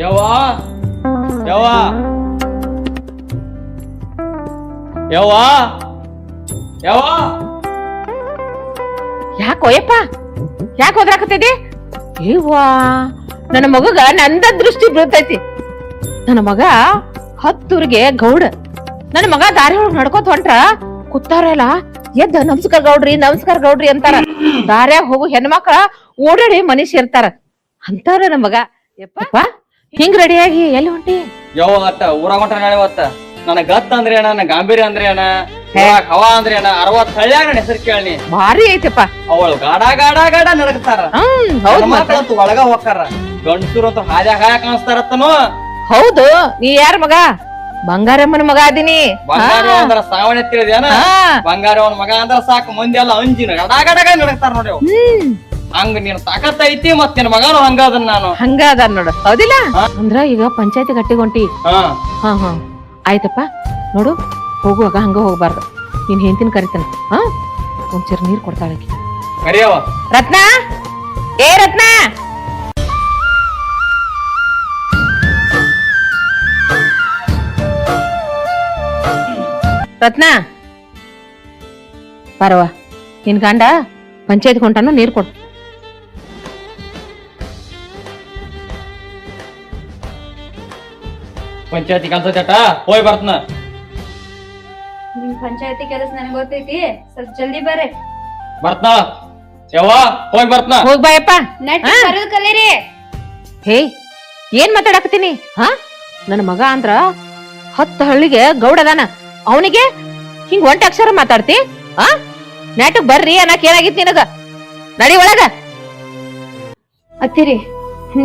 ಯವ್ವಾ ಯವ್ವಾ ಯವ್ವಾ ಯವ್ವಾ ಯಾಕೋ ಯಪ್ಪ ಯಾಕೆ ಹೋದ್ರಾಕತ್ತಿದೆ? ಏವ್ವಾ ನನ್ನ ಮಗಗ ನಂದ ದೃಷ್ಟಿ ಬೀಳ್ತೈತಿ. ನನ್ನ ಮಗ ಹತ್ತೂರಿಗೆ ಗೌಡ. ನನ್ನ ಮಗ ದಾರಿ ಒಳಗ್ ನಡ್ಕೋತ ಹೊಂಟ್ರ ಕೂತಾರಲ್ಲ ಎದ್ದ ನಮಸ್ಕಾರ ಗೌಡ್ರಿ ಅಂತಾರ. ದಾರ್ಯಾಗ ಹೋಗು ಹೆಣ್ಮಕ್ಳ ಓಡಾಡಿ ಮನಿ ಸೇರ್ತಾರ ಅಂತಾರ ನನ್ನ ಮಗ. ಯಪ್ಪ ಹಿಂಗ್ ರೆಡಿಯಾಗಿ ಎಲ್ಲಿ ಹೊಂಟಿ? ಯವ್ವ ಅತ್ತ ಊರಾಗ ಹೊಂಟ್ರ ನಾಳೆ ಅವತ್ತ. ನನ್ನ ಗತ್ ಅಂದ್ರೆ ಅಣ್ಣ, ನನ್ನ ಗಾಂಭೀರ್ಯ ಅಂದ್ರೆ ಅಣ್ಣ, ಹವಾ ಅಂದ್ರೆ ಅಣ್ಣ, 60 ಹಳ್ಳ್ಯಾಗ ನನ್ನ ಹೆಸರು ಕೇಳಿ ಭಾರಿ ಐತಪ್ಪ. ಅವಳು ಗಾಡ ಗಾಡ ಗಾಡ ನಡಕ್ತಾರ. ಹೌದ್ ಮಕ್ಕಳಂತೂ ಒಳಗ ಹೋಗ್ತಾರ, ಗಂಡಸರು ಅಂತೂ ಹಾದ್ಯಾಗ ಕಾಣಿಸ್ತಾರತ್ತನು. ಹೌದು, ನೀ ಯಾರ ಮಗ? ಬಂಗಾರಮ್ಮನ ಮಗ ಅದೀನಿ. ಬಂಗಾರ ಅಂದ್ರ ಸಾವಣೆ ತಿಳಿದೇನ? ಬಂಗಾರವನ್ ಮಗ ಅಂದ್ರ ಸಾಕು, ಮಂದಿ ಎಲ್ಲ ಅಂಜಿನ ಗಡ ಗಡ ನಡಕ್ತಾರ ನೋಡಿ. ಹಂಗ ನೀನ್ ತಾಕತ್ ಐತಿ, ಮತ್ ನಿನ್ ಮಗನು ಹಂಗ ಅದನ್ ನಾನು ಹಂಗ ಅದ ನೋಡು, ಹೌದಿಲ್ಲ? ಅಂದ್ರ ಈಗ ಪಂಚಾಯತಿ ಗಟ್ಟಿಗೊಂಟಿ. ಹಾ ಆಯ್ತಪ್ಪ. ನೋಡು, ಹೋಗುವಾಗ ಹಂಗ ಹೋಗ್ಬಾರ್ದು. ನೀನ್ ಹೆಂಡತಿನ ಕರಿತಾನ, ಒಂಚೂರು ನೀರ್ ಕೊಡ್ತಾಳೆ. ಕರಿಯವ ರತ್ನ, ಏ ರತ್ನ, ರತ್ನ ಬರವ. ನಿನ್ ಗಂಡ ಪಂಚಾಯತ್ ಹೊಂಟಾನು, ನೀರ್ ಕೊಡು. ಪಂಚಾಯತಿ ಕೆಲಸ ಚಟ ಹೋಯ್ ಬರ್ತನ. ನಿಮ್ ಪಂಚಾಯತಿ ಕೆಲಸ ನನಗ್ ಗೊತ್ತೈತಿ, ಸ್ವಲ್ಪ ಜಲ್ದಿ ಬರ್ರಿ. ಬರ್ತನ ಯವ್ವ, ಹೋಯ್ ಬರ್ತನ. ಹೋಗ್ ಬಾಯಪ್ಪ. ನೆಟ್ ಬರೋದ್ ಕಲೀರಿ. ಹೇ, ಏನ್ ಮಾತಾಡಕತ್ತೀನಿ? ನನ್ನ ಮಗ ಅಂದ್ರ 10 ಹಳ್ಳಿಗೆ ಗೌಡ ಅದಾನ. ಅವನಿಗೆ ಹಿಂಗ್ ಒಂಟ ಅಕ್ಷರ ಮಾತಾಡ್ತಿ? ನೆಟಕ್ ಬರ್ರಿ ಅನ್ನಕ್ ಏನಾಗಿತ್ ನಿನಗ? ನಡಿ ಒಳಗ. ಅತ್ತಿರಿ,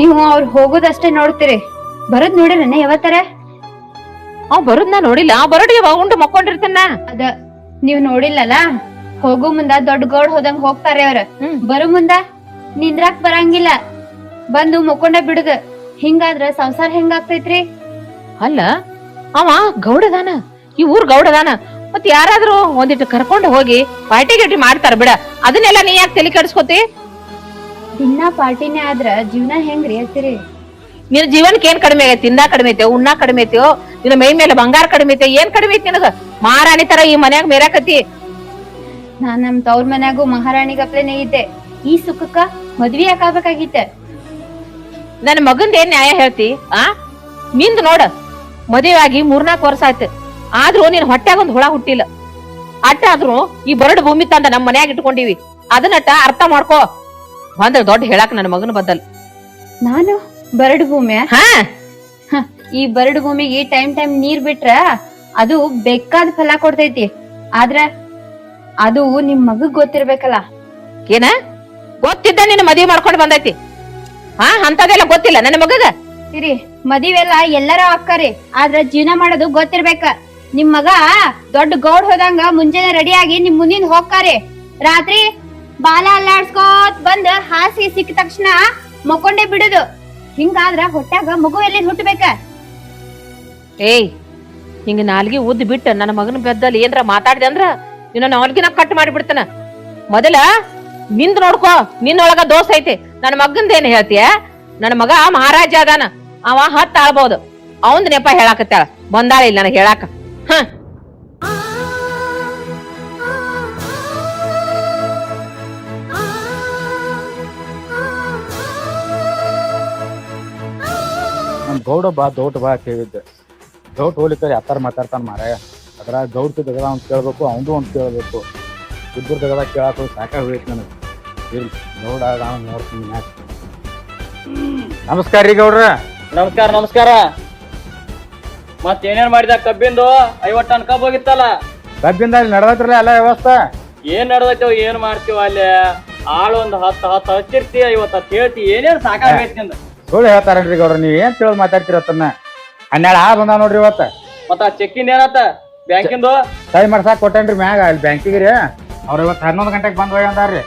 ನೀವು ಅವ್ರು ಹೋಗೋದಷ್ಟೇ ನೋಡ್ತೀರಿ, ಬರೋದ್ ನೋಡಿರಣ್ಣ ಯಾವತ್ತರ? ಅವ್ ಬರುದ್ ನಾ ನೋಡಿಲ್ಲ. ಬರೋಡಿಗೆ ಉಂಡು ಮಕ್ಕೊಂಡಿರ್ತಾನ. ಅದ ನೀವ್ ನೋಡಿಲ್ಲಲ್ಲ, ಹೋಗೋ ಮುಂದ ದೊಡ್ಡ ಗೌಡ್ ಹೋದಂಗ ಹೋಗ್ತಾರೆ ಅವ್ರ. ಬರೋ ಮುಂದ ನಿಂದ್ರಾಕ್ ಬರಂಗಿಲ್ಲ, ಬಂದು ಮುಕ್ಕೊಂಡ ಬಿಡುದ. ಹಿಂಗಾದ್ರ ಸಂಸಾರ ಹೆಂಗಾಗ್ತೈತ್ರಿ? ಅಲ್ಲ, ಅವ ಗೌಡದಾನ, ಈ ಊರ್ ಗೌಡದಾನ. ಮತ್ ಯಾರಾದ್ರೂ ಒಂದಿಟ್ಟು ಕರ್ಕೊಂಡು ಹೋಗಿ ಪಾರ್ಟಿ ಗಿಟಿ ಮಾಡ್ತಾರ ಬಿಡ. ಅದನ್ನೆಲ್ಲ ನೀ ಯಾಕೆ ತಲೆ ಕೆಡಿಸ್ಕೊತಿ? ದಿನ ಪಾರ್ಟಿನೇ ಆದ್ರ ಜೀವನ ಹೆಂಗ್ರಿ ಅತ್ತಿರಿ? ನಿನ್ನ ಜೀವನಕ್ಕೆ ಏನ್ ಕಡಿಮೆ ಆಗೈತಿ? ತಿಂದ ಕಡಿಮೆ ಐತೆ, ಉಣ್ಣ ಕಡಿಮೆ ಐತೆಯೋ? ನಿನ್ನ ಮೈ ಮೇಲೆ ಬಂಗಾರ ಕಡಿಮೆ ಐತೆ? ಏನ್ ಕಡಿಮೆ ಐತಿ ನಿನಗ? ಮಹಾರಾಣಿ ತರ ಈ ಮನ್ಯಾಗ ಮೇರಾಕತಿ. ನಾನ್ ನಮ್ ತವ್ರ ಮನ್ಯಾಗು ಮಹಾರಾಣಿ ಗಪ್ಲೆನೇ ಇದ್ದೆ. ಈ ಸುಖಕ್ಕ ಮದ್ವಿ ಯಾಕಾಗ್ಬೇಕಾಗಿತ್ತ? ನನ್ನ ಮಗಂದ ಏನ್ ನ್ಯಾಯ ಹೇಳ್ತಿ? ನಿಂದ್ ನೋಡ, ಮದುವೆ ಆಗಿ 3-4 ವರ್ಷ ಆಯ್ತು, ಆದ್ರೂ ನೀನ್ ಹೊಟ್ಯಾಗ ಒಂದ್ ಹುಳ ಹುಟ್ಟಿಲ್ಲ. ಅಟ್ಟ ಆದ್ರೂ ಈ ಬರಡು ಭೂಮಿ ತಂದ ನಮ್ ಮನ್ಯಾಗ ಇಟ್ಕೊಂಡಿವಿ. ಅದನ್ನಟ್ಟ ಅರ್ಥ ಮಾಡ್ಕೋ. ಒಂದ್ ದೊಡ್ಡ ಹೇಳಾಕ ನನ್ನ ಮಗನ ಬದಲ್. ನಾನು ಬರಡು ಭೂಮಿ? ಈ ಬರಡು ಭೂಮಿಗೆ ಟೈಮ್ ನೀರ್ ಬಿಟ್ರ ಅದು ಬೇಕಾದ ಫಲ ಕೊಡ್ತೈತಿ. ಆದ್ರ ಅದು ನಿಮ್ ಮಗಗ್ ಗೊತ್ತಿರ್ಬೇಕಲ್ಲ. ಏನ ಗೊತ್ತಿದ್ದ ನಿನ್ನ ಮದುವೆ ಮಾಡ್ಕೊಂಡ್ ಬಂದೈತಿ? ಅಂತದೆಲ್ಲ ಗೊತ್ತಿಲ್ಲ ನನ್ನ ಮಗಗ? ಸಿರಿ, ಮದಿವೆಲ್ಲ ಎಲ್ಲಾರ ಅಕ್ಕರಿ, ಆದ್ರ ಜೀವನ ಮಾಡೋದು ಗೊತ್ತಿರ್ಬೇಕ. ನಿಮ್ ಮಗ ದೊಡ್ಡ ಗೌಡ್ ಹೋದಂಗ ಮುಂಜಾನೆ ರೆಡಿ ಆಗಿ ನಿಮ್ ಮುಂದಿನ ಹೋಗ್ತಾರೆ. ರಾತ್ರಿ ಬಾಲ ಅಲ್ಲಾಡ್ಸ್ಕೋತ್ ಬಂದ್ ಹಾಸಿಗೆ ಸಿಕ್ಕ ತಕ್ಷಣ ಮಕ್ಕೊಂಡೇ ಬಿಡುದು. ಹಿಂಗಾದ್ರ ಹೊಟ್ಯಾಗ ಮಗು ಎಲ್ಲಿ ಹುಟ್ಟಬೇಕ? ಏಯ್, ಹಿಂಗ ನಾಲ್ಗಿ ಉದ್ದ್ ಬಿಟ್ಟು ನನ್ನ ಮಗನ ಬೆದ್ದಲ್ಲಿ ಏನ್ರ ಮಾತಾಡ್ದೆ ಅಂದ್ರ ನಿನ್ನ ನಾಲ್ಗಿನ ಕಟ್ ಮಾಡಿಬಿಡ್ತಾನ. ಮೊದಲ ನಿಂದ್ ನೋಡ್ಕೋ, ನಿನ್ನೊಳಗ ದೋಷ ಐತಿ. ನನ್ನ ಮಗಂದೇನ್ ಹೇಳ್ತೀಯ? ನನ್ನ ಮಗ ಮಹಾರಾಜ ಅದಾನ, ಅವ 10 ಆಳ್ಬಹುದು. ಅವಂದ್ ನೆಪ ಹೇಳಾಕತ್ತಾಳ, ಬಂದಾಳ ಇಲ್ಲ ನನಗ್ ಹೇಳಾಕ. ನಮ್ ಗೌಡ ಬಾ ದೌಟ್ ಬಾ ಕೇಳಿದ್ದೆ. ದೌಟ್ ಹೋಲಿಕ್ಕೆ ಯಾತಾರ ಮಾತಾಡ್ತಾನ ಮಾರಾಯ. ಅದ್ರ ಗೌಡ್ ತೆಗದ ಅವ್ನು ಕೇಳ್ಬೇಕು, ಅವಂದು ಒಂದು ಕೇಳ್ಬೇಕು. ಇಬ್ಬರು ತೆಗದ ಕೇಳಾಕ ಸಾಕಾಗಿ ಹೋಯ್ತು ನನಗೆ. ಇರ್ಲಿ, ಗೌಡ ನಾನು ನೋಡ್ತೀನಿ. ನಮಸ್ಕಾರ ರೀ ಗೌಡ್ರ. ನಮಸ್ಕಾರ ನಮಸ್ಕಾರ. ಮತ್ ಏನೇನ್ ಮಾಡಿದ? ಕಬ್ಬಿಂದು 50 ಟನ್ ಕಬ್ಬ್ ಹೋಗಿತ್ತಲ್ಲ. ಕಬ್ಬಿಂದ ಇಲ್ಲಿ ನಡದತ್ರಲ್ಲ ಎಲ್ಲ ವ್ಯವಸ್ಥೆ? ಏನ್ ನಡ್ದೈತೇವ್, ಏನ್ ಮಾಡ್ತೀವ ಅಲ್ಲಿ? ಆಳು ಒಂದ್ 10 ಹಚ್ಚಿರ್ತಿ, 50 ಹೇಳ್ತಿ, ಏನೇನ್ ಸಾಕಾಗೈತಿ ನಿಂದ? ಸುಳ್ಳು ಹೇಳ್ತಾರನ್ರಿ ಗೌಡ್ರ, ನೀವ್ ಏನ್ ತಿಳ್ ಮಾತಾಡ್ತಿರತ್ತನ್ನ. 12 ಬಂದ ನೋಡ್ರಿ ಇವತ್ತ. ಮತ್ತ ಚೆಕ್ಕಿಂದ ಏನಾತ? ಬ್ಯಾಂಕಿಂದು ಸೈ ಮಾಡ್ಸಾಕ್ ಕೊಟ್ಟೇನ್ರಿ ಮ್ಯಾಗ ಅಲ್ಲಿ ಬ್ಯಾಂಕಿಗೆ ರೀ. ಅವ್ರ ಇವತ್ತು 11 ಗಂಟೆಗೆ ಬಂದ್ ಹೋಗಿ ಅಂದಾರ್ರಿ.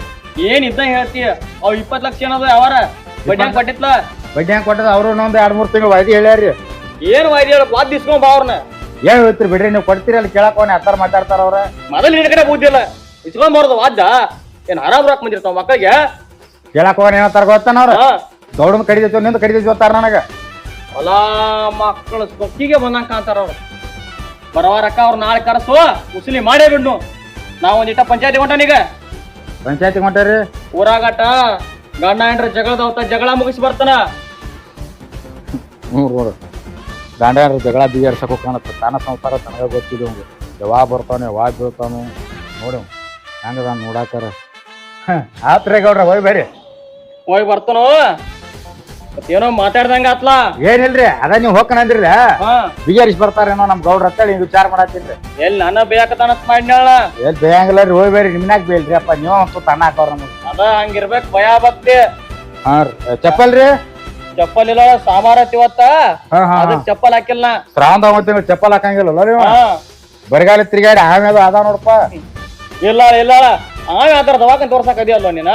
ಏನ್ ಇದ್ದ ಹೇಳ್ತಿ? ಅವ್ 20 ಲಕ್ಷ ಏನದ ಯಾವಾರ ಬಡ್ಡಿ ಹಂಗ್ ಕೊಟ್ಟಿತ್ಲ? ಬಡ್ಡಿ ಹೆಂಗ್ ಕೊಟ್ಟದ? ಅವ್ರು ಇನ್ನೊಂದ್ 2-3 ತಿಂಗಳು ವೈದಿ ಹೇಳ್ಯಾರ್ರಿ. ಏನ್ ವಾಯ್ದಿ ಹೇಳ? ವಾದ್ ಇಸ್ಕೊಂಡ್ ಬಾ ಅವ್ರನ್ನ. ಏನ್ ಹೇಳ್ತೀರಿ ಬಿಡ್ರಿ, ನೀವು ಕೊಡ್ತೀರಿ ಅಲ್ಲಿ ಕೇಳಕೋನೆ ಹತ್ತಾರ ಮಾತಾಡ್ತಾರ ಅವ್ರ. ಮೊದಲ್ ನಿನ್ ಕಡೆ ಬುದ್ಧಿ ಇಲ್ಲ, ಇಸ್ಕೊಂಡ್ ಬರೋದು ವಾದ್ದ. ಏನ್ ಆರಾಮ್ ರಾಕ್ ಬಂದಿರ್ತಾವ ಮಕ್ಕಳಿಗೆ. ಕೇಳಕೋನೆ ಏನಂತಾರ ಗೊತ್ತಾನ ಅವ್ರ? ಗೌಡನ್ ಕಡಿದೈತಿ, ನಿಂದ ಕಡಿದೈತಿ ಗೊತ್ತಾರ ನನಗ. ಹೊಲ ಮಕ್ಕಳು ಸೊಕ್ಕಿಗೆ ಬಂದಂಗ ಕಾಂತಾರ ಅವ್ರು. ಬರವಾರಕ್ಕ ಅವ್ರು ನಾಳೆ ಕರೆಸು ಉಸುಲಿ ಮಾಡೇ ಬಿಡ್ನು. ನಾವ್ ಒಂದಿಟ್ಟ ಪಂಚಾಯತಿ ಹೊಂಟಾನೀಗ. ಪಂಚಾಯತಿ ಹೊಂಟಾರಿ ಊರಾಗಟ ಗಂಡ ಹೆಂಡ್ರ ಜಗಳದವತ್ತ ಜಗಳ ಮುಗಿಸಿ ಬರ್ತಾನ. ನೋಡು ಗಂಡ ಜಗಳ ಬಿಗರ್ಸಕ್ ಹೋಗ್ತಾನತ್ತ. ತಾನ ಸಂಸಾರ ತನಗ ಗೊತ್ತಿದೆ ಅವ್ಗೆ. ಯಾವಾಗ ಬರ್ತಾನೆ ಯಾವಾಗ ಬೀಳ್ತಾನು ನೋಡಿ ಹಂಗದ ನೋಡಾಕಾರ. ಆತ್ರಿ ಗೌಡ್ರ ಹೋಯ್ ಬೇರಿ ಹೋಗಿ ಬರ್ತಾನೋ. ಏನೋ ಮಾತಾಡ್ದಂಗ ಆತ್ಲಾ. ಏನಿಲ್ರಿ ಅದ ನೀವ್ ಹೋಗ್ಕಂದ್ರಿಲ್ಲ ಹಾ ಬಿಗರಿಸಿ ಬರ್ತಾರೇನೋ ನಮ್ ಗೌಡ್ರ ಅಂತೇಳಿ ವಿಚಾರ ಮಾಡತ್ತೀನ್ರಿ. ಎಲ್ಲಿ ನನ್ನ ಬೇಕತಾನತ್ ಮಾಡಿನಾಳ. ಎಲ್ಲಿ ಬೇಯಂಗಿಲ್ಲ ರೀ ಹೋಯ್ ಬೇರಿ ನಿಮ್ನಾಗ ಬೇಲ್ರಿ ಅಪ್ಪ ನೀವು ಅಂತೂ ತನ್ನ ಹಾಕವ್ರ ನಮ್ಗೆ. ಅದ ಹಂಗಿರ್ಬೇಕ್ ಭಯ ಭಕ್ತಿ. ಹಾ ರೀ ಚಪ್ಪಲ್ ರೀ ಚಪ್ಪಲ್ ಇಲ್ಲ ಸಾಮಾರತ್ ಇವತ್ತ. ಹಾ ಹಾ ಅದಕ್ ಚಪ್ಪಲ್ ಹಾಕಿಲ್ಲ. ಶ್ರಾವಣ ತಿಂಗಳು ಚಪ್ಪಲ್ ಹಾಕಂಗಿಲ್ಲ ರೀ ಹಾ ಬರಿಗಾಲ ತಿರ್ಗಾಡಿ ಆಮೇಲೆ ಅದ ನೋಡಪ್ಪ. ಇಲ್ಲ ಇಲ್ಲ ಆಮೇಲೆ ಆತರ ದವಾಖಾನೆ ತೋರ್ಸಕ್ ಅದಿಯಲ್ಲ ನೀನ.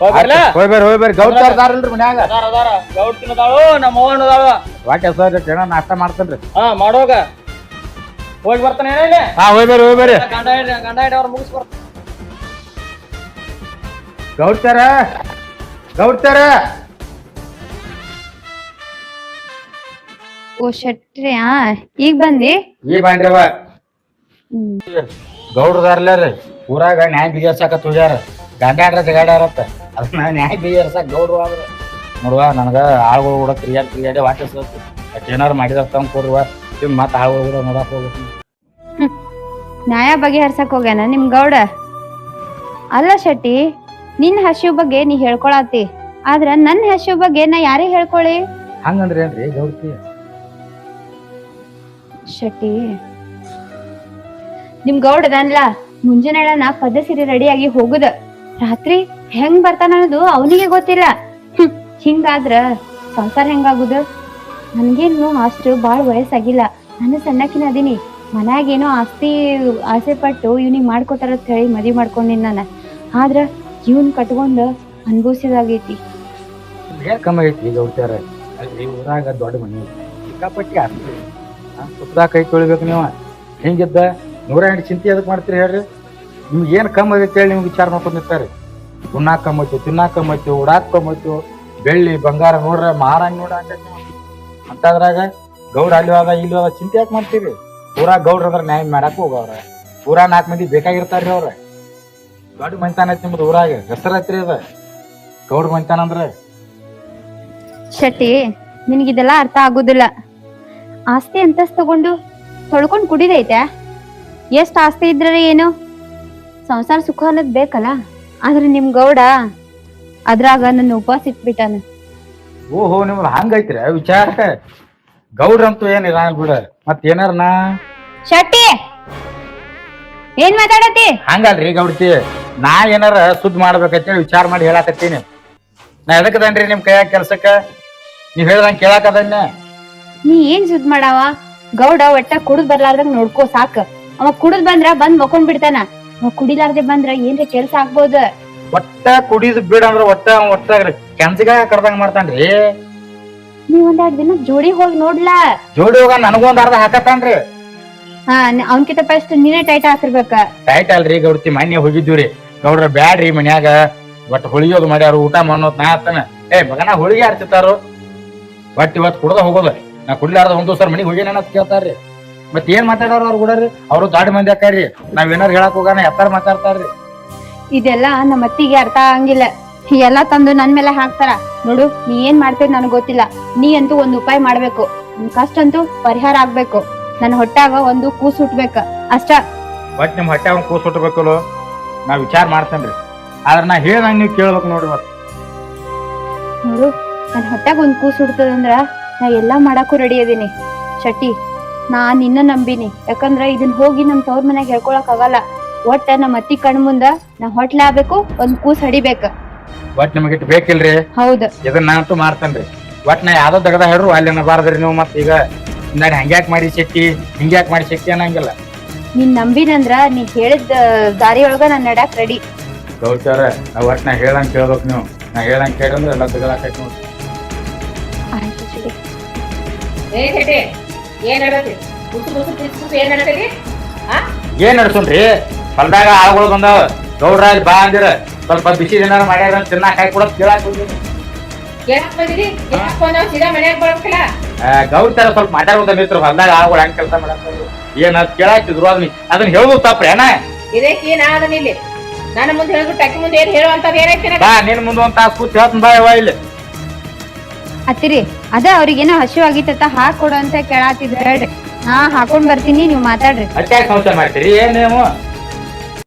ಹೋಗ್ಬರ್ಲ ಹೋಯ್ ಬೇರಿ ಗೌಡ್ತಾರಲ್ರಿ ಮನ್ಯಾಗ ಅದಾರ ಅದಾರ ಗೌಡ್ ತಿನ್ನದಾಳು ನಮ್ಮ ಅವ್ವನ ಅದಾಳು. ವಾಟ್ಯ ಸರ್ ಏನೋ ನಾಷ್ಟ ಮಾಡ್ತೇನ್ರಿ. ಹಾ ಮಾಡೋಗ ಹೋಗಿ ಬರ್ತಾನೆ ಹೇಳಿ. ಹಾ ಹೋಯ್ ಬೇರಿ ಗಂಡ ಹಿಡಿ ಅವ್ರ ಮುಗಿಸ್ ಬರ್ತಾನೆ. ಗೌಡ್ತಾರ ಓ ಶೆಟ್ರಿ ಈಗ ಬಂದಿ? ಈ ಬಾಂಡ್ರವ ಗೌಡ್ರದಾರ್ಲ ರೀ ಊರಾಗ ನ್ಯಾಯ ಬಿಗರ್ಸಾಕತ್ ಹೋಗ್ಯಾರ. ಗಂಡಾಡ್ರ ಜಗಾಡ್ಯಾರತ್ತ ಅದನ್ನ ನ್ಯಾಯ ಬಿಗರ್ಸಾಕ ಗೌಡ್ರು ಆದ್ರ ನೋಡುವ ನನಗ ಆಳ್ಗಳು ಕೂಡ ತಿರ್ಗಾಡಿ ವಾಟ್ಯ ಸತ್ ಏನಾರು ಮಾಡಿದಾರ ಕೊಡುವ ಮತ್ತ ಆಳ್ಗಳು ಕೂಡ ನೋಡಕ್ ಹೋಗ್ಬೇಕು. ನ್ಯಾಯ ಬಗೆಹರ್ಸಕ್ ಹೋಗ್ಯಾನ ನಿಮ್ ಗೌಡ? ಅಲ್ಲ ಶೆಟ್ಟಿ, ನಿನ್ ಹಸಿವು ಬಗ್ಗೆ ನೀ ಹೇಳ್ಕೊಳತಿ, ಆದ್ರ ನನ್ ಹಸಿವು ಬಗ್ಗೆ ನಾ ಯಾರೇ ಹೇಳ್ಕೊಳ್ಳಿ? ಹಂಗಂದ್ರೆ ಏನ್ರಿ ಗೌಡ್ತಿ? ಶೆಟ್ಟಿ, ನಿಮ್ ಗೌಡ ಅದನ್ಲ ಮುಂಜಾನೆ ಪದ ಸಿರಿ ರೆಡಿಯಾಗಿ ಹೋಗುದ, ರಾತ್ರಿ ಹೆಂಗ್ ಬರ್ತಾನ ಅನ್ನೋದು ಅವನಿಗೆ ಗೊತ್ತಿಲ್ಲ. ಹಿಂಗಾದ್ರ ಸಂಸಾರ ಹೆಂಗಾಗುದ? ನನ್ಗೇನು ಅಷ್ಟು ಬಾಳ ವಯಸ್ಸಾಗಿಲ್ಲ, ನಾನು ಸಣ್ಣಕಿನ ಅದೀನಿ. ಮನ್ಯಾಗೇನೋ ಆಸ್ತಿ ಆಸೆ ಪಟ್ಟು ಇವ್ನಿಗೆ ಮಾಡ್ಕೊತಾರ ಅಂತ ಹೇಳಿ ಮದ್ವಿ ಮಾಡ್ಕೊಂಡಿನ್ ನಾನು. ಆದ್ರ ಇವನ್ ಕಟ್ಕೊಂಡ್ ಅನ್ಭವಿಸಿದಾಗೈತಿ. ಕಮ್ಮಿ ಐತಿ ಗೌಡ್ತಾರ ಅಲ್ಲಿ ಊರಾಗ ದೊಡ್ಡ ಮನಿ ಸಿಕ್ಕಾಪಟ್ಟಿ ಆಸ್ತಿ ಸುತ್ತದಾಗ ಕೈ ತೊಳಿಬೇಕು. ನೀವು ಹಿಂಗಿದ್ದ 108 ಚಿಂತೆ ಅದಕ್ಕೆ ಮಾಡ್ತೀರಿ ಹೇಳ್ರಿ? ನಿಮ್ಗೆ ಏನು ಕಮ್ಮಿ ಆಗೈತೆ ಹೇಳಿ ನಿಮ್ಗೆ ವಿಚಾರ ಮಾಡ್ಕೊಂಡು ನಿಂತಾರೆ. ಉಣ್ಣಾಕ ಕಮ್ಮಿ ಐತಿ, ತಿನ್ನಾಕ ಕಮ್ಮಿ ಐತಿ, ಉಡಾಕ ಕಮ್ಮಿ ಐತಿ, ಬೆಳ್ಳಿ ಬಂಗಾರ ನೋಡ್ರ ಮಹಾರಾಣಿ ನೋಡ್ರ ಅಂತದ್ರಾಗ ಗೌಡ ಅಲ್ಲಿ ಹೋದ ಇಲ್ಲಿ ಹೋದ ಚಿಂತೆ ಯಾಕೆ ಮಾಡ್ತೀರಿ? ಊರಾಗ ಗೌಡ್ರ ಅಂದ್ರೆ ನ್ಯಾಯ ಮಾಡಕ್ ಹೋಗವ್ರ. ಊರಾಗ 4 ಮಂದಿ ಬೇಕಾಗಿರ್ತಾರ್ರಿ ಅವ್ರ. ದೊಡ್ಡ ಮನಿತಾನ ಐತಿ ನಿಮ್ದು ಊರಾಗ, ಹೆಸರು ಐತ್ರಿ ಅದ ಗೌಡ್ರ ಮನಿತಾನ ಅಂದ್ರೆ. ಶೆಟ್ಟಿ, ನಿನಗಿದೆಲ್ಲ ಅರ್ಥ ಆಗುದಿಲ್ಲ. ಆಸ್ತಿ ಅಂತಸ್ ತಗೊಂಡು ತೊಳ್ಕೊಂಡ್ ಕುಡಿದೈತೆ. ಎಷ್ಟ್ ಆಸ್ತಿ ಇದ್ರ ಏನು, ಸಂಸಾರ ಸುಖ ಅನ್ನೋದ್ ಬೇಕಲ್ಲ. ಆದ್ರೆ ನಿಮ್ ಗೌಡ ಅದ್ರಾಗ ನನ್ನ ಉಪವಾಸ ಇಟ್ಬಿಟ್ಟಾನ. ಓಹೋ ನಿಮ್ದು ಹಂಗೈತ್ರಿ ವಿಚಾರ. ಗೌಡ್ರಂತೂ ಏನಿಲ್ಲ ಬಿಡ. ಮತ್ ಏನಾರ ನಾ ಶೆಟ್ಟಿ ಏನ್ ಮಾತಾಡತಿ? ಹಂಗಲ್ರಿ ಗೌಡ್ತಿ, ನಾ ಏನಾರ ಸುದ್ದಿ ಮಾಡ್ಬೇಕಂತೇಳಿ ವಿಚಾರ ಮಾಡಿ ಹೇಳಾಕತ್ತೀನಿ. ನಾ ಎದಕ್ಕದನ್ರಿ ನಿಮ್ ಕೈಯಾಗ ಕೆಲ್ಸಕ್ಕ? ನೀವ್ ಹೇಳ್ದಂಗ ಕೇಳಾಕದನ್ನ. ನೀ ಏನ್ ಸುದ್ ಮಾಡಾವ? ಗೌಡ ಒಟ್ಟ ಕುಡಿದ್ ಬರ್ಲಾರ್ದಂಗ ನೋಡ್ಕೋ ಸಾಕ. ಅವ ಕುಡಿದ್ ಬಂದ್ರ ಬಂದ್ ಮಕೊಂಡ್ ಬಿಡ್ತಾನ. ಅವ ಕುಡಿಲಾರ್ದೆ ಬಂದ್ರ ಏನ್ರ ಕೆಲ್ಸ ಆಗ್ಬೋದ. ಒಟ್ಟ ಕುಡಿದ್ ಬಿಡ ಅಂದ್ರ ಒಟ್ಟ ಕೆನ್ಸಿಗ ಕರ್ದಂಗ ಮಾಡ್ತಾನ್ರಿ. ನೀವ್ ಒಂದೆರಡ್ ದಿನ ಜೋಡಿ ಹೋಗಿ ನೋಡ್ಲಾ. ಜೋಡಿ ಹೋಗ ನನಗೊಂದ್ ಅರ್ಧ ಹಾಕತ್ತಾನ್ರಿ. ಹಾ, ಅವನ್ಕಿಂತ ಫಸ್ಟ್ ನೀನೇ ಟೈಟ್ ಹಾಕಿರ್ಬೇಕ. ಟೈಟ್ ಅಲ್ರಿ ಗೌಡ್ತಿ, ಮೊನ್ನೆ ಹೋಗಿದ್ದೀವ್ರಿ. ಗೌಡ್ರ ಬ್ಯಾಡ್ರಿ ಮನ್ಯಾಗ ಒಟ್ಟು ಹೋಳಿಗೆದು ಮಾಡ್ಯಾರು, ಊಟ ಮಾಡೋದ್ ನಾ ಆತನ. ಮಗನ ಹೋಳಿಗೆ ಆಡ್ತಿರ್ತಾರು, ಬಟ್ ಇವತ್ತು ಕುಡ್ದ ಹೋಗೋದ. ನಾ ಕುಡ್ಲಾರ್ದ ಒಂದ್ ಸರ್ ಮನಿಗ್ ಹೋಗಿ ಅಂತ ಕೇಳ್ತಾರ್ರಿ. ಮತ್ ಏನ್ ಮಾತಾಡೋರು ಅವ್ರು ಕೂಡರಿ? ಅವ್ರು ದೊಡ್ಡ ಮಂದಿ ಹಾಕಾರ್ರಿ. ನಾವ್ ಏನಾರು ಹೇಳಕ್ ಹೋಗಾನ ಎತ್ತಾರ ಮಾತಾಡ್ತಾರ್ರಿ. ಇದೆಲ್ಲ ನಮ್ಮ ಅತ್ತಿಗೆ ಅರ್ಥ ಆಗಂಗಿಲ್ಲ. ಎಲ್ಲ ತಂದು ನನ್ ಮೇಲೆ ಹಾಕ್ತಾರ. ನೋಡು, ನೀ ಏನ್ ಮಾಡ್ತೇವೆ ನನಗ್ ಗೊತ್ತಿಲ್ಲ. ನೀ ಅಂತೂ ಒಂದ್ ಉಪಾಯ ಮಾಡ್ಬೇಕು. ನನ್ ಕಷ್ಟ ಅಂತೂ ಪರಿಹಾರ ಆಗ್ಬೇಕು. ನನ್ ಹೊಟ್ಟಾಗ ಒಂದು ಕೂಸು ಹುಟ್ಬೇಕ ಅಷ್ಟ. ಬಟ್ ನಿಮ್ ಹೊಟ್ಟೆ ಅವ್ನ್ ಕೂಸ್ ಹುಟ್ಟಬೇಕಲ್ಲ, ನಾ ವಿಚಾರ ಮಾಡ್ತೇನ್ರಿ. ಆದ್ರ ನಾ ಹೇಳ್ದಂಗ ನೀವ್ ಕೇಳ್ಬೇಕು ನೋಡ್ರಿ. ಮತ್ ನೋಡು, ನನ್ ಹೊಟ್ಟಾಗ ಒಂದ್ ಕೂಸು ಹುಡ್ತದಂದ್ರ ನಾ ಎಲ್ಲಾ ಮಾಡಾಕು ರೆಡಿ ಅದೀನಿ. ಶೆಟ್ಟಿ, ನಾ ನಿನ್ನ ನಂಬಿನಿ. ಯಾಕಂದ್ರ ಇದನ್ ಹೋಗಿ ನಮ್ ತವ್ರ ಮನ್ಯಾಗ ಹೇಳ್ಕೊಳಕ್ ಆಗಲ್ಲ. ಒಟ್ಟ ನಮ್ಮ ಅತ್ತಿ ಕಣ್ ಮುಂದ ನಾ ಹೊಟ್ಲ ಆಗ್ಬೇಕು, ಒಂದ್ ಕೂಸ್ ಹಡಿಬೇಕ. ಬಟ್ ನಿಮಗೆ ಬೇಕಿಲ್ರಿ? ಹೌದು, ಇದನ್ನ ನಾನಂತೂ ಮಾಡ್ತೇನ್ರಿ. ಬಟ್ ನಾ ಯಾವ್ದೋ ದಗದ ಹೇಳ್ರು ಅಲ್ಲಿ ಅನ್ನಬಾರ್ದ್ರಿ ನೀವು. ಮತ್ ಈಗ ನಾನು ಹಂಗ್ಯಾಕ್ ಮಾಡಿ ಶಕ್ತಿ ಹಿಂಗ್ಯಾಕ್ ಮಾಡಿ ಶಕ್ತಿ ಅನ್ನಂಗಿಲ್ಲ. ನೀನ್ ನಂಬಿನಂದ್ರ ನೀ ಹೇಳಿದ ದಾರಿಯೊಳಗ ನಾನ್ ನಡ್ಯಾಕ್ ರೆಡಿ. ಗೌಚಾರ ನಾವ್ ಒಟ್ ನಾ ಹೇಳಂಗ್ ಕೇಳ್ಬೇಕು ನೀವು. ನಾ ಹೇಳಂಗ್ ಕೇಳಂದ್ರೆ ಎಲ್ಲ ತಗೊಳಕೈತಿ ನೋಡಿ. ಆಯ್ತು ಶೆಟ್ಟಿ. ಏನ್ ನಡ್ಸೋನ್ರಿ? ಹೊಲ್ದಾಗ ಆಳುಗಳು ಬಂದಾವ, ಗೌಡ್ರ ಅಲ್ಲಿ ಬಾ ಅಂದಿರ ಸ್ವಲ್ಪ ಬಿಸಿ ಏನಾರ ಮಾಡ್ಯಾರ ತಿನ್ನಾಕ ಹಾಕಿ ಕೊಡೋದ್ ಕೇಳಾಕ್ ಹೋಗಿ. ಕೇಳಕ್ ಬಂದಿರಿ ಕೇಳಕ್ ಬಂದವ್ ಸೀದಾ ಮನ್ಯಾಗ ಬರ್ಬೇಕಲ್ಲ. ಗೌಡ್ತಾರ ಸ್ವಲ್ಪ ಮಾತಾಡೋದ ಮಿತ್ರ ಹೊಲ್ದಾಗ ಆಳ್ಗಳು ಹೆಂಗ್ ಕೆಲಸ ಮಾಡಕ್ ಏನ್ ಅದ್ ಕೇಳಾಕ್ತಿದ್ರು ಅದನ್ನ ಹೇಳುದು ತಪ್ಪ ಏನ ಇದಕ್ಕೆ ನಾ ಅದನ್ನ ಇಲ್ಲಿ ನನ್ನ ಮುಂದೆ ಹೇಳ್ಬಿಟ್ಟು ಟಕ್ಕಿ ಮುಂದೆ ಏನ್ ಹೇಳುವಂತದ್ ಏನೈತಿ ಬಾ ನಿನ್ ಮುಂದೆ ಒಂದ್ ತಾಸ್ ಕೂತ್ ಹೇಳ್ತೀನಿ ಬಾ ಯವ್ವ ಇಲ್ಲಿ. ಅತ್ತಿರಿ ಅದ ಅವ್ರಿಗೇನೋ ಹಸಿವಾಗಿತ್ತ ಹಾಕೊಡು ಅಂತ ಕೇಳಾತಿದ್ರ ಹೇಳ್ರಿ. ನಾ ಹಾಕೊಂಡ್ ಬರ್ತೀನಿ ನೀವ್ ಮಾತಾಡ್ರಿ. ಅಟ್ಯಾಕ್ ಸಂಸಾರ ಮಾಡ್ತೀರಿ ಏನ್ ನೀವು?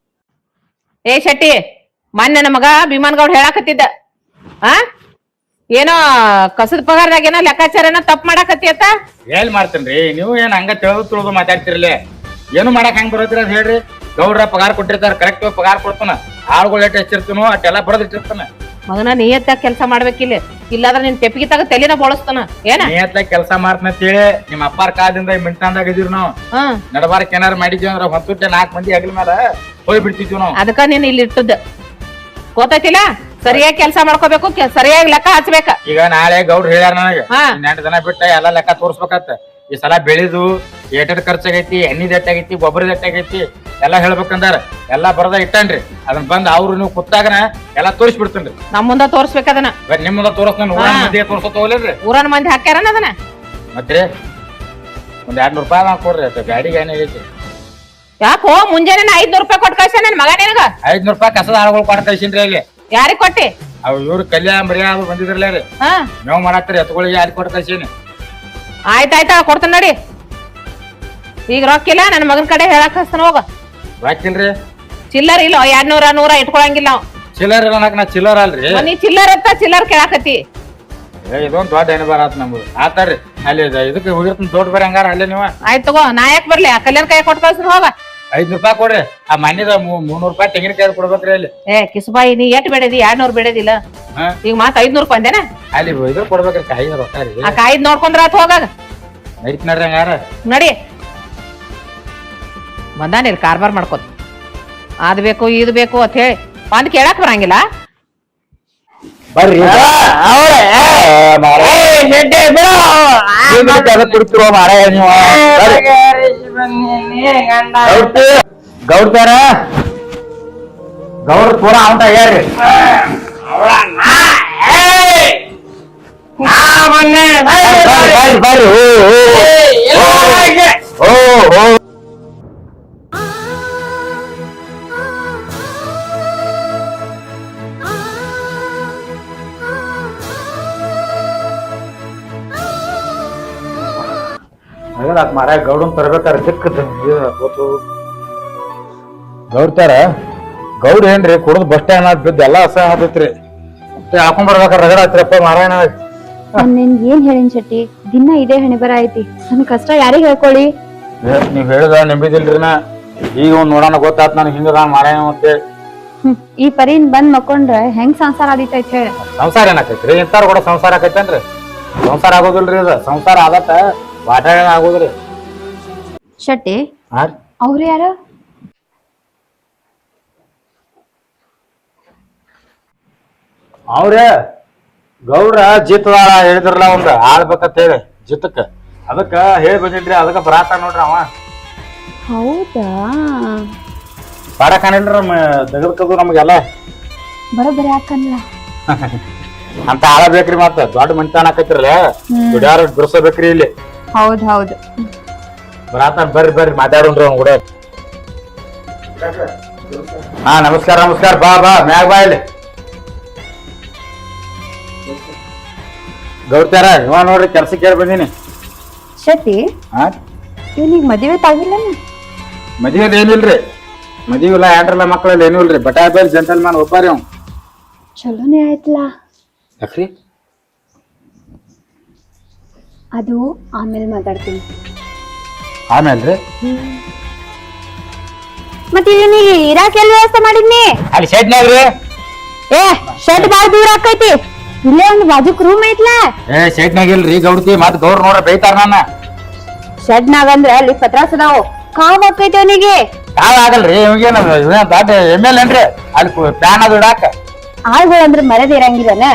ಏ ಶೆಟ್ಟಿ ಮೊನ್ನೆ ನನ್ನ ಮಗ ಭೀಮನ್ಗೌಡ್ ಹೇಳಾಕತ್ತಿದ್ದ ಆ ಏನೋ ಕಸದ ಪಗಾರದಾಗ ಏನೋ ಲೆಕ್ಕಾಚಾರನ ತಪ್ಪ ಮಾಡಾಕತ್ತಿ ಅಂತ. ಏನ್ ಮಾಡ್ತೇನ್ರಿ ನೀವು ಏನ್ ಹಂಗ ತಿಳಿದು ಮಾತಾಡ್ತಿರ್ಲಿ ಏನು ಮಾಡಕ್ ಹಂಗ್ ಬರೋದ್ರಿ ಅದ್ ಹೇಳ್ರಿ. ಗೌಡ್ರ ಪಗಾರ ಕೊಟ್ಟಿರ್ತಾರ ಕರೆಕ್ಟ್ ಪಗಾರ ಕೊಡ್ತಾನ ಆಳುಗಳು ಎಷ್ಟು ಹೆಚ್ಚಿರ್ತೀನೋ ಅಷ್ಟೆಲ್ಲ ಬರೋದ್ ಇಟ್ಟಿರ್ತಾನ. ಮಗನ ನಿಯತ್ತಾಗ ಕೆಲಸ ಮಾಡ್ಬೇಕಿಲ್ಲ ಇಲ್ಲಾಂದ್ರ ನಿನ್ ತೆಪ್ಪಿಗೆ ತಗ ತಲೆನ ಬೋಳಸ್ತಾನ ಏನ ನಿಯತ್ಲಾಗ ಕೆಲಸ ಮಾಡ್ತಾನ ಅಂತೇಳಿ ನಿಮ್ ಅಪ್ಪಾರ ಕಾಲದಿಂದ ಮಿಂಟಾಂದಾಗ ಇದೀವಿ ನಾವು. ನಡಬಾರಕ್ ಏನಾರು ಮಾಡಿದ್ವಿ ಅಂದ್ರ ಹೊತ್ತುಟ್ಟೆ 4 ಮಂದಿ ಹಗಲ ಮೇಲೆ ಹೋಗಿ ಬಿಡ್ತಿದ್ವಿ ನಾವು. ಅದಕ್ಕ ನೀನ್ ಇಲ್ಲಿ ಇಟ್ಟದ ಗೊತ್ತೈತಿಲ್ಲ. ಸರಿಯಾಗಿ ಕೆಲಸ ಮಾಡ್ಕೋಬೇಕು ಸರಿಯಾಗಿ ಲೆಕ್ಕ ಹಚ್ಬೇಕ. ಈಗ ನಾಳೆ ಗೌಡ್ರು ಹೇಳ್ಯಾರ ನನಗೆ 8 ದಿನ ಬಿಟ್ಟ ಎಲ್ಲಾ ಲೆಕ್ಕ ತೋರ್ಸ್ಬೇಕತ್ತ. ಈ ಸಲ ಬೆಳೆದು ಏಟೆಡ್ ಖರ್ಚಾಗೈತಿ ಎಣ್ಣಿದ ಎಟ್ಟಾಗೈತಿ ಗೊಬ್ಬರದ ಎಟ್ಟಾಗೈತಿ ಎಲ್ಲಾ ಹೇಳ್ಬೇಕಂದಾರ ಎಲ್ಲಾ ಬರದ ಇಟ್ಟನ್ರಿ. ಅದನ್ನ ಬಂದ್ ಅವ್ರು ನೀವು ಕುತ್ತಾಗನ ಎಲ್ಲಾ ತೋರಿಸ್ಬಿಡ್ತೇನ್ರಿ. ನಮ್ ಮುಂದ ತೋರ್ಸ್ಬೇಕ ಅದನ್ನ. ನಿಮ್ ಮುಂದ ತೋರ್ಸ್ತಾನ ಊರನ್ ಮಂದಿ ತೋರ್ಸೋತ ಹೋಗ್ಲೇನ್ರಿ. ಊರನ್ ಮಂದಿ ಹಾಕ್ಯಾರನ ಅದನ್ನ ಮತ್ತೆ ಒಂದ್ 200 ರೂಪಾಯಿ ಕೊಡ್ರಿ ಗಾಡಿಗೆ ಏನಾಗೈತಿ. ಯಾಕೋ ಮುಂಜಾನೆ 500 ರೂಪಾಯಿ ಕೊಟ್ಟು ಕಳ್ಸ ನನ್ ಮಗ ನಿನಗ. 500 ರೂಪಾಯಿ ಕಸದ ಆಳುಗಳು ಕೊಟ್ಟು ಕಳ್ಸಿನ್ರಿ ಅಲ್ಲಿ. ಯಾರಿಗ್ ಕೊಟ್ಟಿ? ಅವ್ ಇವ್ರು ಕಲ್ಯಾಣ ಮರ್ಯಾ ಅದು ಬಂದಿದ್ರಲ್ಲ ರೀ ಮೇವ್ ಮಾಡಾಕ್ರಿ ಎತ್ಗಳಿಗೆ ಯಾರಿಗೆ ಕೊಟ್ಟು ಕಳ್ಸೀನಿ. ಆಯ್ತಾಯ್ತಾ ಕೊಡ್ತಾನ ನೋಡಿ. ಈಗ ರೊಕ್ಕಿಲ್ಲ ನನ್ನ ಮಗನ ಕಡೆ ಹೇಳಕ್ ಹಸ್ತಾನ ಹೋಗ. ರಾಕಿಲ್ರಿ ಚಿಲ್ಲರ್ ಇಲ್ಲ 200 100 ಇಟ್ಕೊಳಂಗಿಲ್ಲ ನಾವು. ಚಿಲ್ಲರ್ ಇಲ್ಲ ನಾ ಚಿಲ್ಲರ್ ಅಲ್ರಿ. ನೀ ಚಿಲ್ಲರ್ ಅಂತ ಚಿಲ್ಲರ್ ಕೇಳಾಕತ್ತಿ. ಇದೊಂದ್ ದೊಡ್ಡ ಹೆಣ್ಣು ಬರ ಆತ್ ನಮ್ದು ಆತಾರ್ರಿ. ಅಲ್ಲಿ ಇದಕ್ಕೆ ಹೋಗಿರ್ತೀನಿ ದೊಡ್ಡ ಬರೀ ಹಂಗಾರ ಅಲ್ಲೇ ನೀವು. ಆಯ್ತು ತಗೋ ನಾ ಯಾಕೆ ಬರ್ಲಿ ಆ ಕಲ್ಯಾಣ ಕೈ ಕೊಟ್ಟು ಕಳ್ಸ್ರಿ ಹೋಗ. 500 ರೂಪಾಯಿ ಕೊಡ್ರಿ. ಆ ಮನ್ಯದ 300 ರೂಪಾಯಿ ತೆಂಗಿನಕಾಯಿ ಕೊಡ್ಬೇಕ್ರಿ ಅಲ್ಲಿ. ಕಿಸುಬಾಯಿ ನೀ ಎಟ್ ಬೇಡದಿ 200 ಬೇಡದಿಲ್ಲ ಈಗ ಮಾತ್ 500 ಬಂದೇನ ಅಲ್ಲಿ ಇದ್ರ ಕೊಡ್ಬೇಕ್ರಿ ಕಾಯಿ ರೊಕ್ಕ ರೀ. ಆ ಕಾಯ್ದ್ ನೋಡ್ಕೊಂಡ್ರ ಆತ್ ಹೋಗಾಗ ನಡೀತ್ ನಡ್ರಿ ಹಂಗಾರ ನಡಿ. ಬಂದಾನಿಲ್ ಕಾರ್ಬಾರ್ ಮಾಡ್ಕೊತ ಅದ್ ಬೇಕು ಇದು ಬೇಕು ಅಂತ ಹೇಳಿ ಬಂದ್ ಕೇಳಾಕ್ ಬರಂಗಿಲ್ಲ. ಬರ್ರಿ ಗೌಡ್ತಾರ ಗೌಡ್ ಪೂರ ಅವಟ ಹೇಳ್ರಿ. ಬರ್ರಿ ಮಾರ ಗೌಡನ್ ತರ್ಬೇಕಾರೆ ಸಿಕ್ಕದ ಗೌಡ್ತಾರ ಗೌಡ್ ಏನ್ರಿ ಕುಡದ್ ಬಸ್ ಸ್ಟ್ಯಾಂಡ್ ಬಿದ್ದು ಎಲ್ಲಾ ಅಸಹ್ಯ ಆತೈತ್ರಿ. ಹಾಕೊಂಡ್ ಬರ್ಬೇಕಾರೆ ರಗಡ ಆಯ್ತ್ರಪ್ಪ ಮಾರಾಯಣ. ನಿನ್ಗೆ ಏನ್ ಹೇಳಿನ್ ಶೆಟ್ಟಿ ದಿನ ಇದೇ ಹಣೆ ಬರ ಐತಿ. ನನ್ ಕಷ್ಟ ಯಾರಿಗ್ ಹೇಳ್ಕೊಳ್ಳಿ? ನೀವ್ ಹೇಳಿದ ನಂಬಿದಿಲ್ರಿ ನಾ. ಈಗ ಒಂದ್ ನೋಡೋಣ ಗೊತ್ತಾತ್ ನನ್ ಹಿಂಗದ ಮಾರಾಯಣ ಮತ್ತೆ. ಈ ಪರಿನ್ ಬಂದ್ ಮಕ್ಕೊಂಡ್ರ ಹೆಂಗ್ ಸಂಸಾರ ಆದಿತ್ತೈತ್ ಹೇಳ. ಸಂಸಾರ ಏನಾಕೈತ್ರಿ ಇಂತಾರ ಕೂಡ ಸಂಸಾರ ಆಕೈತೇನ್ರಿ? ಸಂಸಾರ ಆಗೋದಿಲ್ರಿ ಅದ ಸಂಸಾರ ಆದತ್ತ ವಾಟ ಆಗೋದ್ರಿ. ಶೆಟ್ಟಿ ಅವ್ರ ಯಾರ? ಅವ್ರೇ ಗೌಡ್ರ ಜಿತ್ತದಾಳ ಹೇಳಿದ್ರಲ್ಲ ಒಂದ್ ಆಳ್ಬೇಕಂತ ಹೇಳಿ ಜಿತ್ತಕ್ಕ ಅದಕ್ಕ ಹೇಳಿ ಬಂದಿಲ್ರಿ ಅದಕ್ಕ ಬರಾತ ನೋಡ್ರಿ ಅವ. ಹೌದಾ? ಪಾಡ ಕಾಣಿಲ್ರಿ ನಮ್ಮ ತೆಗದ್ಕದು ನಮ್ಗೆಲ್ಲ ಬರೋಬ್ಬರಿ ಹಾಕಲ್ಲ ಅಂತ ಆಳ ಬೇಕ್ರಿ. ಮತ್ತ ದೊಡ್ಡ ಮನಿತನ ಆಕೈತಿರಲ್ಲ ದುಡ್ಯಾರ ಬಿಡಿಸಬೇಕ್ರಿ ಇಲ್ಲಿ. ಹೌದ್ ಹೌದು ಬರಾತ ಬರ್ರಿ ಬರ್ರಿ ಮಾತಾಡೋಣ್ರಿ ಅವ್ನ ಕೂಡ. ಹಾ ನಮಸ್ಕಾರ ನಮಸ್ಕಾರ. ಬಾ ಬಾ ಮ್ಯಾಗ ಬಾ ಇಲ್ಲಿ. ಗೌಡ್ತಾರ ಇವ ನೋಡ್ರಿ ಕೆಲ್ಸಕ್ಕೆ ಕೇಳಿ ಬಂದೀನಿ. ಶೆಟ್ಟಿ ಇವನಿಗೆ ಮದುವೆ ತಾಗಿಲ್ಲ? ಮದುವೆ ಏನಿಲ್ರಿ ಮದುವೆ ಇಲ್ಲ ಆಂಡ್ರಲ್ಲ ಮಕ್ಕಳಲ್ಲಿ ಏನೂ ಇಲ್ರಿ. ಬಟಾಬೇಲ್ ಜೆಂಟಲ್ ಮ್ಯಾನ್ ಒಬ್ಬರಿ ಅವ್. ಚಲೋನೇ ಆಯ್ತಲ್ಲ. ಯಾಕ್ರಿ? ಅದು ಆಮೇಲೆ ಮಾತಾಡ್ತೀನಿ. ಆಮೇಲ್ರಿ? ಮತ್ತೆ ಇವನಿಗೆ ಇರಾಕ್ ಎಲ್ಲಿ ವ್ಯವಸ್ಥೆ ಮಾಡಿದ್ನಿ? ಅಲ್ಲಿ ಶೆಡ್ನಾಗ್ರಿ. ಏ ಶೆಡ್ ಬಾಳ ದೂರ ಆಕೈತಿ. ಇಲ್ಲೇ ಒಂದು ಬಾಜುಕ್ ರೂಮ್ ಐತ್ಲ. ಏ ಶೆಡ್ನಾಗ ಇಲ್ರಿ ಗೌಡ್ತಿ ಮತ್ ಗೌರ್ ನೋಡ್ರ ಬೈತಾರ ನನ್ನ. ಶೆಡ್ನಾಗ ಅಂದ್ರೆ ಅಲ್ಲಿ ಪತ್ರಾಸ್ ಅದಾವು ಕಾವ್ ಆಕೈತಿ ಅವನಿಗೆ. ಕಾವ್ ಆಗಲ್ರಿ ಇವಾಗೇನ ದೊಡ್ಡ ML ಏನ್ರಿ ಅಲ್ಲಿ ಪ್ಯಾನ್ ಅದು ಇಡಾಕ. ಆಳ್ಗಳು ಅಂದ್ರೆ ಮರದ ಇರಂಗಿಲ್ಲನ.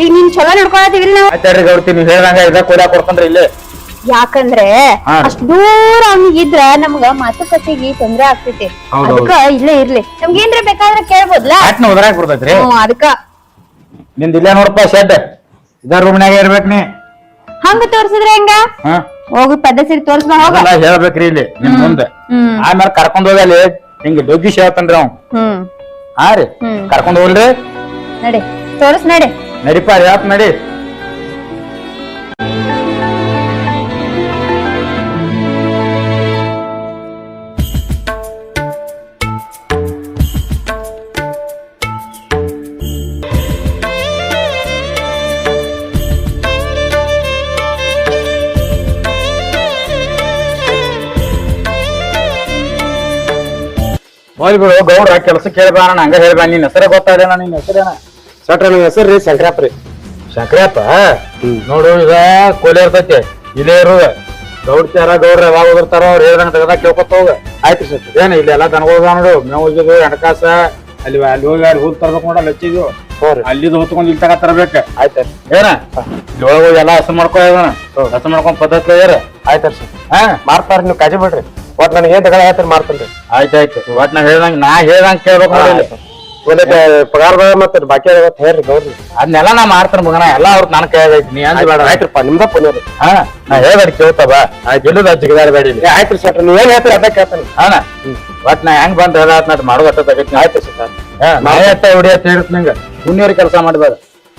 ಈಗ ನೀನ್ ಚಲೋ ನೋಡ್ಕೊಳತೀವಿಲ್ಲ ನಾವು. ಆಯ್ತಾರ್ರಿ ಗೌಡ್ತಿ ನೀವ್ ಹೇಳ್ದಂಗ ಇದ ಕೂಡ ಕೊಡ್ಕೊಂಡ್ರಿ ಇಲ್ಲಿ. ಯಾಕಂದ್ರೆ ಅಷ್ಟ್ ದೂರ ಅವ್ನಿಗೆ ಇದ್ರ ನಮ್ಗ ಮಾತುಕತೆಗೆ ತೊಂದ್ರೆ ಆಗ್ತೈತಿ. ಅದಕ್ಕ ಇಲ್ಲೇ ಇರ್ಲಿ. ನಮ್ಗೇನ್ರ ಬೇಕಾದ್ರೆ ಕೇಳ್ಬೋದ್ಲಾ? ಉದ್ರಾಕ್ ಬರ್ತೈತ್ರಿ ಅದಕ್ಕ ನಿಂದ ಇಲ್ಲೇ ನೋಡಪ್ಪ ಶೆಡ್. ಇದ ರೂಮ್ನಾಗ ಇರ್ಬೇಕ್ ನೀ. ಹಂಗ ತೋರ್ಸಿದ್ರೆ ಹೆಂಗ? ಹಾ ಹೋಗಿ ಪದ್ಧತಿ ತೋರ್ಸ್ಬಾ ಹೋಗ. ಅದೆಲ್ಲ ಹೇಳ್ಬೇಕ್ರಿ ಇಲ್ಲಿ ನಿಮ್ ಮುಂದೆ. ಆಮೇಲೆ ಕರ್ಕೊಂಡ್ ಹೋಗಲಿ ಹಿಂಗ ಡೊಗ್ಗಿಶ್ ಹೇಳ್ತಾನ್ರಿ ಅವ್. ಹಾ ರೀ ಕರ್ಕೊಂಡ್ ಹೋಗ್ರಿ. ನಡಿ ತೋರ್ಸ್ ನಡಿ. ನಡಿಪ ಹೇಳ್ತ ನಡಿ. ಹೋಗಿ ಬಿಡು ಗೌಡ್ರ ಕೆಲಸ ಕೇಳ್ಬಾರ ಹಂಗ ಹೇಳ್ಬಾ. ನಿನ್ ಹೆಸರೇ ಗೊತ್ತಾಗಲ್ಲ. ನಿನ್ ಹೆಸರೇನ? ಸಟ್ರ ನನ್ನ ಹೆಸರು ರೀ ಶಂಕರಪ್ಪ ರೀ. ಶಂಕರಪ್ಪ ನೋಡು ಈಗ ಕೊಲೆ ಇರ್ತೈತಿ ಇದೇ ಇರು. ಗೌಡ್ತಾರ ಗೌಡ್ರ ಯಾವಾಗ ಹೋಗಿರ್ತಾರೋ ಅವ್ರು ಹೇಳ್ದಂಗ ತೆಗದಾಗ ಕೇಳ್ಕೊತ ಹೋಗ. ಆಯ್ತು ಸರ್. ಏನ ಇಲ್ಲಿ ಎಲ್ಲಾ ದನಗೋದ ನೋಡು ಮೇವ್ ಹೋಗಿದ್ವು ಎಣಕಾಸ ಅಲ್ಲಿ ಅಲ್ಲಿ ಹೋಗಿ ಅಲ್ಲಿ ಹೋಗಿ ತರ್ಬೇಕು ನೋಡ ಲಚ್ಚಿದ್ವು ಅಲ್ಲಿದ್ ಹೊತ್ಕೊಂಡ್ ಇಲ್ಲಿ ತಗ ತರಬೇಕ. ಆಯ್ತ ಏನ ಇಲ್ಲಿ ಒಳಗ ಹೋಗಿ ಎಲ್ಲಾ ಹಸ ಮಾಡ್ಕೊ ಹಸ ಮಾಡ್ಕೊಂಡ್ ಪದ್ಧತಿ ಏರ. ಆಯ್ತ ಸರ್. ಹಾ ಮಾಡ್ತಾರ ನೀವು ಕಾಜಿ ಬಿಡ್ರಿ. ಒಟ್ ನನಗೆ ಏನ್ ತಗೊಳ ಹೇಳ್ತಾರ ಮಾಡ್ತೇನ್ರಿ. ಆಯ್ತಾಯ್ತು. ಒಟ್ ನಾ ಹೇಳ್ದಂಗ ಕೇಳ್ಬೇಕು ನೋಡಿ. ಪಗಾರ ಮತ್ತೆ ಬಾಕಿ ಹೇಳ್ರಿ ಗೌಡ್ರಿ. ಅದನ್ನೆಲ್ಲ ನಾ ಮಾಡ್ತಾರ ಮಗನ ಎಲ್ಲ ಅವ್ರ ನನ್ ಕೈಯಾಗೈತಿ. ನೀ ಅಂದ್ ಬೇಡ. ಆಯ್ತ್ರಪ್ಪ ನಿಮ್ದ ಪುಣ್ಯ ರೀ. ಹಾ ನಾ ಹೇಳ್ಬೇಡಿ ಕೇಳ್ತಾ ಬಾ. ಗೆಲ್ಲುದ ಜಿಗದಾಡಬೇಡಿ ಇಲ್ಲಿ. ಆಯ್ತ್ರಿ ಸರ್ ನೀವ್ ಏನ್ ಹೇಳ್ತೀರಿ ಅದ ಕೇಳ್ತಾನೆ. ಹಾನ ಒಟ್ ನಾ ಹೆಂಗ್ ಬಂದ್ ಹೇಳ ಮಾಡೋದ ತಗೈತಿ. ಆಯ್ತು ಸರ್. ನಾ ಎತ್ತ ಹೊಡಿಯತ್ ಹೇಳಿತ್ ನಿಂಗ ಪುಣ್ಯವ್ರಿಗೆ ಕೆಲಸ ಮಾಡ್ಬೇಡ.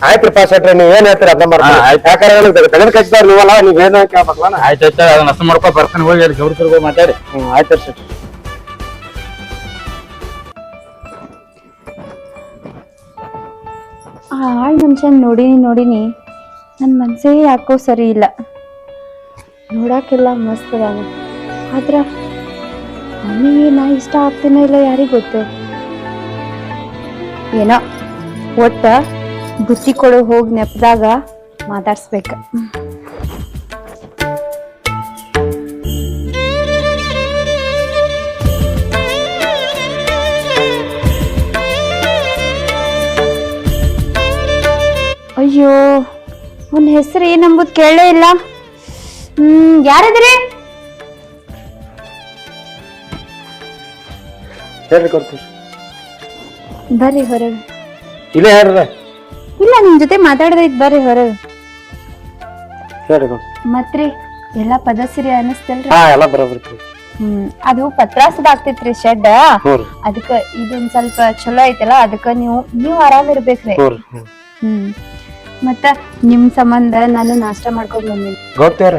ಆಯ್ತ್ರಿಪ್ಪ ಸಟ್ರಿ ನೀವ್ ಏನ್ ಹೇಳ್ತೀರಿ ಅದ ಮಾಡ್ತೀನಿ. ಯಾಕಂದ್ರೆ ತೆಗೆದು ಕಚ್ಚಿದಾರ ನೀವಲ್ಲ ನೀವ್ ಏನ ಕೇಳ್ಬೇಕಲ್ಲ. ಆಯ್ತಾಯ್ತ ಅದನ್ನ ಹಸ ಮಾಡ್ಕೊ ಬರ್ತಾನೆ ಹೋಗಿ ಅಲ್ಲಿ ಗೌಡ್ತಿರ್ಗೋ ಮಾತಾಡಿ. ಆಯ್ತು ಸರ್. ಆ ಆಳ್ ಮನುಷ್ಯನ್ ನೋಡಿನಿ ನನ್ನ ಮನ್ಸೇ ಯಾಕೋ ಸರಿ ಇಲ್ಲ. ನೋಡಾಕೆಲ್ಲ ಮಸ್ತ್ ಅದಾವ, ಆದ್ರ ಅವನಿಗೆ ನಾ ಇಷ್ಟ ಆಗ್ತೀನೋ ಇಲ್ಲ ಯಾರಿಗ್ ಗೊತ್ತು. ಏನೋ ಒಟ್ಟ ಬುತ್ತಿ ಕೊಡು ಹೋಗಿ ನೆಪದಾಗ ಮಾತಾಡ್ಸ್ಬೇಕ. ಅಯ್ಯೋ ಅವನ ಹೆಸರು ಏನಂಬುದು ಕೇಳೇ ಇಲ್ಲ. ಯಾರದ್ರಿ? ಹೇಳ್ರಿ ಕೊಡ್ತೀರಿ. ಬರ್ರಿ ಹೊರಗೆ. ಇಲ್ಲೇ ಹೇಳ್ರಿ. ಇಲ್ಲ ನಿಮ್ ಜೊತೆ ಮಾತಾಡದೈತ್ ಬರ್ರಿ ಹೊರಗೆ. ಹೇಳ್ರಿ ಮತ್ರಿ ಎಲ್ಲಾ ಪದಸಿರಿ ಅನಸ್ತಲ್ರಿ? ಹಾ ಎಲ್ಲ ಬರೋಬ್ರಿ. ಅದು ಪತ್ರಾಸದ ಆಗ್ತೈತ್ರಿ ಶೆಡ್. ಅದಕ್ಕ ಇದೊಂದ್ ಸ್ವಲ್ಪ ಚಲೋ ಐತಲ್ಲ, ಅದಕ್ಕ ನೀವು ಆರಾಮ್ ಇರ್ಬೇಕ್ರಿ. ಮತ್ತ ನಿಮ್ ಸಂಬಂಧ ನಾನು ನಾಷ್ಟ ಮಾಡ್ಕೊಂಡ್ ಬಂದಿನಿ. ಗೌಡ್ತಿಯವ್ರ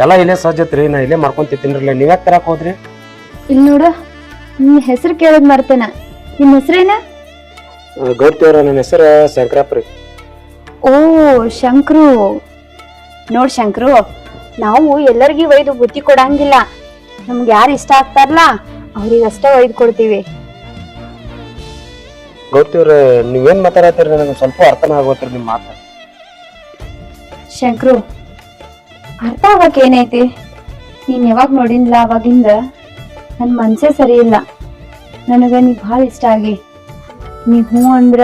ಎಲ್ಲಾ ಇಲ್ಲೇ ಸಜ್ಜತ್ರಿ. ನಾ ಇಲ್ಲೇ ಮಾಡ್ಕೊಂಡ್ ತಿಂತೀನಿರಲ್ಲ. ನೀವ್ ಯಾಕೆ ತರಾಕ್ ಹೋದ್ರಿ? ಇಲ್ಲಿ ನೋಡು, ನಿನ್ ಹೆಸರು ಕೇಳೋದ್ ಮರ್ತೇನ. ನಿಮ್ ಹೆಸರೇನ? ಗೌಡ್ತಿಯವ್ರ ನನ್ನ ಹೆಸರು ಶಂಕರಪ್ಪ ರೀ. ಓ ಶಂಕ್ರು. ನೋಡ್ ಶಂಕ್ರು, ನಾವು ಎಲ್ಲರಿಗೂ ಒಯ್ದು ಬುತ್ತಿ ಕೊಡಂಗಿಲ್ಲ. ನಮ್ಗೆ ಯಾರು ಇಷ್ಟ ಆಗ್ತಾರಲ್ಲ ಅವ್ರಿಗಷ್ಟ ಒಯ್ದು ಕೊಡ್ತೀವಿ. ಗೌಡ್ತಿಯವ್ರ ನೀವೇನ್ ಮಾತಾಡತ್ತೀರಿ ನನಗೆ ಸ್ವಲ್ಪ ಅರ್ಥನ ಆಗೋತ್ರಿ ನಿಮ್ ಮಾತ. ಶಂಕ್ರು, ಅರ್ಥ ಆಗಕ್ ಏನೈತಿ? ನೀನ್ ಯಾವಾಗ ನೋಡಿನ್ಲ ಅವಾಗಿಂದ ನನ್ ಮನ್ಸೇ ಸರಿ ಇಲ್ಲ. ನನಗ ನೀ ಬಹಳ ಇಷ್ಟ ಆಗಿ. ನೀ ಹೂ ಅಂದ್ರ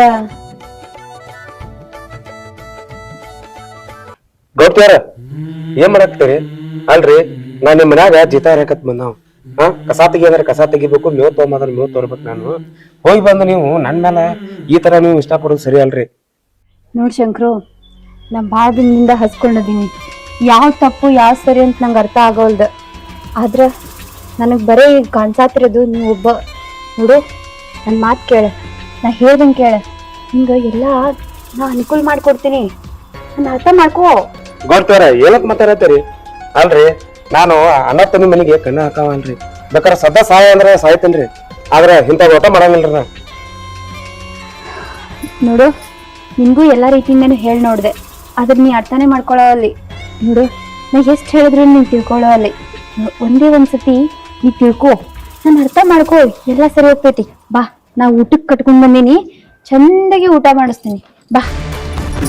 ಗೌಡ್ತಿಯವ್ರ ಏನ್ ಮಾಡಾಕ್ತೀರಿ? ಅಲ್ರಿ ನಾ ನಿಮ್ ಮನ್ಯಾಗ ಜೀತ ಹಾಕತ್ ಬಂದಾವ್. ಕಸ ತೆಗಿ ಅಂದ್ರೆ ಕಸ ತೆಗಿಬೇಕು, ಮೇವ್ ತಗೊಂಬಂದ್ರ ಮೇವ್ ತೋರ್ಬೇಕು. ನಾನು ಹೋಗಿ ಬಂದು ನೀವು ನನ್ ಮೇಲೆ ಈ ತರ ನೀವು ಇಷ್ಟಪಡೋದು ಸರಿ ಅಲ್ರಿ. ನೋಡ್ ಶಂಕ್ರು, ನಾ ಭಾಳ ದಿನದಿಂದ ಹಸ್ಕೊಂಡಿದೀನಿ. ಯಾವ ತಪ್ಪು ಯಾವ ಸರಿ ಅಂತ ನಂಗೆ ಅರ್ಥ ಆಗೋಲ್ದ. ಆದ್ರ ನನಗ್ ಬರೀ ಕಾಣ್ಸಾತಿರೋದು ನೀವು ಒಬ್ಬ. ನೋಡು, ನನ್ನ ಮಾತು ಕೇಳ, ನಾ ಹೇಳ್ದಂಗೆ ಕೇಳ. ಹಿಂಗ ಎಲ್ಲ ನಾ ಅನುಕೂಲ ಮಾಡ್ಕೊಡ್ತೀನಿ. ನನ್ನ ಅರ್ಥ ಮಾಡ್ಕೋ. ಗೌಡ್ತಿಯವ್ರ ಏನಂತ ಮಾತಾಡತ್ತೀರಿ? ಅಲ್ರಿ ನಾನು ಅಣ್ಣ ತಮ್ಮ ಮನೆಗೆ ಕಣ್ಣ ಹಾಕಾವಲ್ರಿ. ಬೇಕಾದ್ರೆ ಸದಾ ಸಹಾಯ ಅಂದ್ರೆ ಸಾಯ್ತೇನ್ರಿ. ಆದ್ರೆ ಇಂಥ ಊಟ ಮಾಡಂಗಿಲ್ರಿ ನಾ. ನೋಡು, ನಿನ್ಗೂ ಎಲ್ಲಾ ರೀತಿಯಿಂದನೂ ಹೇಳಿ ನೋಡ್ದೆ, ಆದ್ರೆ ನೀ ಅರ್ಥನೇ ಮಾಡ್ಕೊಳ್ಳೋ ಅಲ್ಲಿ. ನೋಡು, ನಾ ಎಷ್ಟು ಹೇಳಿದ್ರು ನೀನ್ ತಿಳ್ಕೊಳ್ಳೋ ಅಲ್ಲಿ. ಒಂದೇ ಒಂದ್ಸತಿ ನೀ ತಿಳ್ಕೊ, ನಾನು ಅರ್ಥ ಮಾಡ್ಕೋ, ಎಲ್ಲ ಸರಿ ಹೋಗ್ತೈತಿ. ಬಾ, ನಾ ಊಟಕ್ಕೆ ಕಟ್ಕೊಂಡ್ ಬಂದೀನಿ, ಚಂದಾಗಿ ಊಟ ಮಾಡಿಸ್ತೀನಿ. ಬಾ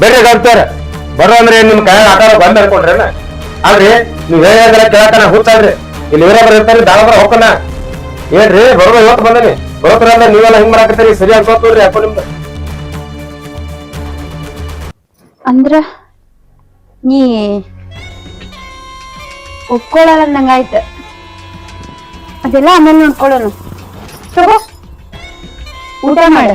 ಬೇರೆ ಗೌಡ್ತಿಯವ್ರ ಬರೋ ಅಂದ್ರೆ ನಿಮ್ ಕೈ ಆಕಾರ ಬಂದ್ ಅನ್ಕೊಂಡ್ರೇನ? ಆದ್ರಿ ನೀವ್ ಹೇಳಿದ್ರೆ ಕೇಳಕನ ಹುಚ್ಚಾಡ್ರಿ. ಇಲ್ಲಿ ಇವರೊಬ್ರು ಇರ್ತಾರಿ, ದಾಳೊಬ್ರ ಹೋಗ್ಕನ ಏನ್ರಿ ಬರೋದ ಇವತ್ತು ಬಂದನಿ. ಬರೋತ್ರ ಅಂದ್ರೆ ನೀವೆಲ್ಲ ಹಿಂಗ್ ಮಾಡಾಕತ್ತೀರಿ, ಸರಿ ಅನ್ಕೋತೀವ್ರಿ ಯಾಕೋ ನಿಮ್ದು. ಅಂದ್ರ ನೀ ಒಪ್ಕೊಳ್ಳಲ್ಲ ನಂಗಾಯ್ತು. ಅದೆಲ್ಲ ಆಮೇಲೆ ನೋಡ್ಕೊಳ್ಳೋನು. ತಗೋ ಊಟ ಮಾಡ.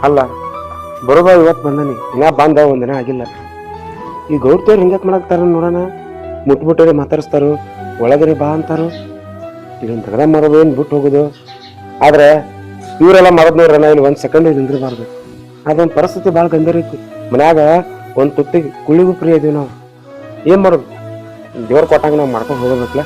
ಅಲ್ಲ ಬರೋದ ಇವತ್ತು ಬಂದನಿ ಇನ್ನ ಬಂದ ಒಂದಿನ ಆಗಿಲ್ಲ. ಈ ಗೌಡ್ತೇವ್ರು ಹಿಂಗ್ಯಾಕ್ ಮಾಡಾಕ್ತಾರ ನೋಡೋಣ. ಮುಟ್ಬಿಟ್ಟರೆ ಮಾತಾಡಿಸ್ತಾರು, ಒಳಗಡೆ ಬಾ ಅಂತಾರು. ಇದನ್ನ ತೆಗ್ದ ಮಾಡೋದು ಏನು ಬಿಟ್ಟು ಹೋಗೋದು. ಆದ್ರೆ ಇವರೆಲ್ಲ ಮಾಡೋದ್ ನೋಡ್ರಣ ಇಲ್ಲಿ ಒಂದ್ ಸೆಕೆಂಡ್ ನಿಂದಿರಬಾರ್ದು. ಅದೊಂದು ಪರಿಸ್ಥಿತಿ ಭಾಳ ಗಂಭೀರ ಐತಿ. ಮನ್ಯಾಗ ಒಂದ್ ತುತ್ತಿಗೆ ಕುಳ್ಳಿಗೂ ಫ್ರೀ ಇದೀವಿ ನಾವು. ಏನ್ ಮಾಡೋದು, ದೇವ್ರ ಕೊಟ್ಟಾಗ ನಾವು ಮಾಡ್ಕೊಂಡು ಹೋಗೋಬೇಕಲ್ಲ.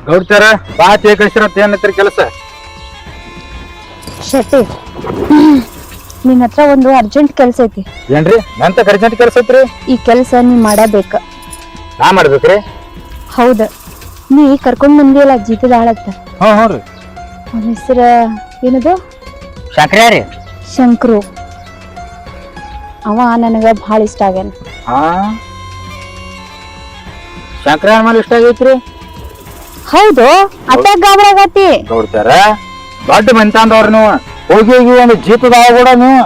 ಗೌಡ್ತಾರ ಬಾ ಕಳಿಸಿರತ್ತ ಏನೈತ್ರಿ ಕೆಲಸ? ಶೆಟ್ಟಿ, ನಿನ್ ಹತ್ರ ಒಂದು ಅರ್ಜೆಂಟ್ ಕೆಲ್ಸ ಐತಿ. ಏನ್ರಿ ನಂತ ಅರ್ಜೆಂಟ್ ಕೆಲಸ ಐತ್ರಿ? ಈ ಕೆಲ್ಸ ನೀ ಮಾಡಬೇಕ. ನಾ ಮಾಡ್ಬೇಕ್ರಿ? ಹೌದ, ನೀ ಕರ್ಕೊಂಡ್ ಬಂದಿಯಲ್ಲ ಜೀತದ ಆಳತ್ತ. ಹ್ಞೂ ರೀ. ಅವನ ಹೆಸರ ಏನದು? ಶಂಕರ ರೀ. ಶಂಕ್ರು. ಅವ ನನಗ ಬಹಳ ಇಷ್ಟ ಆಗ್ಯಾನ. ಹಾ, ಶಂಕರ ಮೇಲೆ ಇಷ್ಟ ಆಗೈತ್ರಿ? ಹೌದು, ಅಟ್ಯಾಕ್ ಗಾಬರಾಗತ್ತಿ. ಗೌಡ್ತಾರ ದೊಡ್ಡ ಮಂತಂದವ್ರ ನೀವು, ಹೋಗಿ ಹೋಗಿ ಒಂದು ಜೀತದ ಕೂಡ ನೀವು.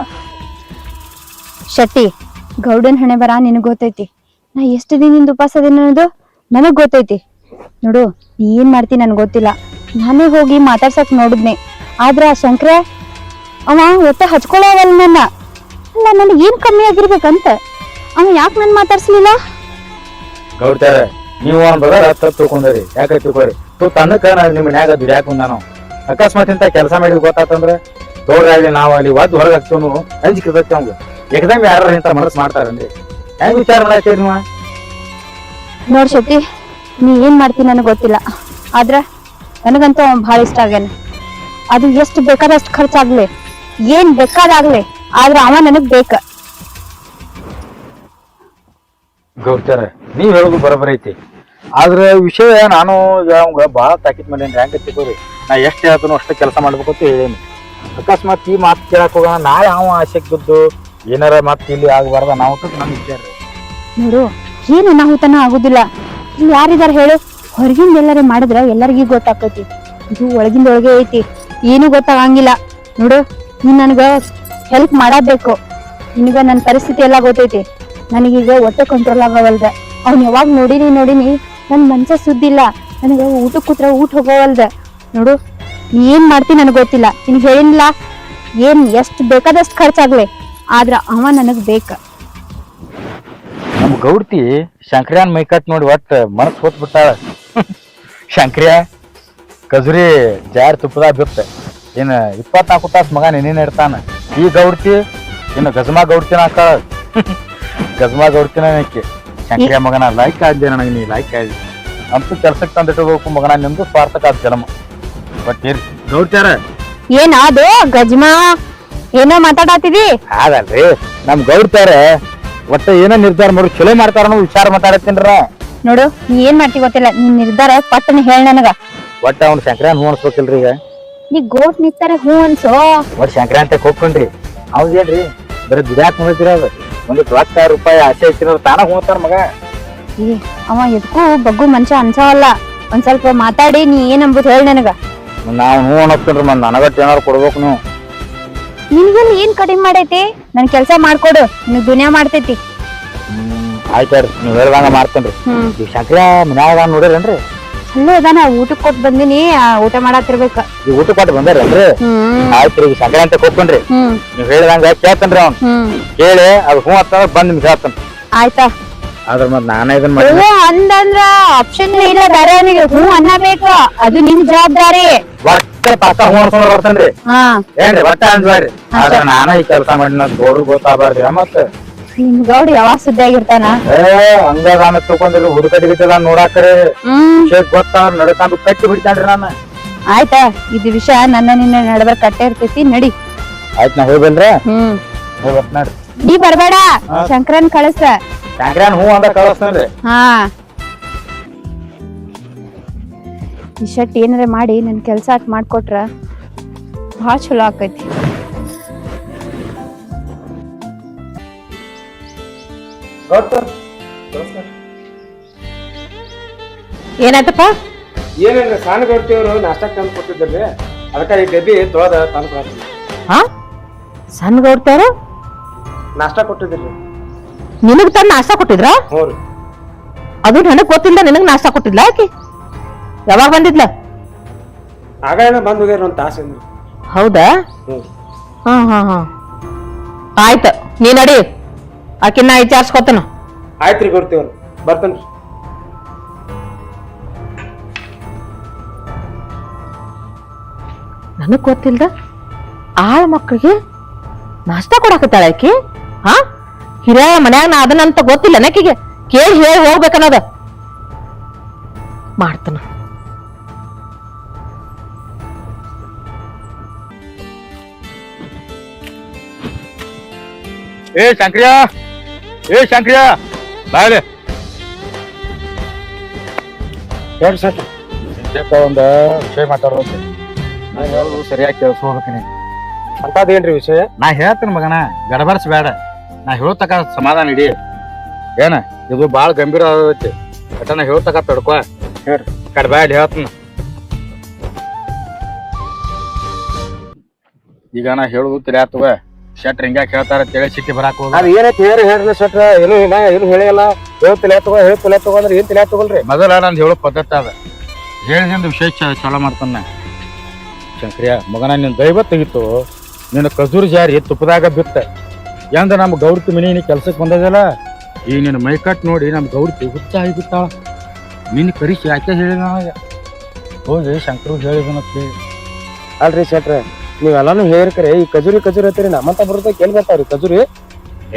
ಶೆಟ್ಟಿ, ಗೌಡನ್ ಹಣೆ ಬರ ನಿನಗ್ ಗೊತ್ತೈತಿ. ನಾ ಎಷ್ಟು ದಿನದಿಂದ ಉಪವಾಸ ಅದೇನ ಅನ್ನೋದು ನನಗ್ ಗೊತ್ತೈತಿ. ನೋಡು, ನೀ ಏನ್ ಮಾಡ್ತಿ ನನ್ಗ್ ಗೊತ್ತಿಲ್ಲ. ನಾನೇ ಹೋಗಿ ಮಾತಾಡ್ಸಕ್ ನೋಡಿದ್ನೆ. ಆದ್ರ ಆ ಶಂಕರ ಅವ ಒಟ್ಟ ಹಚ್ಕೊಳ್ಳವಲ್ಲ ನನ್ನ. ಅಲ್ಲ, ನನಗ್ ಏನ್ ಕಮ್ಮಿ ಆಗಿರ್ಬೇಕಂತ ಅವ ಯಾಕೆ ನನ್ ಮಾತಾಡ್ಸ್ಲಿಲ್ಲ? ಗೌಡ್ತಾರ ನೀವು ಒಂದ್ ಬದಲ ತಪ್ಪು ತಿಳ್ಕೊಂಡ್ರಿ. ಯಾಕೆ ತಿಳ್ಕೊರಿ, ತನ್ನಕ ನಿಮ್ ಮನ್ಯಾಗ ದುಡ್ಯಾಕ ಬಂದಾನು. ಅಕಸ್ಮಾತ್ ಇಂತ ಕೆಲಸ ಮಾಡಿದ್ ಗೊತ್ತಾತಂದ್ರ ತೋರಾಗ್ಲಿ ನಾವ್ ಅಲ್ಲಿ ಒದ್ ಹೊರಗೆ ಹಾಕ್ತೇನು ಅಂಜಿಕೆ ಅವಂಗ. ಎಕ್ಸಾಮ್ ಯಾರ ಇಂತ ಮನಸ್ ಮಾಡ್ತಾರನ್ರಿ? ಹೆಂಗ್ ವಿಚಾರ ಮಾಡಾಕ್ತೀರಿ ನೀವು? ನೋಡ್ ಶೆಟ್ಟಿ, ನೀ ಏನ್ ಮಾಡ್ತಿ ನನಗ್ ಗೊತ್ತಿಲ್ಲ. ಆದ್ರ ನನಗಂತೂ ಅವ ಬಹಳ ಇಷ್ಟ ಆಗ್ಯಾನ. ಅದು ಎಷ್ಟು ಬೇಕಾದಷ್ಟು ಖರ್ಚಾಗ್ಲಿ, ಏನ್ ಬೇಕಾದಾಗ್ಲಿ, ಆದ್ರ ಅವ ನನಗ್ ಬೇಕ. ಗೌಡ್ತಾರ ನೀವ್ ಹೇಳೋದು ಬರೋಬರಿ ಐತಿ. ಆದ್ರ ವಿಷಯ ನಾನು ಈಗ ಅವಂಗ ಬಾಳ ತಾಕೀತ್ ಮಾಡೇನ್ರಿ. ಹೆಂಗ ತಿಳ್ಕೊರಿ, ನಾ ಎಷ್ಟ್ ಹೇಳ್ತಾನೋ ಅಷ್ಟ ಕೆಲಸ ಮಾಡ್ಬೇಕು ಅಂತ ಹೇಳೇನಿ. ಅಕಸ್ಮಾತ್ ಈ ಮಾತು ಕೇಳಕ್ ಹೋಗೋಣ, ನಾಳೆ ಅವ ಆಸೆಗ್ ಬಿದ್ದು ಏನಾರ ಮತ್ ಇಲ್ಲಿ ಆಗ್ಬಾರ್ದ ನಾವು ನಮ್ ವಿಚಾರ. ನೋಡು, ಏನು ಅನಾಹುತನ ಆಗುದಿಲ್ಲ. ಇಲ್ಲಿ ಯಾರಿದಾರ ಹೇಳು? ಹೊರಗಿಂದ ಎಲ್ಲಾರ ಮಾಡಿದ್ರ ಎಲ್ಲರಿಗೂ ಗೊತ್ತಾಕೈತಿ. ಇದು ಒಳಗಿಂದ ಒಳಗೆ ಐತಿ, ಏನು ಗೊತ್ತಾಗಂಗಿಲ್ಲ. ನೋಡು, ನೀನ್ ನನ್ಗ ಹೆಲ್ಪ್ ಮಾಡಬೇಕು. ನಿನಗ ನನ್ ಪರಿಸ್ಥಿತಿ ಎಲ್ಲಾ ಗೊತ್ತೈತಿ. ನನಗೀಗ ಹೊಟ್ಟೆ ಕಂಟ್ರೋಲ್ ಆಗವಲ್ದ. ಅವ್ನ್ ಯಾವಾಗ ನೋಡಿನಿ ನನ್ ಮನ್ಸ ಸುದ್ದಿಲ್ಲ. ನನಗ ಊಟ ಕೂತ್ರ ಊಟ ಹೋಗವಲ್ದ. ನೋಡು, ನೀ ಏನ್ ಮಾಡ್ತಿ ನನಗ್ ಗೊತ್ತಿಲ್ಲ. ನಿನ್ಗೆ ಹೇಳಿಲ್ಲ, ಏನ್ ಎಷ್ಟ್ ಬೇಕಾದಷ್ಟು ಖರ್ಚಾಗ್ಲಿ, ಆದ್ರ ಅವ ನನಗ್ ಬೇಕ. ನಮ್ ಗೌಡ್ತಿ ಶಂಕರ್ಯಾನ್ ಮೈಕತ್ ನೋಡಿ ಒಟ್ಟ ಮನಸ್ ಹೋತ್ ಬಿಟ್ಟಾಳ. ಶಂಕರ್ಯ ಕಜುರಿ ಜಾರ್ ತುಪ್ಪದಾಗ ಬಿತ್ತ ಏನ್ 24 ತಾಸ್ ಮಗ ನೆನೇನ್ ಇರ್ತಾನ. ಈ ಗೌಡ್ತಿ ಇನ್ನು ಗಜಮಾ ಗೌಡ್ತಿನ ಹಾಕಾಳ. ಗಜಮಾ ಗೌಡ್ತಿನ ಶಂಕರ್ಯ ಮಗನ ಲೈಕ್ ಆದ್ದೆ ನನಗೆ. ನೀ ಲೈಕ್ ಆದಿ ಅಂತೂ ಕೆಲ್ಸಕ್ಕೆ ತಂದಿಟ್ಕೋಬೇಕು ಮಗನ. ನಿಮ್ದು ಸ್ವಾರ್ಥಕ ಜನ್ಮ. ಬಟ್ ಏನ್ ಗೌಡ್ತಾರ ಏನ ಅದು ಗಜ್ಮಾ ಏನೋ ಮಾತಾಡತ್ತಿದಿ? ಅದಲ್ರಿ, ನಮ್ ಗೌಡ್ತಾರ ಒಟ್ಟ ಏನೋ ನಿರ್ಧಾರ ಮಾಡಿ ಚಲೋ ಮಾಡ್ತಾರ ಅನ್ನೋ ವಿಚಾರ ಮಾತಾಡತ್ತೀನ್ರ. ನೋಡು, ನೀ ಏನ್ ಮಾಡ್ತಿ ಗೊತ್ತಿಲ್ಲ. ನಿನ್ ನಿರ್ಧಾರ ಪಟ್ಟನ ಹೇಳ ನನಗ. ಒಟ್ಟ ಅವ್ನ ಶಂಕರ್ಯಾನ್ ಹೂ ಅನ್ಸ್ಬೇಕಿಲ್ರಿ. ಈಗ ನೀ ಗೋಟ್ ನಿಂತಾರ ಹೂ ಅನ್ಸೋ. ಒಟ್ ಸಂಕ್ರಾಂತಿ ಹೋಗ್ಕೊಂಡ್ರಿ ಅವ್ದ್ ಏನ್ರಿ ಬರೀ ದುಡ್ಯಾಕ್ ನೋಡ್ತೀರ. ಅದು ಒಂದು ₹1,00,000 ಆಸೆ ಐತಿರ ತಾನ ಹೋಗ್ತಾರ ಮಗ. ಅವ ಎದಕ್ಕೂ ಬಗ್ಗು ಮನುಷ್ಯ ಅನ್ಸವಲ್ಲ. ಒಂದ್ ಸ್ವಲ್ಪ ಮಾತಾಡಿ ನೀ ಏನ್ ಅಂಬುದ್ ಹೇಳ ನನಗ. ನಾವ್ ಹೂ ಅನ್ನೋಗ್ತೇನ್ರಿ. ಮತ್ ನನಗಟ್ ಏನಾರು ಕೊಡ್ಬೇಕು ನೀವು. ನಿನ್ಗೆಲ್ಲ ಏನ್ ಕಡಿಮೆ ಮಾಡೈತಿ? ನನ್ ಕೆಲ್ಸ ಮಾಡ್ಕೊಡು, ನಿನಗ್ ದುನಿಯಾ ಮಾಡ್ತೈತಿ. ಆಯ್ತಾಡ್ರಿ, ನೀವ್ ಹೇಳ್ದಂಗ ಮಾಡ್ತೇನ್ರಿ. ಈಗ ಶಂಕರ ಮನ್ಯಾಗ ನೋಡಿರೇನ್ರಿ? ಅಲ್ಲೇ ಅದಾನ, ಊಟಕ್ ಕೊಟ್ ಬಂದಿನಿ, ಊಟ ಮಾಡತ್ತಿರ್ಬೇಕ. ಈಗ ಊಟ ಕೊಟ್ಟು ಬಂದಾರೇನ್ರಿ? ಆಯ್ತ್ರಿ, ಈಗ ಸಂಕ್ರಾಂತಿ ಹೋಗ್ಕೊಂಡ್ರಿ. ನೀವ್ ಹೇಳ್ದಂಗ ಕೇಳ್ತೇನ್ರಿ. ಅವ್ನ್ ಕೇಳಿ ಅದು ಹೂ ಅಂತ ಬಂದ್ ನಿಮ್ಗೆ ಹೇಳ್ತಾನ. ಆಯ್ತಾ? ಆದ್ರ ಮತ್ ನಾನ ಇದನ್ ಮಾಡಿ ಅಂದಂದ್ರ ಆಪ್ಷನ್ ಇಲ್ಲ, ಬೇರೆ ಅವನಿಗೆ ಹೂ ಅನ್ನಬೇಕು. ಅದು ನಿನ್ ಜವಾಬ್ದಾರಿ. ಒಟ್ಟ ಪಕ್ಕ ಹೂ ಅನ್ಸ್ಕೊಂಡ್ ಬರ್ತೇನ್ರಿ. ಏನ್ರಿ ಒಟ್ಟ ಅನ್ಸ್ಬಾರ್ರಿ. ಆದ್ರ ನಾನ ಈ ಕೆಲಸ ಮಾಡಿನ ದೊಡ್ಡ ಗೊತ್ತಾಗ್ಬಾರ್ದಿ. ಮತ್ತ ನಿಮ್ ಗೌಡ ಯಾವಾಗ ಸುದ್ದಿ ಆಗಿರ್ತಾನ? ಹಂಗಾಗ ತಗೊಂಡ್ರಿ ಹುಡುಕಡಿ ಗಿಟ್ಟದ ನೋಡಾಕ್ರಿ. ಗೊತ್ತಾರ ನಡ್ಕೊಂಡು ಕಟ್ಟಿ ಬಿಡ್ತಾನ್ರಿ ನಾನು. ಆಯ್ತಾ? ಇದು ವಿಷಯ ನನ್ನ ನಿನ್ನ ನಡಬರ್ ಕಟ್ಟೆ ಇರ್ತೈತಿ. ನಡಿ. ಆಯ್ತ್ ನಾ ಹೋಗ್ಬಲ್ರಿ. ಹೋಗ್ಬತ್ ನೋಡ್ರಿ. ನೀ ಬರ್ಬೇಡ, ಶಂಕರನ್ ಕಳಸ. ಶಂಕರನ್ ಹೂ ಅಂದ ಕಳಿಸ್ತೇನ್ರಿ. ಈ ಶರ್ಟ್ ಏನಾರ ಮಾಡಿ ನನ್ ಕೆಲ್ಸ ಆಟ್ ಮಾಡ್ಕೊಟ್ರ ಬಹಳ ಚಲೋ ಆಕೈತಿ. ಏನಾಯ್ತಪ್ಪ? ಏನೇನ್ರಿ ಸಣ್ಣ ಗೌಡ್ತಿಯವರು ನಾಷ್ಟಕ್ಕೆ ತಂದು ಕೊಟ್ಟಿದ್ರಿ. ಅದಕ್ಕ ಈ ಡಬ್ಬಿ ತೊಳೆದ ತಂದು ಸಣ್ಣ ಗೌಡ್ತಾರ ನಾಷ್ಟ ಕೊಟ್ಟಿದ್ರಿ. ನಿನಗ್ ತಂದ್ ನಾಷ್ಟಾ ಕೊಟ್ಟಿದ್ರ? ಹ್ಞೂ ರೀ. ಅದು ನನಗ್ ಗೊತ್ತಿಲ್ಲ, ನಿನಗ್ ನಾಷ್ಟಾ ಕೊಟ್ಟಿದ್ಲ ಆಕಿ? ಯಾವಾಗ ಬಂದಿದ್ಲ? ಆಗ ಬಂದ್ ಹೋಗ್ಯಾರ ಒಂದ್ ತಾಸಿಂದ. ಹೌದಾ? ಹ್ಮ್. ಹಾ ಹಾ ಹಾ ಆಯ್ತ, ನೀ ನಡಿ, ಆಕಿನ ವಿಚಾರಿಸ್ಕೊತನ. ಆಯ್ತ್ರಿ ಗೌಡ್ತಿಯವ್ರ, ಬರ್ತೇನ್ರಿ. ನನಗ್ ಗೊತ್ತಿಲ್ದ ಆಳ ಮಕ್ಕಳಿಗೆ ನಾಷ್ಟಾ ಕೊಡಾಕತ್ತಾಳ ಆಕಿ. ಹಾ, ಹಿರಿಯ ಮನ್ಯಾಗ ನಾ ಅದನ್ನಂತ ಗೊತ್ತಿಲ್ಲ ನಕಿಗೆ, ಕೇಳಿ ಹೇಳಿ ಹೋಗ್ಬೇಕನ್ನೋದ. ಮಾಡ್ತಾನ. ಏ ಶಂಕ್ರಿಯ ಬಾಳೆ ಹೇಳ್ರಿ ಸರ್. ಒಂದು ವಿಷಯ ಮಾತಾಡೋದು. ನಾ ಹೇಳೋದು ಸರಿಯಾಗಿ ಕೇಳಿಸ್ಕೋಬೇಕಿನಿ. ಅಂತದೇನ್ರಿ ವಿಷಯ? ನಾ ಹೇಳ್ತೀನಿ ಮಗನ, ಗಡಬಡಿಸ್ಬೇಡ. ನಾ ಹೇಳತಕ್ಕ ಸಮಾಧಾನ ಇಡಿ. ಏನ ಇದು ಬಾಳ ಗಂಭೀರ ಆಗೈತಿ. ನಾ ಹೇಳ್ತಕ್ಕ ತಡ್ಕೊ. ಹೇಳ್ರಿ. ಕಡ್ಬ್ಯಾಡ ಹೇಳ್ತೀನಿ. ಈಗ ನಾ ಹೇಳುದು ತಿಳಿಯಾತವ. ಶೆಟ್ರ್ ಹಿಂಗ್ಯಾಕ ಹೇಳ್ತಾರ ತಿಳಿ ಸಿಟ್ಟಿ ಬರಾಕ್ ಹೋಗ. ಅದ್ ಏನೈತಿ ಹೇಳ್ರಿ ಶೆಟ್ರ. ಏನು ಹೇಳಿಲ್ಲ. ಹೇಳ್ತಿಲ್ಲ ತಗೋ ಅಂದ್ರೆ ಏನ್ ತಿಳ್ಯಾಕ ತಗೊಳ್ರಿ. ಮೊದಲ ನಂದು ಹೇಳೋ ಪದ್ಧತಿ ಅದ. ಹೇಳಿದಿಂದ ವಿಷಯ ಚಲೋ ಮಾಡ್ತಾನ. ಶಂಕ್ರಿಯ ಮಗನ, ನಿನ್ ದೈವ ತೆಗಿತು. ನಿನ್ನ ಖಜೂರ್ ಜಾರಿ ತುಪ್ಪದಾಗ ಬಿತ್ತ ಎಂದ ನಮ್ಮ ಗೌಡ್ತಿ ಮನಿ ನೀ ಕೆಲ್ಸಕ್ಕೆ ಬಂದದಲ್ಲ. ಈಗ ನಿನ್ನ ಮೈಕಟ್ ನೋಡಿ ನಮ್ಮ ಗೌಡ್ತಿ ಹುಚ್ಚ ಆಗಿಬಿಟ್ಟಾಳ. ನಿನ್ನ ಕರಿಸಿ ಯಾಕೆ ಹೇಳಿ ನನಗೆ ಹೋಗಿ ಶಂಕರು ಹೇಳಿದನತ್ತಿ. ಅಲ್ರಿ ಶೆಟ್ರ, ನೀವೆಲ್ಲಾನು ಹೇಳ್ಕರೆ ಈ ಕಜೂರಿ ಹತ್ತೀರಿ. ನಮ್ಮಂತ ಬರುತ್ತೆ ಕೇಳಿ ಬರ್ತಾವ್ರಿ ಕಜೂರಿ.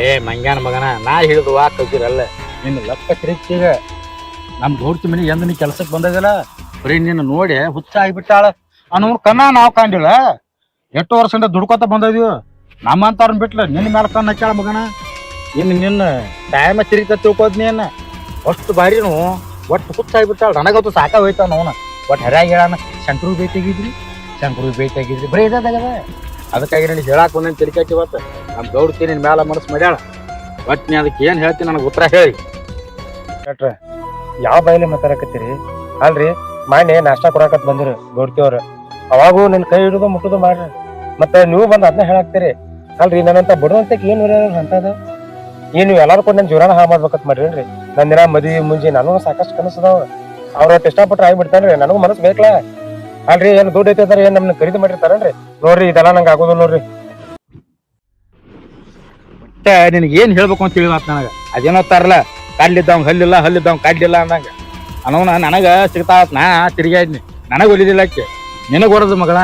ಏ ಮಂಗ್ಯಾನ ಮಗನ, ನಾ ಹೇಳಿದ್ವ ಖಜೂರ್ ಅಲ್ಲ. ನಿನ್ನ ಲೆಕ್ಕ ತಿರುಗ್ತೀಗ ನಮ್ಮ ಗೌಡ್ತಿ ಮನಿ ಎಂದ ನೀ ಕೆಲ್ಸಕ್ಕೆ ಬಂದದಲ್ಲ, ಬರೀ ನಿನ್ನ ನೋಡಿ ಹುಚ್ಚ ಆಗಿಬಿಟ್ಟಾಳ ಅನ್ನೋ ಕನ್ನ ನಾವು ಕಾಣಿಲ್ಲ. ಎಷ್ಟು ವರ್ಷದಿಂದ ದುಡ್ಕೋತ ಬಂದಿದ್ವಿ. ನಮ್ಮಂತಾರನ್ ಬಿಟ್ಲ ನಿನ್ನ ಮೇಲೆ ಕಣ್ಣು ಹಚ್ಚಾಳ ಮಗನ. ನಿನ್ನ ಟೈಮ ತಿರುಗ್ತ ತಿಳ್ಕೋದ್ ನೀನ್ ಅಷ್ಟು ಬಾರಿನು ಒಟ್ಟು ಹುಚ್ಚ ಆಗಿಬಿಟ್ಟಾಳ. ನನಗಂತೂ ಸಾಕ ಹೋಯ್ತಾವ ನೋನ. ಒಟ್ಟು ಹರ್ಯಾಗ ಹೇಳಾನ ಶಂಕರು ಭೇಟಿಯಾಗಿದ್ರಿ ಬರೀ ಇದಾಗದ. ಅದಕ್ಕಾಗಿ ನನಗೆ ಹೇಳಾಕ ಒಂದೇನು ತಿರ್ಕಾಕಿ ಇವತ್ತು ನಮ್ಮ ಗೌಡ್ತಿ ನಿನ್ನ ಮ್ಯಾಲ ಮನಸ್ಸು ಮಾಡ್ಯಾಳ. ಒಟ್ಟು ನೀ ಅದಕ್ಕೆ ಏನು ಹೇಳ್ತೀನಿ ನನಗೆ ಉತ್ತರ ಹೇಳಿ. ಶೆಟ್ರ, ಯಾವ ಬಾಯಿಲೆ ಮಾತಾಡಕತ್ತೀರಿ? ಅಲ್ರಿ, ಮಾನ್ಯ ನಾಷ್ಟಾ ಕೊಡಾಕತ್ ಬಂದಿರಿ ಗೌಡ್ತಿಯವ್ರ. ಅವಾಗೂ ನಿನ್ ಕೈ ಹಿಡಿದು ಮುಟ್ಟುದು ಮಾಡ್ರಿ. ಮತ್ತೆ ನೀವು ಬಂದು ಅದನ್ನ ಹೇಳಾಕ್ತೀರಿ. ಅಲ್ರಿ, ನನ್ನಂತ ಬಡವಂತಕ್ಕೆ ಏನ್ ಅಂತದ? ಏನ್ ನೀವು ಎಲ್ಲಾರು ಕೂಡ ನನ್ ಜೀವನ ಹಾಳು ಮಾಡ್ಬೇಕತ್ ಮಾಡ್ರಿ. ನನ್ ದಿನ ಮದ್ವಿ ಮುಂಜಿ ನಾನು ಸಾಕಷ್ಟು ಕನಸದಾವ. ಅವ್ರತ್ ಇಷ್ಟಪಟ್ರೆ ಆಗ್ಬಿಡ್ತಾನ್ರಿ. ನನಗೂ ಮನಸ್ಸು ಬೇಕಲ್ಲ. ಅಲ್ರಿ, ಏನ್ ದುಡ್ಡು ಐತೆ ಏನ್ ನಮ್ನ ಖರೀದಿ ಮಾಡಿರ್ತಾರನ್ರಿ? ನೋಡ್ರಿ, ಇದೆಲ್ಲ ನಂಗೆ ಆಗೋದು ನೋಡ್ರಿ. ಮತ್ತೆ ನಿನಗೆ ಏನ್ ಹೇಳ್ಬೇಕು ಅಂತ ಹೇಳಿದಾತ ನನಗ. ಅದೇನೋ ತಾರಲ್ಲ, ಕಡ್ಲಿದ್ದವ್ ಹಲ್ಲಿದ್ದವ್ ಕಡ್ಲಿಲ್ಲ ಅಂದಂಗ ಅನ್ನೋನ ನನಗ ಸಿಗ್ತಾವತ್. ನಾ ತಿರ್ಗಾಡ್ನಿ, ನನಗ್ ಒಲಿದಿಲ್ಲ ಆಕೆ. ನಿನಗ್ ಹೊರದು ಮಗಳ.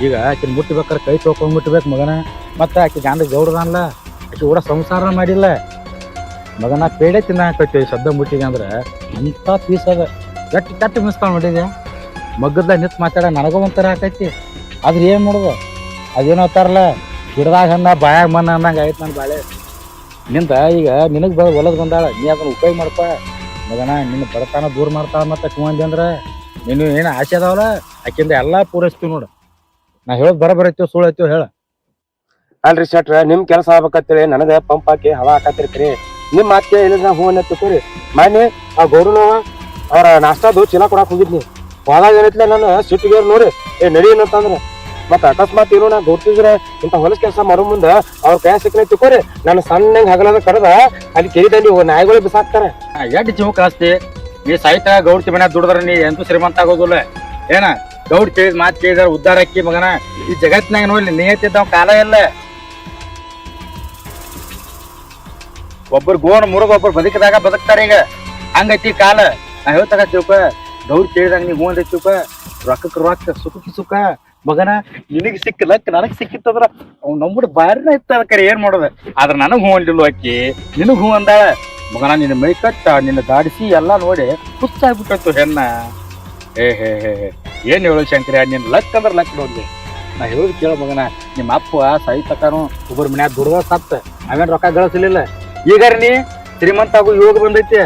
ಈಗ ಆಕಿನ ಮುಟ್ಟಬೇಕಾರೆ ಕೈ ತೊಗೊಂಡ್ ಮುಟ್ಟಬೇಕು ಮಗನ. ಮತ್ತೆ ಆಕೆ ಗಂಡ ಗೌಡದಲ್ಲ, ಆಕೆ ಕೂಡ ಸಂಸಾರ ಮಾಡಿಲ್ಲ ಮಗನ. ಪೇಡೆ ತಿನ್ನಾಕತ್ತಿ ಶಬ್ದ ಮುಟ್ಟಿದೆ ಅಂದ್ರೆ ಅಂತ ಪೀಸ್ ಅದ. ಗಟ್ಟಿ ಕಟ್ಟಿ ಮಿಸ್ತಾವ ನೋಡಿದೆ. ಮಗ್ಗದ ನಿಂತು ಮಾತಾಡ ನನಗೂ ಒಂಥರ ಆಕೈತಿ. ಆದ್ರೆ ಏನ್ ಮಾಡೋದು? ಅದೇನೋ ತಾರಲ್ಲ, ಗಿಡದಾಗ ಹಣ್ಣ ಬಾಯಾಗ ಮಣ್ಣ ಅನ್ನಂಗ ಆಯ್ತು ನನ್ನ ಬಾಳೆ. ನಿಂದ ಈಗ ನಿನಗ್ ಹೊಲದ್ ಬಂದಾಳ, ನೀ ಅದನ್ನ ಉಪಯೋಗ ಮಾಡ್ಕೊ ಮಗನ. ನಿನ್ನ ಬಡತನ ದೂರ ಮಾಡ್ತಾಳ. ಮತ್ತೆ ಕುವಂದಿ ಅಂದ್ರ ನೀನು ಏನು ಆಸೆ ಅದಾವಲ್ಲ ಆಕಿಂದ ಎಲ್ಲಾ ಪೂರೈಸ್ತೀವಿ ನೋಡು. ನಾ ಹೇಳೋದ್ ಬರಬರೈತಿವ್ ಸುಳ್ಳು ಐತಿವ್ ಹೇಳ. ಅಲ್ರಿ ಶೆಟ್ರ, ನಿಮ್ ಕೆಲಸ ಆಗ್ಬೇಕಂತೇಳಿ ನನಗ ಪಂಪ್ ಹಾಕಿ ಹವಾ ಹಾಕತ್ತಿರ್ತೀರಿ. ನಿಮ್ ಮಾತಿಗೆ ಹೇಳಿದ್ರೆ ನಾ ಹೂ ಅನ್ನತ್ತೀರಿ. ಮಾನ್ಯ ಆ ಗೌರವ ಅವ್ರ ನಾಷ್ಟಾದು ಚೀಲ ಕೊಡಾಕ್ ಹೋಗಿದ್ನಿ. ಹೋದಾಗ ಏನೈತ್ಲ ನಾನು ಸಿಟ್ಟಿಗೆ ನೋಡಿ ನಡಿ ಏನಂತಂದ್ರ ಮತ್ತ ಅಕಸ್ಮಾತ್ ಏನು ನಾ ಗೌಡ್ತಿದ್ರ ಇಂತ ಹೊಲಸ್ ಕೆಲಸ ಮಾಡೋ ಮುಂದ ಅವ್ರ ಕೈ ಸಿಕ್ಕನೆ ತಿಕ್ಕೋರಿ. ನಾನು ಸಣ್ಣಂಗ್ ಹಗಲದ ಕರೆದ ಅಲ್ಲಿ ಕೆರಿದಲ್ಲಿ ನಾಯಿಗಳು ಬಿಸಾಕ್ತಾರ. ಎಡ್ ಜೀವ ಕಾಸ್ತಿ. ನೀ ಸಾಹಿತ ಗೌಡ್ತಿ ಮನ್ಯಾಗ ದುಡಿದ್ರ ನೀ ಎಂತೂ ಶ್ರೀಮಂತ ಆಗೋದಿಲ್ಲ. ಏನ ಗೌಡ್ ಕೇಳಿದ್ ಮಾತು ಕೇಳಿದಾರ ಉದ್ದಾರ ಅಕ್ಕಿ ಮಗನ. ಈ ಜಗತ್ತಿನಾಗ ನೋಡ್ಲಿ ನಿಯತ್ತಿದ್ದಾವ್ ಕಾಲ ಇಲ್ಲ. ಒಬ್ಬರು ಗೋಣ ಮುರುಗ ಒಬ್ಬರು ಬದುಕಿದಾಗ ಬದುಕ್ತಾರ. ಈಗ ಹಂಗೈತಿ ಕಾಲ. ನಾ ಹೇಳ್ತಾಗ ತಿಳ್ಕ, ಗೌಡ್ ಕೇಳಿದಾಗ ನೀ ಹೂವಂದ ತಿಳ್ಕ. ರೊಕ್ಕಕ್ಕೆ ರೊಕ್ಕ, ಸುಖಕ್ಕೆ ಸುಖ ಮಗನ. ನಿನಗ್ ಸಿಕ್ಕಿಲ್ಲಕ್ಕ ನನಗ್ ಸಿಕ್ಕಿತ್ತಂದ್ರ ಅವ್ ನಂಬಿಡ್ ಬಾರಿನ ಇತ್ತ. ಕರೆ ಏನ್ ಮಾಡೋದು? ಆದ್ರ ನನಗ್ ಹೂ ಅಂದಿಲ್ಲ ಅಕ್ಕಿ, ನಿನಗ್ ಹೂ ಅಂದಾಳ ಮಗನ. ನಿನ್ನ ಮೈ ಕಟ್ಟ ನಿನ್ನ ದಾಡಿಸಿ ಎಲ್ಲಾ ನೋಡಿ ಹುಚ್ಚಾಗ್ಬಿಟ್ಟು ಹೆಣ್ಣ. ಹೇ ಏನ್ ಹೇಳು ಶಂಕರ, ನಿನ್ ಲಕ್ ಅಂದ್ರ ಲಕ್ ನೋಡ್ಲಿ. ನಾ ಹೇಳುದು ಕೇಳ ಮಗನ. ನಿಮ್ಮ ಅಪ್ಪ ಸಾಹಿತಕನು ಒಬ್ಬರ ಮನ್ಯಾಗ ದುಡ್ದ ಸತ್ತ ಅವೇನ್ ರೊಕ್ಕ ಗಳಿಸಲಿಲ್ಲ. ಈಗಾರ ನೀ ಶ್ರೀಮಂತ ಆಗು ಯೋಗ ಬಂದೈತಿ.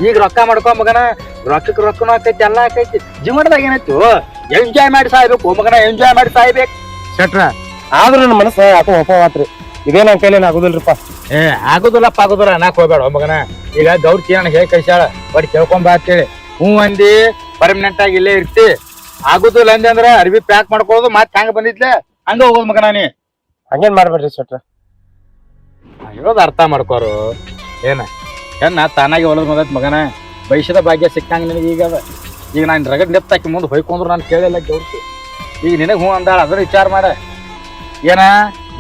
ಈಗ ರೊಕ್ಕ ಮಾಡ್ಕೊ ಮಗನ. ರೊಕ್ಕಕ್ಕೆ ರೊಕ್ಕನು ಆಕೈತಿ, ಎಲ್ಲ ಆಕೈತಿ. ಜೀವನದಾಗ ಏನಾಯ್ತು? ಎಂಜಾಯ್ ಮಾಡಿ ಸಾಯ್ಬೇಕು ಮಗನ, ಎಂಜಾಯ್ ಮಾಡಿ ಸಾಯ್ಬೇಕು ಶೆಟ್ರ. ಆದ್ರೂ ನನ್ನ ಮನಸ್ಸ ಯಾಕೋ ಒಪ್ಪವಾತ್ರಿ. ಇದೇ ನನ್ ಕೈಲೇನ್ ಆಗುದಿಲ್ರಿಪ್ಪ. ಆಗುದಿಲ್ಲಪ್ಪ ಆಗುದಿಲ್ಲ ಅನ್ನಕ್ ಹೋಗ್ಬೇಡ ಮಗನ. ಈಗ ಗೌಡ್ತಿ ನನಗೆ ಹೇಗೆ ಕಳ್ಸ್ಯಾಳ ಬಟ್ ಕೇಳ್ಕೊಂಬ ಅಂತೇಳಿ ಹ್ಞೂ ಅಂದಿ ಪರ್ಮನೆಂಟ್ ಆಗಿ ಇಲ್ಲೇ ಇರ್ತಿ. ಆಗುದಿಲ್ಲ ಅಂದೆ ಅಂದ್ರ ಅರ್ಬಿ ಪ್ಯಾಕ್ ಮಾಡ್ಕೊಳ್ಳೋದು ಮತ್ತೆ ಹಂಗ ಬಂದಿದ್ಲೆ ಹಂಗ ಹೋಗೋದು ಮಗನ. ನೀ ಹಂಗೇನ್ ಮಾಡ್ಬೇಡ್ರಿ ಶೆಟ್ರ. ಹೇಳೋದು ಅರ್ಥ ಮಾಡ್ಕೋರು. ಏನ ಹೆಣ್ಣ ತಾನಾಗಿ ಹೊಲದ್ ಬಂದತ್ ಮಗನ. ಭವಿಷ್ಯದ ಭಾಗ್ಯ ಸಿಕ್ಕಂಗ ನಿನಗೆ ಈಗ ಅದ. ಈಗ ನಾನು ರಗಡ್ ನೆತ್ತಾಕಿ ಮುಂದೆ ಹೊಯ್ಕೊಂಡ್ರು ನಾನು ಕೇಳಿಲ್ಲ ಗೌಡ್ತಿ. ಈಗ ನಿನಗೆ ಹ್ಞೂ ಅಂದಾಳ ಅದನ್ನ ವಿಚಾರ ಮಾಡ. ಏನ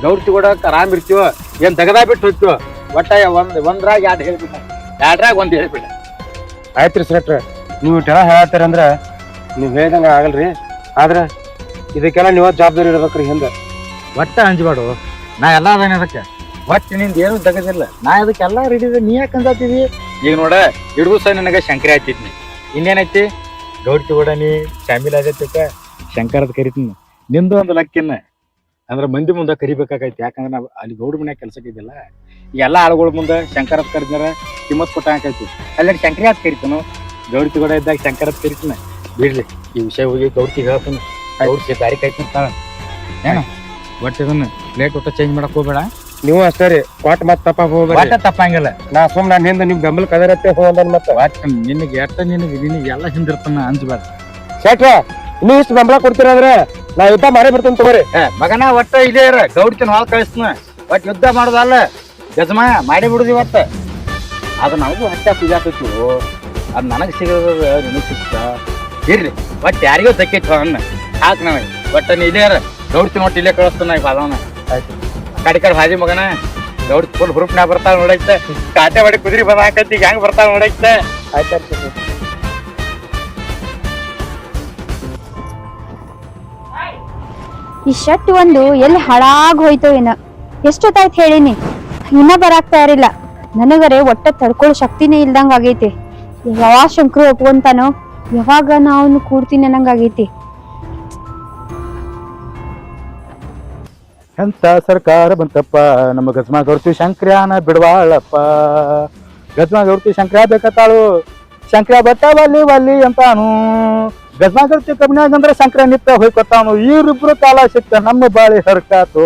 ಗೌಡ್ತಿ ಕೂಡ ಆರಾಮ್ ಇರ್ತೀವ ಏನ್ ತೆಗದಾ ಬಿಟ್ಟು ಹೋಗ್ತೀವ. ಒಟ್ಟ ಒಂದ್ರಾಗ ಎರಡು ಹೇಳ್ಬಿಟ್ಟ, ಎರಡ್ರಾಗ ಒಂದ್ ಹೇಳ್ಬಿಟ್ಟ. ಆಯ್ತ್ರಿ ಸೆಟ್ರ, ನೀವು ಟೆಲ ಹೇಳತ್ತೀರ ಅಂದ್ರ ನೀವ್ ಹೇಳ್ದಂಗ ಆಗಲ್ರಿ. ಆದ್ರ ಇದಕ್ಕೆಲ್ಲ ನೀವ ಜವಾಬ್ದಾರಿ ಇರ್ಬೇಕ್ರಿ ಹಿಂದೆ. ಒಟ್ಟ ಅಂಜಬಾಡು, ನಾ ಎಲ್ಲ ಅದೇನೆ ಅದಕ್ಕೆ. ಒಟ್ಟು ನಿಂದ ಏನು ತೆಗದಿಲ್ಲ, ನಾ ಅದಕ್ಕೆಲ್ಲ ರೆಡಿ ಇದೆ. ನೀ ಯಾಕೆ ಅಂಜಾತೀವಿ? ಈಗ ನೋಡ ಹಿಡಿದು ಸಹ ನನಗೆ ಶಂಕರಿ ಹಾಕಿದ್ನಿ. ಇನ್ನೇನೈತಿ ಗೌಡ್ತಿ ಕೂಡ ನೀ ಶಾಮಿಲ್ ಆಗೈತೆ ಶಂಕರದ ಕರಿತೀನಿ. ನಿಂದು ಒಂದು ಲಕ್ಕಿನ್ನ ಅಂದ್ರೆ ಮಂದಿ ಮುಂದೆ ಕರಿಬೇಕಾಗೈತಿ. ಯಾಕಂದ್ರೆ ನಾವು ಅಲ್ಲಿ ಗೌಡ ಮನ್ಯಾಗ ಕೆಲ್ಸಕ್ಕೆ ಇದ್ದಿಲ್ಲ. ಈ ಎಲ್ಲ ಆಳುಗಳ ಮುಂದೆ ಶಂಕರತ್ ಕರಿದಾರ ಕಿಮ್ಮತ್ ಕೊಟ್ಟ ಹಾಕೈತಿ. ಅಲ್ಲಿ ಶಂಕರಿ ಹಾಕಿ ಕರಿತನು, ಗೌಡ್ತಿ ಕೂಡ ಇದ್ದಾಗ ಶಂಕರತ್ ಕರಿತೀನ. ಬಿಡ್ಲಿ ಈ ವಿಷಯ ಹೋಗಿ ಗೌಡ್ತಿ ಹೇಳ್ತಾನೆ. ಗೌಡ್ತಿ ದಾರಿ ಕಾಯ್ತಾಳ ಏನ. ಒಟ್ಟು ಇದನ್ನ ಪ್ಲೇಟ್ ಒಟ್ಟ ಚೇಂಜ್ ಮಾಡಕ್ ಹೋಗ್ಬೇಡ. ನೀವು ಅಷ್ಟೇ ರೀ, ಕೊಟ್ಟ ಮತ್ ತಪ್ಪ ಹೋಗ್ಬೇಡ. ಒಟ್ಟ ತಪ್ಪಂಗಿಲ್ಲ. ನಾ ಸುಮ್ ನಾನು ಹಿಂದೆ ನಿಮ್ ಬೆಂಬಲ ಕದರತ್ತೆ ಹೋಗಂದ ಮತ್ತೆ ಒಟ್ಟು ನಿನಗೆ ಎಟ್ಟ ನಿನಗೆ ಎಲ್ಲ ಹಿಂದಿರ್ತಾನ ಅಂಜಬಾರ. ಶೆಟ್ರ, ನೀವು ಇಷ್ಟು ಬೆಂಬಲ ಕೊಡ್ತೀರಂದ್ರೆ ನಾ ಯುದ್ಧ ಮಾಡೇ ಬಿಡ್ತೀನಿ ತಗೋರಿ. ಮಗನ ಒಟ್ಟ ಇಲ್ಲೇ ಇರ, ಗೌಡ್ತಿನ ಹಾಲ್ ಕಳಿಸ್ತನ. ಒಟ್ಟು ಯುದ್ಧ ಮಾಡೋದಲ್ಲ ಯಜಮ ಮಾಡಿ ಬಿಡುದು ಇವತ್ತ. ಅದು ನನಗೂ ಹಟ್ಟ ಪೂಜಾಕೈತಿ. ಅದು ನನಗೆ ಸಿಗೋದ ನಿನಗೆ ಸಿಗ್ತ ಇರ್ಲಿ. ಒಟ್ಟು ಯಾರಿಗೂ ದಕ್ಕೈತಿ ಅನ್ನ ಹಾಕ್ ನನಗೆ. ಒಟ್ಟ ನೀ ಇಲ್ಲೇ ಇರ, ಗೌಡ್ತಿನ ಒಟ್ಟು ಇಲ್ಲೇ ಕಳಿಸ್ತಾನ. ಈಗ ಬಾದವನ ಕಡೆ ಕಡೆ ಭಾಜಿ ಮಗನ ಗೌಡ್ತಿ ಫುಲ್ ಹುರುಪ್ನ್ಯಾಗ ಬರ್ತಾಳ ನೋಡೈತೆ. ಕಾಟೆ ಮಾಡಿ ಕುದುರೆ ಬಂದ ಹಾಕೈತಿ. ಈಗ ಹೆಂಗ್ ಬರ್ತಾಳ ನೋಡೈತೆ. ಆಯ್ತಾಯ್ತು. ಈ ಶರ್ಟ್ ಒಂದು ಎಲ್ಲಿ ಹಾಳಾಗ್ ಹೋಯ್ತೋ ಏನ. ಎಷ್ಟೊತ್ತಾಯ್ತು ಹೇಳಿನಿ, ಇನ್ನ ಬರಾಕ್ ತಯಾರಿಲ್ಲ. ನನಗರೆ ಒಟ್ಟ ತಡ್ಕೊಳ್ಳೋ ಶಕ್ತಿನೇ ಇಲ್ದಂಗ ಆಗೈತಿ. ಯಾವಾಗ ಶಂಕರು ಒಪ್ಕೊಂತಾನೋ, ಯಾವಾಗ ನಾವು ಕೂಡ್ತೀನಿ ಅನ್ನಂಗ ಆಗೈತಿ. ಎಂತ ಸರ್ಕಾರ ಬಂತಪ್ಪ, ನಮ್ಮ ಗಜ್ಮಾ ಗೌಡ್ತಿ ಶಂಕ್ರ್ಯಾನ ಬಿಡವಾಳಪ್ಪ. ಗಜ್ಮಾ ಗೌಡ್ತಿ ಶಂಕ್ರ್ಯಾ ಬೇಕತ್ತಾಳು, ಶಂಕ್ರ್ಯಾ ಬಟ್ಟ ವಲ್ಲಿ ವಲ್ಲಿ ಅಂತಾನು. ಗಜ್ಮಾ ಗೌಡ್ತಿ ಕಬ್ಬಿನಾಗಂದ್ರೆ ಶಂಕ್ರ್ಯಾ ನಿತ್ತ ಹೋಯ್ಕೊತಾನು. ಇವ್ರಿಬ್ರು ಕಾಲ ಸಿಕ್ತ ನಮ್ಮ ಬಾಳಿ ಹರ್ಕಾತು.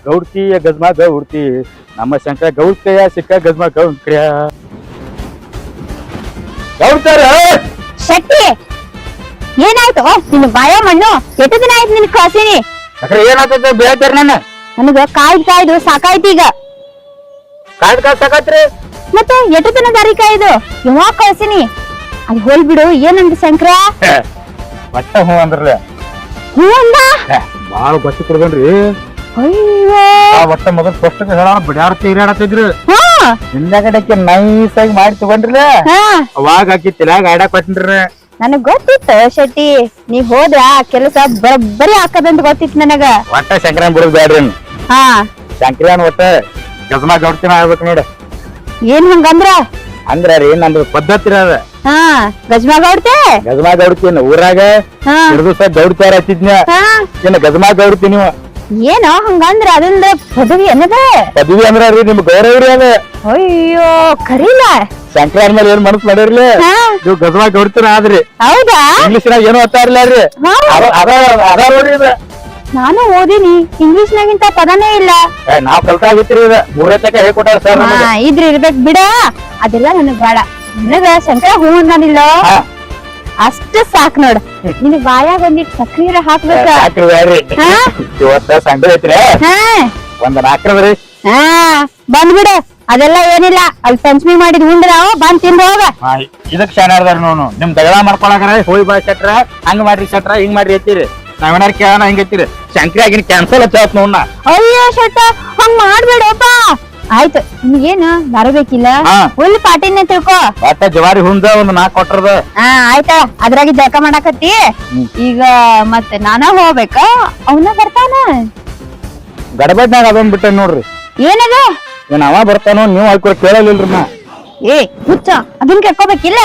ಗೌಡ್ತಿಯ ಗಜ್ಮಾ ಗೌಡ್ತಿ, ನಮ್ಮ ಶಂಕ್ರ್ಯಾ ಗೌಡ್ತಿಯ ಸಿಕ್ಕ ಗಜ್ಮಾ ಗೌಡ್ಕ್ರ್ಯಾ. ಗೌಡ್ತಾರ ಶಕ್ತಿ ಏನಾಯ್ತು? ನಿನ್ ಬಾಯ ಮಣ್ಣು ಎಷ್ಟು ದಿನ ಆಯ್ತು ನಿನ್ ಕಳ್ಸೀನಿ. ಏನಾಗ್ತದೆ ಬೇಡ್ತಾರ ನನ್ನ ನನಗ ಕಾಯ್ದು ಸಾಕಾಯ್ತು ಈಗ. ಕಾಯ್ದು ಸಾಕಾತ್ರಿ. ಮತ್ತೆ ಎಷ್ಟು ದಿನ ದಾರಿ ಕಾಯ್ದು ಯಾವಾಗ ಕಳ್ಸೀನಿ. ಅದು ಹೋಲ್ ಬಿಡು. ಏನಂದ ಶಂಕರ? ಒಟ್ಟ ಹೂ ಅಂದ್ರಲ್ಲ. ಹೂ ಅಂದ? ಬಾಳ ಬಸ್ಸಿ ಕೊಡ್ಬೇಡ್ರಿ. ಅಯ್ಯೋ, ಒಟ್ಟ ಮೊದಲು ಫಸ್ಟ್ ಹೇಳ ಬಿಡ್ಯಾರ ತೀರಾಡತ್ತಿದ್ರು. ಹಾ ಹಿಂದಾಗಡಕ್ಕೆ ನೈಸ್ ಆಗಿ ಮಾಡಿ ತಗೊಂಡ್ರಲ್ಲ. ಅವಾಗ ಹಾಕಿ ತಲ್ಯಾಗ ಆಡಾಕ್ ಕೊಟ್ಟಿನ್ರಿ. ನನಗ್ ಗೊತ್ತಿತ್ತು ಶೆಟ್ಟಿ, ನೀ ಹೋದ್ರ ಕೆಲಸ ಬರೋಬ್ಬರಿ ಹಾಕದಂತ ಗೊತ್ತಿತ್ತು ನನಗ. ಒಟ್ಟ ಶಂಕರನ್ ಬಿಡುದ್ ಬ್ಯಾಡ್ರಿ. ಹಾ ಶಂಕರನ್ ಒಟ್ಟ ಗಜ್ಮಾ ಗೌಡ್ತಿನ ಆಗ್ಬೇಕು ನೋಡ. ಏನ್ ಹಂಗಂದ್ರ? ಅಂದ್ರ ರೀ ನಮ್ದು ಪದ್ಧತಿ ಅದ. ಹಾ ಗಜ್ಮಾ ಗೌಡ್ತೆ. ಗಜ್ಮಾ ಗೌಡ್ತಿನ ಊರಾಗ ಹಾ ಹಿಡಿದು ಸಹ ಗೌಡ್ತಾರ ಹಚ್ಚಿದ್ನ. ಹಾ ಏನ ಗಜ್ಮಾ ಗೌಡ್ತಿ ನೀವು ಏನೋ ಹಂಗಂದ್ರ ಅದೊಂದ ಪದವಿ ಅನ್ನದ ಪದವಿ ಅಂದ್ರ ರೀ ನಿಮ್ ಗೌರವ ರೀ ಅದ. ಅಯ್ಯೋ ಕರೀಲ. ಶಂಕರನ್ ಮೇಲೆ ಏನ್ ಮನಸ್ ಮಾಡಿರ್ಲಿ. ಹಾ ನೀವು ಗಜ್ಮಾ ಗೌಡ್ತಿನ ಆದ್ರಿ. ಹೌದಾ? ಇಂಗ್ಲಿಷ್ನಾಗ ಏನೋ ಓದ್ತಾರಿಲ್ಲ ರೀ. ಅದ ನೋಡ್ರಿ ಇದ. ನಾನು ಓದಿನಿ, ಇಂಗ್ಲಿಷ್ ನಾಗಿಂತ ಪದನೇ ಇಲ್ಲ. ನಾವ್ ಕಲ್ತಾಗಿತ್ರಿ ಇದ. ಮೂರೇ ತಕ ಹೇಳ್ಕೊಟ್ಟಾರ ಸರ್ ನಮಗೆ. ಇದ್ರ ಇರ್ಬೇಕ್ ಬಿಡ. ಅದೆಲ್ಲ ನನಗ್ ಬೇಡ. ನನಗ ಶಂಕರ ಹೂ ಅಂದಿಲ್ಲ ಅಷ್ಟ ಸಾಕ್ ನೋಡ. ನಿನ್ ಬಾಯಾಗ ಒಂದಿಟ್ ಸಕ್ರಿಯರ ಹಾಕ್ಬೇಕ. ಹಾ ಇವತ್ತ ಸಂಡೆ ಐತ್ರಿ. ಹಾ ಒಂದ್ ನಾಲ್ಕರದ್ರಿ. ಹಾ ಬಂದ್ಬಿಡ. ಅದೆಲ್ಲ ಏನಿಲ್ಲ, ಅಲ್ಲಿ ಪಂಚಮಿ ಮಾಡಿದ್ ಉಂಡ್ರ ಬಂದ್ ತಿಂದ ಹೋಗ. ಇದಕ್ ಶಾಣಾರ್ದಾರ ನೋನು. ನಿಮ್ ದಗಡ ಮಾಡ್ಕೊಳಕರ ಹೋಗಿ ಬಾ ಶೆಟ್ರ, ಹಂಗ ಮಾಡ್ರಿ ಶೆಟ್ರ, ಹಿಂಗ್ ಮಾಡ್ರಿ ಎತ್ತೀರಿ. ನಾವೇನಾರ ಕೇಳೋಣ ಹಿಂಗ ಎತ್ತೀರಿ. ಶಂಕರಿ ಆಗಿನ ಕ್ಯಾನ್ಸಲ್ ಹಚ್ಚತ್ ನೋಡ್ನ. ಅಯ್ಯೋ ಶೆಟ್ಟ ಹಂಗ ಮಾಡ್ಬೇಡಪ್ಪ. ಆಯ್ತು, ನಿಮ್ಗೇನು ಬರಬೇಕಿಲ್ಲ, ಫುಲ್ ಪಾಟಿನ ತಿಳ್ಕೊ. ಒಟ್ಟ ಜವಾರಿ ಹುಂದ ಒಂದ್ 4 ಕೊಟ್ರದ. ಹಾ ಆಯ್ತಾ, ಅದ್ರಾಗಿ ಜಳಕ ಮಾಡಾಕತ್ತಿ. ಈಗ ಮತ್ತೆ ನಾನ ಹೋಗ್ಬೇಕ, ಅವನ ಬರ್ತಾನ. ಗಡಬಡ್ನಾಗ ಅದೊಂದ್ ಬಿಟ್ಟ ನೋಡ್ರಿ. ಏನದ? ಏನ್ ಅವ ಬರ್ತಾನೋ ನೀವ್ ಹಾಕಿ ಕೇಳಲಿಲ್ರಿ. ನಾ ಏ ಹುಚ್ಚ, ಅದನ್ ಕೆಕ್ಕೋಬೇಕಿಲ್ಲ.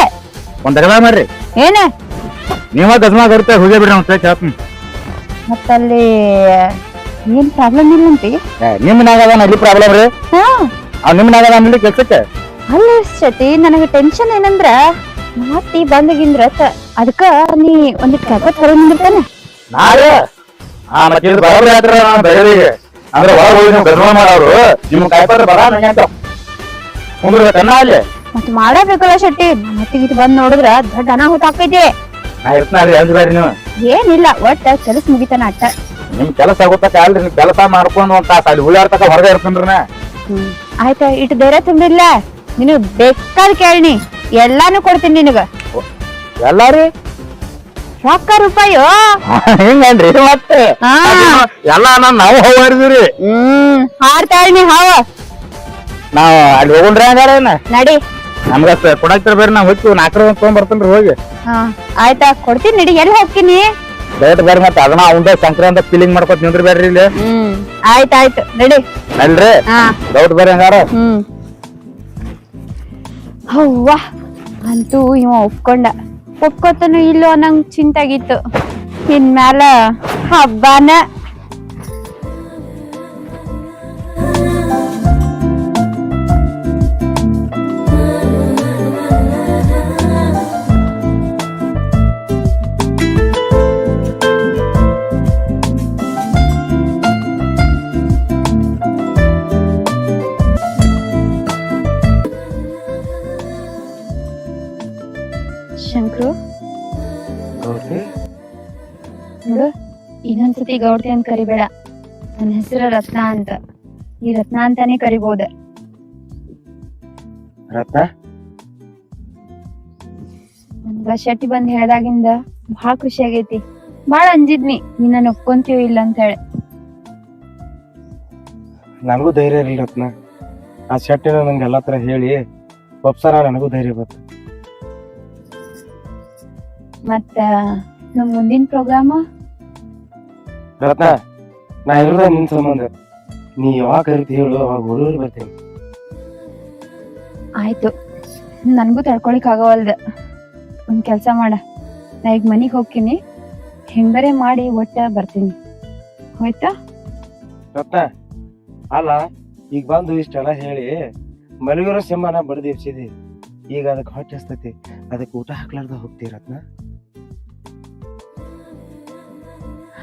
ಒಂದ್ ದಗದ ಮಾಡ್ರಿ. ಏನ ನೀವ ಗಜ್ಮಾ ಗೌಡ್ತಿ ಹೋಗೇ ಬಿಡ್ರಿ. ಒಂದ್ ಹೇಳ್ತೀನಿ. ಮತ್ತಲ್ಲಿ ಏನ್ ಪ್ರಾಬ್ಲಮ್ ಇಲ್ಲಂತಿ? ನಿಮ್ನಾಗ ಅದ ಅಲ್ಲಿ ಪ್ರಾಬ್ಲಮ್ ರೀ. ಹಾ ಅವ್ ನಿಮ್ನಾಗ ಅದ ಅಲ್ಲಿ ಕೆಲ್ಸಕ್ಕೆ. ಅಲ್ಲ ಶತಿ, ನನಗೆ ಟೆನ್ಷನ್ ಏನಂದ್ರ ಮಾತಿ ಬಂದಗಿಂದ್ರ ಅದಕ್ಕ ನೀ ಒಂದಿಟ್ ಕಾಯ್ಕೋತ್ ಹೊರ ನಿಂದಿರ್ತಾನೆ. ನಾಳೆ ಮತ್ತೆ ಇದು ಬರೋಬ್ರಿ ಆದ್ರ ಬೆಳಗ್ಗೆ ಅಂದ್ರೆ ಹೊರ ಹೋಗಿ ನೀವು ಗಜ್ಮಾ ಮಾಡೋರು ನಿಮ್ ಕಾಯ್ಪತ್ರ ಬರ ನಂಗೆ ಅಂತ ಕುಂದ್ರಬೇಕನ್ನ ಅಲ್ಲಿ. ಮತ್ ಮಾಡಬೇಕಲ್ಲ ಶೆಟ್ಟಿ. ಮತ್ತಿಗಿಟ್ ಬಂದ್ ನೋಡಿದ್ರ ದೊಡ್ಡ ಅನಾಹುತ ಆಕೈತಿ. ನಾ ಇರ್ತಾನ್ರಿ ಅಂದ್ಬೇಡ್ರಿ ನೀವು. ಏನಿಲ್ಲ, ಒಟ್ಟ ಕೆಲಸ ಮುಗಿತಾನ ಅಟ್ಟ. ನಿಮ್ ಕೆಲಸ ಆಗುತ್ತಕ ಅಲ್ರಿ. ನಿಮ್ ಕೆಲಸ ಮಾಡ್ಕೊಂಡು ಒಂದ್ ತಾಸ ಅಲ್ಲಿ ಉಳಿಯಾಡ್ತಕ ಹೊರಗೆ ಇರ್ತೇನ್ರಿ ನಾ. ಆಯ್ತಾ, ಇಟ್ಟು ಧೈರ್ಯ ತುಂಬಿಲ್ಲ. ನಿನಗ್ ಬೇಕಾದ್ ಕೇಳ್ನಿ, ಎಲ್ಲಾನು ಕೊಡ್ತೀನಿ ನಿನಗ. ಎಲ್ಲಾರಿ ರೊಕ್ಕ ರೂಪಾಯಿ ಹಿಂಗನ್ರಿ ಮತ್ತೆ ಎಲ್ಲಾ ನಾವು ಹೋಗಿದ್ರಿ ಹಾಡ್ತಾಳ ನೀ ಹಾವ ನಾವ್ ಅಲ್ಲಿ ಹೋಗುಣ್ರಿ ಹಂಗಾರೇನ ನಡಿ ನಮ್ಗ ಕೊಡಾಕ್ತಾರ ಬೇರೆ ನಾವ್ ಹೋಗ್ತೀವಿ 4 ತಗೊಂಡ್ ಬರ್ತೇನ್ರಿ ಹೋಗಿ ಆಯ್ತಾ ಕೊಡ್ತೀನಿ ನಡಿ ಎಲ್ಲಿ ಹೋಗ್ತೀನಿ ಡೇಟ್ ಬೇರೆ ಮತ್ತೆ ಅದನ್ನ ಅವಂದ ಸಂಕ್ರಾಂತ ಫೀಲಿಂಗ್ ಮಾಡ್ಕೊತ ನಿಂದ್ರಿ ಬೇಡ್ರಿ ಇಲ್ಲಿ ಆಯ್ತಾಯ್ತು ನಡಿ ಅಲ್ರಿ ಡೌಟ್ ಬೇರೆ ಹಂಗಾರ ಹವ್ವ ಅಂತೂ ಇವ ಒಪ್ಕೋತನು ಇಲ್ಲೋ ನಂಗ್ ಚಿಂತಾಗಿತ್ತು ಇನ್ಮ್ಯಾಲ ಹಬ್ಬನ ಶಂಕ್ರು ನೋಡು ಇನ್ನೊಂದ್ಸತಿ ಗೌಡ್ತಿ ಅಂತ ಕರಿಬೇಡ ನನ್ನ ಹೆಸರು ರತ್ನ ಅಂತ ಈ ರತ್ನ ಅಂತಾನೆ ಕರಿಬೋದ ರತ್ನ ನನ್ಗ ಶೆಟ್ಟಿ ಬಂದ್ ಹೇಳ್ದಾಗಿಂದ ಬಹಳ ಖುಷಿ ಆಗೈತಿ ಬಾಳ ಅಂಜಿದ್ನಿ ನೀನ್ ಒಪ್ಕೊಂತೀವೋ ಇಲ್ಲ ಅಂತ ಹೇಳಿ ನನಗೂ ಧೈರ್ಯ ಇರಲಿ ರತ್ನ ಆ ಶೆಟ್ಟಿನ ನಂಗೆ ಎಲ್ಲಾ ತರ ಹೇಳಿ ಒಪ್ಸಾರ ನನಗೂ ಧೈರ್ಯ ಬಂತು ಮತ್ತ ನಮ್ ಮುಂದಿನ ಪ್ರೋಗ್ರಾಮ್ ರತ್ನ ನಾ ಇರೋದ ನಿನ್ ಸಂಬಂಧ ನೀ ಯಾವಾಗ ಕರಿತಿ ಹೇಳು ಅವಾಗ ಊರೂರಿಗೆ ಬರ್ತೀನಿ ಆಯ್ತು ನನ್ಗೂ ತಡ್ಕೊಳಿಕ್ ಆಗವಲ್ದ ಒಂದ್ ಕೆಲ್ಸ ಮಾಡ ನಾ ಈಗ ಮನಿಗ್ ಹೋಗ್ತೀನಿ ಹೆಂಗರೆ ಮಾಡಿ ಒಟ್ಟ ಬರ್ತೀನಿ ಹೋಯ್ತಾ ರತ್ನ ಅಲ್ಲ ಈಗ ಬಂದು ಇಷ್ಟೆಲ್ಲ ಹೇಳಿ ಮಲಗಿರೋ ಸಿಂಹನ ಬಡ್ದಿರ್ಸಿದಿ ಈಗ ಅದಕ್ಕೆ ಹೊಟ್ಟೆ ಹಸ್ತೈತಿ ಅದಕ್ಕೆ ಊಟ ಹಾಕ್ಲಾರ್ದ ಹೋಗ್ತಿ ರತ್ನ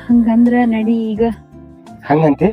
ಹಂಗಂದ್ರ ನಡಿ ಈಗ ಹಂಗಂತೆ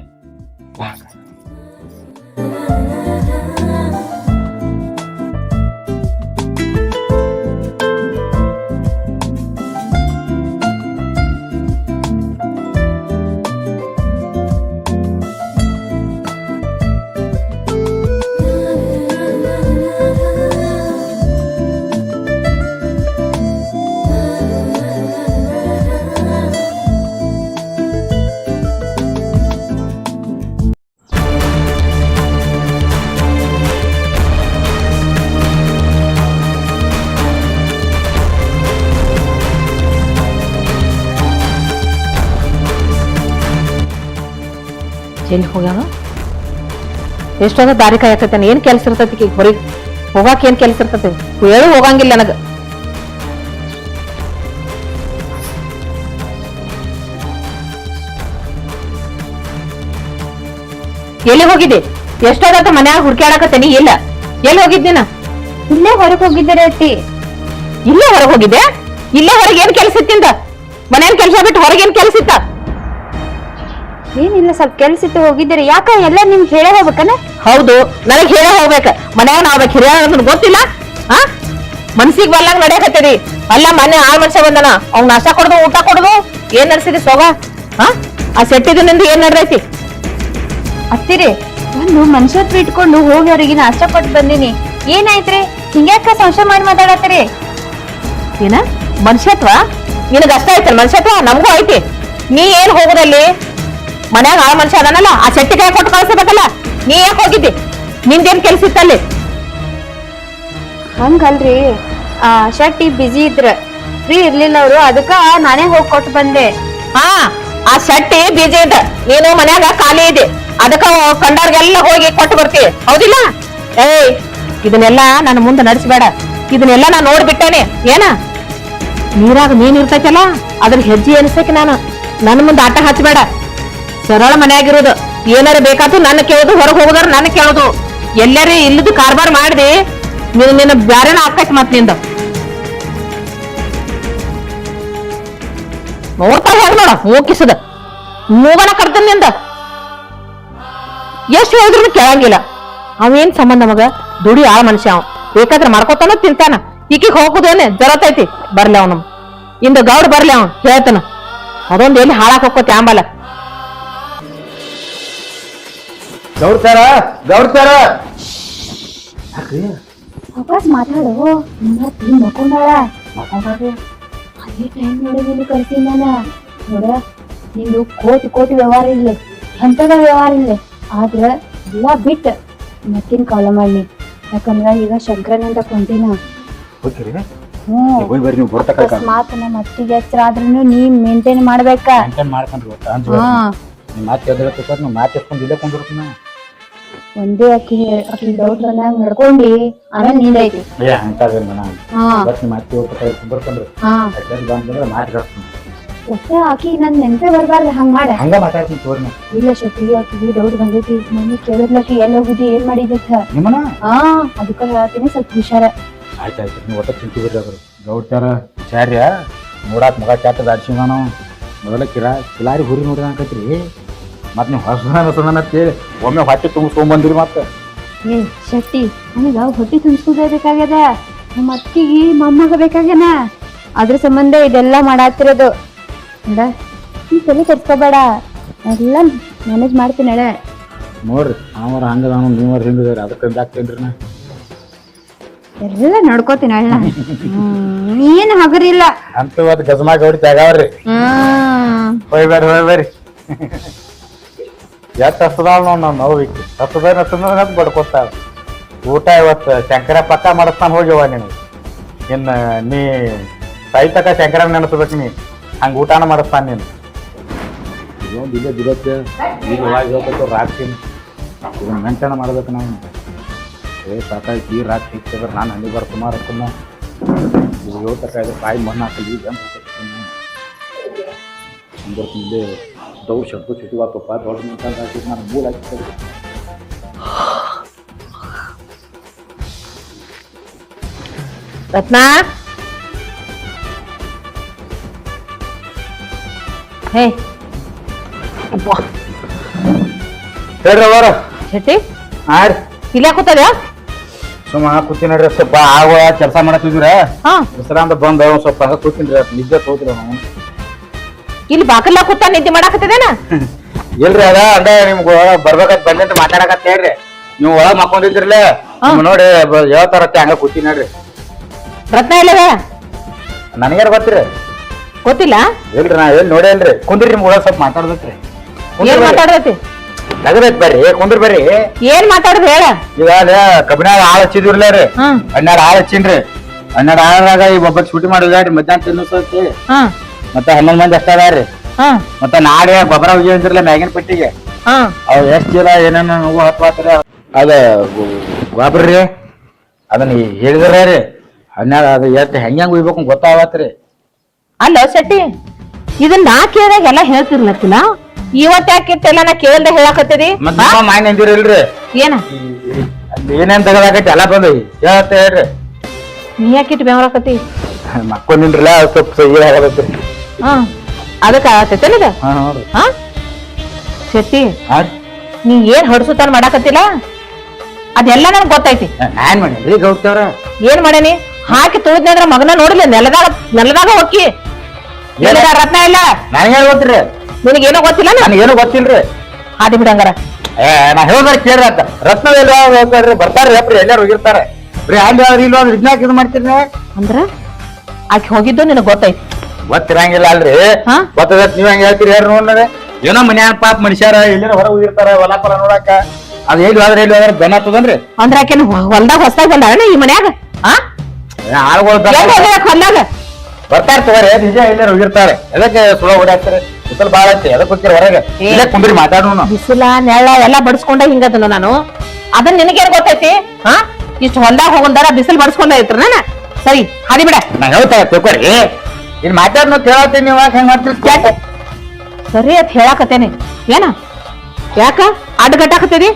ಎಲ್ಲಿ ಹೋಗ್ಯಾವ ಎಷ್ಟೊಂದು ದಾರಿ ಕಾಯಕತ್ತಾನ ಏನ್ ಕೆಲ್ಸ ಇರ್ತೈತಿ ಈಗ ಹೊರಗೆ ಹೋಗಾಕ ಏನ್ ಕೆಲ್ಸ ಇರ್ತೈತಿ ಹೇಳು ಹೋಗಂಗಿಲ್ಲ ನನಗ ಎಲ್ಲಿ ಹೋಗಿದ್ದೆ ಎಷ್ಟೊತ್ತ ಮನ್ಯಾಗ ಹುಡ್ಕ್ಯಾಡಕತ್ತೇನಿ ಇಲ್ಲ ಎಲ್ಲಿ ಹೋಗಿದ್ದೀನ ಇಲ್ಲೇ ಹೊರಗ್ ಹೋಗಿದ್ದಾರೆ ಅತ್ತಿ ಇಲ್ಲೇ ಹೊರಗೆ ಹೋಗಿದ್ದೆ ಇಲ್ಲೇ ಹೊರಗೆ ಏನ್ ಕೆಲ್ಸ ಇತ್ತಿಂದ ಮನೇನ್ ಕೆಲ್ಸ ಬಿಟ್ಟು ಹೊರಗೆ ಏನ್ ಕೆಲ್ಸ ಇತ್ತ ಏನಿಲ್ಲ ಸ್ವಲ್ಪ ಕೆಲ್ಸ ಇತ್ತು ಹೋಗಿದ್ದೀರಿ ಯಾಕ ಎಲ್ಲ ನಿಮ್ಗೆ ಹೇಳೇ ಹೋಗ್ಬೇಕನ ಹೌದು ನನಗ್ ಹೇಳೇ ಹೋಗ್ಬೇಕ ಮನ್ಯಾಗ ನಾವ್ ಹಿರಿಯ ಗೊತ್ತಿಲ್ಲ ಆ ಮನ್ಸಿಗೆ ಬರ್ಲಂಗ್ ನಡೆಯಕತ್ತೀರಿ ಅಲ್ಲ ಮನೆ ಆಳ್ ಮನುಷ್ಯ ಬಂದನ ಅವ್ನ ನಾಷ್ಟ ಕೊಡುದು ಊಟ ಕೊಡುದು ಏನ್ ನಡ್ಸಿದಿ ಸೋಗ ಆ ಸೆಟ್ಟಿದಿಂದ ಏನ್ ನಡ್ದೈತಿ ಅತ್ತಿರಿ ಒಂದು ಮನುಷ್ಯತ್ವ ಇಟ್ಕೊಂಡು ಹೋಗಿ ಅವ್ರಿಗೆ ನಾಷ್ಟ ಕೊಟ್ಟು ಬಂದಿನಿ ಏನಾಯ್ತ್ರಿ ಹಿಂಗ್ಯಾಕ ಸಂಶಯ ಮಾಡಿ ಮಾತಾಡತ್ತೀರಿ ಏನ ಮನುಷ್ಯತ್ವ ನಿನಗ ಅಷ್ಟ ಐತಲ್ ಮನುಷ್ಯತ್ವ ನಮಗೂ ಐತಿ ನೀ ಏನ್ ಹೋಗುದಲ್ಲಿ ಮನ್ಯಾಗ ಆಳ್ ಮನುಷ್ಯ ಅದನಲ್ಲ ಆ ಸೆಟ್ಟಿ ಕೈ ಕೊಟ್ಟು ಕಳ್ಸಬೇಕಲ್ಲ ನೀ ಯಾಕೆ ಹೋಗಿದ್ದಿ ನಿಂದೇನ್ ಕೆಲ್ಸ ಇತ್ತಲ್ಲಿ ಹಂಗಲ್ರಿ ಆ ಶೆಟ್ಟಿ ಬಿಜಿ ಇದ್ರ ಫ್ರೀ ಇರ್ಲಿಲ್ಲ ಅವ್ರು ಅದಕ್ಕ ನಾನೇ ಹೋಗಿ ಕೊಟ್ಟು ಬಂದೆ ಹಾ ಆ ಶೆಟ್ಟಿ ಬೀಜ ಇದ್ದ ನೀನು ಮನ್ಯಾಗ ಖಾಲಿ ಇದೆ ಅದಕ್ಕ ಕಂಡವ್ರಿಗೆಲ್ಲ ಹೋಗಿ ಕೊಟ್ಟು ಬರ್ತೀವಿ ಹೌದಿಲ್ಲ ಏಯ್ ಇದನ್ನೆಲ್ಲ ನನ್ನ ಮುಂದೆ ನಡೆಸಬೇಡ ಇದನ್ನೆಲ್ಲ ನಾ ನೋಡ್ಬಿಟ್ಟೇನೆ ಏನ ನೀರಾಗ ನೀನ್ ಇರ್ತೈತಲ್ಲ ಅದ್ರ ಹೆಜ್ಜೆ ಎನಿಸಕ್ಕೆ ನಾನು ನನ್ನ ಮುಂದೆ ಆಟ ಹಚ್ಚಬೇಡ ಸರಳ ಮನ್ಯಾಗಿರೋದು ಏನಾರ ಬೇಕಾತು ನನ್ನ ಕೇಳೋದು ಹೊರಗೆ ಹೋಗೋದಾರ ನನ್ನ ಕೇಳೋದು ಎಲ್ಲಾರು ಇಲ್ಲದು ಕಾರ್ಬಾರ್ ಮಾಡ್ದಿ ನಿನ್ನ ಬ್ಯಾರೇನ ಆಕೈತಿ ಮತ್ ನಿಂದ ನೋಡ್ತಾ ಹೇಗ ನೋಡ ಮೂಕಿಸದ ಮೂಗನ ಕಡ್ತಾನ ನಿಂದ ಎಷ್ಟು ಹೇಳಿದ್ರು ಕೇಳಂಗಿಲ್ಲ ಅವೇನ್ ಸಂಬಂಧ ಮಗ ದುಡಿ ಆ ಮನುಷ್ಯ ಅವ ಬೇಕಾದ್ರೆ ಮಾಡ್ಕೊತಾನ ತಿಂತಾನ ಈಕಿಗ್ ಹೋಗುದೇನೆ ಜರತೈತಿ ಬರ್ಲಿ ಅವನ ಇಂದ ಗೌಡ್ ಬರ್ಲಿ ಅವ ಹೇಳ್ತಾನ ಅದೊಂದ್ ಎಲ್ಲಿ ಹಾಳಾಕ್ ಹೋಗ್ಕೋತಿ ಆಂಬಲ ಗೌಡ್ತಾರ ಗೌಡ್ತಾರ ವಾಪಸ್ ಮಾತಾಡು ಮಕ್ಕೊಂಡಾಳ ಟೈಮ್ ನೋಡಿ ನೀನು ಕಳ್ತೀನಿ ನಾನ ನೋಡ ನಿಂದು ಕೋಟಿ ವ್ಯವಹಾರ ಇಲ್ಲ ಎಂತದ ವ್ಯವಹಾರ ಇಲ್ಲ ಆದ್ರ ಎಲ್ಲಾ ಬಿಟ್ಟ ಮತ್ತಿನ ಕಾಲ ಮಾಡಿ ಯಾಕಂದ್ರ ಈಗ ಶಂಕರನ್ ಅಂತ ಕೊಂತಿನ ಹೋಗ್ತೀರಿ ಹ್ಮ್ ಹೋಗಿ ಬರ್ರಿ ನೀವು ಬರ್ತಕ್ಕ ಅಕಸ್ಮಾತ್ ನಮ್ಮ ಮತ್ತಿಗೆ ಎಚ್ಚರ ಆದ್ರೂ ನೀ ಮೇಂಟೈನ್ ಮಾಡ್ಬೇಕ ಮೇಂಟೈನ್ ಮಾಡ್ಕೊಂಡ್ರಿ ಗೊತ್ತಾ ಅಂತ ಹಾ ನೀವು ಮಾತು ಎದ್ರತ್ತ ನೀವು ಮಾತು ಎತ್ಕೊಂಡು ಇಲ್ಲೇ ಕುಂದಿರ್ತೀನಿ ಒಂದೇ ಅಕ್ಕಿ ಡೌಟ್ ಬಂದಾಗ ನಡ್ಕೊಂಡಿ ಆಮೇಲೆ ನೀಂದೈತಿ ಏ ಅಂತದೇನು ನಾನು ಹಾ ಬಟ್ ನಿಮ್ಮ ಮಾತು ಕುಂದಿರ್ಕೊಂಡ್ರಿ ಹಾ ಅಡ್ಡಲ್ಲಿ ಬಂದ್ರೆ ಮಾತು ಕಳ್ಸ್ತೀನಿ ಒಟ್ಟ ಆಕಿ ನನ್ ನೆನ್ಪೆ ಬರ್ಬಾರ್ದು ಹಂಗ ಮಾಡ ಹಂಗ ಮಾತಾಡ್ತೀನಿ ತೋರಿ ನಾ ಇಲ್ಲ ಶಕ್ತಿಗೆ ಆಕಿಗೆ ಡೌಟ್ ಬಂದೈತಿ ಮಮ್ಮಿ ಕೇಳಿದ್ಲಕಿ ಎಲ್ಲಿ ಹೋಗುದಿ ಏನ್ ಮಾಡಿದಕ್ಕ ನಿಮ್ಮನ ಹಾ ಅದಕ್ಕ ಹೇಳ್ತೀನಿ ಸ್ವಲ್ಪ ಹುಷಾರ ಆಯ್ತಾಯ್ತು ನೀವು ಒಟ್ಟ ಚಿಂತೆ ಬಿಡ್ರಿ ಅದ್ರ ಗೌಡ್ತಾರ ಹುಷಾರ್ಯ ನೋಡಾಕ್ ಮಗ ಚಾಟ ದಾಡ್ಸಿವ ನಾವು ಮೊದಲ ಕಿಲಾರಿ ಹುರಿ ನೋಡಿದ ಅನ್ಕತ್ರಿ ಮತ್ತೆ ನೀವು ಹೊಸದನಂತೇಳಿ ಒಮ್ಮೆ ಹೊಟ್ಟೆ ತುಂಬಿಸ್ಕೊಂಬಂದಿರಿ ಮತ್ತೆ ಏ ಶಕ್ತಿ ನನಗ ಹೊಟ್ಟಿ ತುಂಬಿಸ್ಕೋದೇ ಬೇಕಾಗ್ಯದ ನಮ್ಮ ಅತ್ತಿಗೆ ಮೊಮ್ಮಗ ಬೇಕಾಗ್ಯಾನ ಅದ್ರ ಸಂಬಂಧ ಇದೆಲ್ಲ ಮಾಡಾತಿರೋದು ನೋಡ ನೀ ತಲೆ ಕೆಡ್ಸ್ಕೋಬೇಡ ಎಲ್ಲ ಮ್ಯಾನೇಜ್ ಮಾಡ್ತೀನಿ ಹೇಳ ನೋಡ್ರಿ ಅವರ ಹಂಗದಾನು ನೀವರ ಹಿಂಗದ್ರಿ ಅದಕ್ಕೆ ಹಾಕ್ತೇನ್ರಿ ನಾ ಎಲ್ಲ ನೋಡ್ಕೋತೀನಿ ಅಣ್ಣ ಏನ್ ಹಗರಿಲ್ಲ ಅಂತ ಅದು ಗಜಮಾ ಗೌಡಿ ತೆಗಾವ್ರಿ ಹೋಯ್ಬೇರಿ ಎಷ್ಟು ಹಸ್ತದಾಳ ನೋಡ್ ನಾವು ನೋವಿಕ್ಕೆ ಹಸ್ತದ ಬಡ್ಕೊತಾಳ ಊಟ ಇವತ್ತು ಶಂಕರ ಪಕ್ಕ ಮಾಡಿಸ್ತಾನ ಹೋಗ್ಯವ ನೀನು ಇನ್ನು ನೀ ಸೈತಕ ಶಂಕರ ನೆನಸ್ಬೇಕು ನೀ ಹಂಗ ಊಟನ ಮಾಡಿಸ್ತಾನ ನೀನು ಇದೊಂದು ಇಲ್ಲೇ ಬಿಡತ್ತೆ ಈಗ ಒಳಗೆ ಹೇಳ್ಬೇಕು ರಾಕ್ತೀನಿ ಇದನ್ನ ಮೇಂಟೈನ್ ಮಾಡ್ಬೇಕು ನಾವು ಸಾಕಾಯ್ತು ಈ ರಾತ್ರಿ ಸಿಕ್ಕಿದ್ರೆ ನಾನು ಹಂಗೆ ಬರ್ ಸುಮಾರು ಹಾಕನ್ನ ಇದು ಹೇಳ್ತಕ್ಕ ಇದು ಕಾಯಿ ಮಣ್ಣು ಹಾಕಲಿ ಬರ್ತೀನಿ ಇಲ್ಲೇ ದೌಡ್ ಶಬ್ದ ಚುಟಿವಾತಪ್ಪ ದೊಡ್ಡ ನಿಂತ ಹಾಕಿ ನಾನು ಮೂಲ ಹಾಕಿ ರತ್ನ ಹೇ ಅಬ್ಬಾ ಹೇಳ್ರಿ ಅವರ ಶೆಟ್ಟಿ ಹಾಂ ರೀ ಇಲ್ಲ ಕೂತದ ಸುಮ್ಮ ಕೂತೀನಿ ನೋಡ್ರಿ ಸ್ವಲ್ಪ ಆಗ ಕೆಲಸ ಮಾಡತ್ತಿದ್ರ ಹಾ ವಿಶ್ರಾಂತ ಬಂದ ಒಂದ್ ಸ್ವಲ್ಪ ಹಂಗ ಕೂತೀನಿ ರೀ ನಿದ್ದೆ ತೋದ್ರಿ ನಾವು ಇಲ್ಲಿ ಬಾಕಲ್ಲ ಕೂತ ನಿದ್ದೆ ಮಾಡಾಕತ್ತದೇನ ಇಲ್ರಿ ಅದ ಅಂದ ನಿಮ್ಗೆ ಬರ್ಬೇಕಂತ ಬಂದಂತ ಮಾತಾಡಕತ್ತ ಹೇಳ್ರಿ ನೀವು ಒಳಗ್ ಮಕ್ಕೊಂಡಿದ್ರಲ್ಲ ನೋಡಿ ಹೇಳ್ತಾರತ್ತೆ ಹಂಗ ಕೂತೀನಿ ನೋಡ್ರಿ ರತ್ನ ಇಲ್ಲದ ನನಗ್ಯಾರ ಗೊತ್ತಿರಿ ಗೊತ್ತಿಲ್ಲ ಇಲ್ರಿ ನಾ ಎಲ್ಲಿ ನೋಡೇನ್ರಿ ಕುಂದ್ರಿ ನಿಮ್ಗೆ ಒಳಗ್ ಸ್ವಲ್ಪ ಮಾತಾಡ್ಬೇಕ್ರಿ ಏನ್ ಮಾತಾಡತಿ ತಗದೈತ್ ಬರ್ರಿ ಕುಂದ್ರ ಬರ್ರಿ ಏನ್ ಮಾತಾಡುದು ಹೇಳ ಈಗ ಕಬ್ಬಿನಾಗ ಆಳ್ ಹಚ್ಚಿದ್ರಲ್ಲ ರೀ ಹಾ 12 ಆಳ್ ಹಚ್ಚಿನ್ರಿ 12 ಆಳಾಗ ಈ ಒಬ್ಬ ಶೂಟಿ ಮಾಡಿದ್ರಿ ಮಧ್ಯಾಹ್ನ ತಿನ್ನಿಸತಿ ಹಾ ಮತ್ತೆ 11 ಮಂದಿ ಅಷ್ಟ ಅದಾರ್ರಿ ಹಾ ಮತ್ತೆ ನಾಳೆ ಗೊಬ್ಬರ ಹೋಗಿ ಅಂದ್ರಲ್ಲ ಮ್ಯಾಗಿನ ಪಟ್ಟಿಗೆ ಹಾ ಅವ್ ಎಷ್ಟ್ ಚೀಲ ಏನೇನು ನೋವು ಹತ್ವಾತ್ರಿ ಅದ ಗೊಬ್ಬರ ರೀ ಅದನ್ನ ಹೇಳಿದ್ರ ರೀ 12 ಅದು ಎಷ್ಟು ಹೆಂಗ್ ಉಯ್ಬೇಕು ಗೊತ್ತಾವತ್ರಿ ಅಲ್ಲ ಶೆಟ್ಟಿ ಇದನ್ನ ನಾ ಕೇಳಿದಾಗ ಎಲ್ಲ ಹೇಳ್ತಿರ್ಲತ್ತಿಲ್ಲ ಇವತ್ ಯಾಕಿಟ್ಟೆಲ್ಲ ನಾ ಕೇಳ್ದೆ ಹೇಳಾಕತ್ತೀರಿ ಮತ್ತ ಮಾಯನ್ ಅಂದಿರಲ್ರಿ ಏನ ಏನೇನ್ ತಗದಾಕೈತಿ ಎಲ್ಲ ಬಂದು ಹೇಳ್ತ ಹೇಳ್ರಿ ನೀ ಯಾಕಿಟ್ಟು ಬೆವರಾಕತ್ತಿ ಮಕ್ಕೊಂದಿನ್ರಲ್ಲ ಸ್ವಲ್ಪ ಸಹಿ ಆಗದತ್ರಿ ಹಾ ಅದಕ್ಕ ಆಗತ್ತೇನದ ಹಾ ನೋಡ್ರಿ ಹಾ ಶೆಟ್ಟಿ ಹಾ ನೀ ಏನ್ ಹೊಡ್ಸುತ್ತಾನ ಮಾಡಾಕತ್ತಿಲ್ಲ ಅದೆಲ್ಲ ನನ್ಗ್ ಗೊತ್ತೈತಿ ನಾನ್ ಮಾಡೇನ್ರಿ ಗೌಡ್ತವ್ರ ಏನ್ ಮಾಡೇನಿ ಹಾಕಿ ತುಳಿದ್ನಿ ಅಂದ್ರ ಮಗನ ನೋಡಿಲ್ಲ ನೆಲದಾಗ ಹೊಕ್ಕಿ ರತ್ನ ಇಲ್ಲ ನನಗೇನ್ ಗೊತ್ತಿರಿ ನಿನಗೇನೋ ಗೊತ್ತಿಲ್ಲ ನನಗೇನು ಗೊತ್ತಿಲ್ರಿ ಹಾದಿ ಬಿಡಂಗಾರ ನಾ ಹೇಳ್ದಾರ ಕೇಳ್ರಿ ಅಂತ ರತ್ನ ಎಲ್ಲ ಬರ್ತಾರ್ರಿ ಅಪ್ರಿ ಎಲ್ಲಾರು ಹೋಗಿರ್ತಾರೆ ಬರೀ ಅಲ್ಲಿ ಅವ್ರು ಇಲ್ಲ ಅಂದ್ರೆ ಇದನ್ನ ಇದು ಮಾಡ್ತೀರಿ ಅಂದ್ರ ಆಕಿ ಹೋಗಿದ್ದು ನಿನಗ್ ಗೊತ್ತೈತಿ ಗೊತ್ತಿರಂಗಿಲ್ಲ ಅಲ್ರಿ ಹಾ? ಗೊತ್ತದ ನೀವ್ ಹೆಂಗ್ ಹೇಳ್ತೀರಿ ಯಾರು ನೋಡ್ರಿ ಏನೋ ಮನ್ಯಾನ ಪಾಪ ಮನುಷ್ಯರ ಎಲ್ಲಾರ ಹೊರ ಹೋಗಿರ್ತಾರ ಹೊಲ ಪಲ ನೋಡಾಕ ಅದ್ ಎಲ್ಲಿ ಹೋದ್ರೆ ಬೆನ್ನ ಹತ್ತದನ್ರಿ ಅಂದ್ರ ಆಕೆನ ಹೊಲ್ದಾಗ ಹೊಸ್ದಾಗ ಬಂದಾಳ ಈ ಮನ್ಯಾಗ ಹಾ ಆಳುಗಳು ಹೊಲ್ದಾಗ ಬರ್ತಾರ ತಗೋರಿ ನಿಜ ಎಲ್ಲಾರು ಹೋಗಿರ್ತಾರೆ ಎದಕ್ಕೆ ಸುಳ ಓಡಾಡ್ತಾರೆ ಬಿಸಲ್ ಬಾಳ ಐತಿ ಎದಕ್ ಹೋಗ್ತೀರಿ ಹೊರಗೆ ಇಲ್ಲೇ ಕುಂದ್ರಿ ಮಾತಾಡೋಣ ಬಿಸಿಲ ನೆಳ್ಳ ಎಲ್ಲ ಬಡ್ಸ್ಕೊಂಡ ಹಿಂಗದನು ನಾನು ಅದನ್ನ ನಿನಗೇನ್ ಗೊತ್ತೈತಿ ಹಾ ಇಷ್ಟು ಹೊಲ್ದಾಗ ಹೋಗಂದಾರ ಬಿಸಿಲ್ ಬಡ್ಸ್ಕೊಂಡ ಐತ್ರ ನಾನ ಸರಿ ಹಾದಿ ಬಿಡ ನಾ ಹೇಳ್ತಾ ತಿಳ್ಕೊರಿ ಇನ್ ಮಾತಾಡ್ ಕೇಳತ್ತೀನಿ ನೀವು ಹೆಂಗ್ ಮಾಡ್ತೀರಿ ಸರಿ ಅಂತ ಹೇಳಾಕತ್ತೇನೆ ಏನ ಯಾಕ ಅಡ್ಗಟ್ಟಾಕತ್ತೀರಿ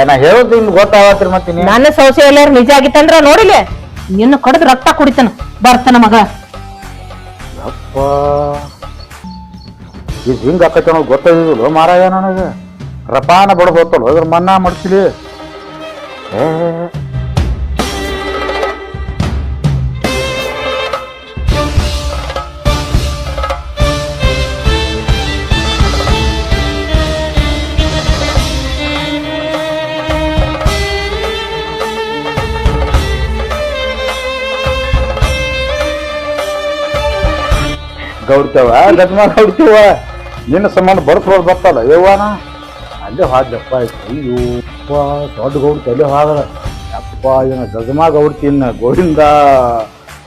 ನಾ ಹೇಳುದು ನಿಮ್ಗೆ ಗೊತ್ತಾಗತ್ರಿ ಮತ್ತೆ ನನ್ನ ಸೌಸೆ ಎಲ್ಲಾರು ನಿಜ ಆಗಿತ್ತಂದ್ರ ನೋಡಿಲ್ಲ ನಿನ್ನ ಕಡದ್ ರಕ್ತ ಕುಡಿತಾನ ಬರ್ತಾನ ಮಗ ಅಪ್ಪ ಇದು ಹಿಂಗ ಆಕೈತಿ ಅನ್ನೋದು ಗೊತ್ತಾಗಿಲ್ಲ ಮಾರಾಯ ನನಗೆ ರಪಾನ ಬಡ ಗೊತ್ತಲ್ಲ ಅದ್ರ ಮನ್ನಾ ಮಾಡ್ತೀವಿ ಗೌಡ್ತೇವ ಗಜ್ಮಾ ಗೌಡ್ತೇವ ನಿನ್ನ ಸಂಬಂಧ ಬಡ್ಸ್ಬೋದು ಬರ್ತಲ್ಲ ಯವ್ವಾನ ಅಲ್ಲೇ ಹಾದ್ಯಪ್ಪ ಅಯ್ಯಪ್ಪ ದೊಡ್ಡ ಗೌಡ್ತಿ ಅಲ್ಲೇ ಹಾದ್ರ ಯಪ್ಪ ಇವನ ಗಜ್ಮಾ ಗೌಡ್ತಿನ್ನ ಗೋವಿಂದ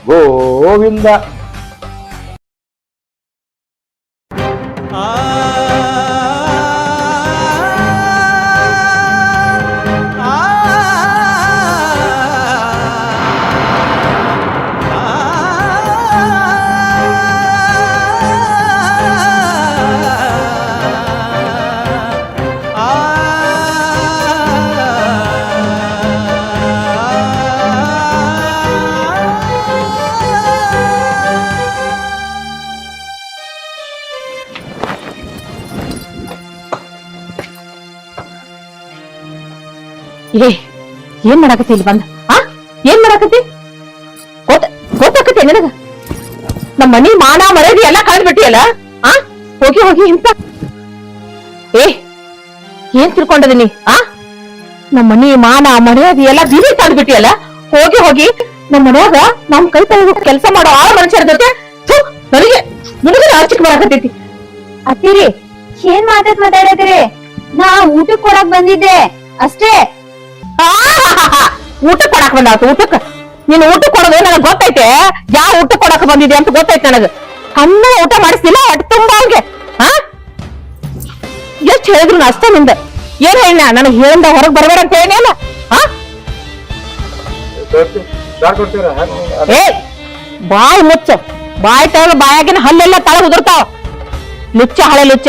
ಗೋವಿಂದ ಏ ಏನ್ ಮಾಡಾಕತಿ ಇಲ್ಲಿ ಬಂದ ಏನ್ ಮಾಡಾಕತಿ ಗೊತ್ತಾಕತಿ ನಿನಗ ನಮ್ಮ ಮನಿ ಮಾನ ಮರ್ಯಾದಿ ಎಲ್ಲಾ ಕಳೆದ್ಬಿಟ್ಟಿಯಲ್ಲ ಹೋಗಿ ಹೋಗಿ ಇಂತ ಏ ಏನ್ ತಿಳ್ಕೊಂಡದೀನಿ ನಮ್ಮ ಮನಿ ಮಾನ ಮರ್ಯಾದಿ ಎಲ್ಲಾ ಬೀದಿ ತಂದ್ಬಿಟ್ಟಿಯಲ್ಲ ಹೋಗಿ ಹೋಗಿ ನಮ್ಮ ಮನ್ಯಾಗ ನಮ್ ಕೈ ತಗ ಕೆಲಸ ಮಾಡೋ ಆ ಮನುಷ್ಯರ ಜೊತೆ ನನಗೆ ನನಗೆ ಆಚಿಕ್ ಮಾಡಾಕತೈತಿ ಅತ್ತಿರಿ ಏನ್ ಮಾತಾಡದ್ರಿ ನಾ ಊಟಕ್ ಕೊಡಕ್ ಬಂದಿದ್ದೆ ಅಷ್ಟೇ. ಊಟಕ್ ಕೊಡಾಕ್ ಬಂದಾತು ಊಟಕ್ ನೀನ್ ಊಟ ಕೊಡೋದು ನನಗ್ ಗೊತ್ತೈತೆ ಯಾವ ಊಟ ಕೊಡಕ್ ಬಂದಿದೆ ಅಂತ ಗೊತ್ತೈತೆ ನನಗ ಅನ್ನ ಊಟ ಮಾಡಿಸ್ತಿಲ್ಲ ಹೊಟ್ಟೆ ತುಂಬಾ ಅವ್ಗೆ ಎಷ್ಟ್ ಹೇಳಿದ್ರು ನಾ ಅಷ್ಟೇ ನಿಂದ ಏನ್ ಹೇಳ ನನಗ್ ಹೇಳಿಂದ ಹೊರಗ್ ಬರ್ಬೇಡ ಅಂತ ಹೇಳಿಲ್ಲ ಏ ಬಾಯಿ ಮುಚ್ಚ ಬಾಯಿ ತಗ ಬಾಯಾಗಿನ ಹಲ್ಲೆಲ್ಲ ತಳ ಉದುರ್ತಾವ ಲುಚ್ಚ ಹಳೆ ಲುಚ್ಚ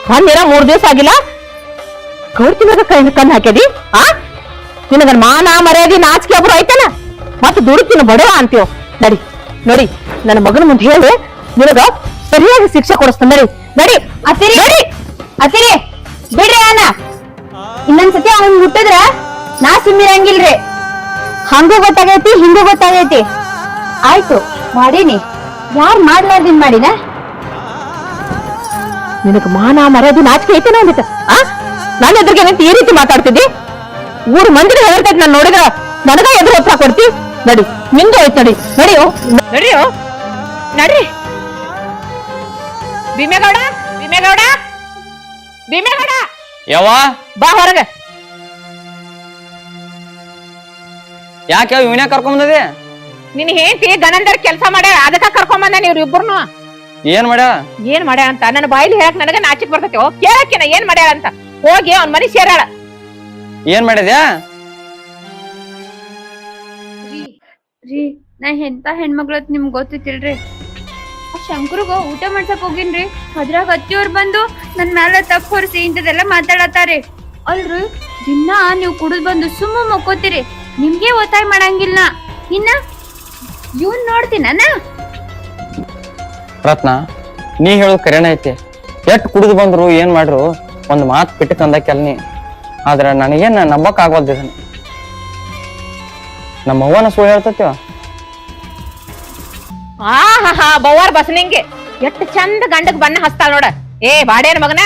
ಒಂದಿನ 3 ದಿವಸ ಆಗಿಲ್ಲ ಗೌಡ್ತಿ ಮ್ಯಾಗ ಕಣ್ಣು ಹಾಕ್ಯದಿ ನಿನಗ ಮಾನ ಮರ್ಯಾದಿ ನಾಚಿಕೆ ಒಬ್ರು ಐತನ ಮತ್ತ ದುಡುಕಿನ ಬಡವ ಅಂತೀವ ನಡಿ ನೋಡಿ ನನ್ನ ಮಗನ ಮುಂದೆ ಹೇಳಿ ನಿನಗ ಸರಿಯಾಗಿ ಶಿಕ್ಷೆ ಕೊಡಿಸ್ತಾನ ನಡಿ ನಡಿ ಅತ್ತಿರಿ ಅತ್ತಿರಿ ಬಿಡ್ರಿ ಅಣ್ಣ ಇನ್ನೊಂದ್ಸತಿ ಅವನ್ ಮುಟ್ಟಿದ್ರ ನಾ ಸುಮ್ಮಿರಂಗಿಲ್ರಿ ಹಂಗೂ ಗೊತ್ತಾಗೈತಿ ಹಿಂಗೂ ಗೊತ್ತಾಗೈತಿ ಆಯ್ತು ಮಾಡೀನಿ ಯಾರ್ ಮಾಡ್ಲಾರ್ದಿನ್ ಮಾಡಿನ ನಿನಗ ಮಾನ ಮರ್ಯಾದಿ ನಾಚಿಕೆ ಐತೇನ ಅಂದಿತ್ತ ನಾನು ಎದುರಿಗೆ ಈ ರೀತಿ ಮಾತಾಡ್ತಿದ್ದಿ ಊರ್ ಮಂದಿರ ಹೇಳ್ತೈತಿ ನಾನು ನೋಡಿದ್ರ ನನಗ ಎದುರು ಉತ್ತರ ಕೊಡ್ತಿ ನಡಿ ನಿಂದು ಐತ್ ನಡಿ ನಡಿಯೋ ನಡಿಯೋ ನಡ್ರಿ ಭೀಮೇಗೌಡ ಭೀಮೇಗೌಡ ಭೀಮೇಗೌಡ ಯಾವ ಬಾ ಹೊರಗ ಯಾಕೆ ಇವನೇ ಕರ್ಕೊಂಬಂದದೆ ನಿನ್ ಹೆಂಡತಿ ಗಣಂದರ್ ಕೆಲಸ ಮಾಡ್ಯಾರ ಅದಕ್ಕ ಕರ್ಕೊಂಬಂದ ನೀವ್ರ ಇಬ್ಬರನು ಏನ್ ಮಾಡ್ಯ ಏನ್ ಮಾಡ್ಯಾಳ ಅಂತ ನನ್ನ ಬಾಯಿಲಿ ಹೇಳಕ್ ನನಗ ನಾಚಿಕ್ ಬರ್ತೈತಿ ಕೇಳಕ್ಕಿನ ಏನ್ ಮಾಡ್ಯಾಳ ಅಂತ ಹೋಗಿ ಅವ್ನ ಮನಿ ಸೇರಾಳ ಏನ್ ಮಾಡಿದ್ಯಾ ರೀ ನಾ ಎಂತ ಹೆಣ್ಮಗ್ಳತ್ ನಿಮ್ಗ್ ಗೊತ್ತಿತ್ತಿಲ್ರಿ ಆ ಶಂಕರ್ಗ ಊಟ ಮಾಡ್ಸಕ್ ಹೋಗಿನ್ರಿ ಅದ್ರಾಗ ಅತ್ತಿಯವ್ರ ಬಂದು ನನ್ ಮ್ಯಾಲ ತಪ್ಪ ಹೊರಿಸಿ ಇಂಥದೆಲ್ಲ ಮಾತಾಡತಾರಿ ಅಲ್ರಿ ದಿನ ನೀವ್ ಕುಡಿದ್ ಬಂದು ಸುಮ್ಮ ಮಕ್ಕೋತೀರಿ ನಿಮ್ಗೆ ಒತ್ತಾಯ ಮಾಡಂಗಿಲ್ಲ ಇನ್ನ ಇವನ್ ನೋಡ್ತೀನ ರತ್ನ ನೀ ಹೇಳೋದು ಕರೆನ ಐತಿ ಎಷ್ಟ್ ಕುಡಿದು ಬಂದ್ರು ಏನ್ ಮಾಡ್ರು ಒಂದ್ ಮಾತ್ ಪಿಟ್ಟಕ್ ಅಂದಕ್ಕೆಲ್ನಿ ಆದ್ರ ನನಗೇನ್ ನಂಬಕ್ ಆಗೋದ್ ಇದನ್ನ ನಮ್ಮ ಅವ್ವನ ಸುಳ್ಳು ಹೇಳ್ತತ್ಯ ಬವ್ವಾರ್ ಬಸನಿಂಗೆ ಎಷ್ಟ್ ಚಂದ ಗಂಡಗ್ ಬಣ್ಣ ಹಸ್ತಾಳ ನೋಡ ಏ ಬಾಡೇನ ಮಗನ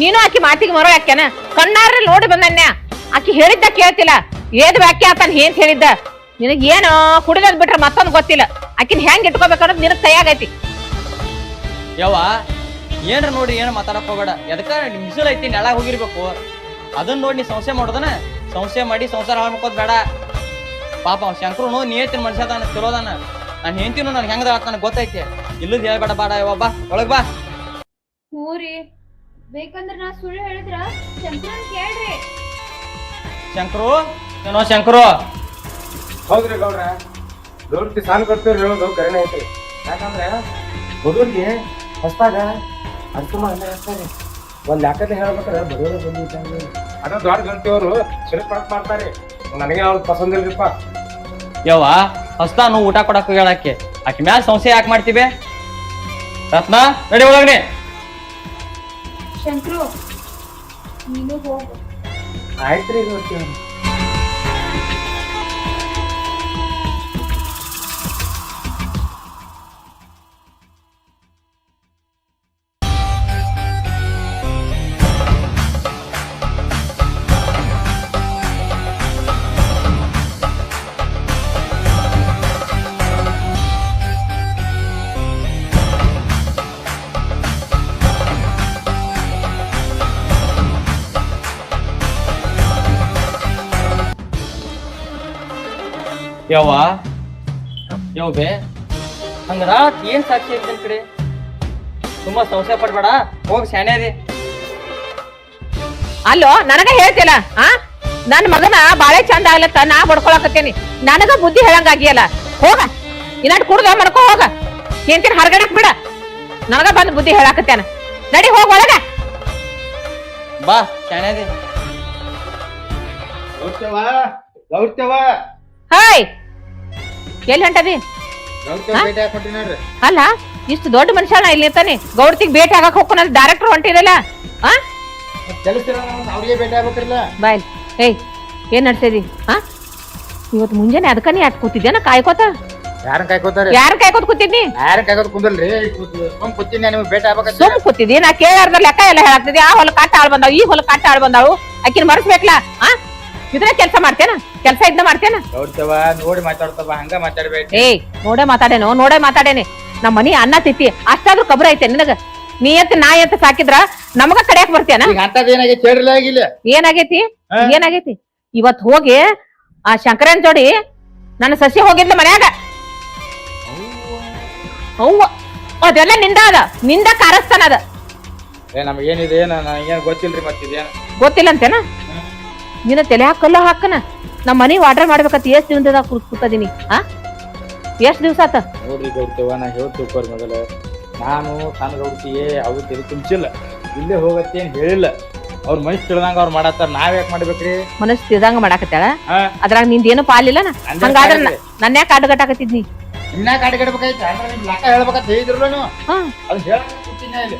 ನೀನು ಆಕಿ ಮಾತಿಗೆ ಮರೋ ಯಾಕ್ಯಾನ ಕಣ್ಣಾರ ನೋಡಿ ಬಂದನ್ಯ ಆಕಿ ಹೇಳಿದ್ದ ಕೇಳ್ತಿಲ್ಲ ಏದ್ ವ್ಯಾಖ್ಯ ಆತನ್ ಏನ್ ಹೇಳಿದ್ದ ನಿನಗ್ ಏನು ಕುಡಿದ್ ಬಿಟ್ರ ಮತ್ತೊಂದ್ ಗೊತ್ತಿಲ್ಲ ಆಕಿನ್ ಹೆಂಗ್ ಇಟ್ಕೋಬೇಕನ್ನೋದ್ ನಿನಗ್ ಕೈಯಾಗೈತಿ ಯವ್ವ ಏನ್ರ ನೋಡಿ ಏನ್ ಮಾತಾಡಕ್ ಹೋಗ್ಬೇಡ ಎದಕ್ಕ ಮಿಸಲ್ ಐತಿ ನೆಲ ಹೋಗಿರ್ಬೇಕು ಅದನ್ನ ನೋಡಿ ನೀ ಸಂಶಯ ಮಾಡೋದನ ಸಂಶಯ ಮಾಡಿ ಸಂಸಾರ ಹಾಳು ಮಾಡ್ಕೋದ್ ಬೇಡ ಪಾಪ ಅವ್ ಶಂಕರು ನಿಯತ್ತಿನ ಮನುಷ್ಯ ಅದಾನ ಚಲೋದಾನ ನಾನ್ ಹೆಂಡ್ತಿನೂ ನನ್ಗೆ ಹೆಂಗದ ನನಗೆ ಗೊತ್ತೈತಿ ಇಲ್ಲದ್ ಹೇಳ್ಬೇಡ ಬಾಡ ಯವ್ವ ಬಾ ಒಳಗ್ ಬಾ ಹ್ಞೂರಿ ಬೇಕಂದ್ರ ನಾ ಸುಳ್ಳು ಹೇಳಿದ್ರ ಶಂಕರನ್ ಕೇಳ್ರಿ ಶಂಕರು ಏನೋ ಶಂಕರು ಹೌದ್ರಿ ಗೌಡ್ರ ಗೌಡ್ತಿ ಸಾನ್ ಕೊಡ್ತೀವ್ರಿ ಹೇಳೋದು ಕರೆನ ಐತ್ರಿ ಯಾಕಂದ್ರೆ ಬದುರ್ಗೆ ಹೊಸ್ತಾಗ ಅರ್ಥಮ ಹೇಳ್ತಾರೆ ಒಂದ್ ಲೆಕ್ಕದಲ್ಲಿ ಹೇಳ್ಬೇಕಾರೆ ಬಡವರು ಬಂದಿದ್ದಂಗೆ ಅದ ದೊಡ್ಡ ಗಂಟೆಯವರು ಸಿರಿಪ್ ಮಾಡ್ತಾರೆ ನನಗೆ ಅವ್ರು ಪಸಂದ್ ಇಲ್ರಿಪ್ಪ ಯವ್ವ ಹೊಸ್ತಾನು ಊಟ ಕೊಡಕ್ ಹೇಳಕ್ಕೆ ಆಕಿ ಮ್ಯಾಲ ಸಂಶಯ ಯಾಕೆ ಮಾಡ್ತೀವಿ ರತ್ನ ನಡಿ ಒಳಗ್ರಿ ಶಂಕರು ನೀನು ಹೋಗು ಆಯ್ತ್ರಿ ಗೌಡ್ತಿ ಯವ್ವ ಬೇ ಹಂಗದ ಏನ್ ಸಾಕ್ಷಿ ಐತಿ ಕಡೆ ತುಂಬಾ ಸಂಶಯ ಪಡ್ಬೇಡ ಹೋಗಿ ಶಾಣೆ ಅದಿ ಅಲ್ಲೋ ನನಗ ಹೇಳ್ತಿಲ್ಲ ಆ ನನ್ ಮಗನ ಬಾಳೆ ಚಂದ ಆಗ್ಲತ್ತ ನಾ ಬಡ್ಕೊಳಕತ್ತೇನಿ ನನಗ ಬುದ್ಧಿ ಹೇಳಂಗಾಗಿಯಲ್ಲ ಹೋಗ ಇನ್ನಾಟ್ ಕುಡ್ದ ಮಾಡ್ಕೋ ಹೋಗ ಏನ್ತೀನಿ ಹೊರಗಡಕ್ ಬಿಡ ನನಗ ಬಂದ್ ಬುದ್ಧಿ ಹೇಳಾಕತ್ತೇನ ನಡಿ ಹೋಗ್ ಒಳಗ ಬಾ ಶಾಣೆ ಅದಿ ಹಾಯ್ ಎಲ್ಲಿ ಹೊಂಟದಿ ಅಲ್ಲ ಇಷ್ಟು ದೊಡ್ಡ ಮನುಷ್ಯ ಇಲ್ಲಿ ಇರ್ತಾನೆ ಗೌಡ್ತಿಗ್ ಭೇಟಿ ಆಗಕ್ ಹೋಗ್ಕೊಂಡ್ ಡೈರೆಕ್ಟರ್ ಹೊಂಟಿದಲ್ಲ ಆ ಬಾಯ್ ಏಯ್ ಏನ್ ನಡ್ಸಿದಿ ಹಾ ಇವತ್ ಮುಂಜಾನೆ ಅದಕ್ಕ ನೀ ಅಟ್ ಕೂತಿದ್ಯಾನ ಕಾಯ್ಕೋತ ಯಾರನ್ ಕಾಯ್ಕೋತಾರ ಯಾರ ಕಾಯ್ಕೋತ ಕೂತಿದ್ನಿ ಯಾರನ್ ಕಾಯ್ಕೋತ ಕುಂದಲ್ರಿ ಕೂತೀನಿ ನಿಮ್ಗೆ ಭೇಟಿ ಆಗ್ಬೇಕಂತ ಸುಮ್ ಕೂತಿದ್ದಿ ನಾ ಕೇಳಾರ್ದ ಲೆಕ್ಕ ಎಲ್ಲ ಹೇಳಾಕ್ತಿದ್ದಿ ಆ ಹೊಲ ಕಾಟ ಆಳ್ ಬಂದಾವ್ ಈ ಹೊಲ ಕಾಟ ಆಳ್ ಬಂದಾಳು ಆಕಿನ ಮರ್ಸ್ಬೇಕಲ್ಲ ಆ ಇದ್ರ ಕೆಲ್ಸ ಮಾಡ್ತೇನ ಕೆಲ್ಸ ಇದ್ನ ಮಾಡ್ತೇನ ನೋಡ್ತವ ನೋಡಿ ಮಾತಾಡ್ತವ ಹಂಗ ಮಾತಾಡ್ಬೇಡಿ ಏಯ್ ನೋಡೇ ಮಾತಾಡೇನೆ ನಮ್ಮ ಮನಿ ಅನ್ನ ತಿತ್ತಿ ಅಷ್ಟಾದ್ರೂ ಕಬ್ರ ಐತೆ ನಿನಗ ನೀ ಎತ್ತ ನಾ ಎತ್ತ ಸಾಕಿದ್ರ ನಮಗ ಕಡಿಯಾಕ್ ಬರ್ತೀಯನ ಈಗ ಅಂತದ್ ಏನಾಗೈತಿ ಹೇಳ್ರಿಲ್ಲ ಆಗಿಲ್ಲ ಏನಾಗೈತಿ ಇವತ್ ಹೋಗಿ ಆ ಶಂಕರನ್ ಜೋಡಿ ನನ್ನ ಸಸಿ ಹೋಗಿದ್ಲ ಮನ್ಯಾಗ ಅವ್ವ ಅದೆಲ್ಲ ನಿಂದ ಕಾರಸ್ತಾನ ಅದ ನಮಗೇನಿದೆ ನನಗೇನ್ ಗೊತ್ತಿಲ್ರಿ ಮತ್ತಿದೇನ ಗೊತ್ತಿಲ್ಲ ಅಂತೇನ ನಿನ್ನ ತಲೆ ಹಾಕಲ್ಲ ಹಾಕನ ನಮ್ಮ ಮನಿ ವಾಟರ್ ಮಾಡ್ಬೇಕಂತ ಎಷ್ಟ್ ದಿನದಾಗ ಕೂತದೀನಿ ಆ ಎಷ್ಟ್ ದಿವ್ಸ ಆತ ನೋಡ್ರಿ ಗೌಡ್ತೇವ ನಾ ಹೇಳ್ತಿವ್ಕೋರ್ ಮೊದಲ ನಾನು ಸಣ್ಣ ಗೌಡ್ತಿಗೆ ಅವ್ರು ತೆರಿ ತುಂಬಿಸಿಲ್ಲ ಇಲ್ಲೇ ಹೋಗತ್ತೇನ್ ಹೇಳಿಲ್ಲ ಅವ್ರ ಮನಸ್ ತಿಳಿದಂಗ ಅವ್ರು ಮಾಡತ್ತಾರ ನಾವ್ ಯಾಕೆ ಮಾಡ್ಬೇಕ್ರಿ ಮನಸ್ ತಿಳ್ದಂಗ ಮಾಡಾಕತ್ತಾಳ ಹಾ ಅದ್ರಾಗ ನಿಂದೇನು ಪಾಲಿಲ್ಲನ ಹಂಗಾದ್ರ ನನ್ನ ಯಾಕೆ ಅಡ್ಗಟ್ಟಾಕತ್ತಿದ್ನಿ ಇನ್ನ ಕಾಡ್ಗಡ್ಬೇಕಾಯ್ತು ಅಂದ್ರೆ ನಿಮ್ ಲೆಕ್ಕ ಹೇಳ್ಬೇಕಂತ ಹೇಳಿದ್ರಲ್ಲ ನೀವು ಹಾ ಅದು ಹೇಳಕ್ ಕೂತೀನಿ ಇಲ್ಲಿ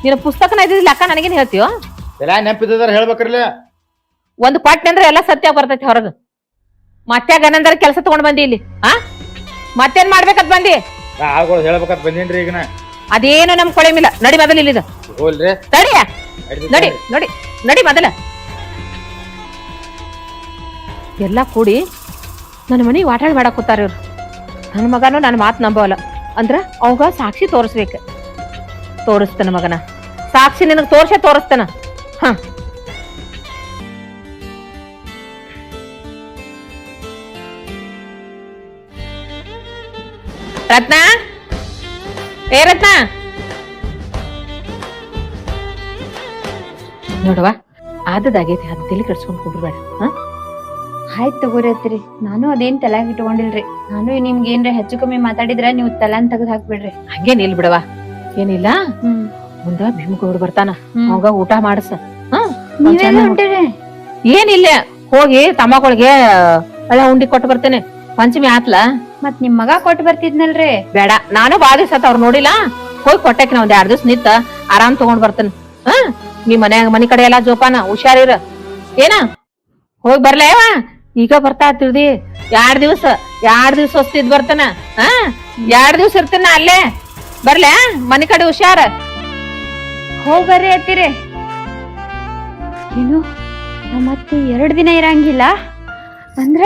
ನಿನ್ನ ಪುಸ್ತಕನ ಇದ್ದಿದ್ ಲೆಕ್ಕ ನನಗೇನ್ ಹೇಳ್ತೀಯೋ ಎಲ್ಲ ನೆನಪಿದ್ದಾರ ಹೇಳ್ಬೇಕ್ರಲ್ಲ ಒಂದ್ ಕೊಟ್ಟೆ ಅಂದ್ರೆ ಎಲ್ಲ ಸತ್ಯ ಬರ್ತೈತಿ ಹೊರಗ ಮತ್ತೆ ಗನಂದ್ರ ಕೆಲಸ ತಗೊಂಡ್ ಬಂದಿ ಇಲ್ಲಿ ಆ ಮತ್ತೇನ್ ಮಾಡ್ಬೇಕಂತ ಬಂದಿ ಆಳ್ಗಳು ಹೇಳ್ಬೇಕಂತ ಬಂದೇನ್ರಿ ಈಗ ನಾ ಅದೇನು ನಮ್ ಕೊಳೆಮಿಲ್ಲ ನಡಿ ಮೊದಲ ಇಲ್ಲಿದ ಹೋಲ್ರಿ ತಡಿಯ ನಡಿ ಮೊದಲ ಎಲ್ಲಾ ಕೂಡಿ ನನ್ನ ಮನಿ ವಾಟಾಳ್ ಮಾಡಕ್ ಕೂತಾರ ಇವ್ರು ನನ್ನ ಮಗನು ನನ್ನ ಮಾತ್ ನಂಬವಲ್ಲ ಅಂದ್ರ ಅವಾಗ ಸಾಕ್ಷಿ ತೋರಿಸ್ತಾನ ಮಗನ ಸಾಕ್ಷಿ ನಿನಗ್ ತೋರಿಸ್ತಾನ ಹ ರತ್ನ ಏ ರತ್ನ ನೋಡವಾ ಆದದಾಗೈತಿ ಅದ್ ತಲೆ ಕಟ್ಸ್ಕೊಂಡ್ ಕುಡ್ಬೇಡ ಹ ಆಯ್ತ್ ತಗೋರಿ ಅತ್ರಿ ನಾನು ಅದೇನ್ ತಲೆಯಾಗ ಇಟ್ಕೊಂಡಿಲ್ರಿ ನಾನು ನಿಮ್ಗೆ ಏನ್ರ ಹೆಚ್ಚು ಕಮ್ಮಿ ಮಾತಾಡಿದ್ರ ನೀವು ತಲಾನ್ ತೆಗ್ದ್ ಹಾಕ್ಬಿಡ್ರಿ ಹಂಗೇನ್ ಇಲ್ ಬಿಡವಾ ಏನಿಲ್ಲ ಮುಂದ ಭೀಮಗೌಡ ಬರ್ತಾನ ಅವಾಗ ಊಟ ಮಾಡಸ ನೀವೇನು ಹೊಂಟಿರಿ ಏನಿಲ್ಲ ಹೋಗಿ ತಮ್ಮಗಳಿಗೆ ಹಳೆ ಉಂಡಿ ಕೊಟ್ಟು ಬರ್ತೇನೆ ಪಂಚಮಿ ಆತ್ಲ ಮತ್ ನಿಮ್ ಮಗ ಕೊಟ್ಟು ಬರ್ತಿದ್ನಲ್ರಿ ಬೇಡ ನಾನು ಬಾಳ ದಿವಸ ಅವ್ರು ನೋಡಿಲ್ಲ ಹೋಗಿ ಕೊಟ್ಟಕ್ಕೆ ಒಂದ್ 2 ದಿವ್ಸ ನಿಂತ ಆರಾಮ್ ತಗೊಂಡ್ ಬರ್ತೇನೆ ಹ ನೀ ಮನಿ ಕಡೆ ಎಲ್ಲಾ ಜೋಪಾನ ಹುಷಾರಿರ ಏನ ಹೋಗಿ ಬರ್ಲೇವ ಈಗ ಬರ್ತಾ ತಿಳ್ದಿ 2 ದಿವ್ಸ ಹೊಸ್ತಿದ್ ಬರ್ತಾನ ಹ 2 ದಿವ್ಸ ಇರ್ತೇನ ಅಲ್ಲೇ ಬರ್ಲೆ ಮನಿ ಕಡೆ ಹುಷಾರ ಹೋಗ್ ಬರ್ರಿ ಅತ್ತಿರಿ ಏನು ಮತ್ತೆ 2 ದಿನ ಇರಂಗಿಲ್ಲ ಅಂದ್ರ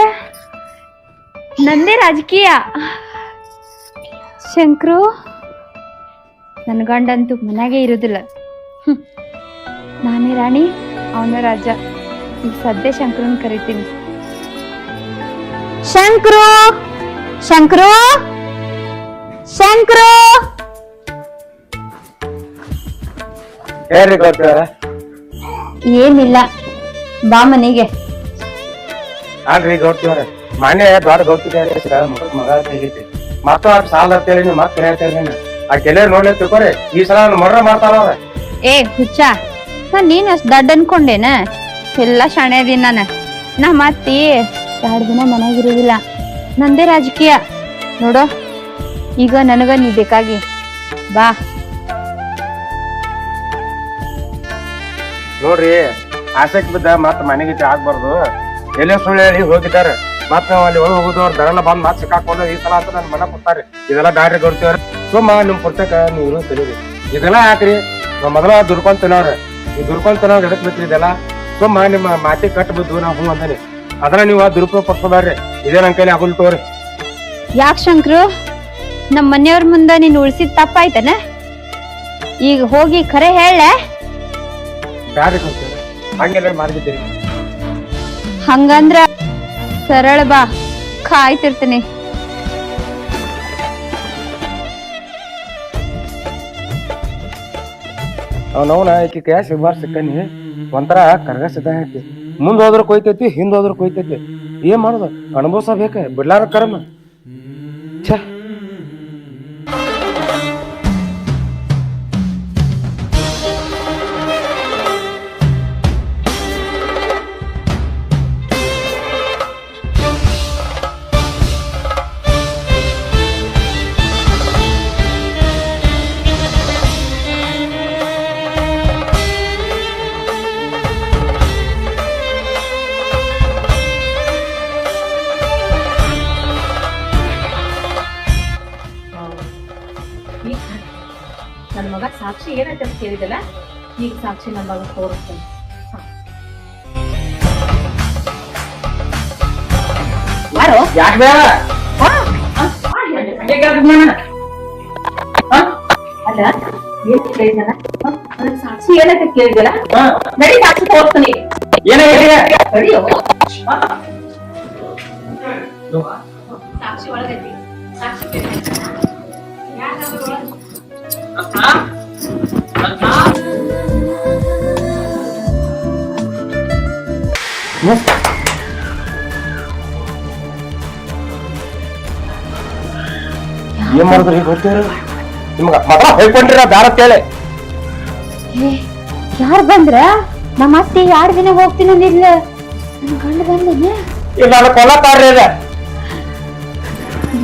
ನಂದೇ ರಾಜಕೀಯ ಶಂಕ್ರು ನನ್ ಗಂಡಂತೂ ಮನ್ಯಾಗೆ ಇರುದಿಲ್ಲ ನಾನೇ ರಾಣಿ ಅವನ ರಾಜ ಈಗ ಸದ್ಯ ಶಂಕ್ರನ್ ಕರಿತೀನಿ ಶಂಕ್ರು ಶಂಕ್ರು ಶಂಕ್ರು ಹೇಳ್ರಿ ಗೊತ್ತಾರ ಏನಿಲ್ಲ ಬಾ ಮನೆಗೆ ಅಲ್ರಿ ಗೌಡ್ತಿವ್ರ ಮನೆ ದೊಡ್ಡ ಗೌಡ್ತಿದ್ದ ಮಗ ತೆಗೀತಿ ಮತ್ತ ಸಾಲ ಅಂತೇಳಿ ನೀವು ಮತ್ತೆ ಹೇಳ್ತೇನೆ ಆ ಕೆಲವ್ರು ನೋಡ್ಲಿ ತಿಳ್ಕೊರಿ ಈ ಸಲ ಮರ್ರ ಮಾಡ್ತಾರ ಅವ್ರ ಏ ಹುಚ್ಚ ನೀನ್ ಅಷ್ಟ್ ದಡ್ಡ ಅನ್ಕೊಂಡೇನ ಎಲ್ಲ ಶಾಣೆ ಅದೀನಿ ನಾ ಮತ್ತಿ 2 ದಿನ ಮನೆಯಾಗಿರುದಿಲ್ಲ ನಂದೇ ರಾಜಕೀಯ ನೋಡೋ ಈಗ ನನಗ ನೀ ಬೇಕಾಗಿ ಬಾ ನೋಡ್ರಿ ಆಸಕ್ತಿ ಬಿದ್ದ ಮತ್ತ ಮನೆಗೆ ಆಗ್ಬಾರ್ದು ಎಲ್ಲೇ ಸುಳ್ಳು ಹೇಳಿ ಹೋಗಿದ್ದಾರೆ ಮತ್ ನಾವ್ ಅಲ್ಲಿ ಒಳಗೆ ಹೋಗುದು ಅವ್ರ ದರನ ಬಂದ್ ಮತ್ ಸಿಕ್ಕಾಕೊಂಡು ಈ ಸಲ ಅಂತ ನನ್ ಮನ ಕೊಡ್ತಾರಿ ಇದೆಲ್ಲ ಬ್ಯಾಡ್ರಿ ಕೊಡ್ತೀವ್ರ ಸುಮ್ಮ ನಿಮ್ ಪುಸ್ತಕ ನೀವು ತಿಳಿರಿ ಇದೆಲ್ಲ ಯಾಕ್ರಿ ನಾವ್ ಮೊದಲ ದುಡ್ಕೊಂಡ್ ತಿನ್ನೋರ ಈ ದುಡ್ಕೊಂಡ್ ತಿನ್ನೋರ್ ಎದಕ್ ಬಿತ್ರಿ ಇದೆಲ್ಲ ಸುಮ್ಮ ನಿಮ್ಮ ಮಾತಿ ಕಟ್ ಬಿದ್ದು ನಾವು ಹೂ ಅಂದನಿ ಅದನ್ನ ನೀವು ದುರುಪಯೋಗ ಪಡ್ಕೋಬ್ಯಾಡ್ರಿ ಇದೇ ನನ್ ಕೈಲಿ ಆಗುಲ್ ತೋರಿ ಯಾಕ್ ಶಂಕ್ರು ನಮ್ ಮನೆಯವ್ರ ಮುಂದ ನೀನ್ ಉಳ್ಸಿದ್ ತಪ್ಪಾಯ್ತನ ಈಗ ಹೋಗಿ ಖರೆ ಹೇಳ ಬ್ಯಾಡ್ರಿ ಕೊಡ್ತೀವ್ರ ಹಂಗೆಲ್ಲ ಮಾಡಿದ್ದೀರಿ ಹಂಗಂದ್ರ ಸರಳ ಬಾ ಕಾಯ್ತಿರ್ತೀನಿ. ಅವನವನ ಈಕಿ ಕೈ ಸಿಗ್ಬಾರ್ ಸಿಕ್ಕನಿ ಒಂಥರ ಕರ್ಗಸಿದ್ದ ಐತಿ. ಮುಂದ್ ಹೋದ್ರ ಕೊಯ್ತೈತಿ, ಹಿಂದ್ ಹೋದ್ರ ಕೊಯ್ತೈತಿ. ಏನ್ ಮಾಡುದು? ಅನುಭವಿಸಬೇಕ, ಬಿಡ್ಲಾರ ಕರ್ಮ. ಛ ನನ್ನ ಮಗ ಸಾಕ್ಷಿ ಏನೈತೆ ಅಂತ ಕೇಳಿದಲ್ಲ, ಈಗ ಸಾಕ್ಷಿ ನನ್ನ ಮಗ ತೋರಿಸ್ತೇನೆ. ಯಾರು ಯಾಕೆ ಬೇಡ ಅಲ್ಲ ಏನ್ ಕೇಳಿದಲ್ಲ, ಸಾಕ್ಷಿ ಏನೈತೆ ಕೇಳಿದಲ್ಲ, ನಡಿ ಸಾಕ್ಷಿ ತೋರಿಸ್ತೀನಿ. ನಡಿಯೋ. ಸಾಕ್ಷಿ ಒಳಗೈತಿ, ಸಾಕ್ಷಿ ಏನ್ ಮಾಡಿದ್ರಿ ಗೊತ್ತೇಳಿ ನಿಮ್ಗ ಮಗ ಹೇಳ್ಕೊಂಡ್ರಿ ಬ್ಯಾಡ ಅಂತೇಳಿ. ಯಾರ್ ಬಂದ್ರ? ನಮ್ಮ ಅತ್ತೆ 2 ದಿನ ಹೋಗ್ತೀನಿ ಅಂದಿದ್ಲ. ನನ್ ಗಂಡ ಬಂದನೆ ಈಗ ನಾನು ಕೊಲ್ಲತ್ತಾರ್ರಿ ಅದ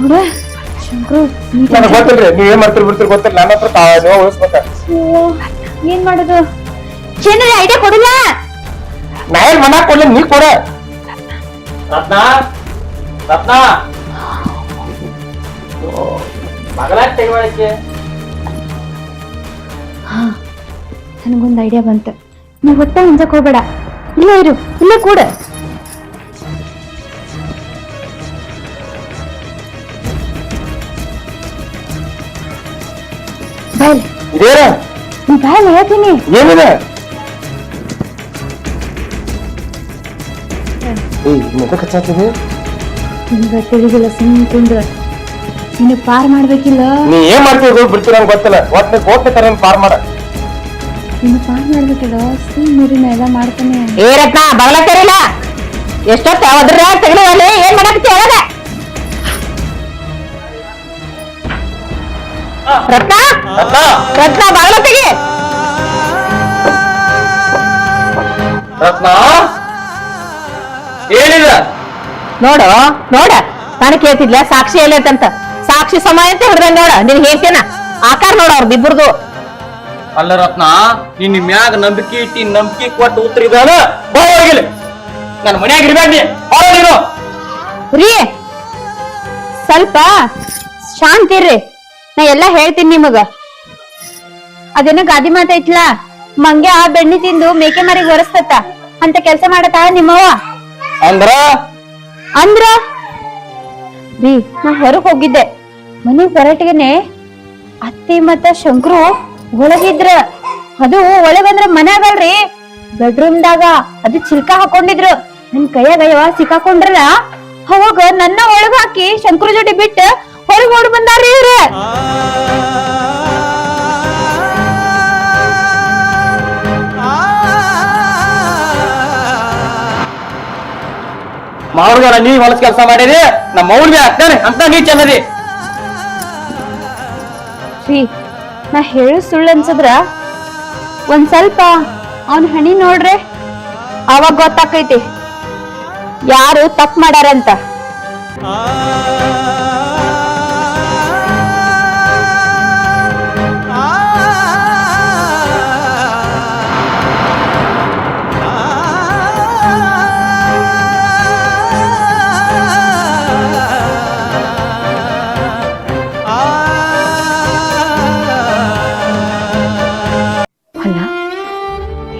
ನೋಡ ಶಂಕರು. ನನಗ್ ಗೊತ್ತಿಲ್ರಿ ನೀವ್ ಏನ್ ಮಾಡ್ತೀರಿ ಬಿಡ್ತೀರಿ ಗೊತ್ತಿಲ್ಲ. ನನ್ನ ಹತ್ರ ನೀವು ಉಳಿಸ್ಬೇಕ. ಏನ್ ಮಾಡುದು? ಚಂದ್ರ ಐಡಿಯಾ ಕೊಡಲ್ಲ. ನಾ ಏನ್ ಮನ ಕೊಡ್ಲಿ, ನೀ ಕೊಡ. ರತ್ನ ರತ್ನ ಮಗಳಾಗ ತೆಗಿವಾಳಕ್ಕೆ ನನಗೊಂದು ಐಡಿಯಾ ಬಂತು. ನೀವ್ ಹೊತ್ತ ಹಿಂಜಕ್ ಹೋಗ್ಬೇಡ, ಇಲ್ಲ ಇರು, ಇಲ್ಲ ಕೂಡ. ಬಾಯ್ ಇದೇನ ನೀ ಬಾಯ್ ಹೇಳ್ತೀನಿ. ಏನಿದೆ? ಮೆದಕ್ ಹಚ್ಚಾತಿದೆ. ನಿಮ್ಗ ತಿಳಿದಿಲ್ಲ, ಸುಮ್ಮನೆ ಕುಂದ್ರ. ನಿನ್ನ ಪಾರ್ ಮಾಡ್ಬೇಕಿಲ್ಲ. ನೀ ಏನ್ ಮಾಡ್ತೀವಿ ಬಿಡ್ತೀರ ನಂಗೆ ಗೊತ್ತಿಲ್ಲ. ಒಟ್ಟೆ ತರ ಪಾರ್ ಮಾಡ. ನಿನ್ನ ಪಾರ್ ಮಾಡ್ಬೇಕಿಲ್ಲ, ಸುಮ್ಮನೆ ಎಲ್ಲ ಮಾಡ್ತಾನೆ. ಏ ರತ್ನ ಬಗಲ ತೆರಿಲ್ಲ. ಎಷ್ಟೊತ್ತ ಅದ್ರ ತೆಗಲಿ ಏನ್ ಮಾಡಾಕತ್ತಿ ಒಳಗ? ರತ್ನ ರತ್ನ ಬಗಲ ತೆಗಿ. ರತ್ನ ಏನಿಲ್ಲ ನೋಡು ನೋಡ, ನಾನು ಕೇಳ್ತಿದ್ಲ ಸಾಕ್ಷಿ ಎಲ್ಲೈತಂತ. ಸಾಕ್ಷಿ ಸಮಯ ಅಂತ ಹಿಡ್ದ ನೋಡ, ನಿನ್ ಹೇಳ್ತೇನ ಆಕಾರ ನೋಡ ಅವ್ರದಿಬ್ಬರದು. ಅಲ್ಲ ರತ್ನ, ನಿನ್ ಮ್ಯಾಗ ನಂಬಿಕೆ ಇಟ್ಟಿ ನಂಬಿಕೆ ಕೊಟ್ಟು ಉತ್ತರ ಇದಾನ ಹೋಗಿಲ್ಲ. ನನ್ನ ಮನ್ಯಾಗ ಇರ್ಬೇಡ ನೀನು. ರೀ ಸ್ವಲ್ಪ ಶಾಂತಿ ಇರ್ರಿ, ನಾ ಎಲ್ಲಾ ಹೇಳ್ತೀನಿ ನಿಮಗ. ಅದೇನೋ ಗಾದಿ ಮಾತೈತ್ಲ, ಮಂಗೆ ಆ ಬೆಣ್ಣಿ ತಿಂದು ಮೇಕೆ ಮರಿಗೆ ಒರೆಸ್ತತ್ತ ಅಂತ ಕೆಲ್ಸ ಮಾಡತ್ತ ನಿಮ್ಮವ್ವ. ಅಂದ್ರ ಅಂದ್ರ ರೀ, ನಾ ಹೊರಗ್ ಹೋಗಿದ್ದೆ. ಮನೆ ಹೊರಟಿಗೆನೆ ಅತ್ತಿ ಮತ್ತ ಶಂಕರು ಒಳಗಿದ್ರ. ಅದು ಒಳಗಂದ್ರ ಮನ್ಯಾಗಲ್ರಿ, ಬೆಡ್ರೂಮ್ದಾಗ. ಅದು ಚಿಲ್ಕ ಹಾಕೊಂಡಿದ್ರು. ನನ್ ಕೈಯಾಗ ಸಿಕ್ಕಾಕೊಂಡ್ರಲ್ಲ, ಅವಾಗ ನನ್ನ ಒಳಗ ಹಾಕಿ ಶಂಕರು ಜೋಡಿ ಬಿಟ್ಟು ಹೊರಗ್ ಓಡ್ ಬಂದಾರ್ರಿ ಇವ್ರ. ಮಾವ್ರ ನೀ ಹೊಲಸ್ ಕೆಲಸ ಮಾಡಿರಿ, ನಮ್ಮ ಮೌಲ್ಯ ಆಗ್ತಾನೆ ಅಂತ ನೀ ಚೆನ್ನದಿ. ರೀ, ನಾ ಹೇಳು ಸುಳ್ಳು ಅನ್ಸದ್ರ ಒಂದ್ ಸ್ವಲ್ಪ ಅವನ್ ಹಣಿ ನೋಡ್ರೆ ಅವಾಗ ಗೊತ್ತಾಕೈತಿ ಯಾರು ತಪ್ಪು ಮಾಡ್ಯಾರಂತ.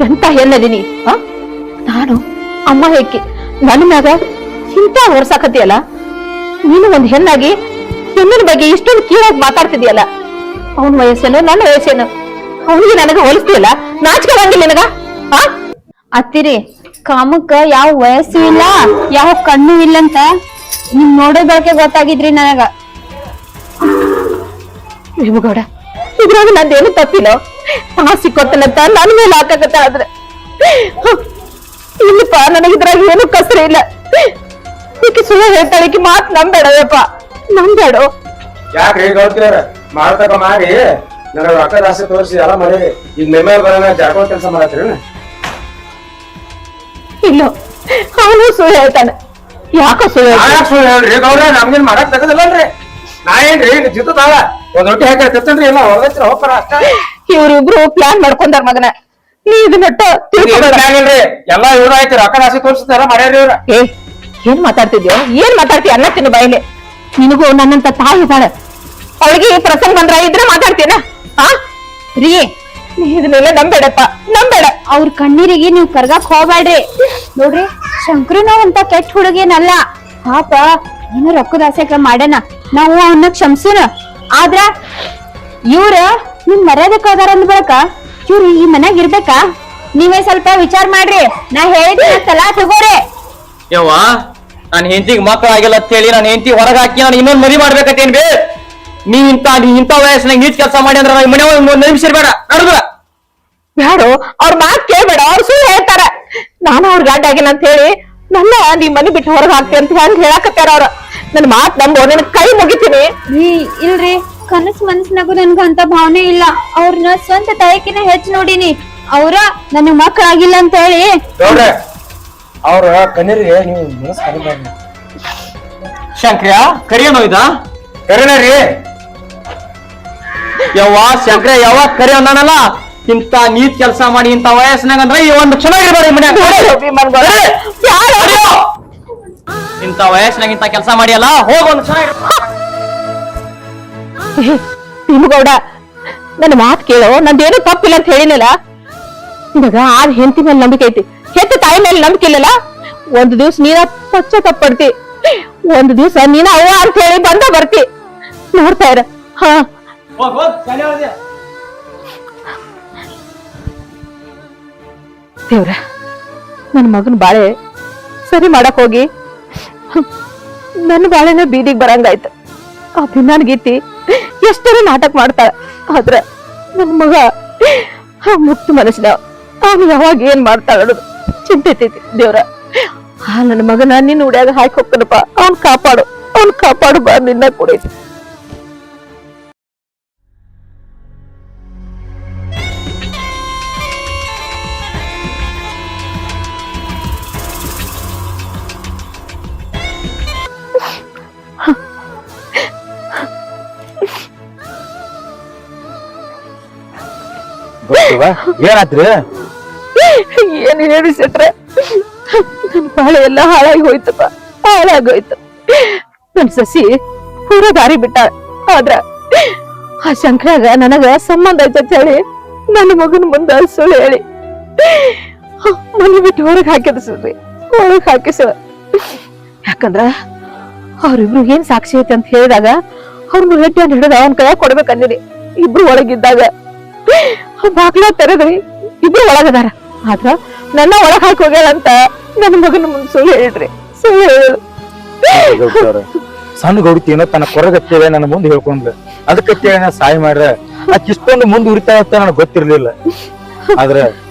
ಎಂತ ಹೆಣ್ಣದೀನಿ ನಾನು ಅಮ್ಮ ಹೇಕಿ ನನ್ನ ಮ್ಯಾಗ ಇಂತ ಹೊರ್ಸಾಕತಿಯಲ್ಲ. ನೀನು ಒಂದ್ ಹೆಣ್ಣಾಗಿ ಹೆಣ್ಣಿನ ಬಗ್ಗೆ ಇಷ್ಟೊಂದು ಕೀಳಾಗಿ ಮಾತಾಡ್ತಿದ್ಯಲ್ಲ. ಅವನ ವಯಸ್ಸೇನು ನನ್ನ ವಯಸ್ಸೇನು ಅವನಿಗೆ ನನಗ ಹೋಲಿಸ್ತೀಯಲ್ಲ, ನಾಚಿಕೆ ಬಂದಿಲ್ಲ ನಿನಗ? ಅತ್ತಿರಿ, ಕಾಮಕ್ಕ ಯಾವ ವಯಸ್ಸು ಇಲ್ಲ, ಯಾವ ಕಣ್ಣು ಇಲ್ಲ ಅಂತ ನಿಮ್ ನೋಡೋದಕ್ಕೆ ಗೊತ್ತಾಗಿದ್ರಿ ನನಗ. ಭೀಮಗೌಡ ಇದ್ರಾಗ ನಂದೇನು ತಪ್ಪಿಲ್ಲ. ಸಿಕ್ಕೋತನಂತ ನನ್ ಮೇಲೆ ಹಾಕಕತ್ತ ಆದ್ರೆ ಇಲ್ಲಪ್ಪ, ನನಗಿದ್ರಾಗ ಏನು ಕಸ್ರ ಇಲ್ಲ. ಈಕೆ ಸುಳ್ಳು ಹೇಳ್ತಾಳೆ, ಮಾತ್ ನಂಬೇಡಪ್ಪ, ನಂಬೇಡ. ಯಾಕ್ರಿ ಗೌಡ್ತಿಯವ್ರ ಮಾಡ್ತಕ ಮಾಡಿ ನನಗ ರೊಕ್ಕದ ಆಸೆ ತೋರಿಸಿ ಎಲ್ಲ ಮಾಡಿರಿ. ಈಗ ನಿಮ್ಮೇ ಬರೋಣ ಜಾಡ್ಕೊಂಡ್ ಕೆಲಸ ಮಾಡತ್ತೀರಿ. ಇಲ್ಲ, ಅವನು ಸುಳ್ಳು ಹೇಳ್ತಾನೆ. ಯಾಕ ಸುಳ್ಳು ಸುಳ್ಳು ಹೇಳ್ರಿ ಗೌಡ್ರ, ನಮ್ಗೇನ್ ಮಾಡಕ್ ತಗದಿಲ್ಲನ್ರಿ. ನಾ ಏನ್ರಿ ಜಿತ್ತದಾಳ ಒಂದ್ ರೊಟ್ಟಿ ಹಾಕಿ ತಿತ್ತನ್ರಿ, ಎಲ್ಲ ಹೊರಗತ್ರ ಹೋಗ್ತಾರ ಅಷ್ಟ. ಇವ್ರಿಬ್ರು ಪ್ಲಾನ್ ಮಾಡ್ಕೊಂಡಾರ ಮಗನ. ನೀ ಇದನ್ನಟ್ಟ ಇಲ್ರಿ ಎಲ್ಲಾ ಇವ್ರ ಆಯ್ತು ರೊಕ್ಕದ ಆಸೆ ತೋರಿಸ್ತಾರ ಮಾಡ್ಯಾರಿ ಇವ್ರ. ಏನ್ ಮಾತಾಡ್ತಿದ್ಯೋ, ಏನ್ ಮಾತಾಡ್ತೀಯ ಅನ್ನ ತಿನ್ನು ಬಾಯಿಲೆ. ನಿನಗೂ ನನ್ನಂತ ತಾಯಿ ಇದ್ದಾಳೆ, ಅವಳಿಗೆ ಈ ಪ್ರಸಂಗ ಬಂದ್ರ ಇದ್ರೆ ಮಾತಾಡ್ತೀನ? ರೀ ನೀ ಇದನ್ನೆಲ್ಲ ನಂಬೇಡಪ್ಪ, ನಂಬೇಡ. ಅವ್ರ ಕಣ್ಣೀರಿಗೆ ನೀವ್ ಕರ್ಗಾಕ್ ಹೋಗ್ಬೇಡ್ರಿ. ನೋಡ್ರಿ, ಶಂಕರನ ಅಂತ ಕೆಟ್ಟ ಹುಡುಗೇನಲ್ಲ. ಪಾಪ ಏನೋ ರೊಕ್ಕದ ಆಸೆಕ ಮಾಡ್ಯಾನ, ನಾವು ಅವನ್ನ ಕ್ಷಮಿಸೋಣ. ಆದ್ರ ಇವ್ರ ನಿಮ್ ಮರ್ಯಾದಕ್ಕೆ ಹೋದಾರ ಅಂದ್ ಬಳಕ ಇವ್ರು ಈ ಮನ್ಯಾಗ ಇರ್ಬೇಕಾ? ನೀವೇ ಸ್ವಲ್ಪ ವಿಚಾರ ಮಾಡ್ರಿ. ನಾ ಹೇಳಿದ ಸಲಹಾ ತಗೋರಿ. ಯವ್ವ, ನಾನ್ ಹೆಂಡತಿಗೆ ಮಕ್ಕಳಾಗಿಲ್ಲ ಅಂತ ಹೇಳಿ ನಾನು ಹೆಂಡತಿ ಹೊರಗೆ ಹಾಕಿ ನಾನು ಇನ್ನೊಂದ್ ಮದುವೆ ಮಾಡ್ಬೇಕತ್ತೇನ್ ಬೇ? ನೀ ಇಂತ ವಯಸ್ಸಿನಾಗ ನೀಚ್ ಕೆಲಸ ಮಾಡಿ ಅಂದ್ರೆ ಮನೆ ಒಂದ್ ನಿಮಿಷ ಇರ್ಬೇಡ, ನಡ್ದ ಬ್ಯಾಡು, ಅವ್ರ ಮಾತ್ ಕೇಳ್ಬೇಡ, ಅವ್ರು ಸುಳ್ಳು ಹೇಳ್ತಾರ. ನಾನು ಅವ್ರ ಗಂಡ ಆಗಿನ ಅಂತ ಹೇಳಿ ನನ್ನ ನೀ ಮನೆ ಬಿಟ್ಟು ಹೊರಗೆ ಹಾಕ್ತಿ ಅಂತ ಹೆಂಗ್ ಹೇಳಕತ್ತಾರ ಅವ್ರ. ನನ್ ಮಾತ್ ನಂಬೋ, ನಿನ್ ಕೈ ಮುಗಿತೀನಿ. ಇಲ್ರಿ, ಕನಸ್ ಮನಸ್ನಾಗು ನನ್ಗ ಅಂತ ಭಾವನೆ ಇಲ್ಲ. ಅವ್ರನ್ನ ಸ್ವಂತ ತಾಯಿಕಿನ ಹೆಚ್ಚು ನೋಡಿನಿ. ಅವ್ರ ನನಗ್ ಮಕ್ಕಳಾಗಿಲ್ಲ ಅಂತ ಹೇಳಿ ನೋಡ್ರಿ ಅವ್ರ ಕಣ್ಣೀರಿಗೆ ನೀವು ಮನಸ್ ಕರಿಬಾರ್ದು. ಶಂಕ್ರಿಯ ಕರಿಯನೋ ಇದ ಕರೆನ ರೀ ಯವ್ವ, ಶಂಕ್ರ ಯಾವ ಕರಿ ಅನ್ನಲ್ಲ. ಇಂತ ನೀತ್ ಕೆಲಸ ಮಾಡಿ ಇಂತ ವಯಸ್ಸಿನಾಗ ಅಂದ್ರೆ ಈ ಒಂದು ಕ್ಷಣ ಇರ್ಬೇಡಿ ಇಂತ ವಯಸ್ಸಿನಾಗ ಇಂತ ಕೆಲಸ ಮಾಡಿ ಅಲ್ಲ, ಹೋಗ ಒಂದು ಕ್ಷಣ ಭೀಮಗೌಡ, ನನ್ನ ಮಾತ್ ಕೇಳೋ, ನಂದೇನು ತಪ್ಪಿಲ್ಲ ಅಂತ ಹೇಳಿನಲ್ಲ. ನಿನಗ ಆ ಹೆಂಡತಿ ಮೇಲೆ ನಂಬಿಕೆ ಐತಿ, ಹೆತ್ತ ತಾಯಿ ಮೇಲೆ ನಂಬಿಕೆ ಇಲ್ಲಲ್ಲ. ಒಂದ್ ದಿವ್ಸ ನೀನ ಪಶ್ಚಾತ್ತಾಪಡ್ತಿ, ಒಂದ್ ದಿವ್ಸ ನೀನ ಅವ್ವ ಅಂತ ಹೇಳಿ ಬಂದ ಬರ್ತಿ. ನೋಡ್ತಾ ಇರ. ಹಾ, ದೇವ್ರ, ನನ್ ಮಗನ್ ಬಾಳೆ ಸರಿ ಮಾಡಕ್ ಹೋಗಿ ನನ್ನ ಬಾಳೆನ ಬೀದಿಗೆ ಬರಂಗಾಯ್ತು. ಆ ಭಿನ್ನಾನ್ ಗೀತಿ ಎಷ್ಟರ ನಾಟಕ ಮಾಡ್ತಾಳ. ಆದ್ರ ನನ್ ಮಗ ಮುಕ್ತ ಮನಸ್ಸಿನ ಅವನು ಯಾವಾಗ ಏನ್ ಮಾಡ್ತಾಳ ಅನ್ನೋದು ಚಿಂತೆ ಐತಿ. ದೇವ್ರ, ನನ್ನ ಮಗನ ನಿನ್ನ ಉಡ್ಯಾಗ ಹಾಕಿ ಹೋಗ್ತಾನಪ್ಪ. ಅವ್ನ್ ಕಾಪಾಡು ಬಾ, ನಿನ್ನ ಕೂಡ ಐತಿ. ಏನಾತ್ರಿ? ಏನ್ ಹೇಳಿ ಸೆಟ್ರೆ, ನನ್ ಬಾಳೆ ಎಲ್ಲ ಹಾಳಾಗಿ ಹೋಯ್ತಪ್ಪ, ಹಾಳಾಗೋಯ್ತು. ನನ್ ಸಸಿ ಪೂರ ದಾರಿ ಬಿಟ್ಟ. ಆದ್ರ ಆ ಶಂಕರಾಗ ನನಗ ಸಂಬಂಧ ಐತ ಅಂತ ಹೇಳಿ ನನ್ನ ಮಗನ ಮುಂದ ಸುಳ್ಳು ಹೇಳಿ ಮನೆ ಬಿಟ್ಟು ಹೊರಗ್ ಹಾಕಿದ್ರಿ, ಹೊರಗ್ ಹಾಕಿಸ. ಯಾಕಂದ್ರ ಅವ್ರಿಬ್ರು ಏನ್ ಸಾಕ್ಷಿ ಐತೆ ಅಂತ ಹೇಳಿದಾಗ ಅವ್ರನ್ನ ರೆಡ್ಡಿ ಅಂತ ಹಿಡಿದ ಅವನ್ ಕೈ ಕೊಡ್ಬೇಕಂದಿರಿ. ಇಬ್ರು ಒಳಗಿದ್ದಾಗ ಬಾಗ್ಲ ತೆರೆದ್ರಿ, ಇಬ್ರು ಒಳಗದಾರ. ಆದ್ರ ನನ್ನ ಒಳಗ್ ಹಾಕಿ ಹೋಗ್ಯಾಳ ಅಂತ ನನ್ನ ಮಗನ ಮುಂದ್ ಸುಳ್ಳು ಹೇಳ್ರಿ, ಸುಳ್ಳು ಹೇಳು. ಸಣ್ಣ ಗೌಡ್ತಿ ಏನೋ ತನ್ನ ಕೊರಗತ್ತೇವೆ ನನ್ನ ಮುಂದೆ ಹೇಳ್ಕೊಂಡ್ಲ, ಅದಕ್ಕೆ ಸಹಾಯ ಮಾಡ್ರ. ಆಕಿ ಇಷ್ಟೊಂದು ಮುಂದೆ ಉರಿತಾ ಅಂತ ನನಗ್ ಗೊತ್ತಿರ್ಲಿಲ್ಲ. ಆದ್ರ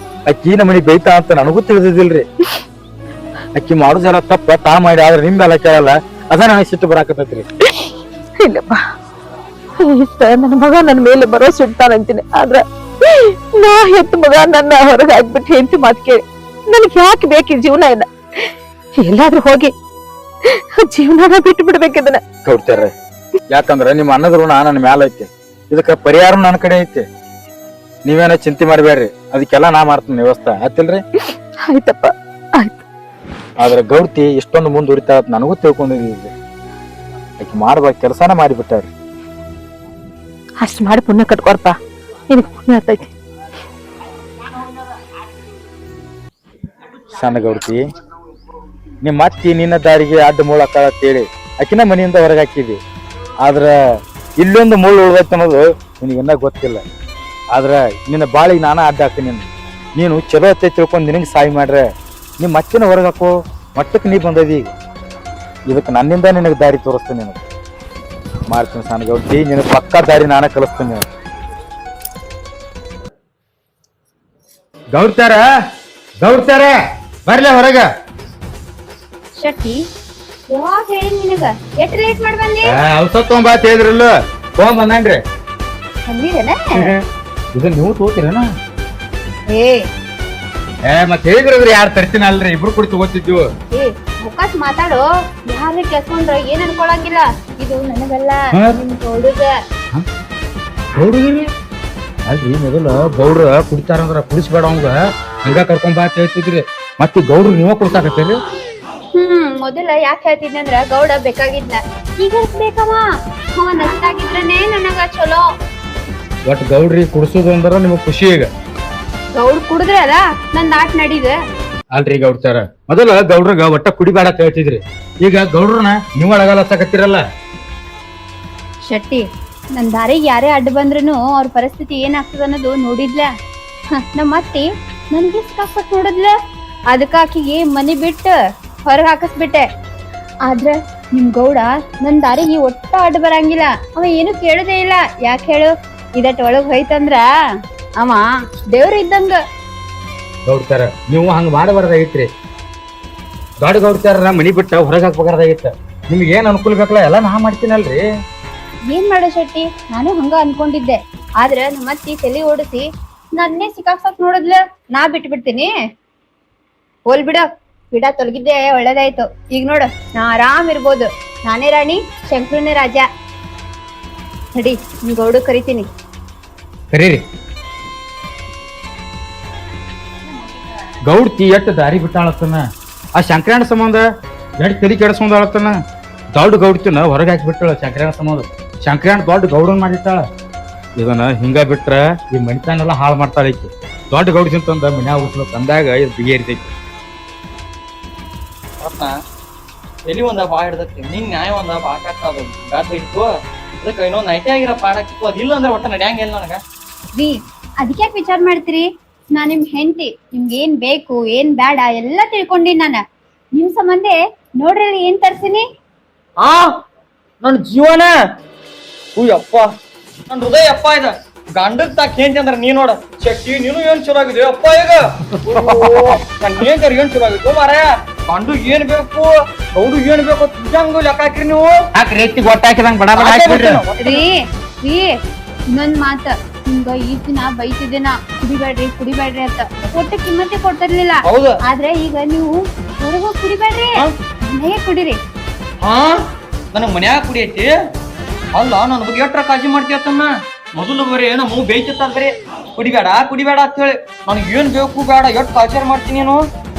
ಅಕ್ಕಿ ನಮ್ಮನಿ ಬೈತಾ ಅಂತ ನನಗೂ ತಿಳಿದಿಲ್ರಿ. ಅಕ್ಕಿ ಮಾಡುದೆಲ್ಲ ತಪ್ಪ ತಾ ಮಾಡಿ, ಆದ್ರೆ ನಿಮ್ದೆಲ್ಲ ಕೇಳಲ್ಲ, ಅದ ನನಗೆ ಸಿಟ್ಟು ಬರಾಕತ್ತೈತ್ರಿ. ಇಲ್ಲಪ್ಪ, ಇಷ್ಟ ನನ್ನ ಮಗ ನನ್ನ ಮೇಲೆ ಭರೋಸೆ ಇಡ್ತಾನಂತೀನಿ. ಆದ್ರ ನಾ ಹೆತ್ತ ಮಗ ನನ್ನ ಹೊರಗೆ ಹಾಕ್ಬಿಟ್ಟು ಹೆಂಡತಿ ಮಾತು ಕೇಳಿ ನನಗ್ ಯಾಕೆ ಬೇಕು ಈ ಜೀವನ? ಇಲ್ಲ, ಎಲ್ಲಾದ್ರೂ ಹೋಗಿ ಜೀವನ ಬಿಟ್ಟು ಬಿಡ್ಬೇಕಿದನ್ನ. ಗೌಡ್ತಾರ, ಯಾಕಂದ್ರ ನಿಮ್ ಅನ್ನದ ಋಣ ನನ್ನ ಮ್ಯಾಲ ಐತಿ, ಇದಕ್ಕ ಪರಿಹಾರ ನನ್ನ ಕಡೆ ಐತಿ. ನೀವೇನ ಚಿಂತೆ ಮಾಡ್ಬೇಡ್ರಿ, ಅದಕ್ಕೆಲ್ಲ ನಾ ಮಾಡ್ತೀನಿ ವ್ಯವಸ್ಥೆ. ಆಯ್ತಿಲ್ರಿ? ಆಯ್ತಪ್ಪ, ಆಯ್ತು. ಆದ್ರ ಗೌಡ್ತಿ ಇಷ್ಟೊಂದು ಮುಂದ್ ಉರಿತಾ ನನಗೂ ತಿಳ್ಕೊಂಡಿದ್ರಿ. ಆಕಿ ಮಾಡ್ಬೇಕು ಕೆಲಸನ ಮಾಡಿಬಿಟ್ಟಾರಿ. ಅಷ್ಟ್ ಮಾಡಿ ಪುಣ್ಯ ಕಟ್ಕೊರ್ಪ, ನಿನಗ್ ಪುಣ್ಯ ಆಗ್ತೈತಿ. ಸಣ್ಣ ಗೌಡ್ತಿ, ನಿಮ್ ಅತ್ತಿ ನಿನ್ನ ದಾರಿಗೆ ಅಡ್ಡ ಮುಳ್ಳಕ್ಕೇಳಿ ಆಕಿನ ಮನೆಯಿಂದ ಹೊರಗೆ ಹಾಕಿದಿ. ಆದ್ರ ಇಲ್ಲೊಂದು ಮುಳ್ಳು ಉಳ್ದೈತೆ ಅನ್ನೋದು ನಿನಗಿನ್ನ ಗೊತ್ತಿಲ್ಲ. ಆದ್ರ ನಿನ್ನ ಬಾಳಿಗೆ ನಾನ ಅಡ್ಡ ಹಾಕ್ತೀನಿ. ನೀನು ಚಲೋ ಹೊತ್ತೆ ತಿಳ್ಕೊಂಡು ನಿನಗೆ ಸಹಾಯ ಮಾಡ್ರೆ ನಿಮ್ಮ ಅತ್ತಿನ ಹೊರಗೆ ಹಾಕೋ ಮಟ್ಟಕ್ಕೆ ನೀ ಬಂದದಿ. ಈಗ ಇದಕ್ಕೆ ನನ್ನಿಂದ ನಿನಗೆ ದಾರಿ ತೋರಿಸ್ತೀನಿ ನಿನಗೆ ಮಾಡ್ತೀನಿ ಸಣ್ಣ ಗೌಡ್ತಿ ನಿನಗೆ ಪಕ್ಕಾ ದಾರಿ ನಾನೇ ಕಲಿಸ್ತೀನಿ ನಿನಗೆ ಗೌಡ್ತಾರ ಬರ್ಲಿ ಹೊರಗ ಶೆಟ್ಟಿ ಯಾವಾಗ ಹೇಳಿ ನಿನಗ ಎಷ್ಟ್ ಲೇಟ್ ಮಾಡಿ ಬಂದಿ ಔಷಧ ತೊಗೊಂಬಾತ್ ಹೇಳಿದ್ರಲ್ಲ ತೊಗೊಂಡ್ ಬಂದನ್ರಿ ಬಂದಿರೇನ ಇದು ನೀವು ತಗೋತೀರೇನ ಏ ಮತ್ತೆ ಹೇಳಿದ್ರಿ ಯಾರು ತರ್ತೀನಿ ಅಲ್ರಿ ಇಬ್ರು ಕೂಡ ತಗೋತಿದ್ವು ಏ ಮುಖಾಸ್ ಮಾತಾಡು ಯಾರೇ ಕೆಸ್ಕೊಂಡ್ರ ಏನ್ ಅನ್ಕೊಳಂಗಿಲ್ಲ ಇದು ನನಗಲ್ಲ ನಿಮ್ ಗೌಡಗ ಗೌಡ್ರಿ ಅಲ್ರಿ ಮೊದಲ ಗೌಡ್ರ ಕುಡಿತಾರಂದ್ರ ಕುಡಿಸ್ಬೇಡ ಅವಂಗ ಹಂಗ ಕರ್ಕೊಂಡ್ ಬಾ ಅಂತ ಹೇಳ್ತಿದ್ರಿ ಮತ್ತೆ ಗೌಡ್ರು ನೀವ ಕುಡ್ಸಾಕತ್ತೀರಿ ಮೊದಲ ಯಾಕೆ ಹೇಳ್ತಿದ್ನ ಅಂದ್ರ ಗೌಡ ಬೇಕಾಗಿದ್ನ ಈಗ ಬೇಕವ ಅವ ನಷ್ಟಾಗಿದ್ರನೇ ನನಗ ಚಲೋ ಒಟ್ ಗೌಡ್ರಿ ಕುಡ್ಸೋದು ಅಂದ್ರ ನಿಮಗ್ ಖುಷಿ ಈಗ ಗೌಡ್ ಕುಡಿದ್ರೆ ಅಲ್ಲ ನನ್ ಆಟ ನಡೀದ ಅಲ್ರಿ ಗೌಡ್ತಾರ ಮೊದಲ ಗೌಡ್ರಗ ಒಟ್ಟ ಕುಡಿಬೇಡ ಅಂತ ಹೇಳ್ತಿದ್ರಿ ಈಗ ಗೌಡ್ರನ ನೀವ್ ಅಳಗಾಲ ಹಚ್ಚಕತ್ತೀರಲ್ಲ ಶೆಟ್ಟಿ ನನ್ ದಾರಿಗೆ ಯಾರೇ ಅಡ್ಡ ಬಂದ್ರೂ ಅವ್ರ ಪರಿಸ್ಥಿತಿ ಏನಾಗ್ತದ ಅನ್ನೋದು ನೋಡಿದ್ಲ ನಮ್ಮ ಅತ್ತಿ ನನ್ಗೆ ಸಿಕ್ಕಾಪಟ್ ನೋಡಿದ್ಲ ಅದಕ್ಕ ಆಕಿಗೆ ಮನಿ ಬಿಟ್ಟು ಹೊರಗ್ ಹಾಕಿಸ್ಬಿಟ್ಟೆ ಆದ್ರ ನಿಮ್ ಗೌಡ ನನ್ ದಾರಿಗೆ ಒಟ್ಟ ಅಡ್ಡ ಬರಂಗಿಲ್ಲ ಅವ ಏನು ಕೇಳುದೇ ಇಲ್ಲ ಯಾಕೆ ಹೇಳು ಇದಟ್ ಒಳಗ್ ಹೋಯ್ತಂದ್ರ ಅವ ದೇವ್ರ ಇದ್ದಂಗ ಗೌಡ್ತಾರ ನೀವು ಹಂಗ ಮಾಡಬಾರ್ದಾಗಿತ್ರಿ ದೊಡ್ಡ ಗೌಡ್ತಾರ ಮನಿ ಬಿಟ್ಟ ಹೊರಗೆ ಹಾಕ್ಬೇಕಾರ್ದಾಗಿತ್ತ ನಿಮ್ಗೆ ಏನ್ ಅನುಕೂಲ ಬೇಕಲ್ಲ ಎಲ್ಲ ನಾ ಮಾಡ್ತೀನಲ್ರಿ ಏನ್ ಮಾಡೋ ಶೆಟ್ಟಿ ನಾನು ಹಂಗ ಅನ್ಕೊಂಡಿದ್ದೆ ಆದ್ರ ನಮ್ಮ ಅತ್ತಿ ತಲೆ ಓಡಿಸಿ ನನ್ನೇ ಸಿಕ್ಕಾಕ್ಸಕ್ ನೋಡಿದ್ಲ ನಾ ಬಿಟ್ಬಿಡ್ತೀನಿ ಹೋಲ್ ಬಿಡ ಗಿಡ ತೊಲಗಿದ್ದೆ ಒಳ್ಳೇದಾಯ್ತು ಈಗ ನೋಡು ನಾ ಆರಾಮ್ ಇರ್ಬೋದು ನಾನೇ ರಾಣಿ ಶಂಕರನೇ ರಾಜ ನಡಿ ನಿಮ್ ಗೌಡು ಕರಿತೀನಿ ಕರೀರಿ ಗೌಡ್ತಿ ಎಟ್ಟು ದಾರಿ ಬಿಟ್ಟಾಳತ್ತನ ಆ ಶಂಕರಣ್ಣ ಸಂಬಂಧ ಎಟ್ ತಲೆ ಕೆಡಿಸ್ಕೊಂಡಾಳತ್ತನ ದೊಡ್ಡ ಗೌಡ್ತಿನ ಹೊರಗೆ ಹಾಕಿಬಿಟ್ಟಾಳ ಶಂಕರಣ್ಣ ಸಂಬಂಧ ಶಂಕರಣ್ಣ ದೊಡ್ಡ ಗೌಡನ್ ಮಾಡಿಟ್ಟಾಳ ಇದನ್ನ ಹಿಂಗ ಬಿಟ್ರ ಈ ಮನಿತನೆಲ್ಲ ಹಾಳು ಮಾಡ್ತಾಳ ಈಕಿ ದೊಡ್ಡ ಗೌಡ್ತಿನ ತಂದ ಮನ್ಯಾಗ ಉಸ್ಲು ತಂದಾಗ ಇದು ಬಿಗೇರಿತೈತಿ ಎಲ್ಲಿ ಒಂದ ಬಾ ಹಿಡ್ದೈತಿ ನಿನ್ ನ್ಯಾಯ ಒಂದ ಬಾ ಕಾಡ್ತಾವ ಗಾಡ್ ಇತ್ತು ಅದಕ್ಕೆ ಇನ್ನೊಂದ್ ನೈಟೇ ಆಗಿರೋ ಪಾಡಾಕಿತ್ತು ಅದಿಲ್ಲ ಅಂದ್ರೆ ಒಟ್ಟ ನಡ್ಯಾಂಗಿಲ್ಲ ನನಗ ವಿ ಅದಕ್ಕೆ ವಿಚಾರ ಮಾಡ್ತೀರಿ ನಾ ನಿಮ್ ಹೆಂಡತಿ ನಿಮ್ಗೆ ಏನ್ ಬೇಕು ಏನ್ ಬೇಡ ಎಲ್ಲಾ ತಿಳ್ಕೊಂಡಿನಿ ನಾನ ನಿಮ್ ಸಂಬಂಧ ನೋಡ್ರಿ ಏನ್ ತರ್ಸಿನಿ ಆ ನನ್ ಜೀವನ ಅಪ್ಪ ನನ್ ಹೃದಯ ಅಪ್ಪ ಇದ ಗಂಡಕ್ ತಾಕ್ ಏನ್ ಅಂದ್ರ ನೀ ನೋಡ ಶಕ್ತಿ ನೀನು ಏನ್ ಚಲೋ ಆಗಿದೆ ಅಪ್ಪ ಈಗ ನನ್ ಏನ್ ಚಲೋ ಆಗಿತ್ತು ಮಾರಾಯ ಗಂಡು ಏನ್ ಬೇಕು ಗೌಡು ಏನ್ ಬೇಕು ತಿಂಜಂಗು ಲೆಕ್ಕ ಹಾಕ್ರಿ ನೀವು ಹಾಕ್ರಿ ಎತ್ತಿ ಗೊಟ್ಟ ಹಾಕಿದಂಗ ಬಡ ಬಡ ಹಾಕ್ಬಿಡ್ರಿ ರೀ ರೀ ಇನ್ನೊಂದ್ ಮಾತ ನಿಮ್ಗ ಈ ದಿನ ಬೈತಿದ್ದೇನ ಕುಡಿಬೇಡ್ರಿ ಅಂತ ಒಟ್ಟ ಕಿಮ್ಮತ್ತೆ ಕೊಡ್ತಿರ್ಲಿಲ್ಲ ಹೌದು ಆದ್ರೆ ಈಗ ನೀವು ಹೊರಗ ಕುಡಿಬೇಡ್ರಿ ಮನೆಗೆ ಕುಡಿರಿ ಹಾ ನನಗ್ ಮನ್ಯಾಗ ಕುಡಿಯೈತಿ ಅಲ್ಲ ನನ್ ಬಗ್ಗೆ ಎಟ್ರ ಕಾಳಜಿ ಮಾಡ್ತೀಯತ್ತನ್ನ ಮೊದಲು ಬರೀ ನಮ್ಮ ಬೇಯ್ತಿತ್ತ ಬರೀ ಕುಡಿಬೇಡ ಅಂತ ಹೇಳಿ ನನಗೆ ಏನ್ ಬೇಕು ಬೇಡ ಎಷ್ಟ್ ಕಾಳಜಿ ಮಾಡ್ತೀನಿ ನೀನು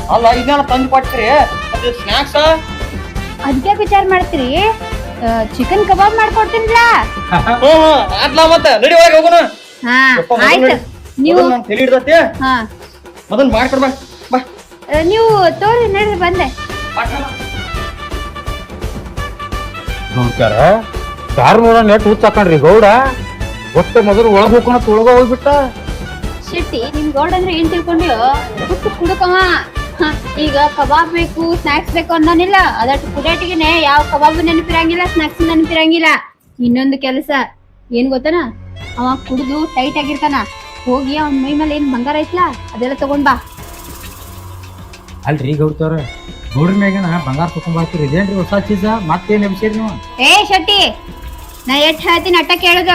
ಅಲ್ಲ ಇದನ್ನ ತಂದು ಕೊಟ್ರಿ ಅದು ಸ್ನಾಕ್ಸ್ ಅದಕ್ಕೆ ವಿಚಾರ ಮಾಡ್ತೀರಿ ಚಿಕನ್ ಕಬಾಬ್ ಮಾಡ್ಕೊಡ್ತೀನಿಲ್ಲ ಆತ್ಲಾ ಮತ್ತೆ ನಡಿ ಒಳಗೆ ಹೋಗೋಣ ಹಾ ಆಯ್ತು ನೀವು ನಾನು ತಲೆ ಹಿಡ್ದತ್ತೆ ಹಾ ಮೊದಲು ಮಾಡ್ಕೊಡ್ ಬಾ ಬಾ ನೀವು ತೋರಿ ನಡ್ರಿ ಬಂದೆ ಗೌಡ್ತಾರ ದಾರು ನೋಡ ನೆಟ್ ಹುಚ್ಚ ಹಾಕೊಂಡ್ರಿ ಗೌಡ ಒಟ್ಟ ಮೊದಲು ಒಳಗ್ ಹೋಗೋಣ ಒಳಗ ಹೋಗ್ಬಿಟ್ಟ ಶೆಟ್ಟಿ ನಿಮ್ ಗೌಡ ಅಂದ್ರೆ ಏನ್ ತಿಳ್ಕೊಂಡ್ಯೋ ಹುಟ್ಟು ಕುಡುಕವ ಈಗ ಕಬಾಬ್ ಬೇಕು ಸ್ನಾಕ್ಸ್ ಬೇಕು ಅನ್ನೋನಿಲ್ಲ ಅದಟ್ಟು ಕುಡಿಯಾಟಿಗೆನೆ ಯಾವ ಕಬಾಬ್ ನೆನಪಿರಂಗಿಲ್ಲ ಸ್ನಾಕ್ಸ್ ನೆನಪಿರಂಗಿಲ್ಲ ಇನ್ನೊಂದು ಕೆಲಸ ಏನ್ ಗೊತ್ತನ ಅವ ಕುಡಿದು ಟೈಟ್ ಆಗಿರ್ತಾನ ಹೋಗಿ ಅವನ್ ಮೈ ಮೇಲೆ ಏನ್ ಬಂಗಾರ ಐತ್ಲಾ ಅದೆಲ್ಲ ತಗೊಂಡ್ ಬಾ ಅಲ್ರಿ ಗೌಡ್ತಾರ ಗೌಡ್ರ ಮ್ಯಾಗನ ಬಂಗಾರ ತಕೊಂಡ್ ಇದೇನ್ರಿ ಹೊಸ ಚೀಸ ಮತ್ತೇನ್ ಎಬ್ಸಿರಿ ನೀವು ಏ ಶೆಟ್ಟಿ ನಾ ಎಷ್ಟ್ ಹೇಳ್ತೀನಿ ಅಟ್ಟ ಕೇಳುದ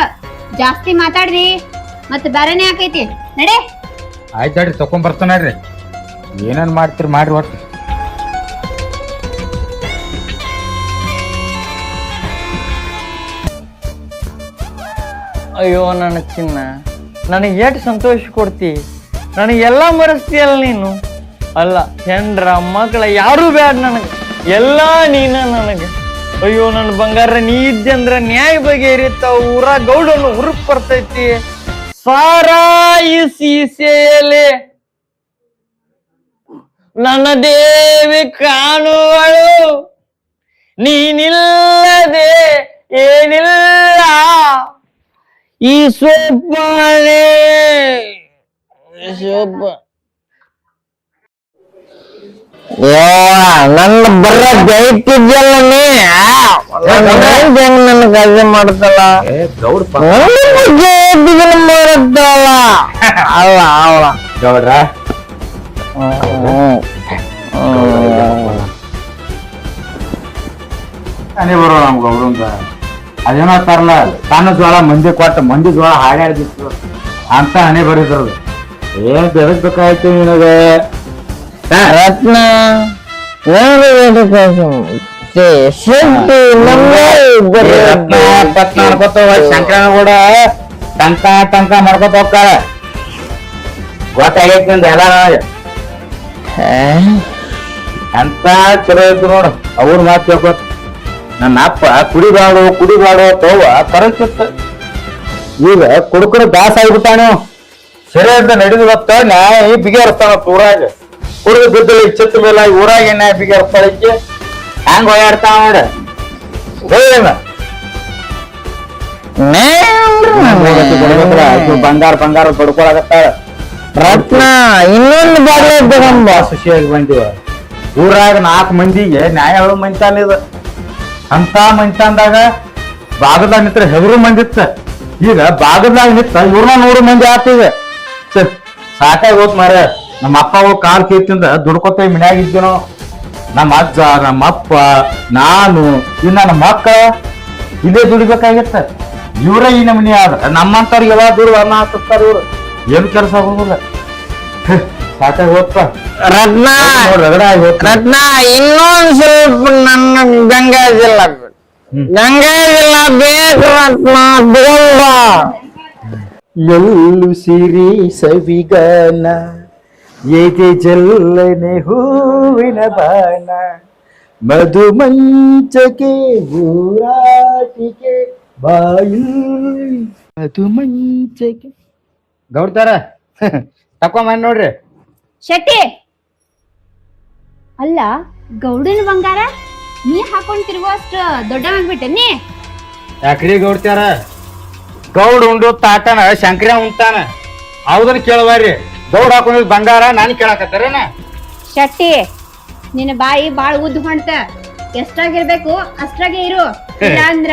ಜಾಸ್ತಿ ಮಾತಾಡ್ರಿ ಮತ್ ಬೇರೆನೆ ಆಕೈತಿ ನಡೆ ಆಯ್ತಾಡ್ರಿ ತಕೊಂಡ್ ಬರ್ತಾನ್ರಿ ಏನೇನ್ ಮಾಡ್ತೀರಿ ಮಾಡ್ರಿ ಒಟ್ಟು ಅಯ್ಯೋ ನನ್ನ ಚಿನ್ನ ನನಗೆ ಎಷ್ಟು ಸಂತೋಷ ಕೊಡ್ತಿ ನನಗೆಲ್ಲ ಮರೆಸ್ತೀಯಲ್ಲ ನೀನು ಅಲ್ಲ ಹೆಂಡ್ರ ಮಕ್ಕಳ ಯಾರು ಬೇಡ ನನಗೆ ಎಲ್ಲ ನೀನ ನನಗೆ ಅಯ್ಯೋ ನನ್ನ ಬಂಗಾರ ನೀ ಇದ್ದೆ ಅಂದ್ರ ನ್ಯಾಯ ಬಗೆಹರಿತ ಊರ ಗೌಡನು ಹುರುಪ್ ಬರ್ತೈತಿ ಸಾರಾಯಿ ಸೀಸೆಯಲ್ಲಿ ನನ್ನ ದೇವಿ ಕಾಣುವಳು ನೀನಿಲ್ಲದೆ ಏನಿಲ್ಲ ಈ ಸೊಪ್ಪನೆ ಸೊಪ್ಪ ನನ್ನ ಬರ್ರ ಗೈತಿದ್ಯಲ್ಲ ನೀ ನನ್ ಕಜೆ ಮಾಡ್ತಲ್ಲ ಗೌಡ್ ಮಾಡತ್ತಲ್ಲ ಅಲ್ಲ ಅವಳ ಗೌಡ್ರ ಅನೇ ಬರೋ ನಮ್ ಗೌಡ್ರಂತ ಅದೇನೋ ಅಂತಾರಲ್ಲ ಸಣ್ಣ ಜೋಳ ಮಂದಿ ಕೊಟ್ಟ ಮಂದಿ ಜೋಳ ಹಾಡಾಡ್ದಿತ್ತು ಅಂತ ಹಣೆ ಬರೀದ್ರದು ಏನ್ ಬೆಳಗ್ಬೇಕಾಯ್ತು ನಿನಗೆ ರತ್ನ ಶಂಕರನ ಕೂಡ ಟಂಕ ಮಾಡ್ಕೊತ ಹೋಗ್ತಾರ ಗೊತ್ತಾಗೈತಿ ನಿಂದ ಎಲ್ಲ ಅಂತ ಚಲೋ ಇತ್ತು ನೋಡು ಅವ್ರ ಮಾತು ಕೇಳ್ಕೊತ ನನ್ನ ಅಪ್ಪ ಕುಡಿಬಾಡು ತವ್ವ ಕರೆಸಿತ್ತ ಈಗ ಕುಡುಕರು ದಾಸ ಆಗ್ಬಿಟ್ಟಾನು ಸರಿ ಅಂತ ನಡೆದು ಗೊತ್ತ ನ್ಯಾಯ ಬಿಗಿರ್ತಾನ ಊರಾಗ ಕುಡಿದು ಬಿದ್ದು ಚಿತ್ತ ಮೇಲೆ ಊರಾಗ ನ್ಯಾಯ ಬಿಗಿರ್ತಾಳಕ್ಕೆ ಹಂಗ ಓಡಾಡ್ತಾವ ನೋಡ ಬಂಗಾರ ಬಡ್ಕೊಳಕತ್ತಾಳ ರತ್ನ ಇನ್ನೊಂದು ಬಾರಿ ತಗೊಂಬ ಖುಷಿಯಾಗಿ ಬಂದಿವ ಊರಾಗ 4 ಮಂದಿಗೆ ನ್ಯಾಯ ಹೇಳೋ ಮಂಚಾನ ಇದು ಅಂತ ಮಂಚಾನ್ದಾಗ ಬಾಗದಾಗ ನಿಂತ್ರ ಹೆದರು ಮಂದಿತ್ತ ಈಗ ಬಾಗದಾಗ ನಿಂತ 100 ಮಂದಿ ಆತೀಗ ಸಾಕಾಗಿ ಹೋತ್ ಮಾರ ನಮ್ಮ ಅಪ್ಪ ಕಾಲ್ ಕೀರ್ತಿಂದ ದುಡ್ಕೊತ ಮಿನ್ಯಾಗಿದ್ದೀನೋ ನಮ್ಮ ಅಜ್ಜ ನಮ್ಮ ಅಪ್ಪ ನಾನು ಇನ್ನ ನಮ್ಮ ಮಕ್ಕಳ ಇದೇ ದುಡಿಬೇಕಾಗಿತ್ತ ಇವ್ರ ಈ ನಮನಿ ಆದ್ರ ನಮ್ಮಂತವ್ರಿಗೆ ಎಲ್ಲ ದುಡ್ಡು ಅನ್ನ ಹಾಕ್ತಾರ ಇವ್ರು ಏನು ಕೆಲಸ ಆಗೋದಿಲ್ಲ ಸಾಕಾಗಿ ಹೋಗ್ತ ರತ್ನ ರತ್ನ ಇನ್ನೊಂದ್ ಸ್ವಲ್ಪ ನನ್ನ ಗಂಗಾ ಜಿಲ್ಲಾ ಬೇಕು ರತ್ನ ಬೇಡ ಎಲ್ಲು ಸಿರಿ ಸವಿಗಾನ ಏಕೆ ಜಲ್ಲನೆ ಹೂವಿನ ಬಾಣ ಮಧು ಮಂಚಕ್ಕೆ ಊರಾಟಿಕೆ ಬಾಯಿ ಮಧು ಮಂಚಕ್ಕೆ ಗೌಡ್ತಾರ ತಕೊಂಬಂದ್ ನೋಡ್ರಿ ಶೆಟ್ಟಿ ಅಲ್ಲ ಗೌಡನ ಬಂಗಾರ ನೀ ಹಾಕೊಂಡ್ ತಿರುಗೋ ಅಷ್ಟ ದೊಡ್ಡವಾಗ್ಬಿಟ್ಟೆ ಯಾಕ್ರಿ ಗೌಡ್ತಾರ ಗೌಡ್ ಉಂಡು ತಾಟನ ಶಂಕರ ಉಂಟಾನ ಹೌದನ್ ಕೇಳವಾರಿ ಗೌಡ್ ಹಾಕೊಂಡಿದ್ ಬಂಗಾರ ನಾನು ಕೇಳಕತ್ತಾರೇನ ಶೆಟ್ಟಿ ನಿನ್ನ ಬಾಯಿ ಬಾಳ್ ಉದ್ದ ಹೊಂಟ ಎಷ್ಟಾಗಿರ್ಬೇಕು ಅಷ್ಟಾಗೆ ಇರು ಇಲ್ಲ ಅಂದ್ರ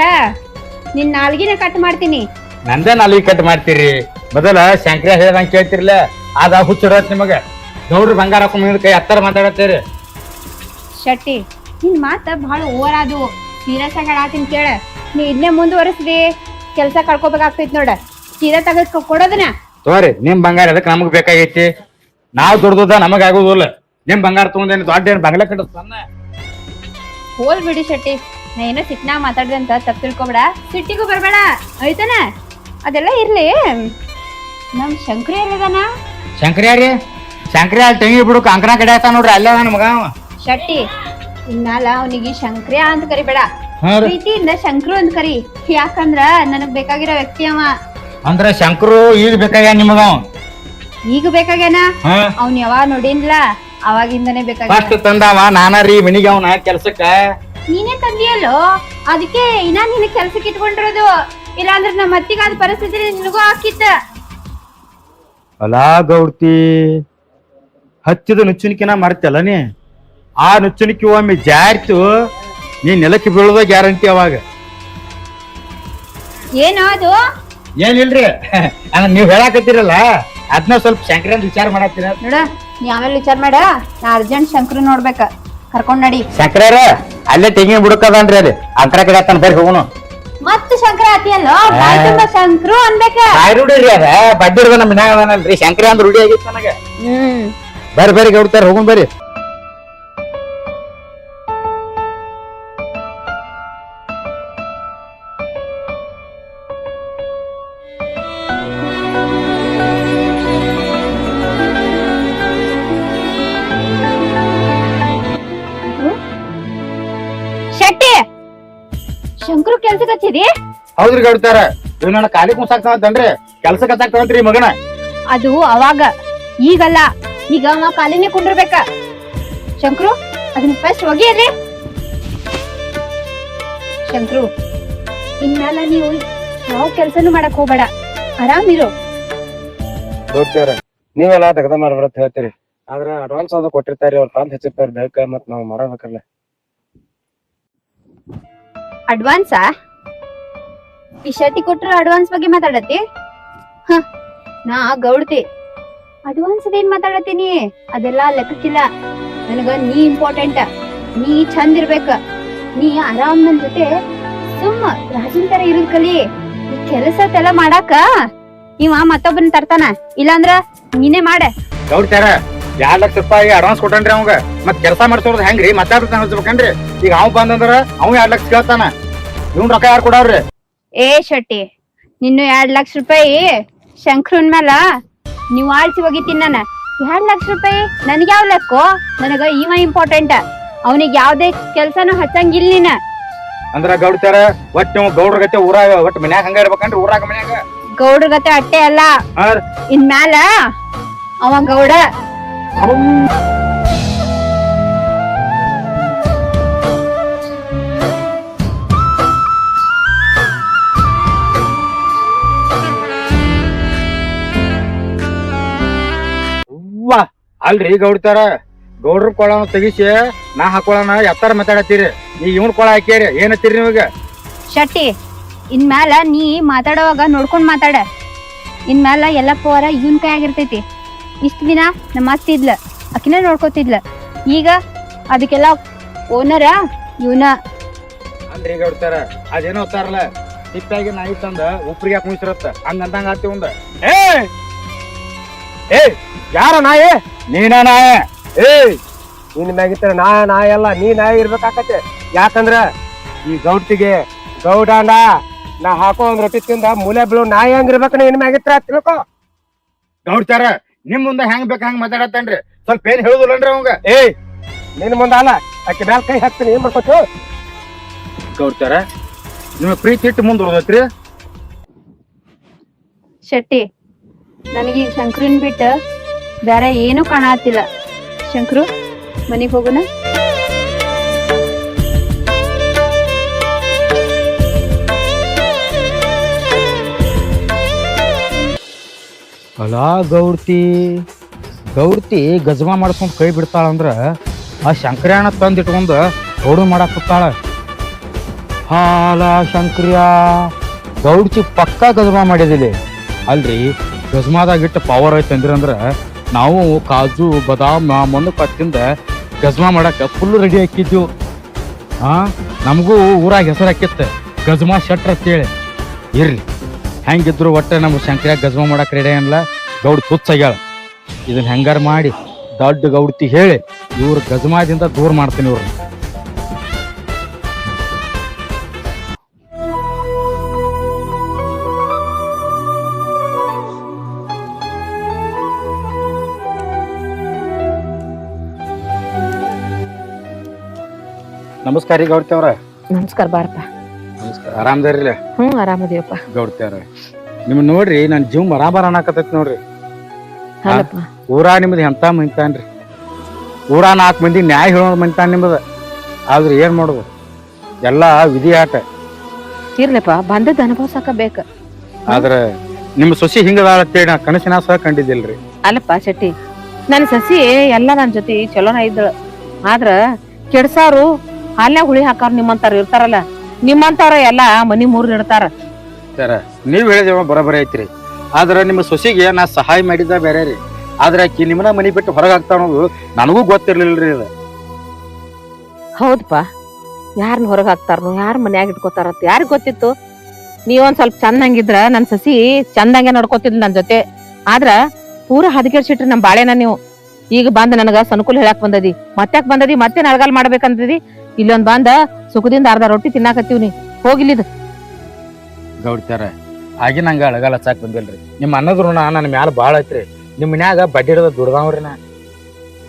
ನಿನ್ ನಾಲ್ಗಿನ ಕಟ್ ಮಾಡ್ತೀನಿ ನಂದೇ ನಾಲ್ಗಿ ಕಟ್ ಮಾಡ್ತೀರಿ ಮೊದಲ ಶಂಕರ ಹೇಳ್ದಂಗ್ ಕೇಳ್ತಿರ್ಲ ಅದ ಹುಚ್ಚಿಡತ್ ನಿಮಗ ಗೌಡ್ರು ಬಂಗಾರ ಹಾಕೊಂಡ್ ಕೈ ಹತ್ತರ ಮಾತಾಡತ್ತೀರಿ ಶೆಟ್ಟಿ ನಿನ್ ಮಾತ ಬಹಳ ಓವರ್ ಆದು ಸೀರಿಯಸ್ ಆಗಿ ಹೇಳಾತೀನಿ ಕೇಳ ನೀ ಇದನ್ನೇ ಮುಂದುವರಿಸ್ರಿ ಕೆಲ್ಸ ಕಳ್ಕೊಬೇಕಾಗ್ತೈತಿ ನೋಡ ಸೀದಾ ತೆಗೆದ್ ಕೊಡೋದನ್ನ ತೋರಿ ನಿಮ್ ಬಂಗಾರ ಅದಕ್ಕೆ ನಮಗ್ ಬೇಕಾಗೈತಿ ನಾವ್ ದುಡ್ದ ನಮಗ್ ಆಗುದಿಲ್ಲ ನಿಮ್ ಬಂಗಾರ ತಗೊಂಡೇನು ದೊಡ್ಡ ಏನ್ ಬಂಗ್ಲೆ ಕಟ್ಟಿಸ್ತಾನ ಹೋಲ್ ಬಿಡಿ ಶೆಟ್ಟಿ ನಾ ಏನೋ ಸಿಟ್ನಾಗ ಮಾತಾಡ್ದೆ ಅಂತ ತಪ್ಪು ತಿಳ್ಕೊಬೇಡ ಸಿಟ್ಟಿಗೂ ಬರ್ಬೇಡ ಆಯ್ತಾನ ಅದೆಲ್ಲ ಇರ್ಲಿ ನಮ್ ಶಂಕರ ಎಲ್ಲದಾನ ಶಂಕರ್ಯಾರಿ ಶಂಕರ್ಯ ಅಲ್ಲಿ ತೆಂಗಿ ಬಿಡು ಅಂಕನ ಕಡೆ ಆಯ್ತಾ ನೋಡ್ರಿ ಅಲ್ಲೇ ನನ್ ಮಗ ಅವ. ಶೆಟ್ಟಿ ಇನ್ನಾಲ ಅವನಿಗೆ ಶಂಕ್ರಿಯ ಅಂತ ಕರಿಬೇಡ ಹಾ ರೀ. ಪ್ರೀತಿಯಿಂದ ಶಂಕರು ಅಂತ ಕರಿ ಯಾಕಂದ್ರ ನನಗ್ ಬೇಕಾಗಿರೋ ವ್ಯಕ್ತಿ ಅವ ಅಂದ್ರ ಶಂಕರು ಈಗ ಬೇಕಾಗ್ಯ ನಿಮಗ ಅವ. ಈಗ ಬೇಕಾಗ್ಯಾನ ಹಾ ಅವ್ನ ಯಾವಾಗ ನೋಡಿನ್ಲ ಅವಾಗಿಂದನೇ ಬೇಕಾಗ್ಯಾನ ಫಸ್ಟ್ ತಂದವ ನಾನಾರಿ ಮನಿಗೆ ಅವನ ಕೆಲ್ಸಕ್ಕ ನೀನೇ ತಂದಿಯಲ್ಲೋ ಅದಕ್ಕೆ ಇನ್ನ ನಿನ್ನ ಕೆಲ್ಸಕ್ಕೆ ಇಟ್ಕೊಂಡಿರೋದು ಇಲ್ಲಾಂದ್ರೆ ನಮ್ಮ ಅತ್ತಿಗಾದ ಪರಿಸ್ಥಿತಿ ನಿನಗೂ ಹಾಕಿತ್ತ ಅಲಾ ಗೌಡ್ತಿ ಹಚ್ಚಿದ ನುಚ್ಚುನಿಕಿನ ಮರ್ತಲ್ಲ ನೀ ಆ ನುಚ್ಚುನಿಕಿ ಒಮ್ಮೆ ಜಾರಿತು ನೀ ನೆಲಕ್ಕೆ ಬೀಳೋದ ಗ್ಯಾರಂಟಿ ಅವಾಗ ಏನೋ ಅದು ಏನಿಲ್ರಿ ನೀವ್ ಹೇಳಾಕತ್ತೀರಲ್ಲ ಅದನ್ನ ಸ್ವಲ್ಪ ಶಂಕರನ್ ವಿಚಾರ ಮಾಡತ್ತೀರ ನೋಡ ನೀ ಆಮೇಲೆ ವಿಚಾರ ಮಾಡ ನಾ ಅರ್ಜೆಂಟ್ ಶಂಕರು ನೋಡ್ಬೇಕ ಕರ್ಕೊಂಡ್ ನಡಿ ಶಂಕರ ಅಲ್ಲೇ ತೆಂಗಿನ ಬುಡಕದನ್ರಿ ಅಲ್ಲಿ ಅಂತರ ಕಡೆ ಆತನ ಬರ್ರಿ ಹೋಗುನು ಮತ್ತ ಶಂಕರ ಆತಿಯಲ್ಲೋ ಬಾಯ್ ತುಂಬ ಶಂಕರು ಅನ್ಬೇಕ ಬಾಯ್ ರೂಢಿ ರೀ ಅದ ಬಡ್ಡಿ ಹಿಡ್ದ ನಮ್ಮ ಮನ್ಯಾಗ ಅದಾನಲ್ರಿ ಶಂಕರ ಅಂದ್ರ ರೂಢಿ ಆಗಿತ್ತು ನನಗ ಬರ್ರಿ ಬರ್ರಿ ಗೌಡ್ತಾರ ಹೋಗುನ್ ಬರ್ರಿ ಶೆಟ್ಟಿ ಶಂಕರು ಕೆಲ್ಸಕ್ಕೆ ಹಚ್ಚಿದಿ ಹೌದ್ರಿ ಗೌಡ್ತಾರ ಇವ್ ನನ್ನ ಕಾಲಿ ಕುಂಸಾಕ್ತಾವತ್ತನ್ರಿ ಕೆಲ್ಸಕ್ಕೆ ಹಚ್ಚಾಕ್ತಾವಂತ್ರಿ ಮಗನ ಅದು ಅವಾಗ ಈಗಲ್ಲ ಈಗ ಅವ ಕಾಲಿನೇ ಕುಂಡಿರ್ಬೇಕ ಶಂಕರು ಅದನ್ನ ಫಸ್ಟ್ ಒಗಿಯರಿ ಶಂಕರು ಇನ್ಮೇಲ ನೀವು ಯಾವ ಕೆಲ್ಸನೂ ಮಾಡಕ್ ಹೋಗ್ಬೇಡ ಆರಾಮಿರು ಗೌಡ್ತಾರ ನೀವೆಲ್ಲ ತೆಗ್ದ ಮಾಡ್ಬಾರತ್ ಹೇಳ್ತೀರಿ ಆದ್ರ ಅಡ್ವಾನ್ಸ್ ಅದು ಕೊಟ್ಟಿರ್ತಾರಿ ಅವ್ರ ತಂದ್ ಹಚ್ಚಿರ್ತಾರ ಬೇಕ ಮತ್ ನಾವ್ ಮಾಡಬೇಕಲ್ಲ ಅಡ್ವಾನ್ಸಾ? ಈ ಶರ್ಟಿ ಕೊಟ್ರು ಅಡ್ವಾನ್ಸ್ ಬಗ್ಗೆ ಮಾತಾಡತಿ? ನಾ ಗೌಡ್ತಿ, ಅಡ್ವಾನ್ಸ್ ಅದೇನ್ ಮಾತಾಡತೀನಿ? ಅದೆಲ್ಲ ಲೆಕ್ಕಕ್ಕಿಲ್ಲ. ನನಗ ನೀ ಇಂಪಾರ್ಟೆಂಟ್. ನೀ ಚಂದ ಇರ್ಬೇಕ. ನೀ ಆರಾಮ್ ನನ್ ಜೊತೆ ಸುಮ್ಮ ರಾಜನ್ ತರ ಇರೋದ್ ಕಲಿ. ಈ ಕೆಲಸತೆಲ್ಲ ಮಾಡಾಕ ಇವ ಮತ್ತೊಬ್ಬನ ತರ್ತಾನ, ಇಲ್ಲಾಂದ್ರ ನೀನೇ ಮಾಡ. ಗೌಡ್ತಾರ 2 ಲಕ್ಷ ರೂಪಾಯಿ ಅಡ್ವಾನ್ಸ್ ಕೊಟ್ಟನ್ರಿ ಅವಂಗ. ಮತ್ ಕೆಲಸ ಮಾಡ್ಸೋದ್ ಹೆಂಗ್ರಿ? ಮಾತಾಡ್ತಾನ ಹಚ್ಬೇಕನ್ರಿ. ಈಗ ಅವ್ ಬಂದಂದ್ರ ಅವ್ 2 ಲಕ್ಷ ಕೇಳ್ತಾನ. ಇವ್ನ್ ರೊಕ್ಕ ಯಾರು ಕೊಡವ್ರಿ? ಏ ಶೆಟ್ಟಿ, ನಿನ್ನು 2 ಲಕ್ಷ ರೂಪಾಯಿ ಶಂಕ್ರನ್ ಮೇಲ ನೀವ್ ಆಳ್ಸಿ ಹೋಗಿತೀನಿ ನಾನು. 2 ಲಕ್ಷ ರೂಪಾಯಿ ನನ್ಗ ಯಾವ ಲೆಕ್ಕೋ? ನನಗ ಇವ ಇಂಪಾರ್ಟೆಂಟ್. ಅವನಿಗೆ ಯಾವ್ದೇ ಕೆಲ್ಸನೂ ಹಚ್ಚಂಗಿಲ್ಲ ನೀನ. ಅಂದ್ರ ಗೌಡ್ತಾರ ಒಟ್ ನೀವು ಗೌಡ್ರ ಗತೆ ಊರಾಗ ಒಟ್ ಮನ್ಯಾಗ ಹಂಗ ಇರ್ಬೇಕನ್ರಿ? ಊರಾಗ ಮನ್ಯಾಗ ಗೌಡ್ರ ಗತೆ ಅಟ್ಟೆ ಅಲ್ಲ, ಇನ್ ಮ್ಯಾಲ ಅವ ಗೌಡ. ಅಲ್ರಿ ಗೌಡ್ತಾರ, ಗೌಡ್ರ ಕೊಳನ ತೆಗಿಸಿ ನಾ ಹಾಕೊಳನ ಎತ್ತಾರ ಮಾತಾಡತ್ತೀರಿ. ಈಗ ಇವ್ನ ಕೊಳ ಹಾಕ್ಯಾರಿ, ಏನತ್ತೀರಿ ನೀವೀಗ? ಶೆಟ್ಟಿ, ಇನ್ ಮ್ಯಾಲ ನೀ ಮಾತಾಡೋವಾಗ ನೋಡ್ಕೊಂಡ್ ಮಾತಾಡ. ಇನ್ ಮ್ಯಾಲ ಎಲ್ಲ ಪೋರ ಇವನ್ ಕೈ ಆಗಿರ್ತೈತಿ. ಇಷ್ಟ ದಿನ ನಮ್ಮ ಅತ್ತಿ ಇದ್ಲ, ಅಕಿನ ನೋಡ್ಕೋತಿದ್ಲ. ಈಗ ಅದಕ್ಕೆಲ್ಲ ಓನರ ಇವನ. ಅಲ್ರಿ ಗೌಡ್ತಾರ, ಅದೇನೋ ಹೋಗ್ತಾರಲ್ಲ ತಿಪ್ಪಾಗಿ ನಾಯಿ ತಂದ ಉಪ್ರಿಗೆ ಹಾಕಿ ಮುಗಿಸಿರತ್ತ ಹಂಗಂದಂಗ ಆತಿ ಒಂದ. ಏ ಯಾರ ನಾಯಿ? ನೀನ ನಾಯಿ. ನಿನ್ ಮ್ಯಾಗಿತ್ತ ನಾಯಿ ಅಲ್ಲ, ನೀ ನಾಯಿ ಇರ್ಬೇಕಾಕತ್ತೆ. ಯಾಕಂದ್ರ ಈ ಗೌಡ್ತಿಗೆ ಗೌಡಾಂಡ ನಾ ಹಾಕೋ ಒಂದ್ ರೊಟ್ಟಿ ತಿಂದ ಮೂಲೆ ಬೀಳು ನಾಯಿ ಹಂಗಿರ್ಬೇಕ. ನಿನ್ ಮ್ಯಾಗಿತ್ರ ತಿಳ್ಕೊ. ಗೌಡ್ತಾರ ನಿಮ್ ಮುಂದೆ ಹೆಂಗ್ ಬೇಕ ಹಂಗ ಮಾತಾಡತ್ತನ್ರಿ. ಸ್ವಲ್ಪ ಏನ್ ಹೇಳುದಿಲ್ಲನ್ರಿ ಅವಂಗ? ನಿನ್ ಮುಂದ ಅಲ್ಲ, ಆಕೆ ಮ್ಯಾಲ ಕೈ ಹಾಕ್ತೀನಿ. ಏನ್ ಮಾಡ್ಕೊತು? ಗೌಡ್ತಾರ ನಿಮ್ ಪ್ರೀತಿ ಇಟ್ಟು ಮುಂದ್ ಉಳ್ದೈತ್ರಿ. ಶೆಟ್ಟಿ, ನನಗೆ ಶಂಕ್ರನ್ ಬಿಟ್ಟ ಬೇರೆ ಏನು ಕಾಣತಿಲ್ಲ. ಶಂಕ್ರು, ಮನಿಗ್ ಹೋಗೋಣ. ಅಲ್ಲ ಗೌಡ್ತಿ ಗಜಮಾ ಮಾಡ್ಕೊಂಡ್ ಕೈ ಬಿಡ್ತಾಳ ಅಂದ್ರ ಆ ಶಂಕರ್ಯಾಣ ತಂದ್ ಇಟ್ಕೊಂಡ್ ಗೌಡು ಮಾಡಾಕ್ ಕೂತಾಳ. ಹಾಲ ಶಂಕರ್ಯ ಗೌಡ್ತಿ ಪಕ್ಕಾ ಗಜಮಾ ಮಾಡಿದಿಲ್ಲಿ. ಅಲ್ರಿ ಗಜಮಾದಾಗ ಇಟ್ಟು ಪವರ್ ಐತೆ ಅಂದ್ರ ನಾವು ಕಾಜು ಬದಾಮ್ ಮಣ್ಣು ಕತ್ತಿಂದ ಗಜಮಾ ಮಾಡಾಕ ಫುಲ್ ರೆಡಿ ಹಾಕಿದ್ವು. ನಮಗೂ ಊರಾಗ ಹೆಸರು ಹಾಕಿತ್ತ ಗಜಮಾ ಶೆಟ್ರ್ ಅಂತೇಳಿ. ಇರ್ಲಿ ಹೆಂಗಿದ್ರು ಒಟ್ಟೆ ನಮ್ಮ ಶಂಕರ್ಯ ಗಜಮಾ ಮಾಡಾಕ ರೆಡಿ ಅನ್ಲ. ಗೌಡ್ ತುಚ್ಚಾಗ್ಯಾಳ. ಇದನ್ನ ಹೆಂಗಾರ ಮಾಡಿ ದೊಡ್ಡ ಗೌಡ್ತಿ ಹೇಳಿ ಇವ್ರ ಗಜಮಾದಿಂದ ದೂರ ಮಾಡ್ತೀನಿ ಇವ್ರನ್ನ. ನಮಸ್ಕಾರ ರೀ ಗೌಡ್ತಿ ಅವ್ರ. ನಮಸ್ಕಾರ, ಬಾರಪ್ಪ. ನಮಸ್ಕಾರ. ಆರಾಮದಾರಿಲ್ಲ? ಆರಾಮದೇವಪ್ಪ. ಗೌಡ್ತಿ ಅವ್ರ ನಿಮ್ ನೋಡ್ರಿ ನನ್ ಜೀವ ಬರಾಬರ ಅನ್ನಕತ್ತೈತಿ ನೋಡ್ರಿ. ಅಲ್ಲಪ್ಪ, ಊರಾ ನಿಮ್ದು ಎಂತ ಮಂತಾನ್ರಿ. ಊರಾ 4 ಮಂದಿ ನ್ಯಾಯ ಹೇಳೋ ಮಂತಾನ್ ನಿಮ್ದ. ಆದ್ರೆ ಏನ್ ಮಾಡುದು, ಎಲ್ಲಾ ವಿಧಿ ಆಟ. ಇರ್ಲಪ್ಪ, ಬಂದದ್ದು ಅನುಭವಿಸಕ ಬೇಕ. ಆದ್ರ ನಿಮ್ ಸೊಸಿ ಹಿಂಗದಾಳ ಅಂತೇಳಿ ನಾ ಕನಸಿನ ಸಹ ಕಂಡಿದ್ದಿಲ್ರಿ. ಅಲ್ಲಪ್ಪ ಶೆಟ್ಟಿ, ನನ್ ಸಸಿ ಎಲ್ಲಾ ನನ್ ಜೊತೆ ಚಲೋನ ಇದ್ದಳು. ಆದ್ರ ಕೆಡ್ಸಾರು ಹಾಲ್ಯಾಗ ಹುಳಿ ಹಾಕಾರ ನಿಮ್ಮಂತಾರ ಇರ್ತಾರಲ್ಲ, ನಿಮ್ಮಂತಾರ ಎಲ್ಲಾ ಮನಿ ಮೂರ್ ಇಡ್ತಾರ. ಸರ ನೀವ್ ಹೇಳಿದೇವ ಬರೋಬರಿ ಐತ್ರಿ. ಆದ್ರ ನಿಮ್ಮ ಸೊಸಿಗೆ ನಾ ಸಹಾಯ ಮಾಡಿದ ಬೇರೆ ರೀ. ಆದ್ರ ಆಕಿ ನಿಮ್ಮನ ಮನಿ ಬಿಟ್ಟು ಹೊರಗೆ ಹಾಕ್ತಾ ಅನ್ನೋದು ನನಗೂ ಗೊತ್ತಿರ್ಲಿಲ್ರಿ. ಇದು ಹೌದಪ್ಪ, ಯಾರನ್ನ ಹೊರಗ್ ಹಾಕ್ತಾರನು ಯಾರ ಮನ್ಯಾಗ ಇಟ್ಕೋತಾರಂತ ಯಾರಿಗ್ ಗೊತ್ತಿತ್ತು? ನೀವೊಂದ್ ಸ್ವಲ್ಪ ಚಂದಂಗಿದ್ರ ನನ್ ಸಸಿ ಚಂದಂಗೆ ನಡ್ಕೋತಿದ್ಲ ನನ್ ಜೊತೆ. ಆದ್ರ ಪೂರ ಹದಗೆಡ್ಸಿಟ್ರಿ ನಮ್ ಬಾಳೆನ ನೀವು. ಈಗ ಬಂದ ನನಗ ಸನುಕೂಲ ಹೇಳಾಕ್ ಬಂದದಿ, ಮತ್ತ್ಯಾಕ್ ಬಂದದಿ? ಮತ್ತೆ ನಳಗಾಲ್ ಮಾಡ್ಬೇಕಂತದಿ. ಇಲ್ಲೊಂದ್ ಬಂದ ಸುಖದಿಂದ ಅರ್ಧ ರೊಟ್ಟಿ ತಿನ್ನಾಕತ್ತೀವ್ನಿ. ಹೋಗಿಲ್ಲಿದ್ ಗೌಡ್ತಾರ ಆಗಿ ನಂಗ ಅಳಗಾಲ ಹಚ್ಚಾಕ್ ಬಂದಿಲ್ರಿ. ನಿಮ್ಮ ಅನ್ನದ ಋಣ ನನ್ನ ಮ್ಯಾಲ ಬಾಳ ಐತ್ರಿ. ನಿಮ್ ಮನ್ಯಾಗ ಬಡ್ಡಿ ಹಿಡದ ದುಡ್ದಾವ್ರಿ.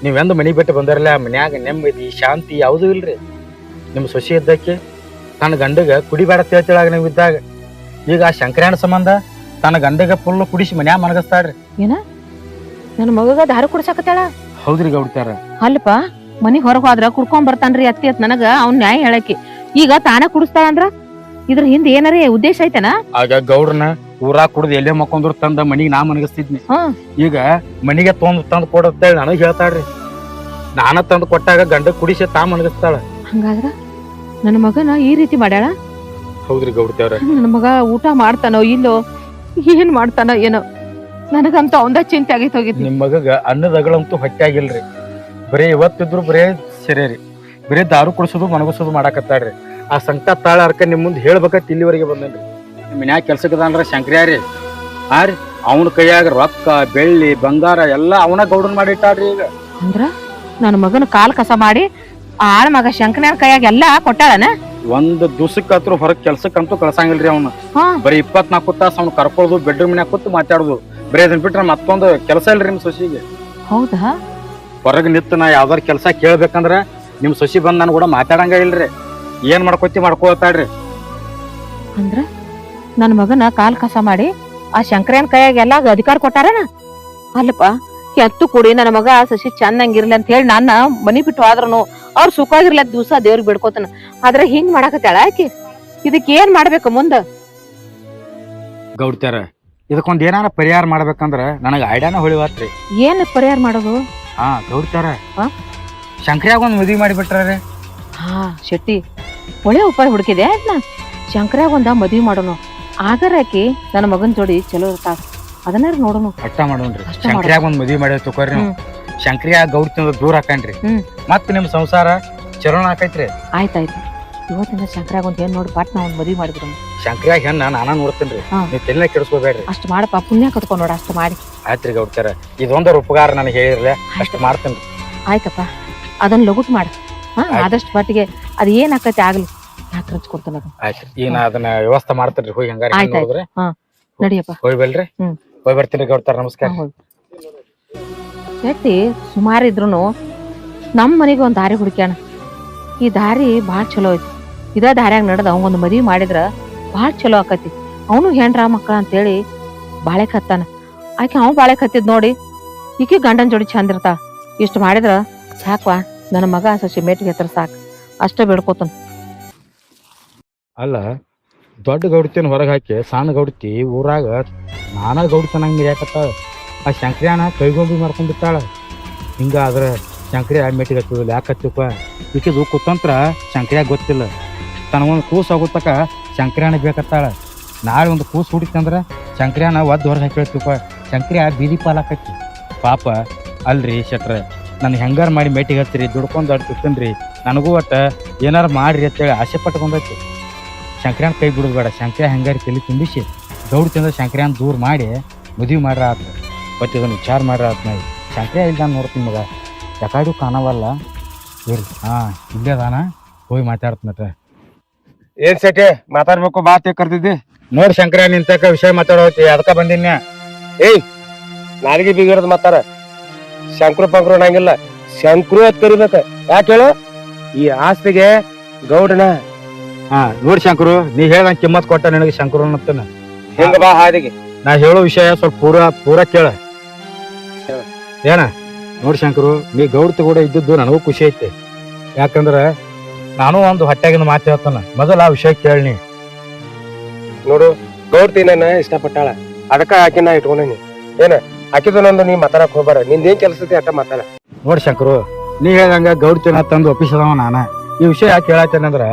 ನೀವೆಂದು ಮನಿ ಬಿಟ್ಟು ಬಂದಿರಲ್ಲ, ಮನ್ಯಾಗ ನೆಮ್ಮದಿ ಶಾಂತಿ ಯಾವ್ದು ಇಲ್ರಿ. ನಿಮ್ ಸೊಸಿ ಇದ್ದಕ್ಕೆ ತನ್ನ ಗಂಡಗ ಕುಡಿಬೇಡ ತೇಳ್ತಿಳಾಗ ನೀವ್ ಇದ್ದಾಗ. ಈಗ ಆ ಶಂಕರ್ಯಾಣ ಸಂಬಂಧ ತನ್ನ ಗಂಡಗ ಫುಲ್ ಕುಡಿಸಿ ಮನ್ಯಾಗ ಮನಗಸ್ತಾಳ್ರಿ. ಏನ ನನ್ ಮಗಗ ದಾರು ಕುಡ್ಸಾಕತ್ತಾಳ? ಹೌದ್ರಿ ಗೌಡ್ತಾರ. ಅಲ್ಲಪ್ಪ, ಮನಿ ಹೊರಗ್ ಹೋದ್ರ ಕುಡ್ಕೊಂಡ್ ಬರ್ತಾನ್ರಿ ಅತ್ತಿ ಅತ್ ನನಗ ಅವ್ನ್ ನ್ಯಾಯ ಹೇಳಕಿ. ಈಗ ತಾನ ಕುಡಿಸ್ತಾಳ ಅಂದ್ರ ಇದ್ರ ಹಿಂದ ಏನಾರೇ ಉದ್ದೇಶ ಐತನ? ಆಗ ಗೌಡ್ರನ ಊರಾಗ ಕುಡ್ದು ಎಲ್ಲೇ ಮಕ್ಕೊಂಡ್ರು ತಂದ ಮನಿಗ್ ನಾ ಮನಗಸ್ತಿದ್ನಿ. ಈಗ ಮನಿಗೆ ತಂದ್ ಕೊಡತ್ತೇಳಿ ನನಗ್ ಹೇಳ್ತಾಳ್ರಿ. ನಾನ ತಂದ್ ಕೊಟ್ಟಾಗ ಗಂಡ ಕುಡಿಸಿ ತಾ ಮನಗಸ್ತಾಳ. ಹಂಗಾದ್ರ ನನ್ನ ಮಗನ ಈ ರೀತಿ ಮಾಡ್ಯಾಳ? ಹೌದ್ರಿ ಗೌಡ್ತೇವ್ರ. ನನ್ನ ಮಗ ಊಟ ಮಾಡ್ತಾನೋ ಇಲ್ಲೋ, ಏನ್ ಮಾಡ್ತಾನೋ ಏನೋ, ನನಗಂತೂ ಅವಂದ ಚಿಂತೆ ಆಗೈತೋಗಿದ್ನಿ. ನಿಮ್ ಮಗಗ ಅನ್ನದ ಅಗಳಂತೂ ಹೊಟ್ಟೆ ಆಗಿಲ್ರಿ. ಬರೀ ಇವತ್ತಿದ್ರು ಬರೇ ಸೆರೆ ರೀ, ಬರೀ ದಾರು ಕುಡಿಸೋದು ಮನಗಸೋದು ಮಾಡಾಕತ್ತಾಡ್ರಿ. ಆ ಸಂಕಟ ತಾಳ ಅರ್ಕ ನಿಮ್ ಮುಂದೆ ಹೇಳ್ಬೇಕಂತ ಇಲ್ಲಿವರೆಗೆ ಬಂದೇನ್ರಿ. ನಿಮ್ ಮನ್ಯಾಗ ಕೆಲ್ಸಕ್ಕದಾನ್ರ ಶಂಕ್ರ್ಯಾರಿ ರೀ, ಅವನ ಕೈಯಾಗ ರೊಕ್ಕ ಬೆಳ್ಳಿ ಬಂಗಾರ ಎಲ್ಲಾ ಅವನ ಗೌಡನ್ ಮಾಡಿಟ್ಟಾಡ್ರಿ. ಈಗ ಅಂದ್ರ ನನ್ನ ಮಗನ ಕಾಲ್ ಕಸ ಮಾಡಿ ಆಳ ಮಗ ಶಂಕರನ ಕೈಯಾಗ ಎಲ್ಲಾ ಕೊಟ್ಟಾಳನ. ಒಂದ್ ದಿವ್ಸಕ್ಕಂತೂ ಹೊರಗ್ ಕೆಲ್ಸಕ್ಕಂತೂ ಕಳ್ಸಂಗಿಲ್ರಿ ಅವ್ನ. ಬರೀ 24 ತಾಸು ಅವ್ನು ಕರ್ಕೊಳ್ಳೋದು, ಬೆಡ್ರೂಮ್ ನ್ಯಾಗ ಕೂತು ಮಾತಾಡೋದು, ಬರೀ ಅದನ್ ಬಿಟ್ರೆ ಮತ್ತೊಂದು ಕೆಲಸ ಇಲ್ರಿ ನಿಮ್ ಸೊಸಿಗೆ. ಹೌದಾ? ಹೊರಗ್ ನಿಂತು ನಾ ಯಾವ್ದಾರ ಕೆಲಸ ಕೇಳ್ಬೇಕಂದ್ರ ನಿಮ್ ಸೊಸಿ ಬಂದ್ ನಾನು ಕೂಡ ಮಾತಾಡಂಗ ಇಲ್ರಿ. ಏನ್ ಮಾಡ್ಕೋತಾಡ್ರಿ. ಅಂದ್ರ ನನ್ನ ಮಗನ ಕಾಲ್ ಕಸ ಮಾಡಿ ಆ ಶಂಕರನ್ ಕೈಯಾಗ ಎಲ್ಲಾ ಅಧಿಕಾರ ಕೊಟ್ಟಾರನ. ಅಲ್ಲಪ್ಪ, ಎತ್ತು ಕೂಡಿ ನನ್ನ ಮಗ ಸಸಿ ಚಂದಂಗಿರ್ಲಿ ಅಂತ ಹೇಳಿ ನನ್ನ ಮನಿ ಬಿಟ್ಟು ಆದ್ರನು ಅವ್ರ ಸುಖವಾಗಿರ್ಲಿ ಅಂತ ದಿವಸ ದೇವ್ರಿಗೆ ಬಿಡ್ಕೋತಾನ. ಆದ್ರೆ ಹಿಂಗ್ ಮಾಡಾಕತ್ತಾಳ ಆಕಿ. ಇದಕ್ಕೆ ಏನ್ ಮಾಡ್ಬೇಕು ಮುಂದ? ಗೌಡ್ತಾರ, ಇದಕ್ಕೊಂದ್ ಏನಾರ ಪರಿಹಾರ ಮಾಡ್ಬೇಕಂದ್ರ ನನಗ ಐಡಿಯಾನ ಹೊಳಿವಾತ್ರಿ. ಏನ್ ಪರಿಹಾರ ಮಾಡೋದು? ಗೌಡ್ತಾರ, ಹಾ? ಶಂಕ್ರ್ಯಾಗ ಒಂದ್ ಮದ್ವಿ ಮಾಡಿಬಿಟ್ರಿ. ಶೆಟ್ಟಿ, ಒಳ್ಳೆ ಉಪಾಯ ಹುಡುಕಿದೆ. ಅದ್ನ ಶಂಕರ್ಯಾಗ ಒಂದ ಮದ್ವಿ ಮಾಡೋನು. ಆಗರ ಆಕಿ ನನ್ನ ಮಗನ್ ಜೋಡಿ ಚಲೋ ಇರ್ತಾಳ, ಅದನ್ನಾರ ನೋಡೋನು. ಅಟ್ಟ ಮಾಡೋಣ್ರಿ. ಶಂಕ್ರ್ಯಾಗ ಒಂದ್ ಮದ್ವಿ ಮಾಡಿ ತಗೋರಿ. ನೀವು ಶಂಕ್ರ್ಯಾ ಗೌಡ್ತಿಂದ ದೂರ ಹಾಕಣ್ರಿ. ಮತ್ ನಿಮ್ ಸಂಸಾರ ಚಲೋನ ಹಾಕೈತ್ರಿ. ಆಯ್ತಾಯ್ತು, ಇವತ್ತಿನ ಶಂಕರ್ಯಾಗ ಒಂದ್ ಏನ್ ನೋಡಿ ಪಾಟ್ನ ಒಂದ್ ಮದ್ವಿ ಮಾಡಿಬಿಡೋನು. ಶಂಕ್ರ್ಯಾಗ ಹೆಣ್ಣ ನಾನಾ ನೋಡ್ತೇನ್ರಿ, ನೀವ್ ತಲೆನ ಕೆಡಿಸ್ಕೋಬೇಡ್ರಿ. ಅಷ್ಟ್ ಮಾಡಪ್ಪ, ಪುಣ್ಯ ಕಟ್ಕೊಂಡ್ ನೋಡ, ಅಷ್ಟ್ ಮಾಡಿ. ಆಯ್ತ್ರಿ ಗೌಡ್ತಾರ, ಇದೊಂದರ ಉಪಕಾರ ನನಗೆ ಹೇಳಿರ್ಲೆ, ಅಷ್ಟ್ ಮಾಡ್ತೇನ್ರಿ. ಆಯ್ತಪ್ಪ, ಅದನ್ನ ಲಗುಟ್ ಮಾಡ. ಆದಷ್ಟು ಮಟ್ಟಿಗೆ ಅದ್ ಏನ್ ಆಕತಿ ಆಗ್ಲಿ, ಯಾಕೆ ಹಚ್ಕೊಡ್ತಾನ. ಆಯ್ತು, ಈಗ ನಾ ಅದನ್ನ ವ್ಯವಸ್ಥೆ ಮಾಡ್ತೇನ್ರಿ. ಹೋಗಿ ಹಂಗಾರ ನೋಡಿದ್ರೆ ನಡಿಯಪ್ಪ, ಹೋಗಿ ಬಲ್ರಿ. ಹೋಗಿ ಬರ್ತೀನಿ ಗೌಡ್ತಾರ, ನಮಸ್ಕಾರ. ಶೆಟ್ಟಿ ಸುಮಾರು ಇದ್ರುನು ನಮ್ ಮನೆಗೆ ಒಂದ್ ದಾರಿ ಹುಡುಕ್ಯಾಣ. ಈ ದಾರಿ ಬಾಳ್ ಚಲೋ ಐತಿ. ಇದ ದಾರ್ಯಾಗ ನಡೆದ ಅವಂಗೊಂದ್ ಮದ್ವಿ ಮಾಡಿದ್ರ ಬಾಳ್ ಚಲೋ ಆಕತಿ. ಅವನು ಹೆಣ್ರ ಮಕ್ಕಳ ಅಂತೇಳಿ ಬಾಳೆ ಕತ್ತಾನ. ಆಕೆ ಅವ್ ಬಾಳೆ ಕತ್ತಿದ್ ನೋಡಿ ಈಕೆ ಗಂಡನ್ ಜೋಡಿ ಚಂದ ಇರ್ತಾಳ. ಇಷ್ಟ ಮಾಡಿದ್ರ ಸಾಕ್ವಾ, ನನ್ನ ಮಗ ಸಸಿ ಮೇಟಿಗೆ ಹತ್ರ ಸಾಕ್, ಅಷ್ಟ ಬೇಡ್ಕೋತನ. ಅಲ್ಲ, ದೊಡ್ಡ ಗೌಡ್ತಿನ ಹೊರಗೆ ಹಾಕಿ ಸಣ್ಣ ಗೌಡ್ತಿ ಊರಾಗ ನಾನಾ ಗೌಡ್ತನಂಗ್ ಮಿರ್ಯಾಕತ್ತಾಳ. ಆ ಶಂಕ್ರ್ಯಾನ ಕೈಗೊಂಬಿ ಮಾಡ್ಕೊಂಡ್ಬಿಟ್ಟಾಳ. ಹಿಂಗಾದ್ರೆ ಶಂಕ್ರ್ಯಾ ಮೆಟ್ಟಿಗೆ ಹತ್ತಿಲ್ಲ. ಯಾಕೆ ಹತ್ತಿಪ್ಪ? ಈಕಿದು ಕುತಂತ್ರ ಶಂಕ್ರ್ಯಾಗ ಗೊತ್ತಿಲ್ಲ. ತನಗೊಂದು ಕೂಸು ಆಗುತ್ತಕ ಶಂಕ್ರ್ಯಾನ ಬೇಕತ್ತಾಳ. ನಾಳೆ ಒಂದು ಕೂಸು ಹುಡುಕಂದ್ರೆ ಶಂಕ್ರ್ಯಾನ ಒದ್ದು ಹೊರಗೆ ಹಾಕಿಳ್ತಿಪ್ಪ. ಶಂಕ್ರ್ಯಾ ಬೀದಿ ಪಾಲಾಕತ್ತಿ ಪಾಪ. ಅಲ್ರಿ ಶೆಟ್ರ, ನಾನು ಹೆಂಗಾರ ಮಾಡಿ ಮೇಟಿಗೆ ಹತ್ತಿರಿ, ದುಡ್ಕೊಂಡು ಅಡ್ತಿರ್ತೇನ್ರಿ. ನನಗೂ ಒಟ್ಟು ಏನಾರು ಮಾಡ್ರಿ ಅಂತೇಳಿ ಆಸೆ ಪಟ್ಕೊಂಡೈತಿ. ಶಂಕ್ರ್ಯಾನ ಕೈ ಬಿಡೋದು ಬೇಡ. ಶಂಕ್ರ್ಯಾ ಹೆಂಗಾರಿ ತಲೆ ತುಂಬಿಸಿ ಗೌಡ್ತಿಂದ ಶಂಕ್ರ್ಯಾನ ದೂರ ಮಾಡಿ ಮದುವೆ ಮಾಡ್ರ ಆತ. ಬಟ್ ಇದನ್ನು ವಿಚಾರ ಮಾಡ್ರ ಆತ್. ನಾ ಶಂಕ್ರ್ಯಾ ಇಲ್ಲ ನಾನು ನೋಡ್ತೀನಿ ಮಗ, ಯಾಕಾಡು ಕಾಣವಲ್ಲ. ಇರ್ರಿ, ಇಲ್ಲೇ ಅದಾನ, ಹೋಗಿ ಮಾತಾಡ್ತನಟ. ಏನ್ ಸೆಟಿ ಮಾತಾಡ್ಬೇಕು ಬಾತ್ ಕರ್ತಿದ್ದಿ? ನೋಡಿ ಶಂಕ್ರ್ಯಾ, ನಿಂತಕ ವಿಷಯ ಮಾತಾಡೋತಿ, ಅದಕ್ಕ ಬಂದಿನ್ಯಾ. ಏಯ್, ನಾಲಿಗೆ ಬಿಗಿರೋದ್ ಮಾತಾರ. ಶಂಕ್ರು ಪಂಕ್ರು ಅನ್ನಂಗಿಲ್ಲ, ಶಂಕ್ರು ಅಂತ ಕರಿಬೇಕ. ಯಾಕೆ ಹೇಳು? ಈ ಆಸ್ತಿಗೆ ಗೌಡನ. ನೋಡಿ ಶಂಕರು, ನೀ ಹೇಳ್ದಂಗ ಕಿಮ್ಮತ್ ಕೊಟ್ಟ ನಿನಗೆ ಶಂಕರು ಅನ್ನತ್ತನ. ಹೆಂಗ ಬಾ ಹಾದಿಗೆ? ನಾ ಹೇಳೋ ವಿಷಯ ಸ್ವಲ್ಪ ಪೂರ ಕೇಳ. ಏನ ನೋಡಿ ಶಂಕರು, ನೀ ಗೌಡ್ತಿ ಕೂಡ ಇದ್ದದ್ದು ನನಗೂ ಖುಷಿ ಐತಿ. ಯಾಕಂದ್ರ ನಾನು ಒಂದು ಹೊಟ್ಟೆಗಿನ ಮಾತು ಹೇಳ್ತಾನ. ಮೊದಲ ಆ ವಿಷಯ ಕೇಳಿ. ನೋಡು, ಗೌಡ್ತಿ ನನ್ನ ಇಷ್ಟಪಟ್ಟಾಳ, ಅದಕ್ಕ ಆಕಿನ ಇಟ್ಕೊಂಡೇನಿ. ಏನ ಆಕಿದು ನಂದು ನೀ ಮಾತಾಡಕ್ ಹೋಗ್ಬಾರ. ನಿಂದೇನ್ ಕೆಲಸತಿ ಅಟ್ಟ ಮಾತಾಡ. ನೋಡಿ ಶಂಕರು, ನೀ ಹೇಳ್ದಂಗ ಗೌಡ್ತಿನ ತಂದು ಒಪ್ಪಿಸದವ ನಾನ. ಈ ವಿಷಯ ಯಾಕೆ ಹೇಳತ್ತೇನಂದ್ರ,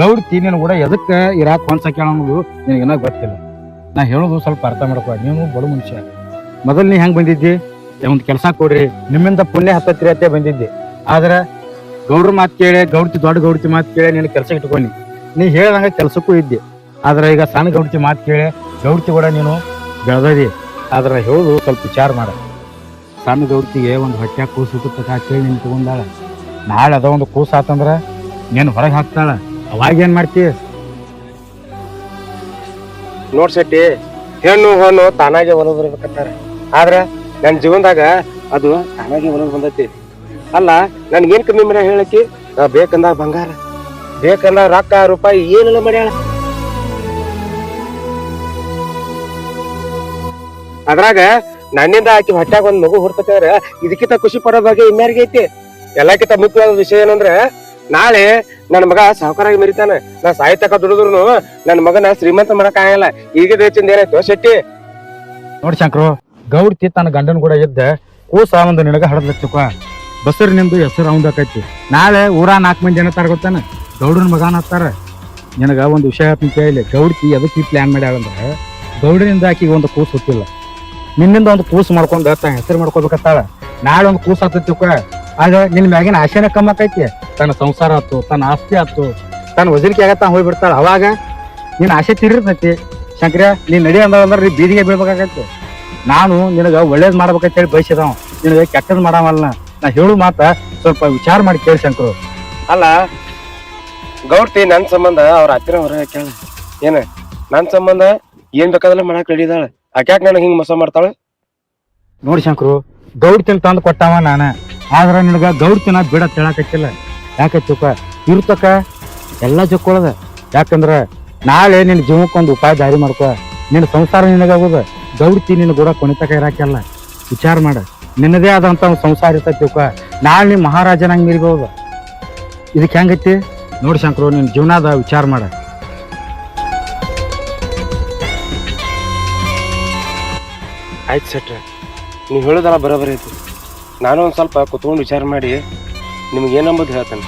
ಗೌಡ್ತಿ ನೀನು ಕೂಡ ಎದಕ್ಕ ಇರಾಕ್ ಹೊಂದ್ಸಕ್ಕೆ ಅನ್ನೋದು ನಿನಗೇನ ಗೊತ್ತಿಲ್ಲ. ನಾ ಹೇಳೋದು ಸ್ವಲ್ಪ ಅರ್ಥ ಮಾಡ್ಕೊ. ನೀನು ಬಡ ಮನುಷ್ಯ. ಮೊದಲ್ ನೀ ಹೆಂಗ್ ಬಂದಿದ್ದಿ? ಒಂದ್ ಕೆಲಸ ಕೊಡ್ರಿ, ನಿಮ್ಮಿಂದ ಪುಣ್ಯ ಹತ್ತತ್ರಿ ಅತ್ತೆ ಬಂದಿದ್ದಿ. ಆದ್ರ ಗೌಡ್ರ ಮಾತು ಕೇಳಿ, ದೊಡ್ಡ ಗೌಡ್ತಿ ಮಾತು ಕೇಳಿ ನೀನು ಕೆಲಸ ಇಟ್ಕೊಂಡಿ. ನೀ ಹೇಳ್ದಂಗ ಕೆಲ್ಸಕ್ಕೂ ಇದ್ದಿ. ಆದ್ರೆ ಈಗ ಸಣ್ಣ ಗೌಡ್ತಿ ಮಾತು ಕೇಳಿ ಗೌಡ್ತಿ ಕೂಡ ನೀನು ಬೆಳೆದಿ. ಆದ್ರೆ ಹೇಳುದು ಸ್ವಲ್ಪ ವಿಚಾರ ಮಾಡ. ಸಣ್ಣ ಗೌಡ್ತಿಗೆ ಒಂದು ಹೊಟ್ಟೆ ಕೂಸು ಹುಟ್ಟುತ್ತ ಕೇಳಿ ನೀನು ತಗೊಂಡಾಳ. ನಾಳೆ ಅದ ಒಂದು ಕೂಸು ಆತಂದ್ರ ನೀನು ಹೊರಗೆ ಹಾಕ್ತಾಳ. ಅವಾಗ ಏನ್ ಮಾಡ್ತಿ? ನೋಡ್ ಶೆಟ್ಟಿ, ಹೆಣ್ಣು ಹೊಣ್ಣು ತಾನಾಗೆ ಒಲದ್ ಬರ್ಬೇಕಂತಾರ. ಆದ್ರ ನನ್ ಜೀವನದಾಗ ಅದು ತಾನಾಗೆ ಒಲದ್ ಬಂದೈತಿ. ಅಲ್ಲ, ನನ್ಗೇನ್ ಕಮ್ಮಿ ಮಾಡ್ಯಾಳ ಹೇಳಕಿ? ಬೇಕಂದ ಬಂಗಾರ, ಬೇಕಂದ ರೊಕ್ಕ ರೂಪಾಯಿ ಏನೆಲ್ಲ ಮಾಡ್ಯಾಳ. ಅದ್ರಾಗ ನನ್ನಿಂದ ಆಕಿ ಹೊಟ್ಯಾಗ ಒಂದ್ ಮಗು ಹುಡ್ತಂದ್ರ ಇದಕ್ಕಿಂತ ಖುಷಿ ಪಡೋ ಬಗ್ಗೆ ಇನ್ಯಾರಿಗೆ ಐತಿ? ಎಲ್ಲಕ್ಕಿಂತ ಮುಖ್ಯವಾದ ವಿಷಯ ಏನಂದ್ರ, ನಾಳೆ ನನ್ ಮಗ ಸಾಹುಕಾರಾಗಿ ಮೆರಿತಾನ. ನಾ ಸಾಹಿತ್ಯಕ ದುಡಿದ್ರು ನನ್ ಮಗನ ಶ್ರೀಮಂತ ಮಾಡಕ್ ಆಗಲ್ಲ. ಈಗ ಹೆಚ್ಚಿಂದ ಏನಾಯ್ತು ಶೆಟ್ಟಿ? ನೋಡಿ ಶಂಕರು, ಗೌಡ್ತಿ ತನ್ನ ಗಂಡನ ಕೂಡ ಇದ್ದ ಕೂಸ ಒಂದು ನಿನಗ ಹಡದ್ಲಕ್ಕ ಬಸರ್ ನಿಂದು ಹೆಸರು ಅವಂದಕೈತಿ. ನಾಳೆ ಊರ 4 ಮಂದಿ ಏನತ್ತಾರ ಗೊತ್ತಾನ? ಗೌಡನ ಮಗನ ಹತ್ತಾರ. ನಿನಗ ಒಂದು ವಿಷಯ ಹೇಳ್ತೀನಿ ಕೇಳಿ. ಗೌಡ್ತಿ ಅದಕ್ಕೆ ಈ ಪ್ಲಾನ್ ಮಾಡ್ಯಾಳಂದ್ರೆ ಗೌಡನಿಂದ ಆಕಿಗೆ ಒಂದು ಕೂಸು ಹುಟ್ಟಿಲ್ಲ. ನಿನ್ನಿಂದ ಒಂದು ಕೂಸು ಮಾಡ್ಕೊಂಡು ತನ್ನ ಹೆಸರು ಮಾಡ್ಕೋಬೇಕತ್ತಾಳ. ನಾಳೆ ಒಂದು ಕೂಸು ಆಗ್ತೈತಿ. ಆಗ ನಿನ್ ಮ್ಯಾಗಿನ ಆಶೆನ ಕಮ್ಮಿ ಆಕೈತಿ. ತನ್ನ ಸಂಸಾರ ಆತು, ತನ್ನ ಆಸ್ತಿ ಆತು, ತನ್ನ ವಜನಿಕೆ ಆಗತ್ತ ಹೋಗ್ಬಿಡ್ತಾಳ. ಅವಾಗ ನಿನ್ ಆಸೆ ತೀರಿರ್ತೈತಿ. ಶಂಕರ ನೀನ್ ನಡಿ ಅಂದ್ರೆ ನೀ ಬೀದಿಗೆ ಬೀಳ್ಬೇಕಾಗತ್ತೆ. ನಾನು ನಿನಗ ಒಳ್ಳೇದ್ ಮಾಡ್ಬೇಕಂತ ಹೇಳಿ ಬಯಸಿದವ, ನಿನಗೆ ಕೆಟ್ಟದ್ ಮಾಡವಲ್ಲ. ನಾ ಹೇಳು ಮಾತ ಸ್ವಲ್ಪ ವಿಚಾರ ಮಾಡಿ ಕೇಳಿ ಶಂಕರು. ಅಲ್ಲ ಗೌಡ್ತಿ ನನ್ ಸಂಬಂಧ ಅವ್ರ ಹತ್ತಿರ ಹೊರ ಕೇಳ ಏನ ನನ್ ಸಂಬಂಧ ಏನ್ ಬೇಕಾದಲ್ಲ ಮಾಡಕ್ ರೆಡಿದಾಳ. ಆಕ್ಯಾಕ್ ನನಗೆ ಹಿಂಗ್ ಮೋಸ ಮಾಡ್ತಾಳ? ನೋಡಿ ಶಂಕರು, ಗೌಡ್ತಿನ ತಂದು ಕೊಟ್ಟವ ನಾನ. ಆದ್ರ ನಿನಗ ಗೌಡ್ತಿನ ಬಿಡ ಹೇಳಕತ್ತಿಲ್ಲ. ಯಾಕೆ ಚುಕ್ಕ ಇರ್ತಕ ಎಲ್ಲ ಜಕ್ಕೊಳದ. ಯಾಕಂದ್ರ ನಾಳೆ ನಿನ್ ಜೀವಕ್ಕೊಂದು ಉಪಾಯ ದಾರಿ ಮಾಡ್ಕೊ. ನಿನ್ನ ಸಂಸಾರ ನಿನಗಾಗೋದ. ಗೌಡ್ತಿ ನಿನ್ನ ಕೂಡ ಕೊಣಿತಕ ಇರಾಕಲ್ಲ. ವಿಚಾರ ಮಾಡ, ನಿನ್ನದೇ ಆದಂತ ಒಂದು ಸಂಸಾರ ಇರ್ತೈತಿ. ನಾಳೆ ನೀ ಮಹಾರಾಜನಂಗ್ ಮಿರ್ಬಹುದು. ಇದಕ್ಕೆ ಹೆಂಗೈತಿ ನೋಡಿ ಶಂಕರು, ನಿನ್ ಜೀವನದ ವಿಚಾರ ಮಾಡ. ಆಯ್ತು ಸೆಟ್ರ, ನೀವು ಹೇಳೋದಲ್ಲ ಬರೋಬರಿ ಐತಿ. ನಾನು ಒಂದ್ ಸ್ವಲ್ಪ ಕುತ್ಕೊಂಡು ವಿಚಾರ ಮಾಡಿ ನಿಮ್ಗೆ ಏನಂಬುದು ಹೇಳ್ತೇನೆ.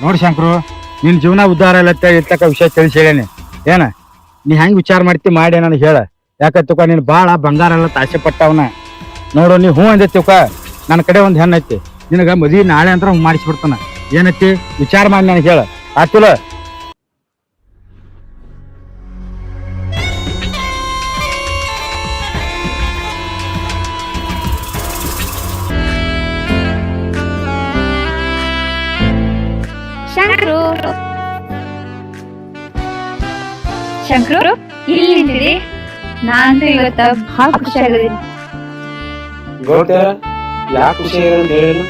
ನೋಡಿ ಶಂಕರು, ನಿನ್ ಜೀವನ ಉದ್ಧಾರ ಇಲ್ಲ ಇರ್ತಕ್ಕ ವಿಷಯ ತಿಳಿಸಿ ಹೇಳೇನಿ. ಏನ ನೀ ಹೆಂಗ್ ವಿಚಾರ ಮಾಡ್ತಿ ಮಾಡಿ ನನಗೆ ಹೇಳ. ಯಾಕತ್ತುಕ ನೀನ್ ಬಾಳ ಬಂಗಾರ ಎಲ್ಲ ತಾಸೆ ಪಟ್ಟವನ. ನೋಡು ನೀ ಹೂ ಅಂದೈತಿಕ, ನನ್ನ ಕಡೆ ಒಂದ್ ಹೆಣ್ಣು ಐತಿ. ನಿನಗ ಮದ್ವಿ ನಾಳೆ ಅಂತ ಮಾಡಿಸ್ಬಿಡ್ತಾನ. ಏನೈತಿ ವಿಚಾರ ಮಾಡಿ ನನಗೆ ಹೇಳ. ಆತಿಲ್ಲ? ಶಂಕ್ರು ಶಂಕ್ರು ಇಲ್ಲಿ ನಿಂತಿರಿ. ನಾನಂತೂ ಇವತ್ತ ಬಹಳ ಖುಷಿ ಆಗದೀನಿ. ಗೌಡ್ತಾರ ಯಾಕೆ ಖುಷಿ ಅಂತ ಹೇಳಿಲ್ಲ?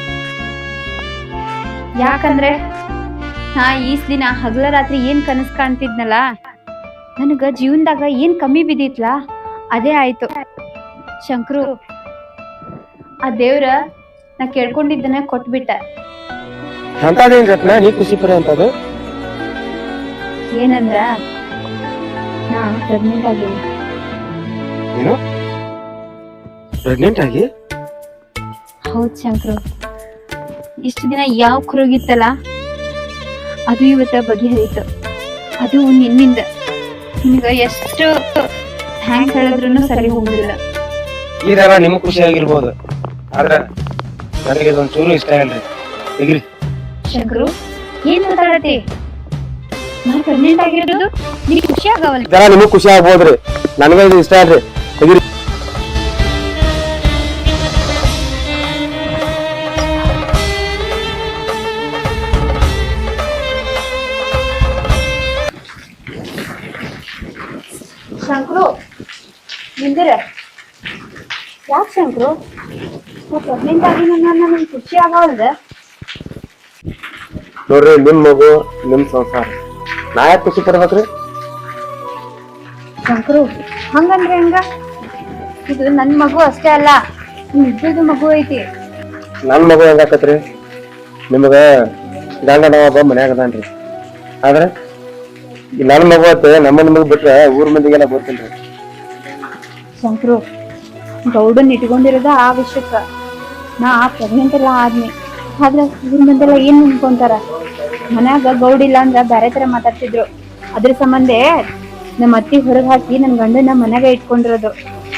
ಯಾಕಂದ್ರೆ ನಾ ಈಸ್ ದಿನ ಹಗಲ ರಾತ್ರಿ ಏನ್ ಕನಸ್ ಕಾಣ್ತಿದ್ನಲ್ಲ, ನನಗ ಜೀವನದಾಗ ಏನ್ ಕಮ್ಮಿ ಬಿದ್ದಿತ್ಲ ಅದೇ ಆಯ್ತು. ಶಂಕ್ರು, ಆ ದೇವ್ರ ನಾ ಕೇಳ್ಕೊಂಡಿದ್ದನ್ನ ಕೊಟ್ಬಿಟ್ಟ. ಅಂತದೇನ್ ರತ್ನ ನೀ ಖುಷಿ ಪಡ ಅಂತದು? ಏನಂದ್ರ ನಾ ಪ್ರೆಗ್ನೆಂಟ್ ಆಗೀನಿ. ಏನು ಪ್ರೆಗ್ನೆಂಟ್ ಆಗಿ? ಹೌದ್ ಶಂಕ್ರು, ಇಷ್ಟು ದಿನ ಯಾವ ಕುರುಗಿತ್ತಲ್ಲ ಅದು ಇವತ್ತ ಬಗೆಹರಿತು. ಅದು ನಿನ್ನಿಂದ. ನಿನ್ಗ ಎಷ್ಟು ಥ್ಯಾಂಕ್ಸ್ ಹೇಳಿದ್ರು ಸರಿ ಹೋಗುದಿಲ್ಲ. ಈ ತರ ನಿಮಗ್ ಖುಷಿ ಆಗಿರ್ಬೋದು, ಆದ್ರ ನನಗೆ ಇದೊಂದ್ ಚೂರು ಇಷ್ಟ ಇಲ್ರಿ. ತೆಗಿರಿ. ಶಂಕ್ರು, ಏನ್ ಮಾತಾಡತಿ? ನಾ ಪ್ರೆಗ್ನೆಂಟ್ ಆಗಿರೋದು ನೀ ಖುಷಿ ಆಗವಲ್ಲ. ಇದರ ನಿಮಗ್ ಖುಷಿ ಆಗ್ಬೋದ್ರಿ, ನನಗೆ ಇದು ಇಷ್ಟ ಇಲ್ರಿ. ತೆಗಿರಿ. ಶಂಕ್ರು ನಿಂದಿರ. ಯಾಕೆ ಶಂಕ್ರು ನಾ ಪ್ರೆಗ್ನೆಂಟ್ ಆಗಿ ನನಗೆ ಖುಷಿ ಆಗವಲ್ದ? ನೋಡ್ರಿ, ನಿಮ್ ಮಗು ನಿಮ್ ಸಂಸಾರ, ನಾ ಯಾಕೆ ಖುಷಿ ಪಡ್ಬೇಕ್ರಿ? ಶಂಕ್ರು ಹಂಗಂದ್ರೆ ಹೆಂಗ? ಇದು ನನ್ ಮಗು ಅಷ್ಟೇ ಅಲ್ಲ, ನಿಜದ ಮಗು ಐತಿ. ನನ್ ಮಗು ಹೆಂಗಾಕತ್ರಿ? ನಿಮಗ ಗಂಡ ನಾವ ಮನ್ಯಾಗ ಅದಾನ್ರಿ. ಆದ್ರೆ ಈ ನನ್ ಮಗು ಐತೆ, ನಮ್ಮ ನಿಮಗ್ ಬಿಟ್ರೆ ಊರ್ ಮಂದಿಗೆಲ್ಲ ಗೊತ್ತಿಲ್ರಿ. ಶಂಕ್ರು, ಗೌಡನ್ ಇಟ್ಕೊಂಡಿರೋದ ಆ ವಿಷಯಕ್ಕ. ನಾ ಪ್ರೆಗ್ನೆಂಟ್ ಎಲ್ಲ ಆದ್ನಿ. ಆದ್ರ ಊರ್ ಮಂದೆಲ್ಲ ಏನ್ ನಿಂತ್ಕೊಂತಾರ? ಮನ್ಯಾಗ ಗೌಡಿಲ್ಲ ಅಂದ್ರ ಬ್ಯಾರೆ ತರ ಮಾತಾಡ್ತಿದ್ರು. ಅದ್ರ ಸಂಬಂಧ ನಮ್ಮ ಅತ್ತಿ ಹೊರಗ್ ಹಾಕಿ ನನ್ ಗಂಡನ ಮನ್ಯಾಗ ಇಟ್ಕೊಂಡಿರೋದು.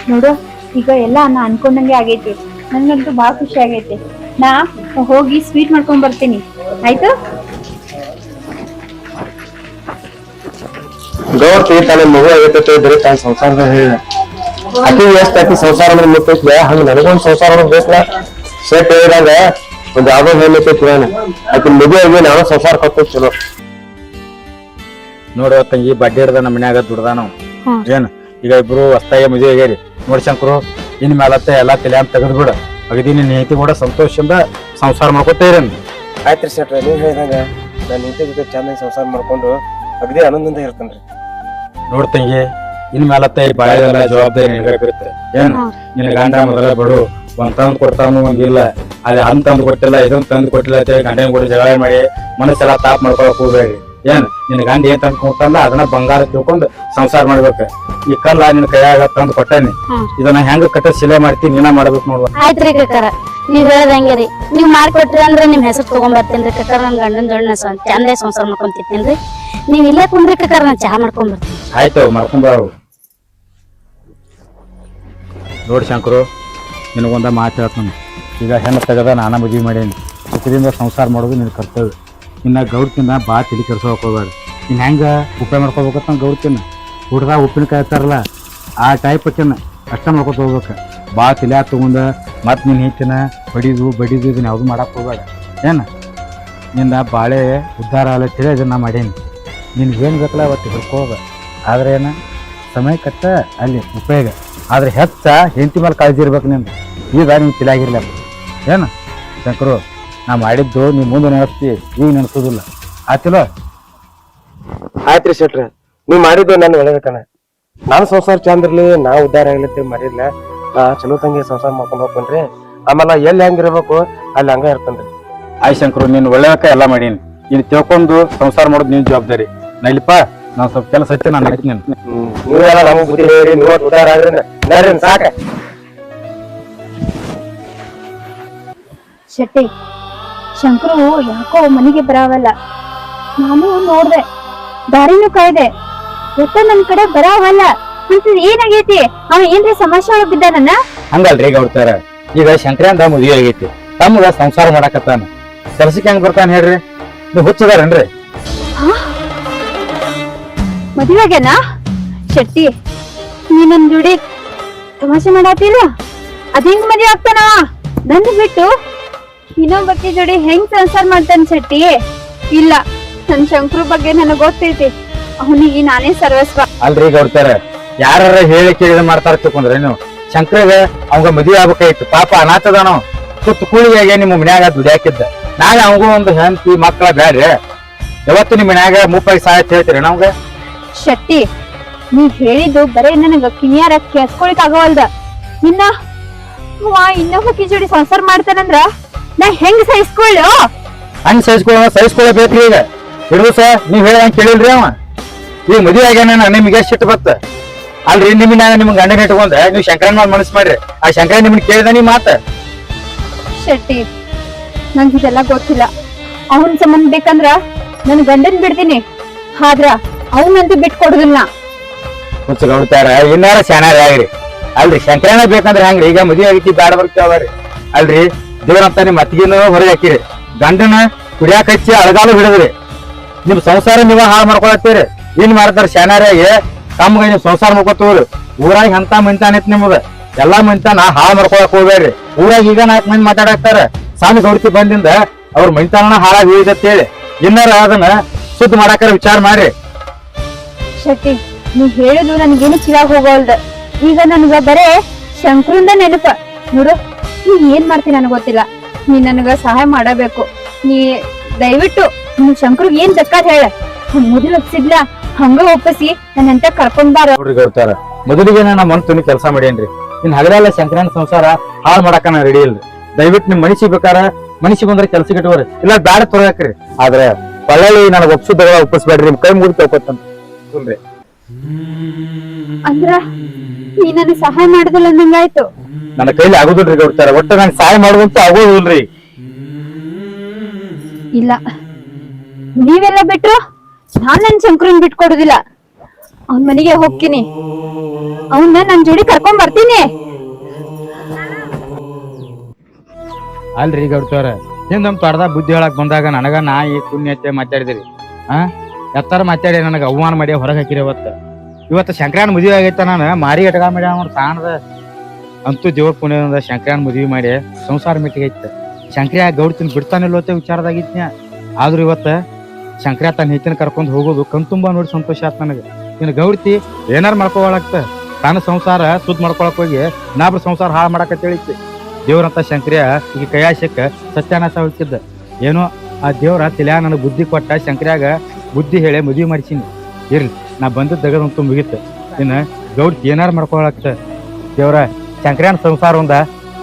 ನೋಡು, ಈಗ ಎಲ್ಲ ನಾ ಅನ್ಕೊಂಡಂಗೆ ಆಗೈತಿ. ನನ್ಗಂತೂ ಬಾಳ ಖುಷಿ ಆಗೈತಿ. ನಾ ಹೋಗಿ ಸ್ವೀಟ್ ಮಾಡ್ಕೊಂಡ್ ಬರ್ತೀನಿ, ಆಯ್ತು? ಗೌಡ್ತಿ ತನ್ನ ಮಗು ಆಗೈತೆ ಬರೀ ತನ್ನ ಸಂಸಾರದ ಹೇಳಿದ. ಅತಿ ಎಷ್ಟ್ ಆಕಿ ಸಂಸಾರ ಅಂದ್ರೆ ಮುತ್ತೈತ್ಲೆ, ಹಂಗ ನನಗೊಂದ್ ಸಂಸಾರ ಬೇಕಲ್ಲ. ಸೇಟ್ ಹೇಳಿದಾಗ ಒಂದ್ ಯಾವ್ದೋ ಹೇಳ್ತೈತಿ ನಾನು, ಆಕಿ ಮಗು ಆಗಿ ನಾನು ಸಂಸಾರ ಕಟ್ಟೋದ್ ಚಲೋ. ನೋಡ ತಂಗಿ, ಬಡ್ಡಿ ಹಿಡ್ದ ನಮ್ಮ ಮನ್ಯಾಗ ದುಡ್ದ ನಾವು. ಏನ್ ಈಗ ಇಬ್ರು ಹೊಸ್ತಾಗಿ ಮದುವೆ ಆಗ್ಯಾರಿ. ನೋಡಿ ಶಂಕರು, ಇನ್ ಮೇಲತ್ತ ಎಲ್ಲಾ ತಲೆ ಅಂತ ತೆಗೆದ್ ಬಿಡ. ಅಗದಿ ನಿನ್ನ ಹೆಂಡತಿ ಕೂಡ ಸಂತೋಷದಿಂದ ಸಂಸಾರ ಮಾಡ್ಕೊತಾ ಇರೇನು? ಆಯ್ತ್ರಿ ಸೇಟ್ರ, ನೀವ್ ಹೇಳಿದಂಗ ನಾನು ಇಂತ ಜೊತೆ ಚೆನ್ನಾಗಿ ಸಂಸಾರ ಮಾಡ್ಕೊಂಡು ಅಗದಿ ಆನಂದದಿಂದ ಇರ್ತೇನ್ರಿ. ನೋಡ್ ತಂಗಿ, ಇನ್ ಮೇಲತ್ತ ಈ ಬಾಳೆಲ್ಲ ಜವಾಬ್ದಾರಿ ನಿನಗೆ ಬರುತ್ತೆ. ಏನ್ ನಿನ್ನ ಗಂಡ ಮೊದಲ ಬಡು, ಒಂದ್ ತಂದ್ ಕೊಡ್ತಾನು ಒಂದಿಲ್ಲ, ಅದೇ ಹಂಗ್ ತಂದ್ ಕೊಟ್ಟಿಲ್ಲ, ಇದನ್ ತಂದ್ ಕೊಟ್ಟಿಲ್ಲ ಅಂತ ಗಂಡನ ಕೂಡ ಜಗಳ ಮಾಡಿ ಮನಸ್ಸೆಲ್ಲ ತಾಪ್ ಮಾಡ್ಕೊಳಕ್ ಹೋಗ್ಬೇಡಿ. ಏನ್ ನಿನ್ ಗಂಡ ಏನ್ ತಂದ್ ಕೊಡ್ತಲ್ಲ ಅದನ್ನ ಬಂಗಾರ ತಿಳ್ಕೊಂಡು ಸಂಸಾರ ಮಾಡ್ಬೇಕ. ಈ ಕಲ್ಲ ನಿನ್ ಕೈಯಾಗ ತಂದು ಕೊಟ್ಟೇನಿ, ಇದನ್ನ ಹೆಂಗ ಕಟ್ಟ ಸಿಲೆ ಮಾಡ್ತೀನಿ ನೀನ ಮಾಡ್ಬೇಕು ನೋಡುವ. ಆಯ್ತ್ರಿ ಕಕ್ಕಾರ, ನೀವ್ ಹೇಳದಂಗೆ ರೀ. ನೀವ್ ಮಾಡ್ಕೊಟ್ರಿ ಅಂದ್ರ ನಿಮ್ ಹೆಸರು ತಗೊಂಡ್ಬರ್ತೇನ್ರಿ ಕಕ್ಕಾರ. ನನ್ ಗಂಡನ್ ಜೋಡಿನ ಚಂದೇ ಸಂಸಾರ ಮಾಡ್ಕೊಂತಿತ್ತೇನ್ರಿ. ನೀವ್ ಇಲ್ಲೇ ಕುಂದ್ರಿ ಕಕ್ಕಾರ, ನಾನ್ ಚಹಾ ಮಾಡ್ಕೊಂಡ್ ಬರ್ತೀನಿ. ಆಯ್ತು ಮಾಡ್ಕೊಂಬ. ನೋಡಿ ಶಂಕರು, ನಿನಗೊಂದ ಮಾತು ಹೇಳ್ತಾನೆ. ಈಗ ಹೆಣ್ಣು ತೆಗದ ನಾನಾ ಮದುವೆ ಮಾಡೇನಿ. ಸುಖದಿಂದ ಸಂಸಾರ ಮಾಡೋದು ನಿನ್ ಕರ್ತವ್ಯ. ಇನ್ನ ಗೌಡ್ತಿನ ಬಾ ತಿಳಿ ಕೆರ್ಸೋಕ್ ಹೋಗ್ಬೇಡ. ಇನ್ ಹೆಂಗ ಉಪಾಯ ಮಾಡ್ಕೋಬೇಕಂತ ಗೌಡ್ತಿನ ಹುಡ್ದಾಗ ಉಪ್ಪಿನಕಾಯಿ ಇರ್ತಾರಲ್ಲ ಆ ಟೈಪ್ ಅಕ್ಕಿನ ಅಷ್ಟ ಮಾಡ್ಕೊತ ಹೋಗ್ಬೇಕು. ಬಾ ತಿಳ್ಯಾಕ ತಗೊಂಡ ಮತ್ ನೀನ್ ಹೆಚ್ಚಿನ ಬಡಿದು ಇದನ್ನ ಯಾವ್ದು ಮಾಡಕ್ ಹೋಗ್ಬೇಡ. ಏನ ನಿನ್ನ ಬಾಳೆ ಉದ್ಧಾರ ಅಲ್ಲ ತಿಳಿ ಇದನ್ನ ಮಾಡೇನಿ. ನಿನ್ಗೆ ಏನ್ ಬೇಕಲ್ಲ ಅವತ್ತು ಹಿಡ್ಕೋಗ. ಆದ್ರೆ ಏನ ಸಮಯ ಕಟ್ಟ ಅಲ್ಲಿ ಉಪಯೋಗ. ಆದ್ರೆ ಹೆಚ್ಚ ಹೆಂಡತಿ ಮೇಲೆ ಕಾಳಜಿ ಇರ್ಬೇಕು ನಿಂದು. ಈಗ ನಿಮ್ಗೆ ತಿಳಿಯಾಗಿರ್ಲಿಲ್ಲ ಏನು ಶಂಕರು. ನಾ ಮಾಡಿದ್ದು ನೀ ಮುಂದೆ ನೆನಸ್ತಿ, ಈಗ ನೆನಸೋದಿಲ್ಲ. ಆತಿಲ್ಲ? ಆಯ್ತ್ರಿ ಶೆಟ್ರ, ನೀವ್ ಮಾಡಿದ್ದು ನಾನು ಒಳ್ಳೇದಕ್ಕನ. ನಾನು ಸಂಸಾರ ಚಂದ ಇರ್ಲಿ, ನಾ ಉದ್ದಾರ ಆಗ್ಲತ್ತಿ ಮಾಡಿರ್ಲ. ನಾ ಚಲೋ ತಂಗಿ ಸಂಸಾರ ಮಾಡ್ಕೊಂಡ್ ಹೋಗ್ಕೊಂಡ್ರಿ. ಆಮೇಲೆ ಎಲ್ಲಿ ಹೆಂಗಿರ್ಬೇಕು ಅಲ್ಲಿ ಹಂಗ ಇರ್ತೇನ್ರಿ. ಆಯ್ ಶಂಕರು, ನೀನ್ ಒಳ್ಳೆದಕ್ಕ ಎಲ್ಲ ಮಾಡೀನಿ. ನೀನ್ ತಿಳ್ಕೊಂಡು ಸಂಸಾರ ಮಾಡೋದು ನಿನ್ ಜವಾಬ್ದಾರಿ. ನಾ ಇಲ್ಲಪ್ಪ, ನಾವ್ ಸ್ವಲ್ಪ ಕೆಲಸ ಹಚ್ಚಿ ನಾನು ನಡೀತೀನಿ. ನೀವೆಲ್ಲ ನಮಗ್ ಬುದ್ಧಿ ಹೇಳಿ ನೀವು ಉದ್ದಾರ ಆಗ್ರಿ ನಡ್ರಿ ಸಾಕ. ಶೆಟ್ಟಿ, ಶಂಕರು ಯಾಕೋ ಮನೆಗೆ ಬರಾವಲ್ಲ. ನಾನು ನೋಡ್ದೆ, ದಾರಿನೂ ಕಾಯ್ದೆ, ಒಟ್ಟ ನನ್ ಕಡೆ ಬರಾವಲ್ಲ ಅಂತ ಏನಾಗೈತಿ? ಅವ ಏನ್ರಿ ಸಮಸ್ಯೆ ಒಳಗ್ ಬಿದ್ದಾನ? ಹಂಗಲ್ರಿ ಗೌಡ್ತಾರ, ಈಗ ಶಂಕರ್ಯಾಂದ ಮದುವೆ ಆಗೈತಿ, ತಮ್ಗ ಸಂಸಾರ ಮಾಡಾಕತ್ತಾನ. ಕೆಲ್ಸಕ್ಕೆ ಹೆಂಗ್ ಬರ್ತಾನ ಹೇಳ್ರಿ? ನೀವು ಹುಚ್ಚದಾರನ್ರಿ? ಮದುವೆಗೆನಾ? ಶೆಟ್ಟಿ, ನೀ ನನ್ ಜೋಡಿ ತಮಾಷೆ ಮಾಡಾತಿಲ್ಲ? ಅದೇಂಗ್ ಮದ್ವೆ ಆಗ್ತಾನವ? ನನ್ ಬಿಟ್ಟು ಇನ್ನೊಬ್ಬಕ್ಕಿ ಜೋಡಿ ಹೆಂಗ್ ಸಂಸಾರ ಮಾಡ್ತಾನ ಶೆಟ್ಟಿ? ಇಲ್ಲ, ನನ್ ಶಂಕರು ಬಗ್ಗೆ ನನಗ್ ಗೊತ್ತೈತಿ. ಅವನಿಗೆ ನಾನೇ ಸರ್ವಸ್ವ. ಅಲ್ರಿ ಗೌಡ್ತಾರ, ಯಾರ ಹೇಳಿ ಕೇಳಿದ ಮಾಡ್ತಾರ ತಿಳ್ಕೊಂಡ್ರೆ ನೀವು? ಶಂಕರಗ ಅವಂಗ ಮದುವೆ ಆಗ್ಬೇಕಾಯ್ತು. ಪಾಪ ಅನಾಥದಾನ, ಸುತ್ತ ಕೂಳಿಗೆ ನಿಮ್ಮ ಮನ್ಯಾಗ ದುಡಿಯಾಕಿದ್ದ. ನಾಳೆ ಅವಂಗೂ ಒಂದು ಹೆಂಡತಿ ಮಕ್ಕಳ ಬ್ಯಾಡ್ರಿ. ಯಾವತ್ತು ನಿಮ್ ಮನ್ಯಾಗ ಮುಪ್ಪಾಗಿ ಸಹಾಯ ಹೇಳ್ತೀರಿ ನಮ್ಗ? ಶೆಟ್ಟಿ, ನೀ ಹೇಳಿದ್ದು ಬರೇ ನನಗ ಕಿವಿಯಾರ ಕೇಳ್ಸ್ಕೊಳಿಕ್ ಆಗವಲ್ದ. ಇನ್ನೊಬ್ಬಕಿ ಜೋಡಿ ಸಂಸಾರ ಮಾಡ್ತಾನಂದ್ರ ನಾ ಹೆಂಗ್ ಸಹಿಸ್ಕೊಳ್ಳು? ಹಂಗ್ ಸಹಿಸ್ಕೊಳ್ಳಬೇಕ್ರಿ. ಈಗ ಹಿಡಿದು ಸರ್ ನೀವ್ ಹೇಳಂಗ್ ಕೇಳಿಲ್ರಿ ಅವ. ಈಗ ಮದುವೆ ಆಗ್ಯಾನ, ನಿಮ್ಗೆ ಎಷ್ಟು ಸಿಟ್ಟು ಬತ್ತ ಅಲ್ರಿ? ನಿಮ್ನಾಗ ನಿಮ್ ಗಂಡನ ಇಟ್ಕೊಂಡ ನೀವ್ ಶಂಕರನ್ ಮೇಲೆ ಮನಸ್ಸು ಮಾಡ್ರಿ. ಆ ಶಂಕರ ನಿಮ್ನ ಕೇಳಿದ ನೀ ಮಾತ. ಶೆಟ್ಟಿ, ನಂಗೆ ಇದೆಲ್ಲ ಗೊತ್ತಿಲ್ಲ. ಅವನ್ ಸಂಬಂಧ ಬೇಕಂದ್ರ ನನ್ ಗಂಡನ್ ಬಿಡ್ತೀನಿ, ಆದ್ರ ಅವನಂತೂ ಬಿಟ್ಕೊಡುದಿಲ್ಲ. ಹುಚ್ಚ ಗೌಡ್ತಾರ, ಇನ್ನಾರ ಶಾನಾರ ಆಗ್ರಿ. ಅಲ್ರಿ ಶಂಕರನ ಬೇಕಂದ್ರ ಹೆಂಗ್ರಿ? ಈಗ ಮದುವೆ ಆಗೈತಿ ಬ್ಯಾಡ ಬರ್ತಾವ್ರಿ ಅಲ್ರಿ? ದೇವ್ರಂತ ನಿಮ್ ಅತ್ತಿಗೆನೂ ಹೊರಗೆ ಹಾಕಿರಿ, ಗಂಡನ ಕುಡಿಯಾಕ ಹಚ್ಚಿ ಅಳಗಾಲು ಹಿಡಿದ್ರಿ. ನಿಮ್ ಸಂಸಾರ ನೀವ ಹಾಳು ಮಾಡ್ಕೊಳತ್ತೀರಿ. ಏನ್ ಮಾಡ್ತಾರ ಶಾನಾರಾಗಿ? ತಮ್ಗ ನೀವ್ ಸಂಸಾರ ಮಾಡ್ಕೊತವ್ರಿ. ಊರಾಗ ಅಂತ ಮಂತಾನೈತಿ ನಿಮ್ದ. ಎಲ್ಲಾ ಮಂತಾನ ಹಾಳು ಮಾಡ್ಕೊಳಕ್ ಹೋಗ್ಬೇಡ್ರಿ. ಊರಾಗ ಈಗ 4 ಮಂದಿ ಮಾತಾಡಾಕ್ತಾರ. ಸಣ್ಣ ಗೌಡ್ತಿ ಬಂದಿಂದ ಅವ್ರ ಮಂತಾನ ಹಾಳಾಗಿ ಹೋಯ್ತೇಳಿ ಇನ್ನಾರ ಅದನ್ನ ಶುದ್ಧ ಮಾಡಾಕ ವಿಚಾರ ಮಾಡ್ರಿ. ಶೆಟ್ಟಿ, ನೀ ಹೇಳುದು ನನ್ಗೇನು ಕಿವಾಗ ಹೋಗವಲ್ದ. ಈಗ ನನ್ಗ ಬರೇ ಶಂಕರಿಂದ ನೆನಪ. ನೋಡು, ನೀ ಏನ್ ಮಾಡ್ತೀನಿ ನನಗ್ ಗೊತ್ತಿಲ್ಲ. ನೀ ನನಗ ಸಹಾಯ ಮಾಡಬೇಕು. ನೀ ದಯವಿಟ್ಟು ನೀನ್ ಶಂಕರ್ಗ್ ಏನ್ ಬೇಕಾದ್ ಹೇಳ. ಮೊದಲು ಒಪ್ಸಿದ್ಲ ಹಂಗ ಒಪ್ಪಿಸಿ ನನ್ನಂತ ಕರ್ಕೊಂಡ್ ಬಾರ. ನೋಡ್ರಿ ಗೌಡ್ತಾರ, ಮೊದಲಿಗೆ ನಾ ಮನ್ತುನಿ ಕೆಲಸ ಮಾಡೇನ್ರಿ. ಇನ್ ಹಗಲೆಲ್ಲ ಶಂಕರನ ಸಂಸಾರ ಹಾಳು ಮಾಡಾಕ ನಾ ರೆಡಿ ಇಲ್ರಿ. ದಯವಿಟ್ಟು ನಿಮ್ ಮನಿಸಿ ಬೇಕಾರ ಮನಿಸಿ ಬಂದ್ರೆ ಕೆಲಸ ಇಟ್ಕೋರಿ, ಇಲ್ಲ ಬ್ಯಾಡ ತೊರಗಾಕ್ರಿ. ಆದ್ರೆ ಪಳ್ಳಲ್ಲಿ ನನಗೆ ಒಪ್ಸುದಾಗ ಒಪ್ಪಿಸ್ಬೇಡ್ರಿ. ನಿಮ್ ಕೈ ಮುಗಿದು ತಗೋತಂತ್ರಿ. ಅಂದ್ರ ನೀ ನನಗ್ ಸಹಾಯ ಮಾಡುದಿಲ್ಲ ಅಂದಂಗಾಯ್ತು. ನನ್ನ ಕೈಲಿ ಆಗುದಿಲ್ರಿ ಗೌಡ್ತಾರ. ಒಟ್ಟು ನಂಗೆ ಸಹಾಯ ಮಾಡುವಂತ ಆಗೋದಿಲ್ರಿ. ಇಲ್ಲ, ನೀವೆಲ್ಲ ಬಿಟ್ರು ನಾನ್ ನನ್ ಶಂಕರನ್ ಬಿಟ್ಕೊಡುದಿಲ್ಲ. ಅವನ್ ಮನೆಗೆ ಹೋಗ್ತೀನಿ, ಅವನ್ನ ನನ್ ಜೋಡಿ ಕರ್ಕೊಂಡ್ ಬರ್ತೀನಿ. ಅಲ್ರಿ ಗೌಡ್ತಾರ, ಹಿಂದ್ ನಮ್ ತೊಡದ ಬುದ್ಧಿ ಹೇಳಕ್ ಬಂದಾಗ ನನಗ ನಾಯಿ ಪುಣ್ಯತೆ ಮಾತಾಡಿದಿರಿ. ಎತ್ತರ ಮಾತಾಡಿ ನನಗ ಅವಮಾನ ಮಾಡಿ ಹೊರಗೆ ಹಾಕಿರಿ. ಇವತ್ತು ಶಂಕರನ್ ಮದುವೆ ಆಗೈತ. ನಾನು ಮಾರಿ ಎಟಗ ಮಾಡಿ ಅವ್ನು ತಾಣದ ಅಂತೂ ದೇವ್ರ ಪುಣ್ಯದಿಂದ ಶಂಕರನ್ ಮದುವೆ ಮಾಡಿ ಸಂಸಾರ ಮೆಟ್ಟಿಗೈತ. ಶಂಕರ ಗೌಡ್ತಿನ ಬಿಡ್ತಾನಿಲ್ಲೋತ್ತೆ ವಿಚಾರದಾಗಿತ್ನ್ಯ. ಆದ್ರೂ ಇವತ್ತ ಶಂಕರ ತನ್ನ ಹೆತ್ತಿನ ಕರ್ಕೊಂಡ್ ಹೋಗೋದು ಕಣ್ ತುಂಬಾ ನೋಡಿ ಸಂತೋಷ ಆತ್ ನನಗೆ. ಇನ್ನು ಗೌಡ್ತಿ ಏನಾರು ಮಾಡ್ಕೊಳಕ್ತ ತನ್ನ ಸಂಸಾರ ಶುದ್ಧ ಮಾಡ್ಕೊಳಕ್ ಹೋಗಿ ನಾಬ್ರ ಸಂಸಾರ ಹಾಳು ಮಾಡಕ ತಿಳಿತಿ. ದೇವ್ರಂತ ಶಂಕರ ಈಗ ಕೈಯಾಶಕ್ಕ ಸತ್ಯಾನಾಶ ಹೋಗ್ತಿದ್ದ. ಏನೋ ಆ ದೇವ್ರ ತಿಳ್ಯಾ ನನಗೆ ಬುದ್ಧಿ ಕೊಟ್ಟ. ಶಂಕರ್ಯಾಗ ಬುದ್ಧಿ ಹೇಳಿ ಮದುವೆ ಮಾಡಿಸೀನಿ. ಇರ್ಲಿ, ನಾ ಬಂದದ್ದು ದಗದಂತೂ ಮುಗಿತ. ಇನ್ನು ಗೌಡ್ತಿ ಏನಾರು ಮಾಡ್ಕೊಳಕ್ತ. ದೇವ್ರ ಶಂಕರ್ಯಾನ ಸಂಸಾರ ಒಂದ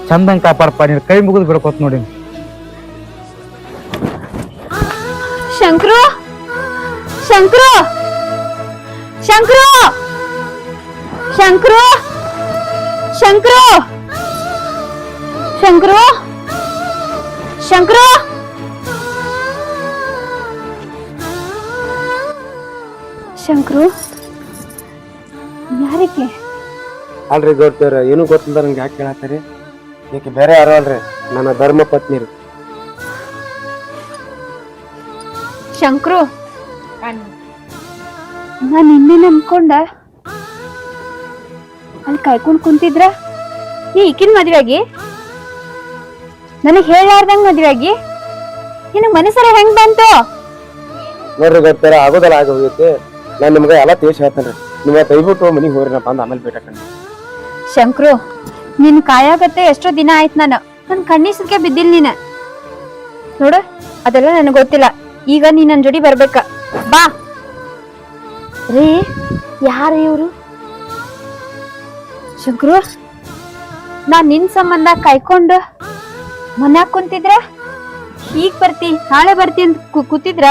ಚಂದಂಗ್ ಕಾಪಾಡಪ್ಪ. ನೀನು ಕೈ ಮುಗಿದು ಬಿಡ್ಕೋತ್ ನೋಡಿ. ಶಂಕರು, ಶಂಕ್ರು ಶಂಕ್ರು ಶಂಕ್ರು ಶಂಕ್ರು ಶಂಕ್ರು ಶಂಕ್ರು ಶಂಕ್ರು ಯಾರಿಗೆ ಅಲ್ರಿ ಗೌಡ್ತಾರ ಏನು ಗೊತ್ತಿಲ್ಲ ನಂಗೆ ಯಾಕೆ ಕೇಳತ್ತೀರಿ ಈಕೆ ಬೇರೆ ಯಾರು ಅಲ್ರಿ ನನ್ನ ಧರ್ಮ ಪತ್ನಿ ರೀ ಶಂಕ್ರು ನಾನ್ ನಿನ್ನೆ ಅನ್ಕೊಂಡ ಅಲ್ಲಿ ಕಾಯ್ಕೊಂಡ್ ಕುಂತಿದ್ರ ನೀ ಈಕಿನ ಮದ್ವೆಯಾಗಿ ನನಗ್ ಹೇಳಾರ್ದಂಗ್ ಮದ್ವೆಯಾಗಿ ನಿನಗ್ ಮನಸ್ಸರ ಹೆಂಗ್ ಬಂತು? ನೋಡ್ರಿ ಗೌಡ್ತಾರ ಆಗೋದಲ್ಲ ಆಗ ಹೋಗೈತಿ ನಾನ್ ನಿಮ್ಗೆ ಎಲ್ಲ ತಿಳಿಸಿ ಹೇಳ್ತೇನೆ ನಿಮ್ಮ ದಯವಿಟ್ಟು ಮನಿಗೆ ಹೋಗ್ರಿ ನಾ ಬಂದು ಆಮೇಲೆ ಬೇಕಂడి ಶಂಕ್ರು ನಿನ್ ಕಾಯಾಗತ್ತೆ ಎಷ್ಟೋ ದಿನ ಆಯ್ತು ನಾನು ನನ್ ಕಣ್ಣಿಸಕ್ಕೆ ಬಿದ್ದಿಲ್ ನೀನ ನೋಡು ಅದೆಲ್ಲ ನನಗ್ ಗೊತ್ತಿಲ್ಲ ಈಗ ನೀ ನನ್ ಜೋಡಿ ಬರ್ಬೇಕ ಬಾ ರೀ ಯಾರು ಇವ್ರು? ಶಂಕ್ರು ನಾ ನಿನ್ ಸಂಬಂಧ ಕಾಯ್ಕೊಂಡು ಮನ್ಯಾಗ ಕುಂತಿದ್ರ ಈಗ ಬರ್ತಿ ನಾಳೆ ಬರ್ತಿ ಅಂತ ಕೂತಿದ್ರ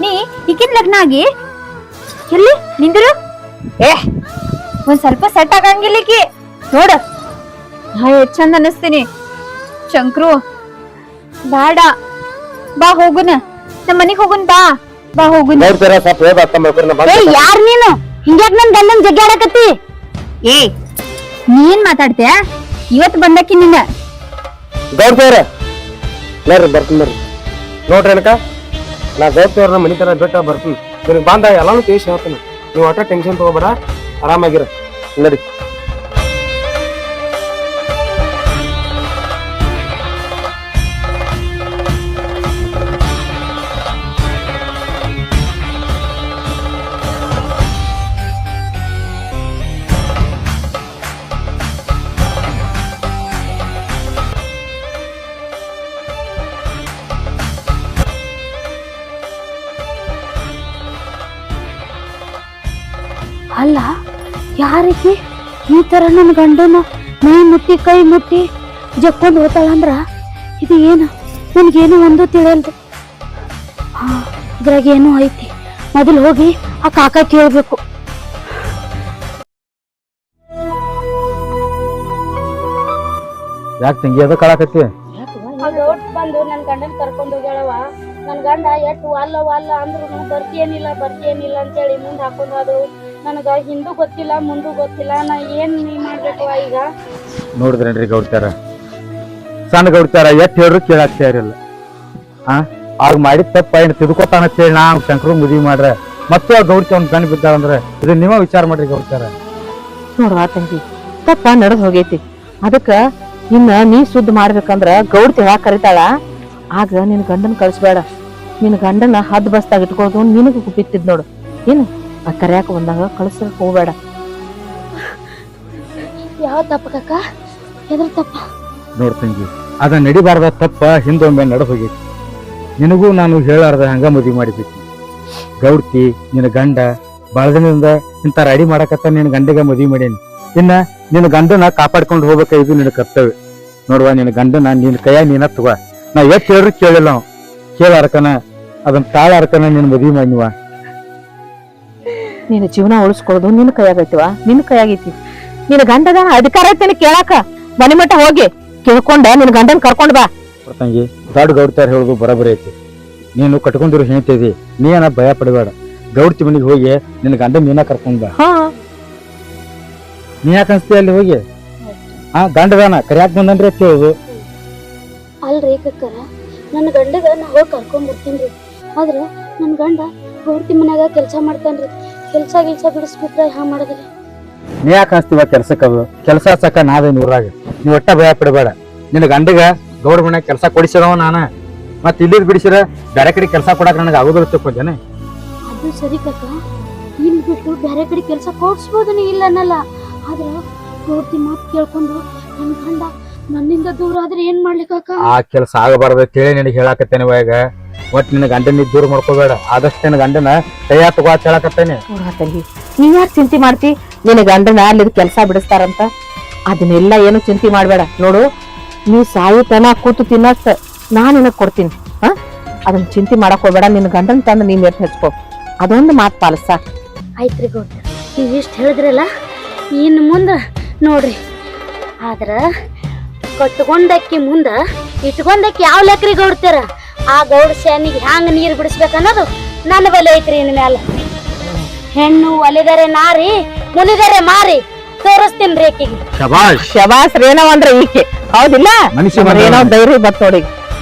ನೀ ಈಗಿನ ಲಗ್ನ ಆಗಿ ಎಲ್ಲಿ ನಿಂದ್ರು ಒಂದ್ ಸ್ವಲ್ಪ ಸೆಟ್ ಆಗಂಗಿಲ್ಲ ಈಕಿ ನೋಡ ನಾ ಎಷ್ಟ್ ಚಂದ ಅನಸ್ತೀನಿ ಶಂಕ್ರು ಬೇಡ ಬಾ ಹೋಗುನ ನಮ್ಮ ಮನಿಗ್ ಹೋಗುನ್ ಬಾ ಬಾ ಹೋಗುನ್ ಗೌಡ್ತಾರ ಸ್ವಲ್ಪ ಹೇಳ್ದ ಅರ್ಥ ಮಾಡ್ಕೊರಿ ನಾ ಏ ಬಂದು ಯಾರ್ ನೀನು ಹಿಂಗ್ಯಾಕ್ ನನ್ ಗಂಡನ್ ಜಗ್ಗಾಡಕತ್ತಿ? ಏ ನೀನ್ ಮಾತಾಡ್ತೀಯ ಇವತ್ ಬಂದಕ್ಕಿ ನಿನ್ನ ಗೌಡ್ತಾರ ನೋಡ್ರಿ ಬರ್ತೀನಿ ಬರ್ರಿ ನೋಡ್ರಿ ಏನಕ ನಾ ಗೌಡ್ತಾರ ಮನಿ ತರ ಬಿಟ್ಟ ಬರ್ತೀನಿ ನಿನಗೆ ಬಂದ ಎಲ್ಲಾನು ತಿಳಿಸಿ ಹೇಳ್ತೀನಿ ನೀವು ಒಟ್ಟ ಟೆನ್ಷನ್ ತಗೋಬೇಡ ಆರಾಮಾಗಿರ ನಡಿ ಅಲ್ಲ ಯಾರಿಗೆ ಈ ತರ ನನ್ ಗಂಡನ ಮೈ ಮುಟ್ಟಿ ಕೈ ಮುಟ್ಟಿ ಜಕ್ಕೊಂಡ್ ಹೋತಾಳಂದ್ರ ಇದು ಏನು ನನ್ಗೇನು ಒಂದು ತಿಳಿಯಲ್ದು. ಹಾ ಇದ್ರಾಗ ಏನೋ ಐತಿ, ಮೊದಲು ಹೋಗಿ ಆ ಕಾಕ ಕೇಳ್ಬೇಕು. ಯಾಕೆ ತಂಗಿ ಅದ ಕಳಾಕತ್ತಿ? ಬಂದು ನನ್ ಗಂಡನ್ ಕರ್ಕೊಂಡ್ ಹೋಗ್ಯಾಳವ. ನನ್ ಗಂಡ ಎಟ್ಟು ಅಲ್ಲ ಅಂದ್ರು ಬರ್ತಿಯೇನಿಲ್ಲ ಅಂತೇಳಿ ಮುಂದ್ ಹಾಕೊಂಡ್ ಅದು ನನಗ ಹಿಂದೂ ಗೊತ್ತಿಲ್ಲ ಮುಂದೂ ಗೊತ್ತಿಲ್ಲ. ನಾ ಏನ್ ಮಾಡ್ಬೇಕು ಈಗ? ನೋಡಿದ್ರೇನ್ರಿ ಗೌಡ್ತಾರ, ಸಣ್ಣ ಗೌಡ್ತಾರ ಎಷ್ಟ್ ಹೇಳ್ರು ಕೇಳಾಕ್ತಾ ಇರಲ್ಲ. ಅವ್ರು ಮಾಡಿದ ತಪ್ಪ ಏನ್ ತಿದ್ಕೋತಾನ ಅಂತೇಳಿ ನಾ ಶಂಕರು ಮದ್ವಿ ಮಾಡ್ರ ಮತ್ತು ಆ ಗೌಡ್ತಿ ಅವ್ನ ಗಂಡ ಬಿದ್ದಾಳಂದ್ರ ಇದು ನೀವ ವಿಚಾರ ಮಾಡ್ರಿ ಗೌಡ್ತಾರ. ನೋಡ್ವಾ ತಂಗಿ, ತಪ್ಪ ನಡೆದ್ ಹೋಗೈತಿ. ಅದಕ್ಕ ಇನ್ನ ನೀ ಸುದ್ದ ಮಾಡ್ಬೇಕಂದ್ರ ಗೌಡ್ತಿ ಯಾಕೆ ಕರಿತಾಳ? ಆಗ ನಿನ್ ಗಂಡನ್ ಕಳ್ಸ್ಬೇಡ. ನಿನ್ ಗಂಡನ ಹದ್ ಬಸ್ತಾಗ ಇಟ್ಕೊಳ್ಳೋದು ನಿನಗ ಬಿತ್ತಿದ್ ನೋಡು. ಏನು ಆ ಕರ್ಯಾಕ ಬಂದಾಗ ಕಳ್ಸಕ್ ಹೋಗ್ಬೇಡ. ಯಾವ ತಪ್ಪ ಕಾಕ? ಎದ್ರ ತಪ್ಪ? ನೋಡ್ ತಂಗಿ, ಅದ ನಡಿಬಾರ್ದ ತಪ್ಪ ಹಿಂದೊಮ್ಮೆ ನಡೆದ್ ಹೋಗೈತಿ. ನಿನಗೂ ನಾನು ಹೇಳಾರ್ದ ಹಂಗ ಮದ್ವಿ ಮಾಡಿದ್ವಿ. ಗೌಡ್ತಿ ನಿನ್ನ ಗಂಡ ಬಾಳದಿನದಿಂದ ಇಂತ ರೆಡಿ ಮಾಡಕತ್ತ ನಿನ್ ಗಂಡಿಗ ಮದ್ವಿ ಮಾಡೇನಿ. ಇನ್ನ ನಿನ್ನ ಗಂಡನ ಕಾಪಾಡ್ಕೊಂಡು ಹೋಗ್ಬೇಕ, ಇದು ನಿನ್ನ ಕರ್ತವ್ಯ. ನೋಡುವ, ನಿನ್ನ ಗಂಡನ ನಿನ್ ಕೈಯಾಗ ನೀನ ತಗೋ. ನಾ ಎಷ್ಟ್ ಹೇಳ್ರು ಕೇಳಿಲ್ಲ ನಾವು, ಕೇಳಾರ್ಕನ ಅದನ್ನ ತಾಳಾರ್ಕನ ನಿನ್ ಮದ್ವಿ ಮಾಡಿವ. ನಿನ್ನ ಜೀವನ ಉಳಿಸ್ಕೊಳ್ಳೋದು ನಿನ್ನ ಕೈಯಾಗೈತಿವ, ನಿನ್ನ ಕೈಯಾಗೈತಿ. ನಿನ್ನ ಗಂಡದ ಅಧಿಕಾರ ಐತಿ ಕೇಳಾಕ. ಮನೆ ಮಟ್ಟ ಹೋಗಿ ಕೇಳ್ಕೊಂಡ ನಿನ್ ಗಂಡನ್ ಕರ್ಕೊಂಡ್ ಬಾ. ತಂಗಿ, ದೊಡ್ಡ ಗೌಡ್ತಾರ ಹೇಳುದು ಬರಬರಿ ಐತಿ. ನೀನು ಕಟ್ಕೊಂಡಿರೋ ಹೇಳ್ತಿದಿ, ನೀ ಏನ ಭಯ ಪಡಬೇಡ. ಗೌಡ್ತಿ ಮನಿಗೆ ಹೋಗಿ ನಿನ್ನ ಗಂಡ ನೀನ ಕರ್ಕೊಂಡ್ ಬಾ. ನೀ ಯಾಕೆ ಅನ್ಸ್ತಿ ಅಲ್ಲಿ ಹೋಗಿ? ಗಂಡದಾನ ಕರಿಯಾಕ್ ಬಂದನ್ರಿ ಅಂತ ಹೇಳುದು. ಅಲ್ರಿ ಕಕ್ಕರ, ನನ್ನ ಗಂಡಗ ನಾ ಹೋಗಿ ಕರ್ಕೊಂಡ್ ಬರ್ತೀನ್ರಿ. ಆದ್ರ ನನ್ ಗಂಡ ಗೌಡ್ತಿ ಮನ್ಯಾಗ ಕೆಲ್ಸ ಮಾಡ್ತಾನ್ರಿ. ಕೆಲ್ಸ ಬಿಡಿಸ್ಬಿಟ್ರೆ ಹಾ ಮಾಡದ್ರಿ. ನೀ ಯಾಕೆ ಅನ್ಸ್ತೀವ ಕೆಲ್ಸಕ್ಕ? ಕೆಲಸ ಹಚ್ಚಕ ನಾವೇ ನೂರಾಗ. ನೀ ಒಟ್ಟ ಭಯ ಪಡಬೇಡ. ನಿನ್ನ ಗಂಡಗ ಗೌಡ ಮನ್ಯಾಗ ಕೆಲಸ ಕೊಡಿಸಿದವ ನಾನ, ಮತ್ ಇಲ್ಲಿದ್ ಬಿಡಿಸಿರ ಬೇರೆ ಕಡೆ ಕೆಲಸ ಕೊಡಾಕ ನನಗೆ ಆಗೋದಿಲ್ಲ ತಿಳ್ಕೊಂಡೇನೆ. ಅದು ಸರಿ ಕಕ್ಕ, ಇಲ್ಲಿ ಬಿಟ್ಟು ಬೇರೆ ಕಡೆ ಕೆಲ್ಸ ಕೊಡ್ಸ್ಬೋದು, ನೀ ಇಲ್ಲ ಅನ್ನಲ್ಲ. ಆದ್ರ ಗೌಡ್ತಿ ಮಾತು ಕೇಳ್ಕೊಂಡು ನನ್ ಗಂಡ ನನ್ನಿಂದ ದೂರ ಆದ್ರೆ ಏನ್ ಮಾಡ್ಲಿಕ್ಕ? ಆ ಕೆಲಸ ಆಗಬಾರ್ದು ತಿಳಿ ನಿನಗೆ ಹೇಳಾಕತ್ತೇನೆ. ಇವಾಗ ಒಟ್ ನಿನ್ನ ಗಂಡನ ದೂರ ಮಾಡ್ಕೋಬೇಡ. ಆದಷ್ಟು ನಿನ್ನ ಗಂಡನ ಕೈಯ ತಗೋ ಹೇಳಾಕತ್ತೇನೆ. ತಂಗಿ, ನೀವ್ ಯಾಕೆ ಚಿಂತೆ ಮಾಡ್ತಿ? ನಿನ್ನ ಗಂಡನ ಅಲ್ಲಿ ಕೆಲ್ಸ ಬಿಡಿಸ್ತಾರಂತ ಅದನ್ನೆಲ್ಲ ಏನು ಚಿಂತೆ ಮಾಡ್ಬೇಡ. ನೋಡು, ನೀ ಸಾಯುತನ ಕೂತು ತಿನ್ನಷ್ಟ ನಾನ್ ನಿನಗ್ ಕೊಡ್ತೀನಿ. ಅದನ್ನ ಚಿಂತೆ ಮಾಡಕ್ ಹೋಗ್ಬೇಡ. ನಿನ್ನ ಗಂಡನ್ ತಂದು ನೀನ್ ಎತ್ ಹಚ್ಕೋ. ಅದೊಂದು ಮಾತು ಪಾಲಿಸ. ಆಯ್ತ್ರಿ ಗೌಡ್ರ, ನೀವು ಇಷ್ಟು ಹೇಳಿದ್ರಲ್ಲ, ಇನ್ನು ಮುಂದ ನೋಡ್ರಿ. ಆದ್ರ ಕಟ್ಕೊಂಡಕ್ಕಿ ಮುಂದ ಇಟ್ಕೊಂಡಕ್ಕಿ ಯಾವ ಲೆಕ್ರಿ ಗೌಡ್ತಾರ, ಆ ಗೌಡ ಶಾನಿಗೆ ಹ್ಯಾಂಗ ನೀರ್ ಬಿಡಿಸ್ಬೇಕನ್ನೋದು ನನ್ನ ಬಲೆ ಐತ್ರಿ. ಇನ್ ಮ್ಯಾಲ ಹೆಣ್ಣು ಒಲಿದರೆ ನಾರಿ, ಮುನಿದರೆ ಮಾರಿ ತೋರಿಸ್ತೀನ್ರಿ ಆಕಿಗೆ. ಶಬಾಷ್. ಶಬಾಸ್ ರೇನವ ಅಂದ್ರೆ ಈಕೆ, ಹೌದಿಲ್ಲ? ಮನುಷ್ಯ ಏನೋ ಧೈರ್ಯ ಬತ್ ನೋಡಿ.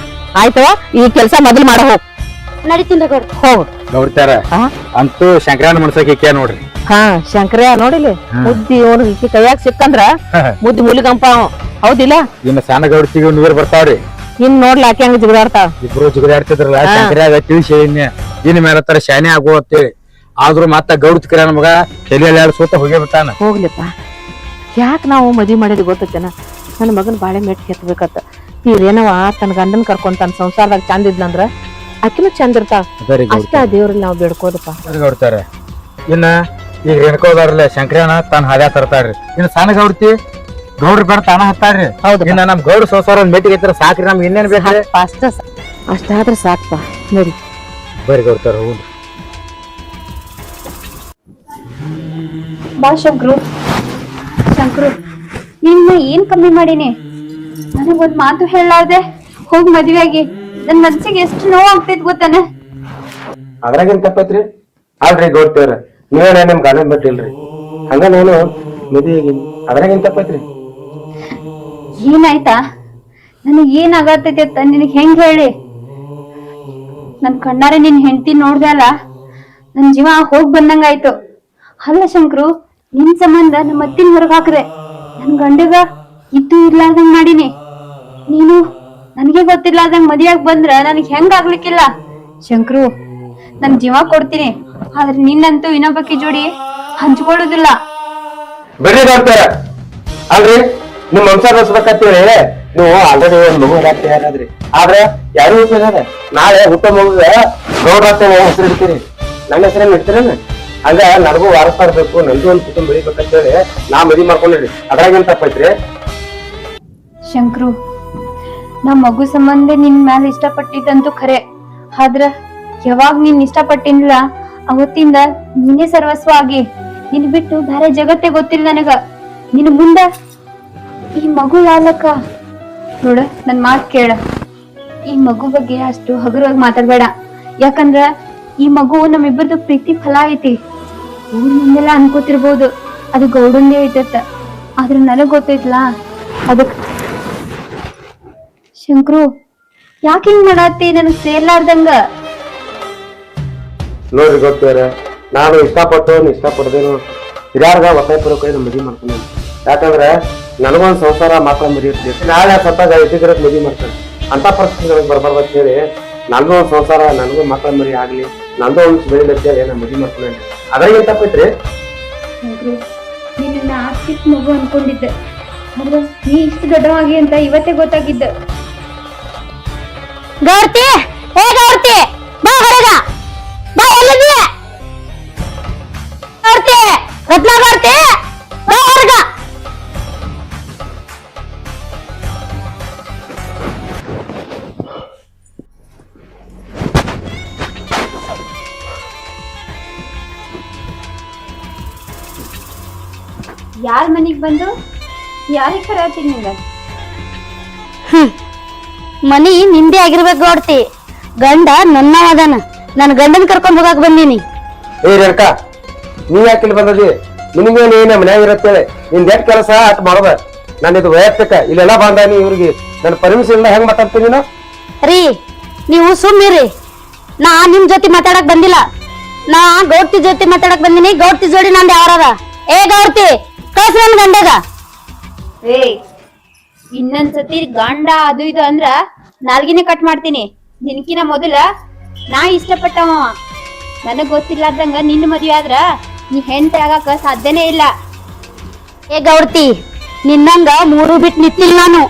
ಆಯ್ತವ, ಈ ಕೆಲಸ ಮೊದಲು ಮಾಡ ಹೋಗ್. ನಡೀತೀನಿ ಗೌಡ್ರ. ಹೋಗ್ ನೋಡ್ತಾರ ಅಂತೂ ಶಂಕರಣ್ಣ ಮನ್ಸಕ್ಕೆ ನೋಡ್ರಿ. ಹಾ ಶಂಕರ ನೋಡಿಲಿ, ಮುದ್ದಿ ಅವನು ಈಕೆ ಕೈಯಾಗ ಸಿಕ್ಕಂದ್ರ ಮುದ್ದಿ ಮುಲಿಗಂಪ ಅವ, ಹೌದಿಲ್ಲ? ಇನ್ನು ಸಣ್ಣ ಗೌಡ್ತಿಗೆ ನೀರ್ ಬರ್ತಾವ್ರಿ. ಇನ್ ನೋಡ್ಲ ಆಕೆ ಹಂಗ ಜಿಗದಾಡ್ತಾವ. ಇಬ್ರು ಜಿಗದಾಡ್ತಿದ್ರಲ್ಲ, ಶಂಕರ್ಯಾಗ ತಿಳಿಸಿ ಇನ್ ಮೇಲೆ ತರ ಶಾನೆ ಆಗೋ ಅಂತೇಳಿ. ಆದ್ರೂ ಮತ್ತ ಗೌಡ್ತಿ ಕಿರಣ ಮಗ ತಲೆಯಲ್ಲಿ 2 ಸೋತ ಹೋಗೇ ಬಿಟ್ಟಾನ. ಹೋಗ್ಲಿಪ್ಪ, ಯಾಕೆ ನಾವು ಮದ್ವಿ ಮಾಡಿದ್ ಗೊತ್ತೇನ? ನನ್ನ ಮಗನ್ ಬಾಳೆ ಮೆಟ್ ಕೆತ್ತಬೇಕತ್ತ. ಈ ರೇನವ ತನ್ನ ಗಂಡನ್ ಕರ್ಕೊಂಡ್ ತನ್ನ ಸಂಸಾರದಾಗ ಚಂದ ಇದ್ಲಂದ್ರ ಆಕಿನೂ ಚಂದ ಇರ್ತಾವ. ಅಷ್ಟ ದೇವ್ರಲ್ಲಿ ನಾವು ಬೇಡ್ಕೋದಪ್ಪ. ಗೌಡ್ತಾರ ಇನ್ನ ಈಗ ರೇಣಕೋದಾರಲ್ಲ ಶಂಕರಣ್ಣ ತಾನ ಹಾದ್ಯಾ ತರ್ತಾರ್ರಿ. ಇನ್ನು ಸಣ್ಣ ಗೌಡ್ತಿ ಗೌಡ್ರ ಬೇಡ ತಾನ ಹತ್ತಾರ್ರಿ. ಹೌದು, ಇನ್ನ ನಮ್ ಗೌಡ ಸಂಸಾರ ಒಂದ್ ಮೆಟ್ಟಿಗೆ ಐತ್ರ ಸಾಕ್ರಿ, ನಮ್ಗೆ ಇನ್ನೇನ್ ಬೇಕ್ರಿ? ಅಷ್ಟಾದ್ರೆ ಸಾಕಪ್ಪ. ನೋಡಿ ಬರ್ರಿ ಗೌಡ್ತಾರ ಹೋಗ್ರಿ. ಬಾ ಶಂಕ್ರು. ಶಂಕ್ರು, ನಿನ್ನ ಏನ್ ಕಮ್ಮಿ ಮಾಡೀನಿ? ನನಗೊಂದ್ ಮಾತು ಹೇಳಲಾರ್ದೆ ಹೋಗಿ ಮದ್ವೆ ಆಗಿ ನನ್ ಮನ್ಸಿಗೆ ಎಷ್ಟು ನೋವು ಆಗ್ತೈತ್ ಗೊತ್ತಾನ? ಅದ್ರಾಗೇನ್ ತಪ್ಪೈತ್ರಿ? ಅಲ್ರಿ ಗೌಡ್ತೇವ್ರ, ನೀವೇನ ನಿಮ್ ಗಂಡನ್ ಬಿಟ್ಟಿಲ್ರಿ, ಹಂಗ ನಾನು ಮದ್ವೆ ಆಗೀನಿ, ಅದ್ರಾಗೇನ್ ತಪ್ಪೈತ್ರಿ? ಏನಾಯ್ತಾ? ನನಗ್ ಏನ್ ಆಗತೈತಿ ಅಂತ ನಿನಗ್ ಹೆಂಗ್ ಹೇಳಿ? ನನ್ ಕಣ್ಣಾರೆ ನಿನ್ ಹೆಂಡತಿ ನೋಡ್ದೆ ಅಲ್ಲ, ನನ್ ಜೀವ ಹೋಗ್ ಬಂದಂಗಾಯ್ತು. ಅಲ್ಲ ಶಂಕ್ರು, ನಿನ್ ಸಂಬಂಧ ನಮ್ಮ ಅತ್ತಿನ ಹೊರಗ್ ಹಾಕದೆ ನನ್ ಗಂಡಗ ಇದ್ದು ಇರ್ಲಾರ್ದಂಗ್ ಮಾಡೀನಿ. ನೀನು ನನ್ಗೆ ಗೊತ್ತಿರ್ಲಾರ್ದಂಗ್ ಮದ್ವೆಯಾಗ್ ಬಂದ್ರ ನನಗ್ ಹೆಂಗ್ ಆಗ್ಲಿಕ್ಕಿಲ್ಲ. ಶಂಕ್ರು, ನನ್ ಜೀವ ಕೊಡ್ತೀನಿ, ಆದ್ರೆ ನಿನ್ನಂತೂ ಇನ್ನೊಬ್ಬಕಿ ಜೋಡಿ ಹಂಚ್ಕೊಳ್ಳೋದಿಲ್ಲ. ಬಿಡ್ರಿ ಗೌಡ್ತೇವ್ರ, ಅಲ್ರಿ ನಿಮ್ ವಂಶ ಬೆಳೆಸ್ಬೇಕಂತೇಳಿ ನೀವು ಆಲ್ರೆಡಿ ಒಂದ್ ಮಗು ತಯಾರಾದ್ರಿ. ಆದ್ರೆ ಯಾರು ಹುಟ್ಟಿದ ನಾಳೆ ಹುಟ್ಟ ಮಗುಗ ಗೌಡ್ರ ಹೆಸರು ಇಡ್ತೀರಿ, ನನ್ನ ಹೆಸರನ್ನ ಇಡ್ತೀರೇನ? ಹಂಗ ನನಗೂ ವಾರಸ್ತಾರ ಬೇಕು, ನಂದು ಒಂದ್ ಕುಟುಂಬ ಬೆಳಿಬೇಕಂತೇಳಿ ನಾ ಮದ್ವಿ ಮಾಡ್ಕೊಂಡಿರಿ, ಅದ್ರಾಗೇನ್ ತಪ್ಪೈತ್ರಿ? ಶಂಕ್ರು, ನಾ ಮಗು ಸಂಬಂಧ ನಿನ್ ಮ್ಯಾಲ ಇಷ್ಟಪಟ್ಟಿದ್ದಂತೂ ಖರೆ, ಆದ್ರ ಯಾವಾಗ ನೀನ್ ಇಷ್ಟಪಟ್ಟಿಲ್ಲ ಅವತ್ತಿಂದ ನೀನೇ ಸರ್ವಸ್ವ ಆಗಿ ನಿನ್ ಬಿಟ್ಟು ಬೇರೆ ಜಗತ್ತೇ ಗೊತ್ತಿಲ್ಲ ನನಗ. ನಿನ್ ಮುಂದ ಈ ಮಗು ಯಾಲಕ್ಕ? ನೋಡ, ನನ್ ಮಾತ್ ಕೇಳ. ಈ ಮಗು ಬಗ್ಗೆ ಅಷ್ಟು ಹಗುರವಾಗಿ ಮಾತಾಡ್ಬೇಡ, ಯಾಕಂದ್ರ ಈ ಮಗು ನಮ್ಮಿಬ್ಬರದು ಪ್ರೀತಿ ಫಲ ಐತಿ. ಊರ್ ಮುಂದೆಲ್ಲ ಅನ್ಕೋತಿರ್ಬೋದು ಅದು ಗೌಡಂದೇ ಐತತ್ತ, ಆದ್ರ ನನಗ್ ಗೊತ್ತೈತ್ಲಾ ಅದಕ್. ಶಂಕ್ರು, ಯಾಕೆ ಹಿಂಗ್ ಮಾಡತ್ತಿ ನನಗ್ ಸೇರ್ಲಾರ್ದಂಗ? ನೋಡ್ರಿ ಗೊತ್ತೇರ, ನಾನು ಇಷ್ಟಪಡ್ದೇನು ಹಿರಿಯಾರ್ಗ ಒತ್ತಾಯ ಪೂರ್ವಕ ಮದ್ವಿ ಮಾಡ್ತೀನಿ. ಯಾಕಂದ್ರೆ ನನಗೊಂದ್ ಸಂಸಾರ ಮಕ್ಕಳ ಮರಿ ಇರ್ತೀವಿ, ನಾಳೆ ಸತ್ತಾಗ ಇಟ್ಟಿಗಿರ ಮದ್ವಿ ಮಾಡ್ತಾರೆ. ಅಂತ ಪರಿಸ್ಥಿತಿ ನನಗೆ ಬರ್ಬಾರ್ದು ಅಂತ ಹೇಳಿ ನನಗೂ ಒಂದ್ ಸಂಸಾರ, ನನಗೂ ಮಕ್ಕಳ ಮರಿ ಆಗ್ಲಿ, ನಂದು ಒಂದ್ ಬೆಳಿಲಿ ಅಂತ ಹೇಳಿ ನಾ ಮದ್ವಿ ಮಾಡ್ಕೊಂಡೆ. ಅದ್ರಾಗೇನ್ ತಪ್ಪೈತ್ರಿ? ಶಂಕ್ರು, ನಿನ್ನ ಚಿಕ್ಕ ಮಗು ಅನ್ಕೊಂಡಿದ್ದೆ, ಆದ್ರೆ ನೀ ಇಷ್ಟು ದೊಡ್ಡವಾಗಿ ಅಂತ ಇವತ್ತೇ ಗೊತ್ತಾಗಿದ್ದ. ಗೌರ್ತಿ, ಏ ಗೌರ್ತಿ, ಬಾ ಹೊರಗ ಬಾ. ಎಲ್ಲಿದ್ದೀಯ ಗೌರ್ತಿ? ರತ್ನ ಗೌರ್ತಿ, ಬಾ ಹೊರಗ. ಯಾರ ಮನಿಗ್ ಬಂದು ಯಾರಿಗ್ ಕರಾತಿ ನಿಂಗ? ಮನಿ ನಿಂದೆ ಆಗಿರ್ಬೇಕು ಗೌಡ್ತಿ. ಗಂಡ ನನ್ನವದನ, ನನ್ ಗಂಡನ್ ಕರ್ಕೊಂಡ್ ಹೋಗಾಕ್ ಬಂದೀನಿ. ಏ ರೇಣುಕಾ, ನೀ ಯಾಕಿಲ್ಲಿ ಬಂದದಿ? ನಿನಗೇನು ಏನ ಮನ್ಯಾಗ ಇರತ್ತೇಳಿ ನಿನ್ ಎಟ್ ಕೆಲಸ ಅಟ್ ಮಾಡೋದ. ನಾನು ಇದು ವೈಯಕ್ತಿಕ, ಇಲ್ಲೆಲ್ಲ ಬಂದಾನಿ ಇವ್ರಿಗೆ ನನ್ನ ಪರ್ಮಿಷನ್ ಇಲ್ಲ. ಹೆಂಗ್ ಮಾತಾಡ್ತೀನಿ ನೀನು? ರೀ, ನೀವು ಸುಮ್ಮಿರಿ. ನಾ ನಿಮ್ ಜೊತೆ ಮಾತಾಡಕ್ ಬಂದಿಲ್ಲ, ನಾ ಗೌಡ್ತಿ ಜೊತೆ ಮಾತಾಡಕ್ ಬಂದಿನಿ. ಗೌಡ್ತಿ ಜೋಡಿ ನಂದು ಯಾರದ? ಏ ಗೌಡ್ತಿ, ಕಳ್ಸ ನನ್ ಗಂಡಗ. ಏ, ಇನ್ನೊಂದ್ಸತಿ ಗಂಡ ಅದು ಇದು ಅಂದ್ರ ನಾಲ್ಗಿನೇ ಕಟ್ ಮಾಡ್ತೀನಿ. ನಿನ್ಕಿನ ಮೊದಲ ನಾ ಇಷ್ಟಪಟ್ಟವ, ನನಗ್ ಗೊತ್ತಿಲ್ಲಾರ್ದಂಗ ನಿನ್ನ ಮದ್ವೆ ಆದ್ರ ನೀ ಹೆಂಡತಿ ಆಗಾಕ ಸಾಧ್ಯನೇ ಇಲ್ಲ. ಏ ಗೌಡ್ತಿ, ನಿನ್ನಂಗ 3 ಬಿಟ್ಟು ನಿಂತಿಲ್ಲ ನಾನು.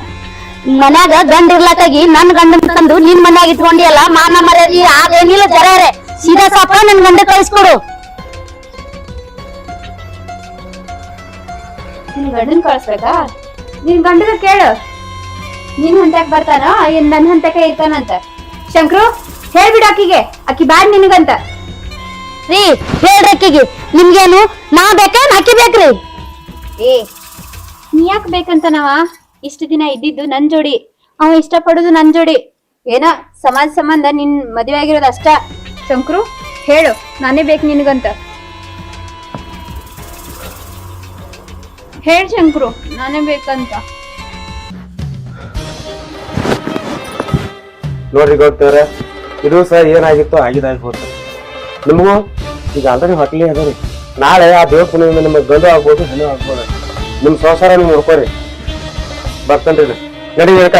ಮನ್ಯಾಗ ಗಂಡ ಇರ್ಲಾಕಾಗಿ ನನ್ ಗಂಡನ್ ತಂದು ನಿನ್ ಮನ್ಯಾಗ ಇಟ್ಕೊಂಡಿಯಲ್ಲ, ಮಾನ ಮರ್ಯಾದಿ ಆಗೇನಿಲ್ಲ. ಜರಾರೆ ಸೀದಾ ಸಾಪ ನನ್ ಗಂಡ ಕಳಿಸ್ಕೊಡು. ನಿನ್ ಗಂಡನ್ ಕಳ್ಸ್ಬೇಕಾ? ನಿನ್ ಗಂಡಗ ಕೇಳು, ನಿನ್ ಹಂತಕ್ ಬರ್ತಾನ ಏನ್ ನನ್ ಹಂತಕ ಇರ್ತಾನಂತ. ಶಂಕ್ರು, ಹೇಳ್ಬಿಡ ಆಕಿಗೆ, ಆಕಿ ಬ್ಯಾಡ್ ನಿನಗಂತ. ರೀ ಹೇಳ್ರಿ ಅಕ್ಕಿಗೆ ನಿಮ್ಗೇನು ನಾ ಬೇಕಾ ಅಕ್ಕಿ ಬೇಕ್ರಿ? ಏ ನೀ ಯಾಕೆ ಬೇಕಂತ ಇಷ್ಟು ದಿನ ಇದ್ದಿದ್ದು ನನ್ ಜೋಡಿ, ಅವ ಇಷ್ಟ ಪಡುದು ನನ್ ಜೋಡಿ. ಏನ ಸಮಾಜ ಸಂಬಂಧ ನಿನ್ ಮದ್ವೆ ಆಗಿರೋದು ಅಷ್ಟ. ಶಂಕ್ರು ಹೇಳು, ನಾನೇ ಬೇಕು ನಿನಗಂತ. ಹೇಳ್ ಶಂಕ್ರು, ನಾನೇ ಬೇಕಂತ. ನೋಡ್ರಿ ಗೌಡ್ತೇವ್ರ, ಇದು ಸಹ ಏನಾಗಿತ್ತು ಆಗಿದಾಗಿ ಹೋತ. ನಿಮಗೂ ಈಗ ಆಲ್ರೆಡಿ ಹೊಟ್ಲಿ ಅದರಿ. ನಾಳೆ ಆ ದೇವ್ರ ಪುಣ್ಯದಿಂದ ನಿಮಗೆ ಗಂಡು ಆಗ್ಬೋದು, ಹೆಣ್ಣು ಆಗ್ಬೋದು. ನಿಮ್ ಸಂಸಾರ ನೀವು ನೋಡ್ಕೋರಿ. ಬರ್ತೇನ್ರಿ ನಡಿ ಹೇಳ್ಕ.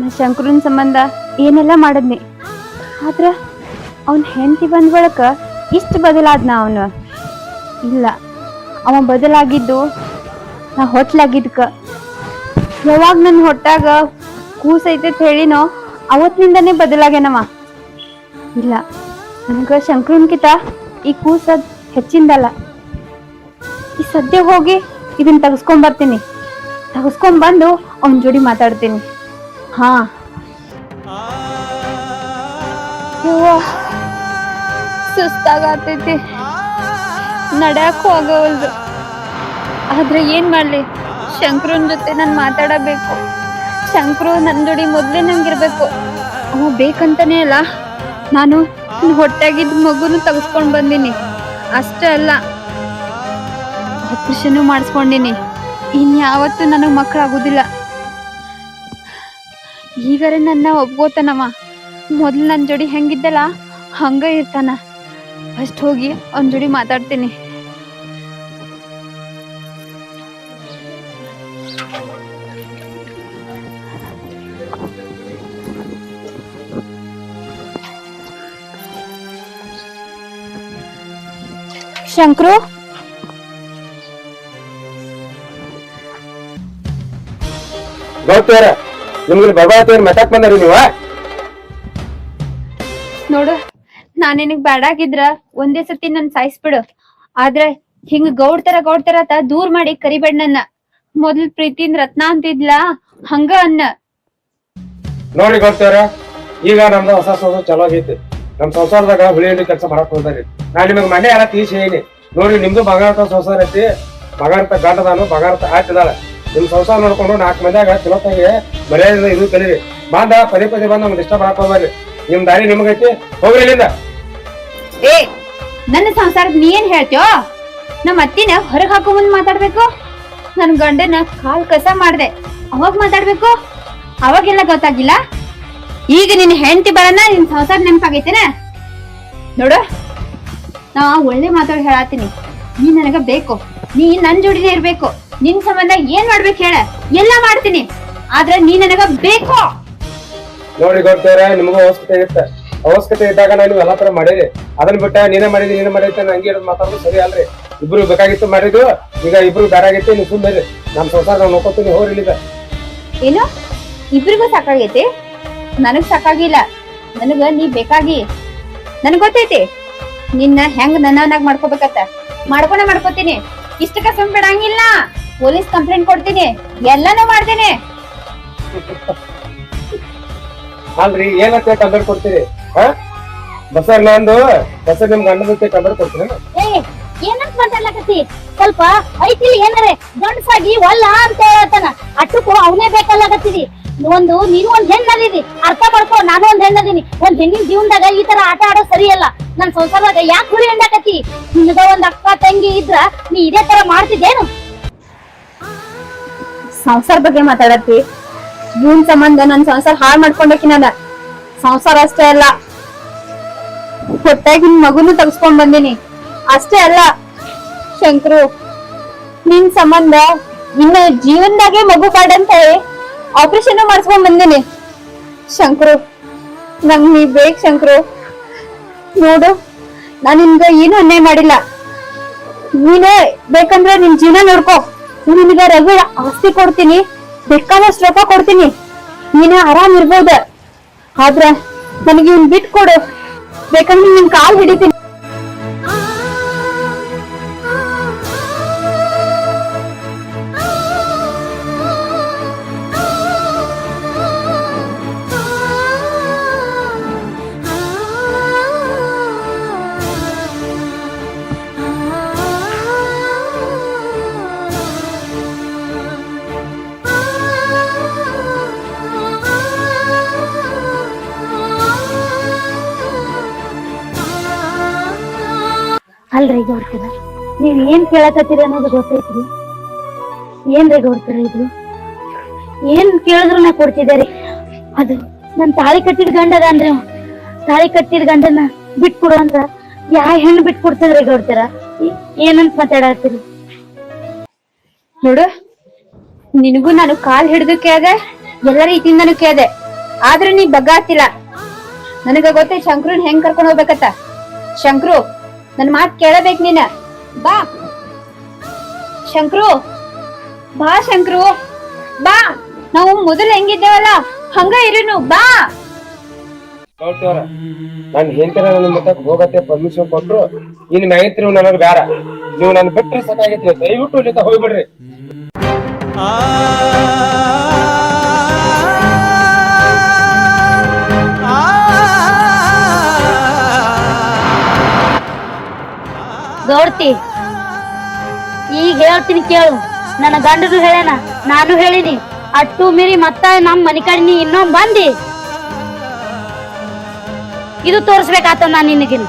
ನಾ ಶಂಕರನ್ ಸಂಬಂಧ ಏನೆಲ್ಲ ಮಾಡದ್ನಿ, ಆದ್ರ ಅವನ್ ಹೆಂಡತಿ ಬಂದ್ ಬಳಕ ಇಷ್ಟ ಬದಲಾದ್ನ ಅವನು. ಇಲ್ಲ, ಅವ ಬದಲಾಗಿದ್ದು ನಾ ಹೊಟ್ಲಾಗಿದ್ಕ. ಯಾವಾಗ ನನ್ ಹೊಟ್ಟಾಗ ಕೂಸೈತೆ ಹೇಳಿನೋ ಅವತ್ತಿನಿಂದನೇ ಬದಲಾಗ್ಯಾನವ. ಇಲ್ಲ, ನನಗ ಶಂಕರನ್ಕಿತ ಈ ಕೂಸದ್ ಹೆಚ್ಚಿಂದಲ್ಲ. ಈ ಸದ್ಯ ಹೋಗಿ ಇದನ್ನ ತಗಸ್ಕೊಂಡ್ ಬರ್ತೀನಿ. ತಗಸ್ಕೊಂಡ್ ಬಂದು ಅವನ್ ಜೋಡಿ ಮಾತಾಡ್ತೀನಿ. ಹಾ ಸುಸ್ತಾಗತೈತಿ, ನಡ್ಯಾಕು ಆಗವಲ್ದು. ಆದ್ರೆ ಏನ್ ಮಾಡ್ಲಿ, ಶಂಕರನ್ ಜೊತೆ ನಾನ್ ಮಾತಾಡಬೇಕು. ಶಂಕರು ನನ್ ಜೋಡಿ ಮೊದ್ಲೇ ನಂಗಿರ್ಬೇಕು. ಅವ ಬೇಕಂತಾನೆ ಅಲ್ಲ ನಾನು ಹೊಟ್ಟಾಗಿದ್ದ ಮಗುನು ತಗಸ್ಕೊಂಡ್ ಬಂದಿನಿ. ಅಷ್ಟೇ ಅಲ್ಲ, ಆಪರೇಷನ್ ಮಾಡಿಸ್ಕೊಂಡಿನಿ. ಇನ್ಯಾವತ್ತೂ ನನಗ್ ಮಕ್ಕಳಾಗುದಿಲ್ಲ. ಈಗರೆ ನನ್ನ ಒಪ್ಕೋತಾನವ. ಮೊದ್ಲು ನನ್ ಜೋಡಿ ಹೆಂಗಿದ್ದಲ್ಲ ಹಂಗ ಇರ್ತಾನ. ಫಸ್ಟ್ ಹೋಗಿ ಅವನ್ ಜೋಡಿ ಮಾತಾಡ್ತೀನಿ. ಶಂಕ್ರು, ಗೌಡ್ತೇವ್ರ, ನಿಮ್ಗೆ ಬರ್ಬಾತೇನ್ ಮೆಟ್ಟಾಕ್ ಬಂದ್ರಿ ನೀವ? ನೋಡು, ನಾನಿನಗ್ ಬ್ಯಾಡಾಗಿದ್ರ ಒಂದೇ ಸತಿ ನನ್ ಸಾಯಿಸ್ಬಿಡು. ಆದ್ರೆ ಹಿಂಗ ಗೌಡ್ತರ ಅಂತ ದೂರ್ ಮಾಡಿ ಕರಿಬೇಡ ನನ್ನ. ಮೊದ್ಲು ಪ್ರೀತಿಯಿಂದ ರತ್ನ ಅಂತಿದ್ಲ ಹಂಗ ಅನ್ನ. ನೋಡಿ ಗೌಡ್ತೇವ್ರ, ಈಗ ನಮ್ದು ಹೊಸ ಸಂಸಾರ ಚಲೋ ಆಗೈತಿ. ನಮ್ ಸಂಸಾರದಾಗ ಹುಳಿ ಹಣ್ಣು ಕೆಲಸ ಮಾಡಕ್ ಹೋದ್ರಿ. ನಾ ನಿಮಗ್ ಮನೆ ಎಲ್ಲ ತೀಸಿ ಹೇಳಿ ನೋಡ್ರಿ, ನಿಮ್ದು ಬಂಗಾರತ ಸಂಸಾರ ಐತಿ. ಬಂಗಾರತ ಗಂಡದಾನು, ಬಂಗಾರತ ಆಯ್ತದಾಳ. ನಿಮ್ ಸಂಸಾರ ನೋಡ್ಕೊಂಡು 4 ಮಂದಿಯಾಗ ಚಲೋತ್ತಾಗಿ ಮರ್ಯಾದಿಂದ ಇದು ಕಲೀರಿ. ಬಂದ ಪದೇ ಬಂದ್ ನಮ್ಗೆ ಇಷ್ಟ ಮಾಡಕ್ ಹೋಗ್ಬಾರ್ರಿ. ನಿಮ್ ದಾರಿ ನಿಮಗೈತಿ, ಹೋಗ್ರಿ ಇಲ್ಲಿಂದ. ಏ, ನನ್ನ ಸಂಸಾರದ ನೀ ಏನ್ ಹೇಳ್ತೀಯೋ? ನಮ್ಮ ಅತ್ತಿನ ಹೊರಗ್ ಹಾಕೋ ಮುಂದ್ ಮಾತಾಡ್ಬೇಕು. ನನ್ ಗಂಡನ ಕಾಲ್ ಕಸ ಮಾಡ್ದೆ ಅವಾಗ ಮಾತಾಡ್ಬೇಕು. ಅವಾಗೆಲ್ಲ ಗೊತ್ತಾಗಿಲ್ಲ. ಈಗ ನಿನ್ ಹೆಂಡತಿ ಬರನ ನಿನ್ ಸಂಸಾರ ನೆನಪಾಗೈತೇನ? ನೋಡು, ನಾ ಒಳ್ಳೆ ಮಾತಾಡಿ ಹೇಳತ್ತೀನಿ. ನೀ ನನಗ ಬೇಕು, ನೀ ನನ್ ಜೋಡಿನೇ ಇರ್ಬೇಕು. ನಿನ್ ಸಂಬಂಧ ಏನ್ ಮಾಡ್ಬೇಕು ಹೇಳ, ಎಲ್ಲ ಮಾಡ್ತೀನಿ. ಆದ್ರೆ ನೀ ನನಗ ಬೇಕು. ನೋಡಿ ಗೌಡ್ತೇವ್ರ, ನಿಮಗೂ ಅವಶ್ಯಕತೆ ಇರುತ್ತೆ. ಅವಶ್ಯಕತೆ ಇದ್ದಾಗ ನೀವು ಎಲ್ಲಾ ತರ ಮಾಡಿರಿ. ಅದನ್ನ ಬಿಟ್ಟ ನೀನೇ ಮಾಡಿದಿ ಹಂಗೆ ಇರೋದು ಮಾತಾಡೋದು ಸರಿ ಅಲ್ರಿ. ಇಬ್ರು ಬೇಕಾಗಿತ್ತು ಮಾಡಿದ್ವು, ಈಗ ಇಬ್ರು ಬೇರಾಗೈತಿ. ನೀವು ಸುಮ್ಮನೆ ನಮ್ ಸಂಸಾರ ನಾವು ನೋಡ್ಕೊತೀನಿ, ಹೋಗ್ರಿ ಇಲ್ಲಿಂದ. ಏನು, ಇಬ್ರಿಗೂ ಸಾಕಾಗೈತಿ? ನನಗ್ ಸಾಕಾಗಿಲ್ಲ. ನನಗ ನೀ ಬೇಕಾಗಿ. ನನಗ್ ಗೊತ್ತೈತಿ ನಿನ್ನ ಹೆಂಗ್ ನನ್ನವನಾಗ್ ಮಾಡ್ಕೋಬೇಕತ್ತ. ಮಾಡ್ಕೋತೀನಿ. ಇಷ್ಟಕ್ಕ ಸುಮ್ ಬಿಡಂಗಿಲ್ಲ. ಪೊಲೀಸ್ ಕಂಪ್ಲೇಂಟ್ ಕೊಡ್ತೀನಿ, ಎಲ್ಲಾನು ಮಾಡ್ತೀನಿ. ಅಲ್ರಿ, ಏನಂತ ಕಂಬರ್ ಕೊಡ್ತೀರಿ? ಬಸರ್ ನಂದು ಬಸರ್ ನಿಮ್ ಗಂಡ ಜೊತೆ ಕಂಬರ್ ಕೊಡ್ತೀನಿ. ಏನಂತ ಮಾತಾಡ್ಲಕತ್ತಿ? ಸ್ವಲ್ಪ ಐತಿಲ್ ಏನಾರೆ ಗಂಡಸಾಗಿ ಒಲ್ಲ ಅಂತ ಹೇಳತ್ತಾನ. ಅಟ್ಟಕ್ಕೂ ಅವನೇ ಬೇಕಲ್ಲಕತ್ತಿದಿ. ನೀನು ಒಂದ್ ಹೆಣ್ಣದಿದಿ, ಅರ್ಥ ಮಾಡ್ಕೊ. ನಾನು ಒಂದ್ ಹೆಣ್ಣದೀನಿ. ಒಂದ್ ಹೆಣ್ಣಿನ ಜೀವನದಾಗ ಈ ತರ ಆಟ ಆಡೋ ಸರಿಯಲ್ಲ. ನನ್ ಸಂಸಾರದಾಗ ಯಾಕೆ ಹುಳಿ ಹೆಂಡಾಕತ್ತಿ? ನಿನಗ ಒಂದ್ ಅಕ್ಕ ತಂಗಿ ಇದ್ರ ನೀ ಇದೇ ತರ ಮಾಡ್ತಿದ್ದೇನು? ಸಂಸಾರ ಬಗ್ಗೆ ಮಾತಾಡತ್ತಿ. ಜೀವನ್ ಸಂಬಂಧ ನನ್ ಸಂಸಾರ ಹಾಳು ಮಾಡ್ಕೊಂಡಕಿ. ನನ್ನ ಸಂಸಾರ ಅಷ್ಟೇ ಅಲ್ಲ, ಹೊಟ್ಟಾಗಿನ ಮಗುನು ತಗಸ್ಕೊಂಡ್ ಬಂದಿನಿ. ಅಷ್ಟೇ ಅಲ್ಲ ಶಂಕರು, ನಿನ್ ಸಂಬಂಧ ಇನ್ನ ಜೀವನದಾಗೆ ಮಗು ಬಾಡಂತ ಹೇಳಿ ಆಪರೇಷನ್ ಮಾಡಿಸ್ಕೊಂಡ್ ಬಂದಿನಿ. ಶಂಕರು, ನಂಗ್ ನೀ ಬೇಕ್ ಶಂಕರು. ನೋಡು, ನಾನ್ ನಿನ್ಗ ಏನು ಅನ್ಯಾಯ ಮಾಡಿಲ್ಲ. ನೀನೇ ಬೇಕಂದ್ರೆ ನಿನ್ ಜೀವನ ನೋಡ್ಕೋ. ನಿನ್ಗ ರವಿ ಆಸ್ತಿ ಕೊಡ್ತೀನಿ, ಬೇಕಾದಷ್ಟು ರೊಕ್ಕ ಕೊಡ್ತೀನಿ. ನೀನ ಆರಾಮ್ ಇರ್ಬೋದ. ಆದ್ರ ನನಗೆ ಇವ್ನ್ ಬಿಟ್ಕೊಡು, ಬೇಕಂದ್ರೆ ನಿನ್ ಕಾಲ್ ಹಿಡಿತೀನಿ. ಅಲ್ರಿ ಗೌಡ್ತಿರ, ನೀವ್ ಏನ್ ಕೇಳಕತ್ತೀರಿ ಅನ್ನೋದು ಗೊತ್ತೈತ್ರಿ. ಏನ್ರಿ ಗೌಡ್ತಿರ ಇದು? ಏನ್ ಕೇಳಿದ್ರು ನಾ ಕೊಡ್ತಿದ್ದೇರಿ. ಅದು ನನ್ ತಾಳಿ ಕಟ್ಟಿದ ಗಂಡ ಅದಾನ್ರಿ ಅವ. ತಾಳಿ ಕಟ್ಟಿದ ಗಂಡನ ಬಿಟ್ಕೊಡು ಅಂತ ಯಾ ಹೆಣ್ಣು ಬಿಟ್ಕೊಡ್ತದ್ರಿ ಗೌಡ್ತಿರ? ಏನಂತ ಮಾತಾಡತ್ತೀರಿ? ನೋಡು, ನಿನಗೂ ನಾನು ಕಾಲ್ ಹಿಡಿದು ಕೇಳ್ದೆ, ಎಲ್ಲ ರೀತಿಯಿಂದನೂ ಕೇಳ್ದೆ, ಆದ್ರೂ ನೀ ಬಗ್ಗಾತಿಲ್ಲ. ನನಗ ಗೊತ್ತೇ ಶಂಕ್ರುನ್ ಹೆಂಗ್ ಕರ್ಕೊಂಡ್ ಹೋಗ್ಬೇಕತ್ತ. ಶಂಕ್ರು, ನನ್ ಮಾತ್ ಕೇಳಬೇಕ್ ನೀನ. ಬಾ ಶಂಕ್ರು, ಬಾ ಶಂಕ್ರು, ಬಾ. ನಾವು ಮೊದಲು ಹೆಂಗಿದ್ದೇವಲ್ಲ ಹಂಗ ಇರುನು, ಬಾ. ನನ್ ಹೆಂಡತಿ ನನ್ನ ಮತ್ತಕ್ ಹೋಗತ್ತೆ ಪರ್ಮಿಷನ್ ಕೊಟ್ರು. ಇನ್ ಮ್ಯಾಗಿತ್ರಿ ನನಗ್ ಬ್ಯಾಡ, ನೀವು ನನ್ ಬಿಟ್ರೆ ಸಾಕಾಗೈತಿ. ದಯವಿಟ್ಟು ಇಲ್ಲಿಂದ ಹೋಗ್ಬಿಡ್ರಿ. ಗೌಡ್ತಿ, ಈಗ ಹೇಳ್ತೀನಿ ಕೇಳು. ನನ್ನ ಗಂಡನು ಹೇಳ್ಯಾನ, ನಾನು ಹೇಳಿನಿ. ಅಟ್ಟು ಮೀರಿ ಮತ್ತ ನಮ್ ಮನಿ ಕಡೆ ನೀ ಇನ್ನೊಂದ್ ಬಂದಿ ಇದು ತೋರ್ಸ್ಬೇಕಾತ ನಾನ್ ನಿನಗಿನ್.